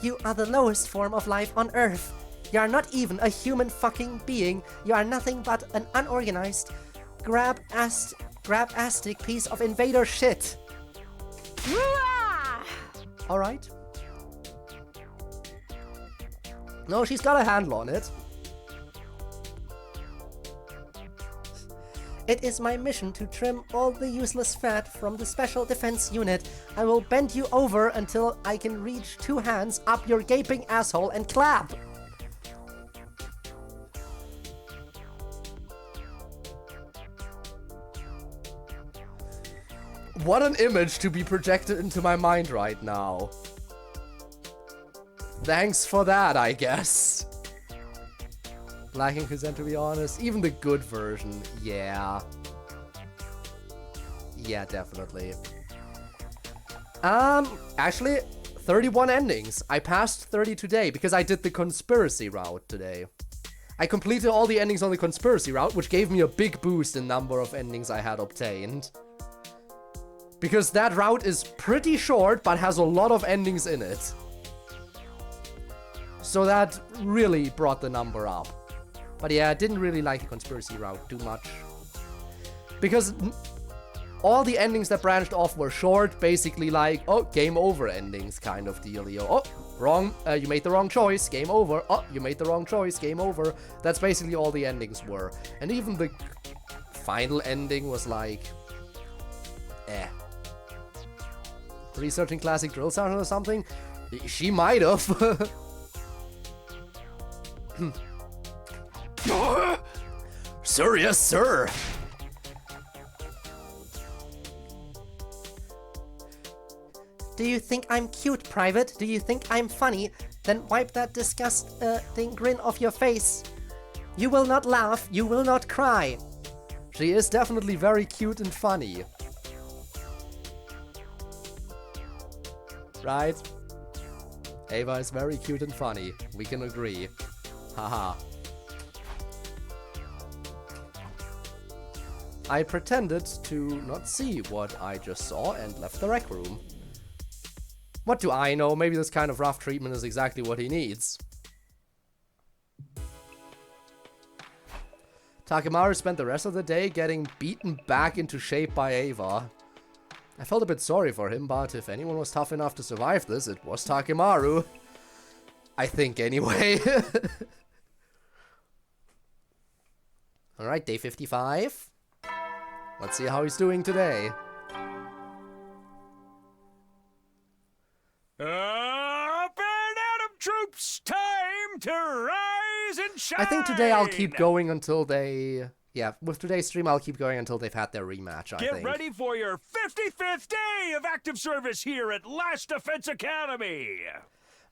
You are the lowest form of life on Earth. You are not even a human fucking being. You are nothing but an unorganized, grab-astic piece of invader shit. Alright. No, she's got a handle on it. It is my mission to trim all the useless fat from the Special Defense Unit. I will bend you over until I can reach 2 hands up your gaping asshole and clap. What an image to be projected into my mind right now. Thanks for that, I guess. Lacking consent, to be honest. Even the good version, yeah. Yeah, definitely. Actually, 31 endings. I passed 30 today because I did the conspiracy route today. I completed all the endings on the conspiracy route, which gave me a big boost in number of endings I had obtained. Because that route is pretty short, but has a lot of endings in it. So that really brought the number up. But yeah, I didn't really like the conspiracy route too much. Because all the endings that branched off were short, basically like, oh, game over endings kind of dealio. Oh, wrong, you made the wrong choice, game over. Oh, you made the wrong choice, game over. That's basically all the endings were. And even the final ending was like, eh. Researching classic drill sound or something? She might have. Sir, yes, sir. Do you think I'm cute, Private? Do you think I'm funny? Then wipe that disgusting grin off your face. You will not laugh, you will not cry. She is definitely very cute and funny. Right? Ava is very cute and funny. We can agree. Haha. I pretended to not see what I just saw and left the rec room. What do I know? Maybe this kind of rough treatment is exactly what he needs. Takemaru spent the rest of the day getting beaten back into shape by Ava. I felt a bit sorry for him, but if anyone was tough enough to survive this, it was Takemaru. I think, anyway. Alright, day 55. Let's see how he's doing today. Up and Adam troops, time to rise and shine! I think today I'll keep going until they... Yeah, with today's stream, I'll keep going until they've had their rematch, I think. Get ready for your 55th day of active service here at Last Defense Academy!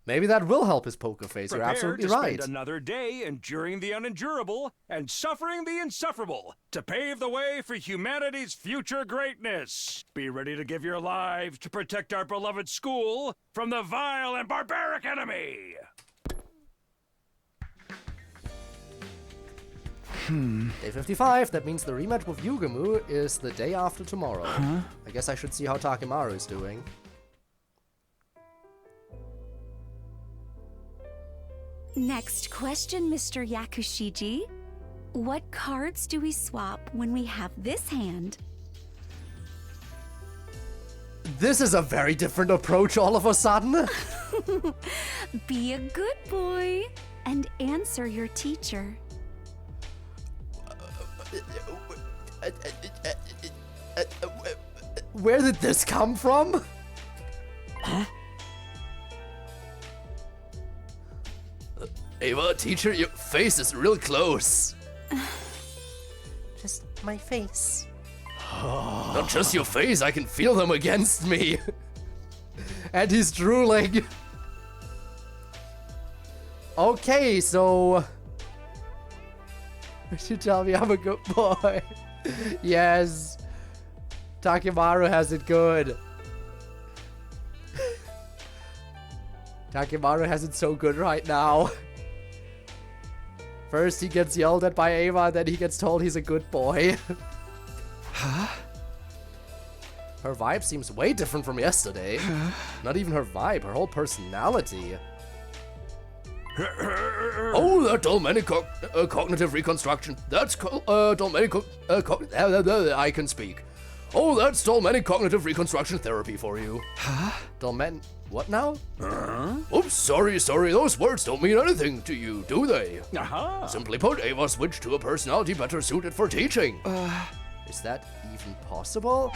Maybe that will help his poker face, you're Prepare absolutely to right. spend another day enduring the unendurable and suffering the insufferable to pave the way for humanity's future greatness. Be ready to give your lives to protect our beloved school from the vile and barbaric enemy. Day 55, that means the rematch with Yugamu is the day after tomorrow. Huh? I guess I should see how Takemaru is doing. Next question, Mr. Yakushiji. What cards do we swap when we have this hand? This is a very different approach all of a sudden. Be a good boy and answer your teacher. Where did this come from? Huh? Ava, teacher, your face is real close. Just my face. Not just your face, I can feel them against me. And he's drooling. Okay, so... You tell me I'm a good boy. Yes. Takemaru has it good. Takemaru has it so good right now. First he gets yelled at by Ava, then he gets told he's a good boy. Huh? Her vibe seems way different from yesterday. Not even her vibe, her whole personality. Oh, that Dolmenic cognitive reconstruction. That's Dolmenic I can speak. Oh, that's Dolmenic cognitive reconstruction therapy for you. Huh? What now? Oops, sorry. Those words don't mean anything to you, do they? Uh-huh. Simply put, Ava switched to a personality better suited for teaching. Is that even possible?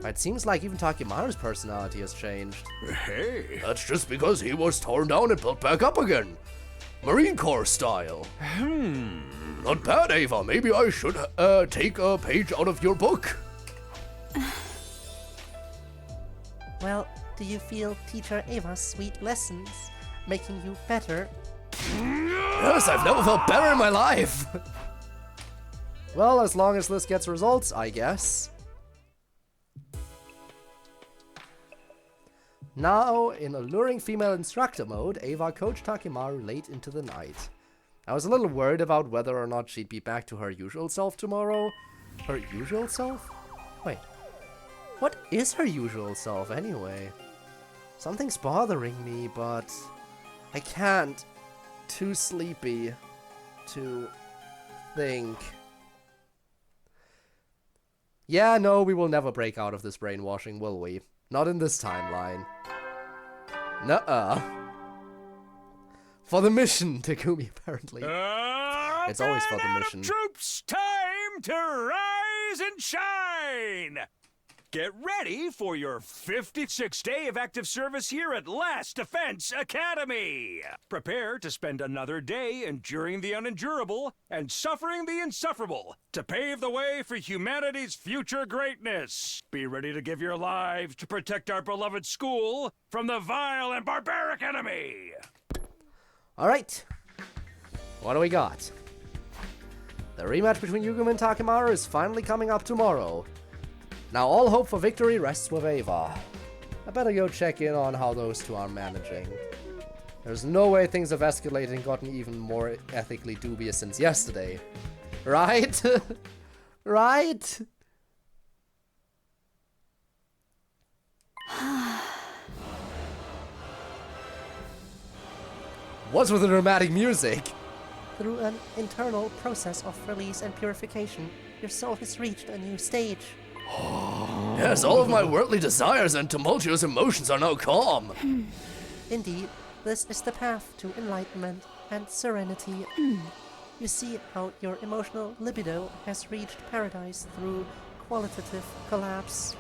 It seems like even Takemaru's personality has changed. Hey. That's just because he was torn down and built back up again. Marine Corps style. Not bad, Ava. Maybe I should take a page out of your book. Well, do you feel Teacher Ava's sweet lessons making you better? Yes, I've never felt better in my life. Well, as long as this gets results, I guess. Now, in alluring female instructor mode, Ava coached Takemaru late into the night. I was a little worried about whether or not she'd be back to her usual self tomorrow. Her usual self? Wait. What is her usual self, anyway? Something's bothering me, but I can't. Too sleepy to think. Yeah, no, we will never break out of this brainwashing, will we? Not in this timeline. Nuh-uh. For the mission, Takumi, apparently. It's always for the mission. Troops, time to rise and shine! Get ready for your 56th day of active service here at Last Defense Academy. Prepare to spend another day enduring the unendurable and suffering the insufferable to pave the way for humanity's future greatness. Be ready to give your lives to protect our beloved school from the vile and barbaric enemy. Alright. What do we got? The rematch between Yugumo and Takemaru is finally coming up tomorrow. Now all hope for victory rests with Ava. I better go check in on how those two are managing. There's no way things have escalated and gotten even more ethically dubious since yesterday. Right? Right? What's with the dramatic music? Through an internal process of release and purification, your soul has reached a new stage. Yes, all of my worldly desires and tumultuous emotions are now calm. Indeed, this is the path to enlightenment and serenity. You see how your emotional libido has reached paradise through qualitative collapse.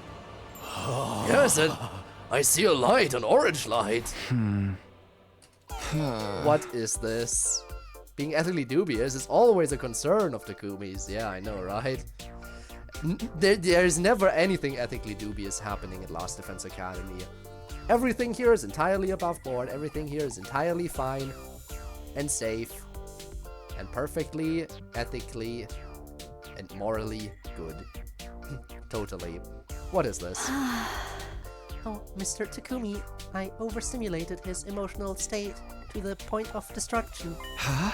Yes, and I see a light, an orange light. What is this? Being ethically dubious is always a concern of the Kumis. Yeah, I know, right? There's never anything ethically dubious happening at Last Defense Academy. Everything here is entirely above board. Everything here is entirely fine and safe and perfectly, ethically, and morally good. Totally. What is this? Oh, Mr. Takumi, I overstimulated his emotional state to the point of destruction. Huh?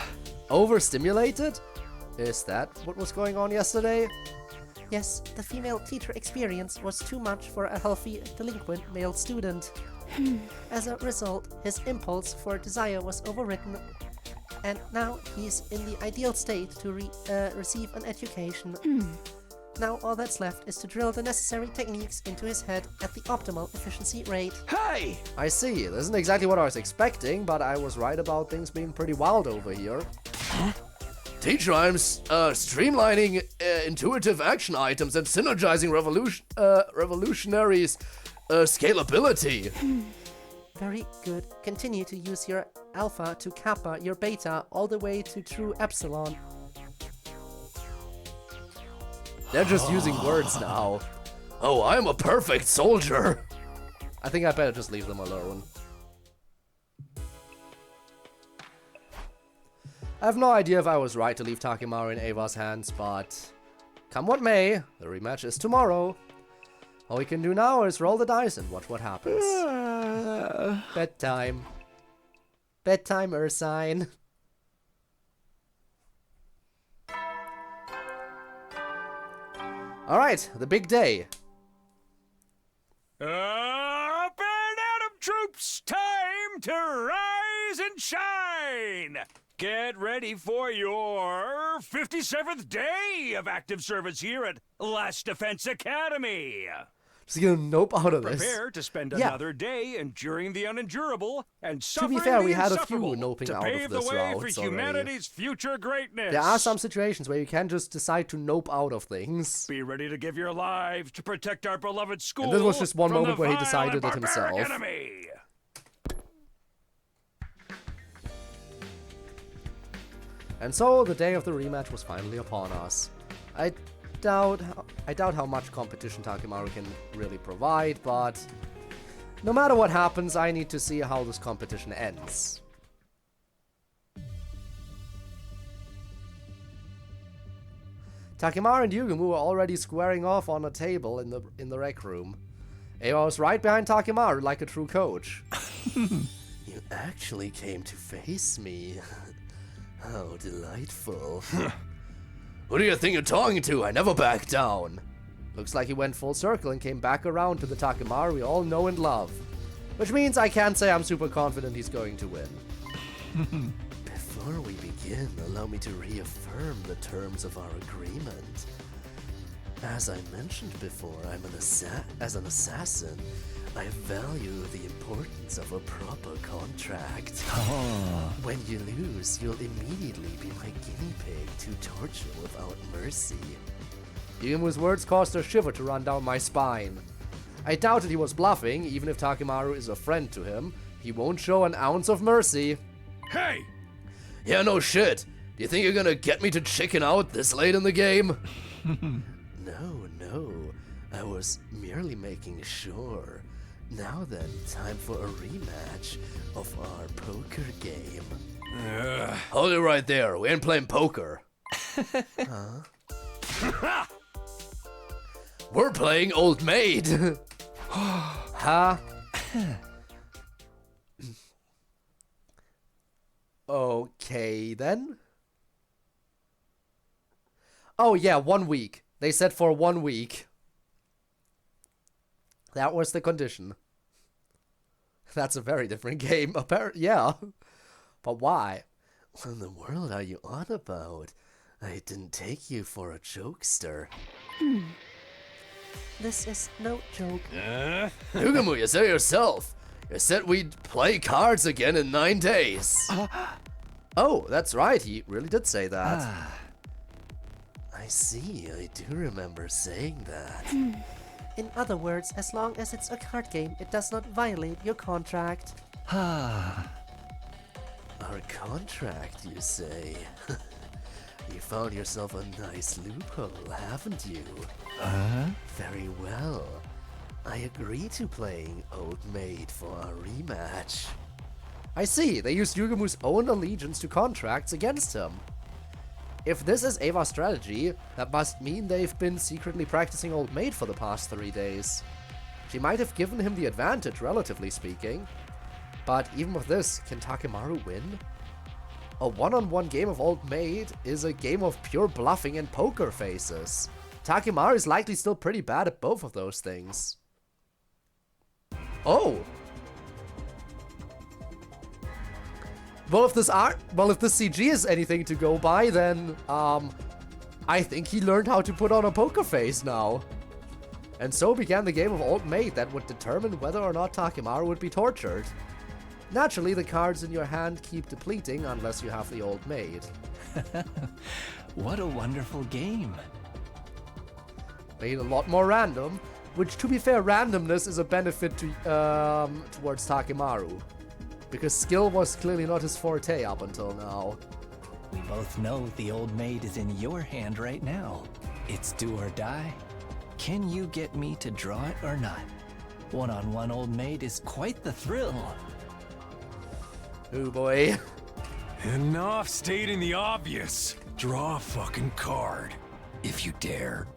Overstimulated? Is that what was going on yesterday? Yes, the female teacher experience was too much for a healthy, delinquent male student. As a result, his impulse for desire was overridden, and now he's in the ideal state to receive an education. Now all that's left is to drill the necessary techniques into his head at the optimal efficiency rate. Hey! I see. This isn't exactly what I was expecting, but I was right about things being pretty wild over here. Teacher, I'm streamlining intuitive action items and synergizing revolutionaries' scalability. Very good. Continue to use your alpha to kappa your beta all the way to true epsilon. They're just using words now. Oh, I'm a perfect soldier. I think I better just leave them alone. I have no idea if I was right to leave Takimaru in Ava's hands, but come what may, the rematch is tomorrow. All we can do now is roll the dice and watch what happens. Bedtime. Bedtime, Ursine. Alright, the big day. Up and atom troops, time to rise and shine! Get ready for your 57th day of active service here at Last Defense Academy. Just gonna nope out of this. Prepare to spend another day enduring the unendurable and suffering to be fair, the we had a few insufferable noping to out pave of the this way route for already. humanity's future greatness. There are some situations where you can just decide to nope out of things. Be ready to give your lives to protect our beloved school. And this was just one from moment the where he vile decided and it barbaric himself. Enemy. And so the day of the rematch was finally upon us. I doubt how much competition Takimaru can really provide, but no matter what happens, I need to see how this competition ends. Takimaru and Yugumu were already squaring off on a table in the rec room. Eva was right behind Takimaru like a true coach. You actually came to face me. How delightful. Who do you think you're talking to? I never back down. Looks like he went full circle and came back around to the Takimaru we all know and love. Which means I can't say I'm super confident he's going to win. Before we begin, allow me to reaffirm the terms of our agreement. As I mentioned before, as an assassin, I value the importance of a proper contract. When you lose, you'll immediately be my guinea pig to torture without mercy. Yumu's words caused a shiver to run down my spine. I doubted he was bluffing. Even if Takimaru is a friend to him, he won't show an ounce of mercy. Hey! Yeah, no shit. Do you think you're gonna get me to chicken out this late in the game? No. I was merely making sure. Now then, time for a rematch of our poker game. Hold it right there. We ain't playing poker. Huh? We're playing Old Maid. Huh? Okay, then. Oh yeah, 1 week. They said for 1 week. That was the condition. That's a very different game, apparently. Yeah. But why? What in the world are you on about? I didn't take you for a jokester. This is no joke. Yugamu, you said yourself. You said we'd play cards again in 9 days. Oh, that's right. He really did say that. I see. I do remember saying that. In other words, as long as it's a card game, it does not violate your contract. Our contract, you say? You found yourself a nice loophole, haven't you? Very well. I agree to playing Old Maid for a rematch. I see. They used Yugamu's own allegiance to contracts against him. If this is Ava's strategy, that must mean they've been secretly practicing Old Maid for the past 3 days. She might have given him the advantage, relatively speaking. But even with this, can Takemaru win? A one-on-one game of Old Maid is a game of pure bluffing and poker faces. Takemaru is likely still pretty bad at both of those things. Oh! Well, if this CG is anything to go by, then, I think he learned how to put on a poker face now. And so began the game of Old Maid that would determine whether or not Takemaru would be tortured. Naturally, the cards in your hand keep depleting unless you have the Old Maid. What a wonderful game. Made a lot more random, which, to be fair, randomness is a benefit to towards Takemaru. Because skill was clearly not his forte up until now. We both know the Old Maid is in your hand right now. It's do or die. Can you get me to draw it or not? One-on-one Old Maid is quite the thrill. Oh boy. Enough stating the obvious. Draw a fucking card. If you dare.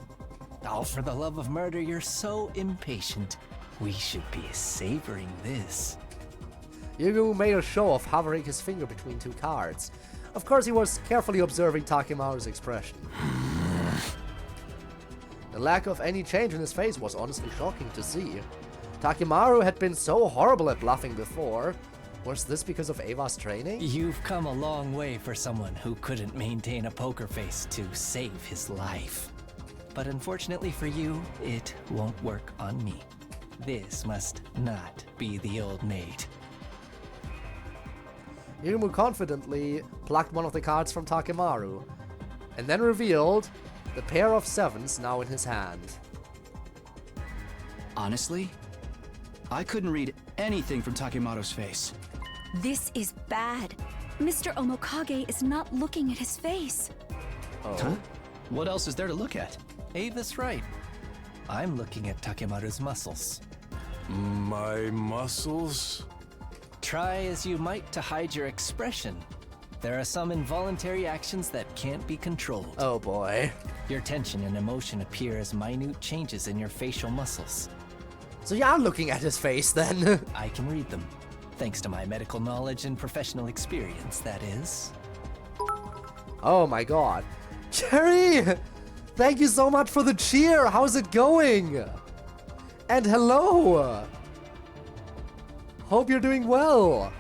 Oh, for the love of murder, you're so impatient. We should be savoring this. Yugamu made a show of hovering his finger between 2 cards. Of course, he was carefully observing Takemaru's expression. The lack of any change in his face was honestly shocking to see. Takemaru had been so horrible at bluffing before. Was this because of Ava's training? You've come a long way for someone who couldn't maintain a poker face to save his life. But unfortunately for you, it won't work on me. This must not be the Old Maid. Yugamu confidently plucked one of the cards from Takemaru, and then revealed the pair of 7s now in his hand. Honestly, I couldn't read anything from Takemaru's face. This is bad. Mr. Omokage is not looking at his face. Oh? Huh? What else is there to look at? Ava's right. I'm looking at Takemaru's muscles. My muscles? Try as you might to hide your expression. There are some involuntary actions that can't be controlled. Oh boy. Your tension and emotion appear as minute changes in your facial muscles. So you are looking at his face then? I can read them. Thanks to my medical knowledge and professional experience, that is. Oh my god. Cherry! Thank you so much for the cheer! How's it going? And hello! Hope you're doing well!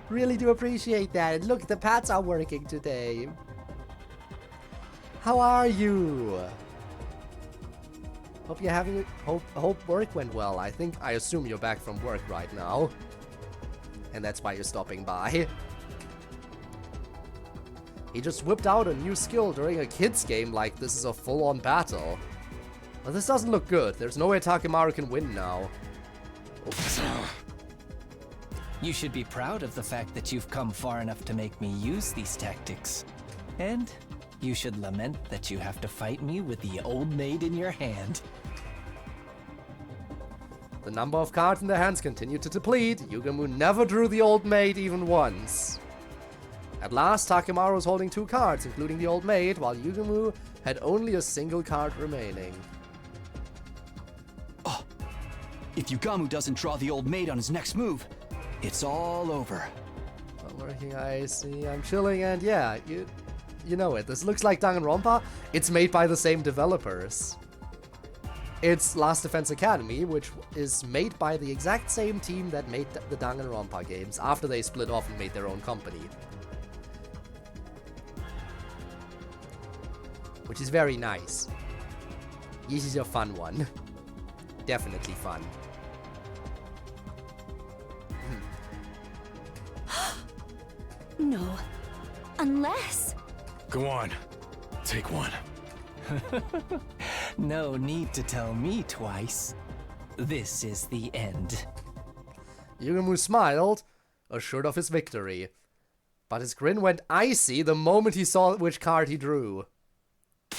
Really do appreciate that. Look, the pads are working today. How are you? Hope you're having hope work went well. I assume you're back from work right now. And that's why you're stopping by. He just whipped out a new skill during a kid's game like this is a full-on battle. But this doesn't look good. There's no way Takemaru can win now. Oops. You should be proud of the fact that you've come far enough to make me use these tactics. And you should lament that you have to fight me with the Old Maid in your hand. The number of cards in their hands continued to deplete. Yugamu never drew the Old Maid even once. At last, Takemaru was holding 2 cards, including the Old Maid, while Yugamu had only a single card remaining. Oh, if Yugamu doesn't draw the Old Maid on his next move, it's all over. I'm working, I see. I'm chilling, and yeah, you know it. This looks like Danganronpa. It's made by the same developers. It's Last Defense Academy, which is made by the exact same team that made the Danganronpa games after they split off and made their own company. Which is very nice. This is a fun one. Definitely fun. No. Unless... Go on. Take one. No need to tell me twice. This is the end. Yugamu smiled, assured of his victory. But his grin went icy the moment he saw which card he drew.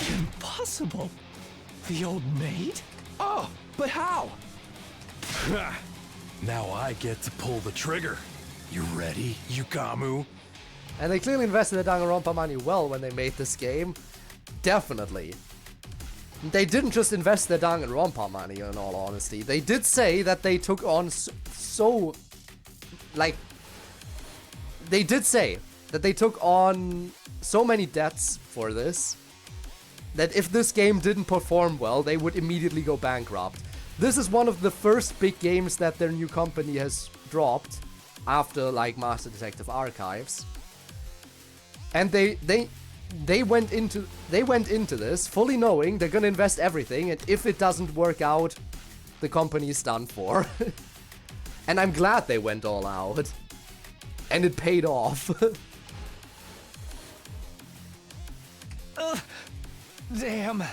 Impossible. The old maid? Oh, but how? Now I get to pull the trigger. You ready, Yugamu? And they clearly invested the Danganronpa money well when they made this game. Definitely. They didn't just invest their Danganronpa money, in all honesty. They did say that they took on they did say that they took on so many debts for this that if this game didn't perform well, they would immediately go bankrupt. This is one of the first big games that their new company has dropped after, like, Master Detective Archives. And they went into this fully knowing they're gonna invest everything, and if it doesn't work out, the company's done for. And I'm glad they went all out. And it paid off. Damn.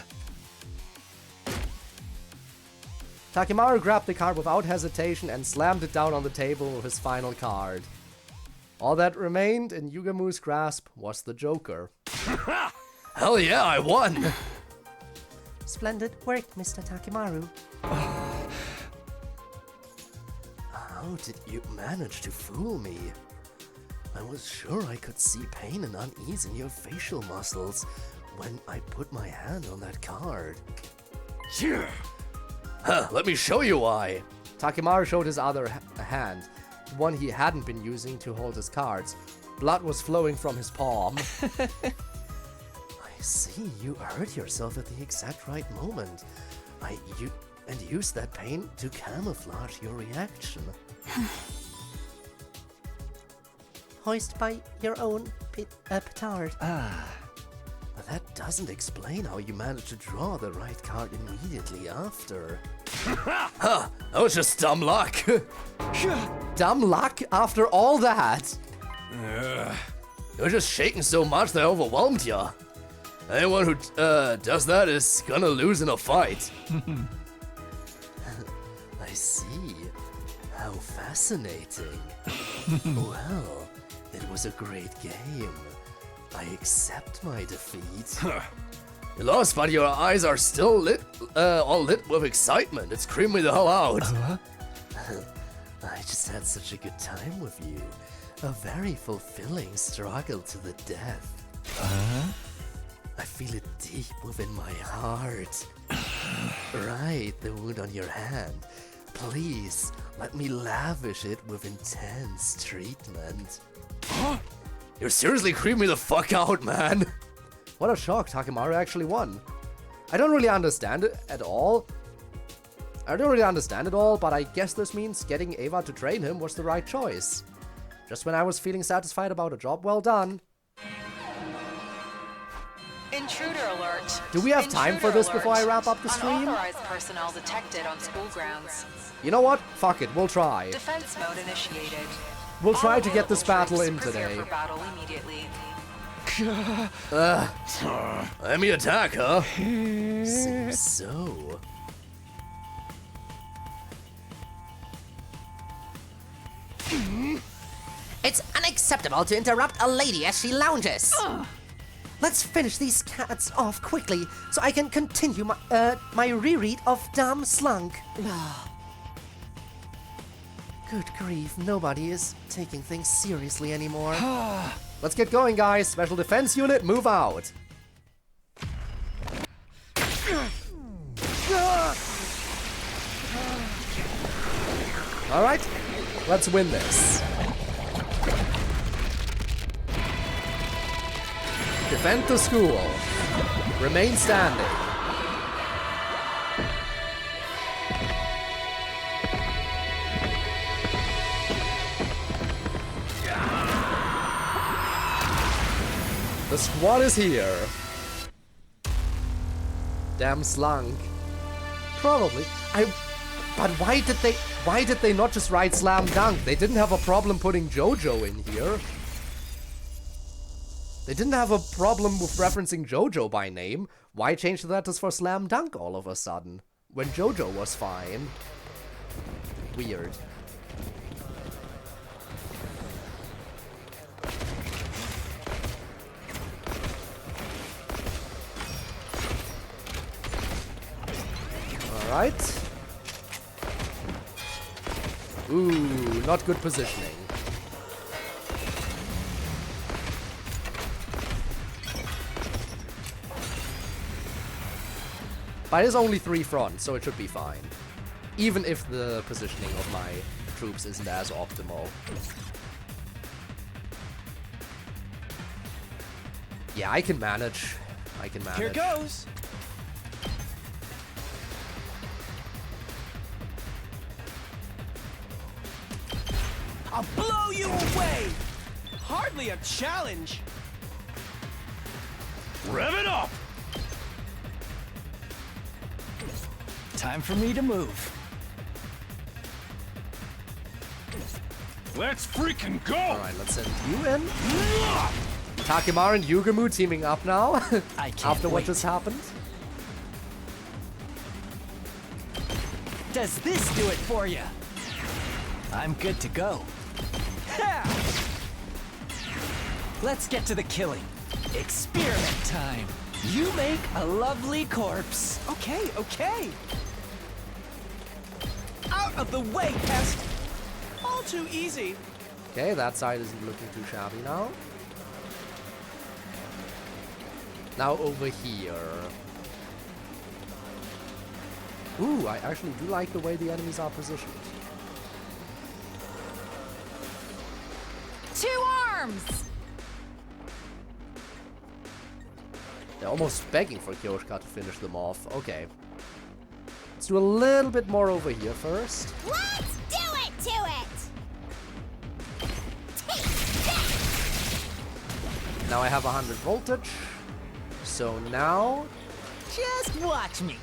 Takimaru grabbed the card without hesitation and slammed it down on the table with his final card. All that remained in Yugamu's grasp was the Joker. Hell yeah, I won! Splendid work, Mr. Takimaru. How did you manage to fool me? I was sure I could see pain and unease in your facial muscles when I put my hand on that card. Huh, let me show you why. Takimaru showed his other hand, the one he hadn't been using to hold his cards. Blood was flowing from his palm. I see, you hurt yourself at the exact right moment. And used that pain to camouflage your reaction. Hoist by your own petard. But that doesn't explain how you managed to draw the right card immediately after. Huh, that was just dumb luck. Dumb luck after all that? You're just shaking so much they overwhelmed you. Anyone who does that is gonna lose in a fight. I see. How fascinating. Well, it was a great game. I accept my defeat. You lost, but your eyes are still lit, all lit with excitement. It's creeping me the hell out. I just had such a good time with you. A very fulfilling struggle to the death. I feel it deep within my heart. Right, the wound on your hand. Please, let me lavish it with intense treatment. You're seriously creeping me the fuck out, man. What a shock, Takimaru actually won. I don't really understand it at all. But I guess this means getting Ava to train him was the right choice. Just when I was feeling satisfied about a job well done. Intruder alert. Do we have time for this before I wrap up the stream? Unauthorized personnel detected on school grounds. You know what? Fuck it, we'll try. Defense mode initiated. We'll try to get this battle in today. For battle immediately. Enemy attack, huh? Seems so. It's unacceptable to interrupt a lady as she lounges. Let's finish these cats off quickly so I can continue my reread of Damn Slunk. Good grief, nobody is taking things seriously anymore. Let's get going, guys. Special Defense Unit, move out. All right, let's win this. Defend the school. Remain standing. The squad is here. Damn slunk. Probably. But why did they not just write Slam Dunk? They didn't have a problem putting JoJo in here. They didn't have a problem with referencing JoJo by name. Why change the letters for Slam Dunk all of a sudden? When JoJo was fine. Weird. Alright. Ooh, not good positioning. But it is only 3 fronts, so it should be fine. Even if the positioning of my troops isn't as optimal. Yeah, I can manage. I can manage. Here goes. I'll blow you away! Hardly a challenge! Rev it up! Time for me to move. Let's freaking go! Alright, let's send you in. Takemaru and Yugumu teaming up now. I can't After what wait. just happened. Does this do it for you? I'm good to go. Let's get to the killing. Experiment time. You make a lovely corpse. Okay, okay. Out of the way, pest! All too easy. Okay, that side isn't looking too shabby now. Now over here. Ooh, I actually do like the way the enemies are positioned. 2 arms! They're almost begging for Kyoshka to finish them off. Okay. Let's do a little bit more over here first. Let's do it to it! Now I have 100 voltage. So now... Just watch me.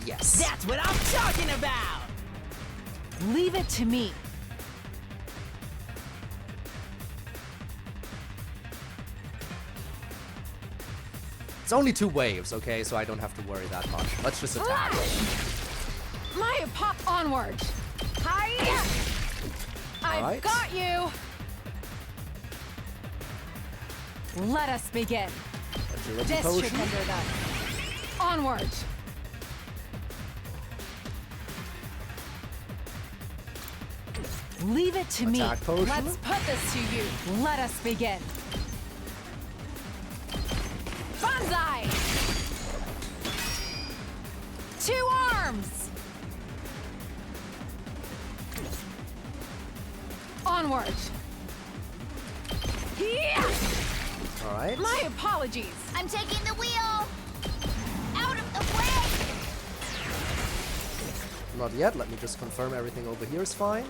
Yes. That's what I'm talking about! Leave it to me. It's only 2 waves, okay? So I don't have to worry that much. Let's just attack. Maya, pop onward. Hiya! I've Alright. got you. Let us begin. Agility This should potion. hinder them. Onward. Leave it to Attack me. potion. Let's put this to you. Let us begin. Banzai! 2 arms! Onward. Yeah! Alright. My apologies. I'm taking the wheel! Out of the way! Not yet. Let me just confirm everything over here is fine.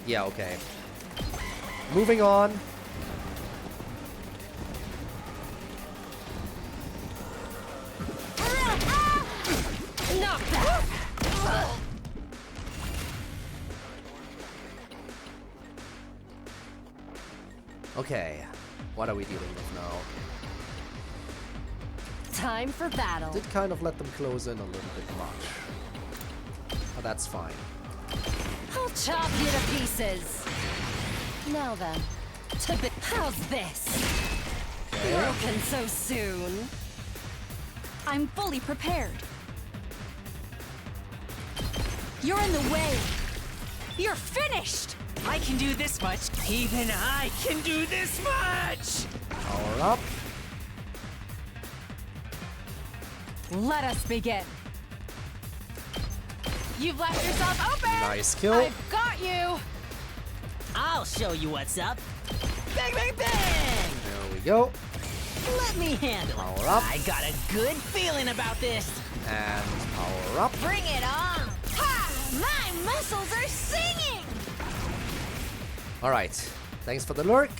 Yeah, okay. Moving on. Knock back. Okay. What are we dealing with now? Time for battle. Did kind of let them close in a little bit much. But that's fine. I'll chop you to pieces. Now then, how's this? Broken so soon? I'm fully prepared. You're in the way. You're finished! I can do this much. Even I can do this much! Power up. Let us begin. You've left yourself open! Nice kill. I've got you! I'll show you what's up. Bang, bang, bang! There we go. Let me handle it. Power up. I got a good feeling about this. And power up. Bring it on! Ha! My muscles are singing! Alright. Thanks for the lurk.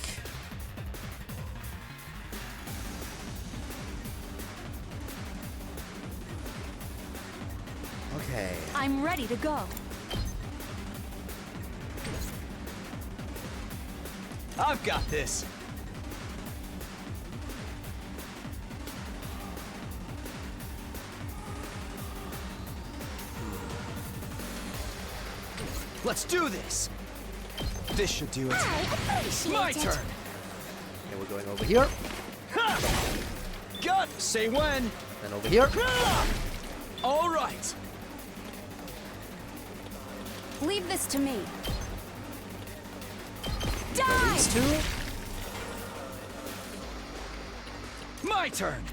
Okay. I'm ready to go. I've got this. Let's do this. This should do it. My turn. Okay, we're going over here. Got. Say when. Then over here. All right. Leave this to me. Go these two. My turn.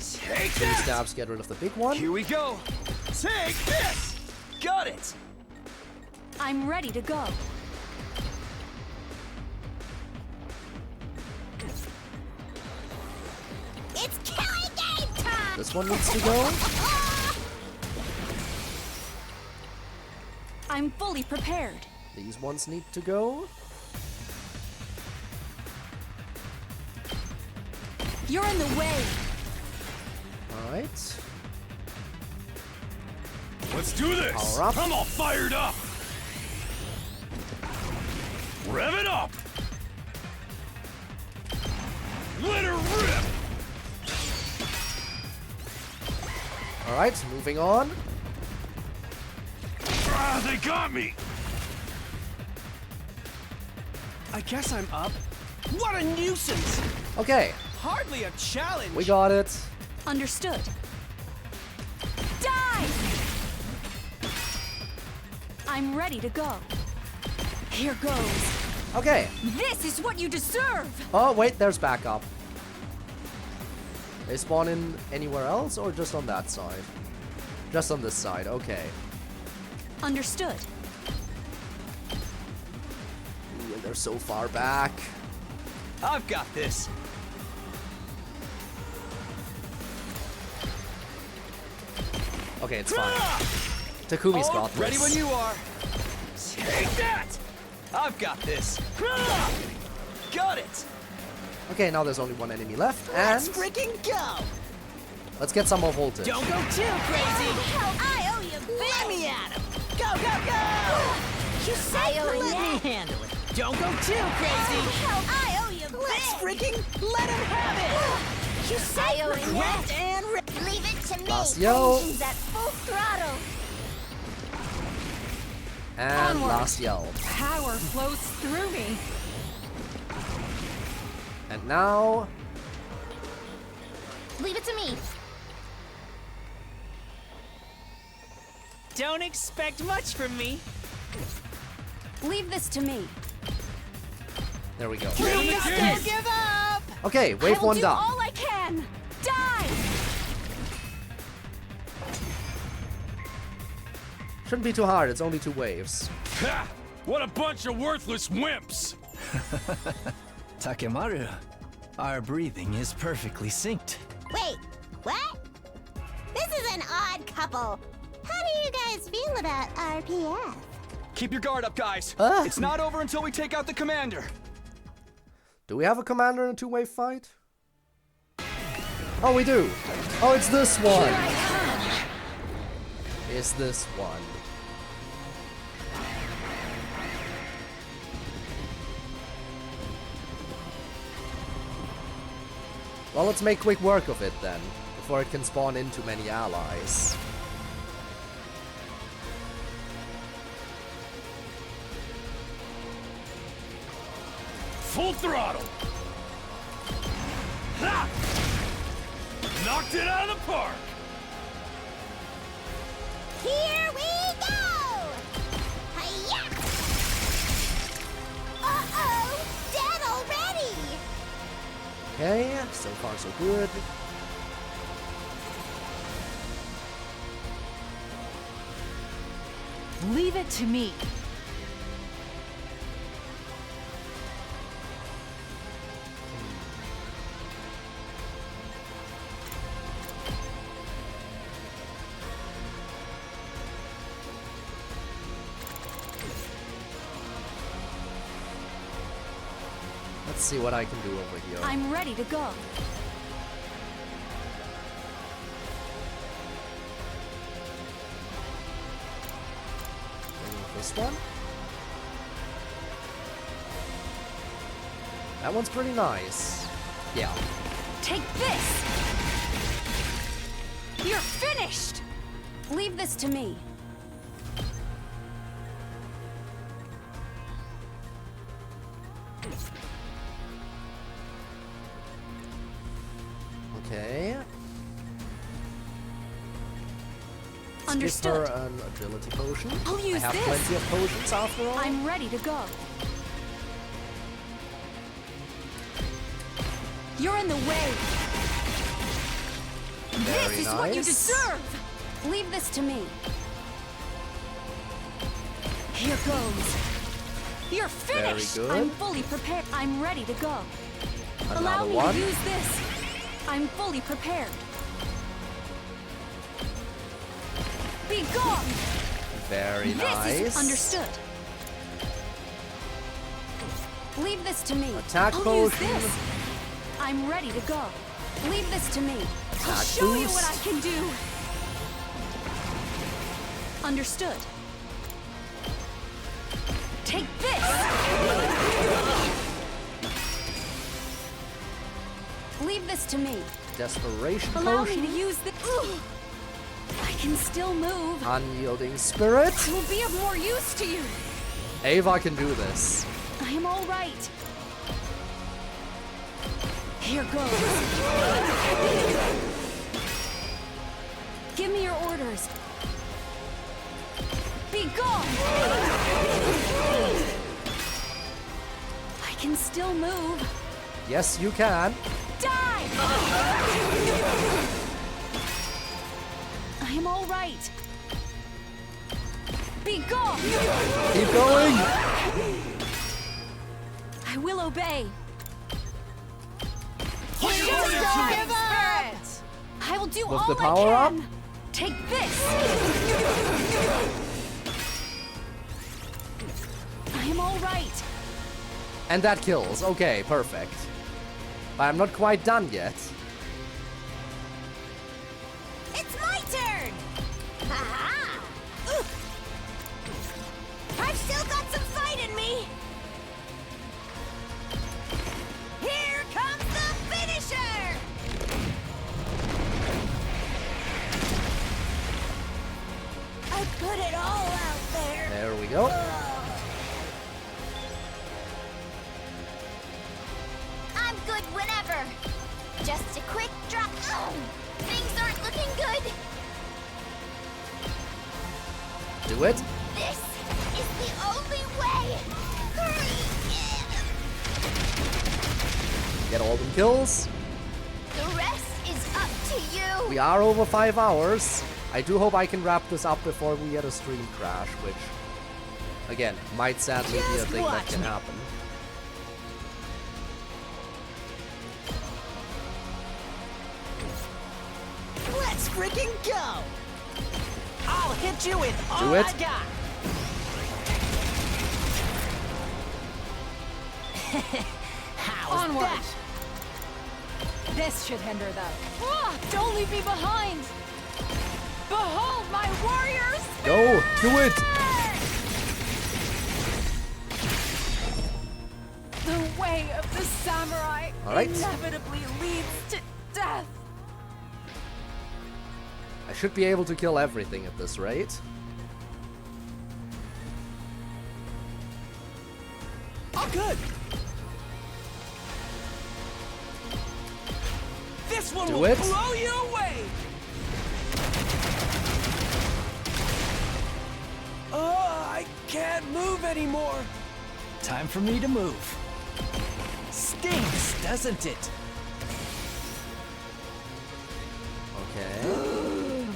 Take Two that. stabs, get rid of the big one. Here we go. Take this. Got it. I'm ready to go. It's killing game time! This one needs to go. I'm fully prepared. These ones need to go. You're in the way. Alright. Let's do this! Power up. I'm all fired up! Rev it up! Let her rip! Alright, moving on. Ah, they got me! I guess I'm up. What a nuisance! Okay, Hardly a challenge. we got it. Understood. Die! I'm ready to go. Here goes. Okay. This is what you deserve! Oh, wait, there's backup. They spawn in anywhere else or just on that side? Just on this side, okay. Understood. Ooh, and they're so far back. I've got this. Okay, it's fine. Takumi's got this. Ready when you are. Take that! I've got this. Got it. Okay, now there's only one enemy left, Let's and freaking go! let's get some more voltage. Don't go too crazy! Hell, I owe you Let big! me at him! Go, go, go! You say Let let me handle it. Don't go too crazy! Hell, I owe you Let's big! freaking let him have it! You say Left and right. Leave it to me. Last yell. Engine's at full throttle. And Onward. last yell. Power flows through me. And now, Leave it to me. Don't expect much from me. Leave this to me. there we go. Please don't give up! Okay, wave I will one do down. all I can. Die! Shouldn't be too hard, it's only 2 waves. Ha! What a bunch of worthless wimps! Takemaru, our breathing is perfectly synced. Wait, what? This is an odd couple. How do you guys feel about RPF? Keep your guard up, guys. Ah. It's not over until we take out the commander. Do we have a commander in a 2-wave fight? Oh, we do. Oh, it's this one. It's this one. Well, let's make quick work of it then, before it can spawn in too many allies. Full throttle! Ha! Knocked it out of the park! Here we go! Hi-ya! Okay, so far so good. Leave it to me. Let's see what I can do over here. I'm ready to go. This one. That one's pretty nice. Yeah. Take this! You're finished! Leave this to me. Okay. Understood. Give her an agility potion. I'll use I have this. plenty of potions after all. I'm ready to go. You're in the way. Very This is what you nice. deserve. Leave this to me. Here goes. You're finished. good. I'm fully prepared. I'm ready to go. Allow Another me one. to use this. I'm fully prepared. Be gone. Very nice. This is understood. Leave this to me. Attack I'll use potion. this. I'm ready to go. Leave this to me. I'll Attack show you what I boost. can do. Understood. Take this. Leave this to me. Desperation Allow potion. me to use this. I can still move. Unyielding spirit. I will be of more use to you. Ava can do this. I am all right. Here goes. Give me your orders. Be gone. I can still move. Yes, you can. Die! I am all right. Be gone. Keep going. I will obey. Give up! I will do With all the power I up? can. Take this. I am all right. And that kills. Okay, perfect. But I'm not quite done yet. It's my turn! Ha-ha! I've still got some fight in me! Here comes the finisher! I put it all out there. There we go. I'm good whenever. Just a quick drop. Ugh. Things aren't looking good. Do it. This is the only way. Get all the kills. The rest is up to you. We are over 5 hours. I do hope I can wrap this up before we get a stream crash, which, again, might sadly be a Just thing that watch can me. happen. Let's freaking go! I'll hit you with all it. I got! How's Onward. that? This should hinder them. Ah, don't leave me behind! Behold my warriors! Go, do it! The way of the samurai All right. inevitably leads to death. I should be able to kill everything at this rate. Oh, good! This one Do will it. blow you away! Oh, I can't move anymore! Time for me to move. Stinks, doesn't it? Okay.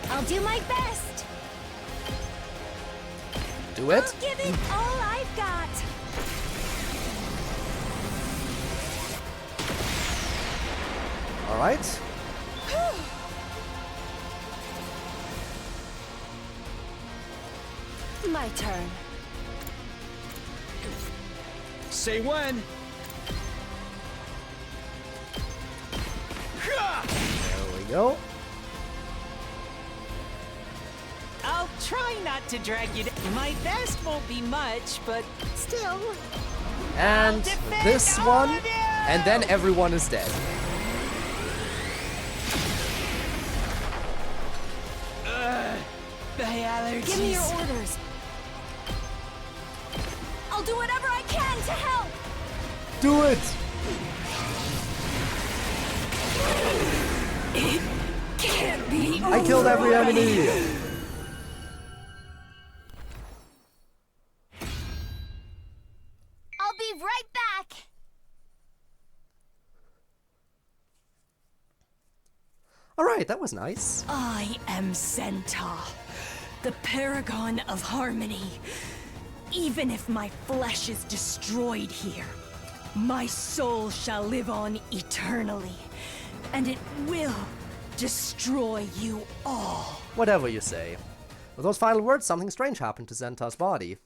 I'll do my best. Do it. I'll give it all I've got. All right. My turn. Say when. There we go. I'll try not to drag you down. My best won't be much, but still. And this one. And then everyone is dead. The allergies. Give me your orders. I'll do whatever I can to help. Do it. It can't be. I killed every enemy. I'll be right back. All right, that was nice. I am Zenta, the paragon of harmony. Even if my flesh is destroyed here, my soul shall live on eternally, and it will destroy you all. Whatever you say. With those final words, something strange happened to Zenta's body.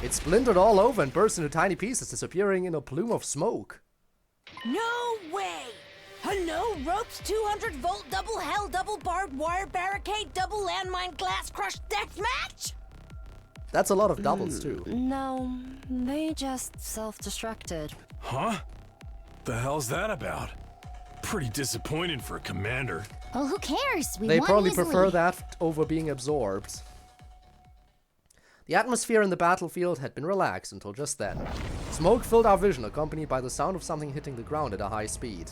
It splintered all over and burst into tiny pieces, disappearing in a plume of smoke. No way! A no ropes 200-volt double hell double barbed wire barricade double landmine glass crush death match? That's a lot of doubles too. No, they just self-destructed. Huh? The hell's that about? Pretty disappointing for a commander. Well, who cares? We They won probably easily. prefer that over being absorbed. The atmosphere in the battlefield had been relaxed until just then. Smoke filled our vision, accompanied by the sound of something hitting the ground at a high speed.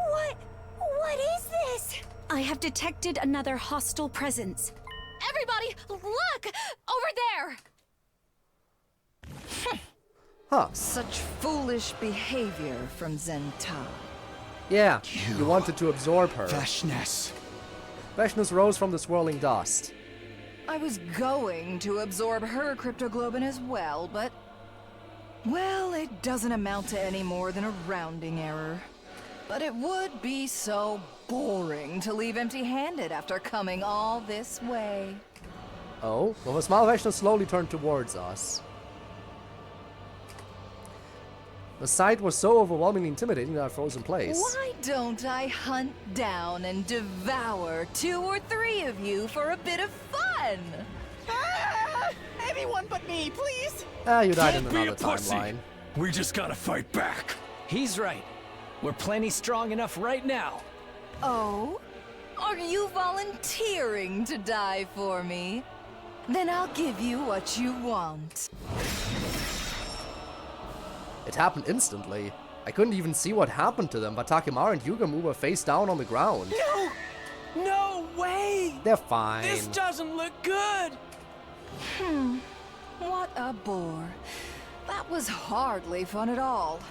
What is this? I have detected another hostile presence. Everybody, look! Over there! Huh. Such foolish behavior from Zenta. Yeah, you wanted to absorb her. Veshness. Veshness rose from the swirling dust. I was going to absorb her cryptoglobin as well, but... well, it doesn't amount to any more than a rounding error. But it would be so boring to leave empty-handed after coming all this way. Oh, well, the small Veshness slowly turned towards us. The sight was so overwhelmingly intimidating that I froze in place. Why don't I hunt down and devour 2 or 3 of you for a bit of fun? Anyone but me, please! You died in Don't be another a pussy. timeline. We just gotta fight back. He's right. We're plenty strong enough right now. Oh? Are you volunteering to die for me? Then I'll give you what you want. It happened instantly. I couldn't even see what happened to them, but Takimaru and Yugamu were face down on the ground. No! No way! They're fine. This doesn't look good! What a bore. That was hardly fun at all.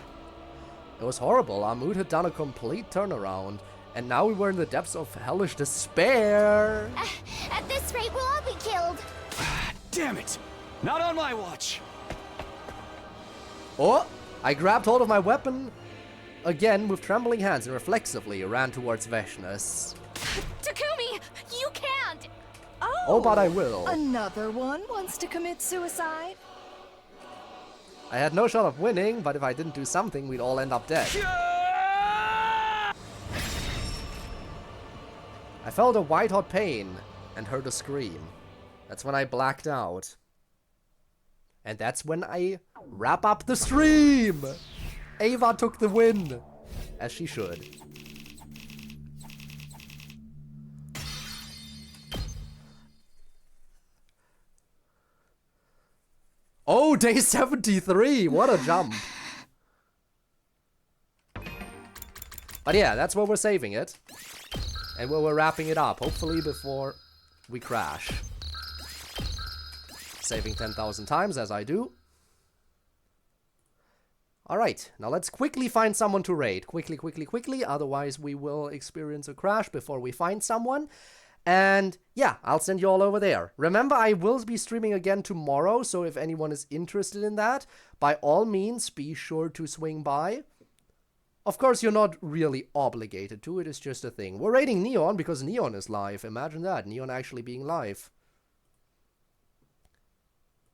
It was horrible. Our mood had done a complete turnaround, and now we were in the depths of hellish despair. At this rate, we'll all be killed. Damn it! Not on my watch! Oh! I grabbed hold of my weapon again with trembling hands and reflexively ran towards Veshness. Takumi, you can't! Oh, but I will. Another one wants to commit suicide? I had no shot of winning, but if I didn't do something, we'd all end up dead. I felt a white-hot pain and heard a scream. That's when I blacked out. And that's when I wrap up the stream! Ava took the win! As she should. Oh, day 73! What a jump! But yeah, that's where we're saving it. And where we're wrapping it up, hopefully before we crash. saving 10,000 times as I do. Alright, now let's quickly find someone to raid. Quickly, otherwise we will experience a crash before we find someone. And yeah, I'll send you all over there. Remember, I will be streaming again tomorrow, so if anyone is interested in that, by all means, be sure to swing by. Of course, you're not really obligated to, it is just a thing. We're raiding Neon because Neon is live. Imagine that, Neon actually being live.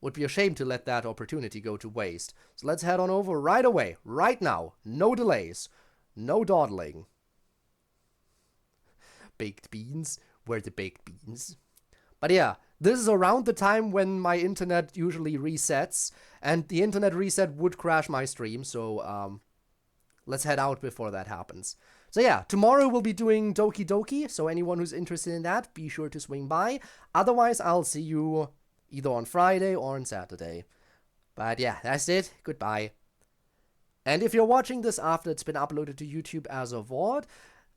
Would be a shame to let that opportunity go to waste. So let's head on over right away, right now. No delays, no dawdling. Baked beans? Where are the baked beans? But yeah, this is around the time when my internet usually resets, and the internet reset would crash my stream, so let's head out before that happens. So yeah, tomorrow we'll be doing Doki Doki, so anyone who's interested in that, be sure to swing by. Otherwise, I'll see you either on Friday or on Saturday. But yeah, that's it. Goodbye. And if you're watching this after it's been uploaded to YouTube as a VOD,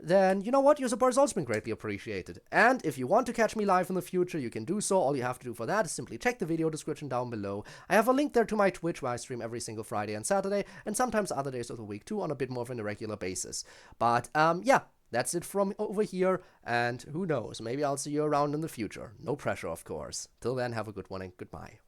then you know what? Your support has also been greatly appreciated. And if you want to catch me live in the future, you can do so. All you have to do for that is simply check the video description down below. I have a link there to my Twitch where I stream every single Friday and Saturday, and sometimes other days of the week too, on a bit more of an irregular basis. But yeah, that's it from over here, and who knows, maybe I'll see you around in the future. No pressure, of course. Till then, have a good one and goodbye.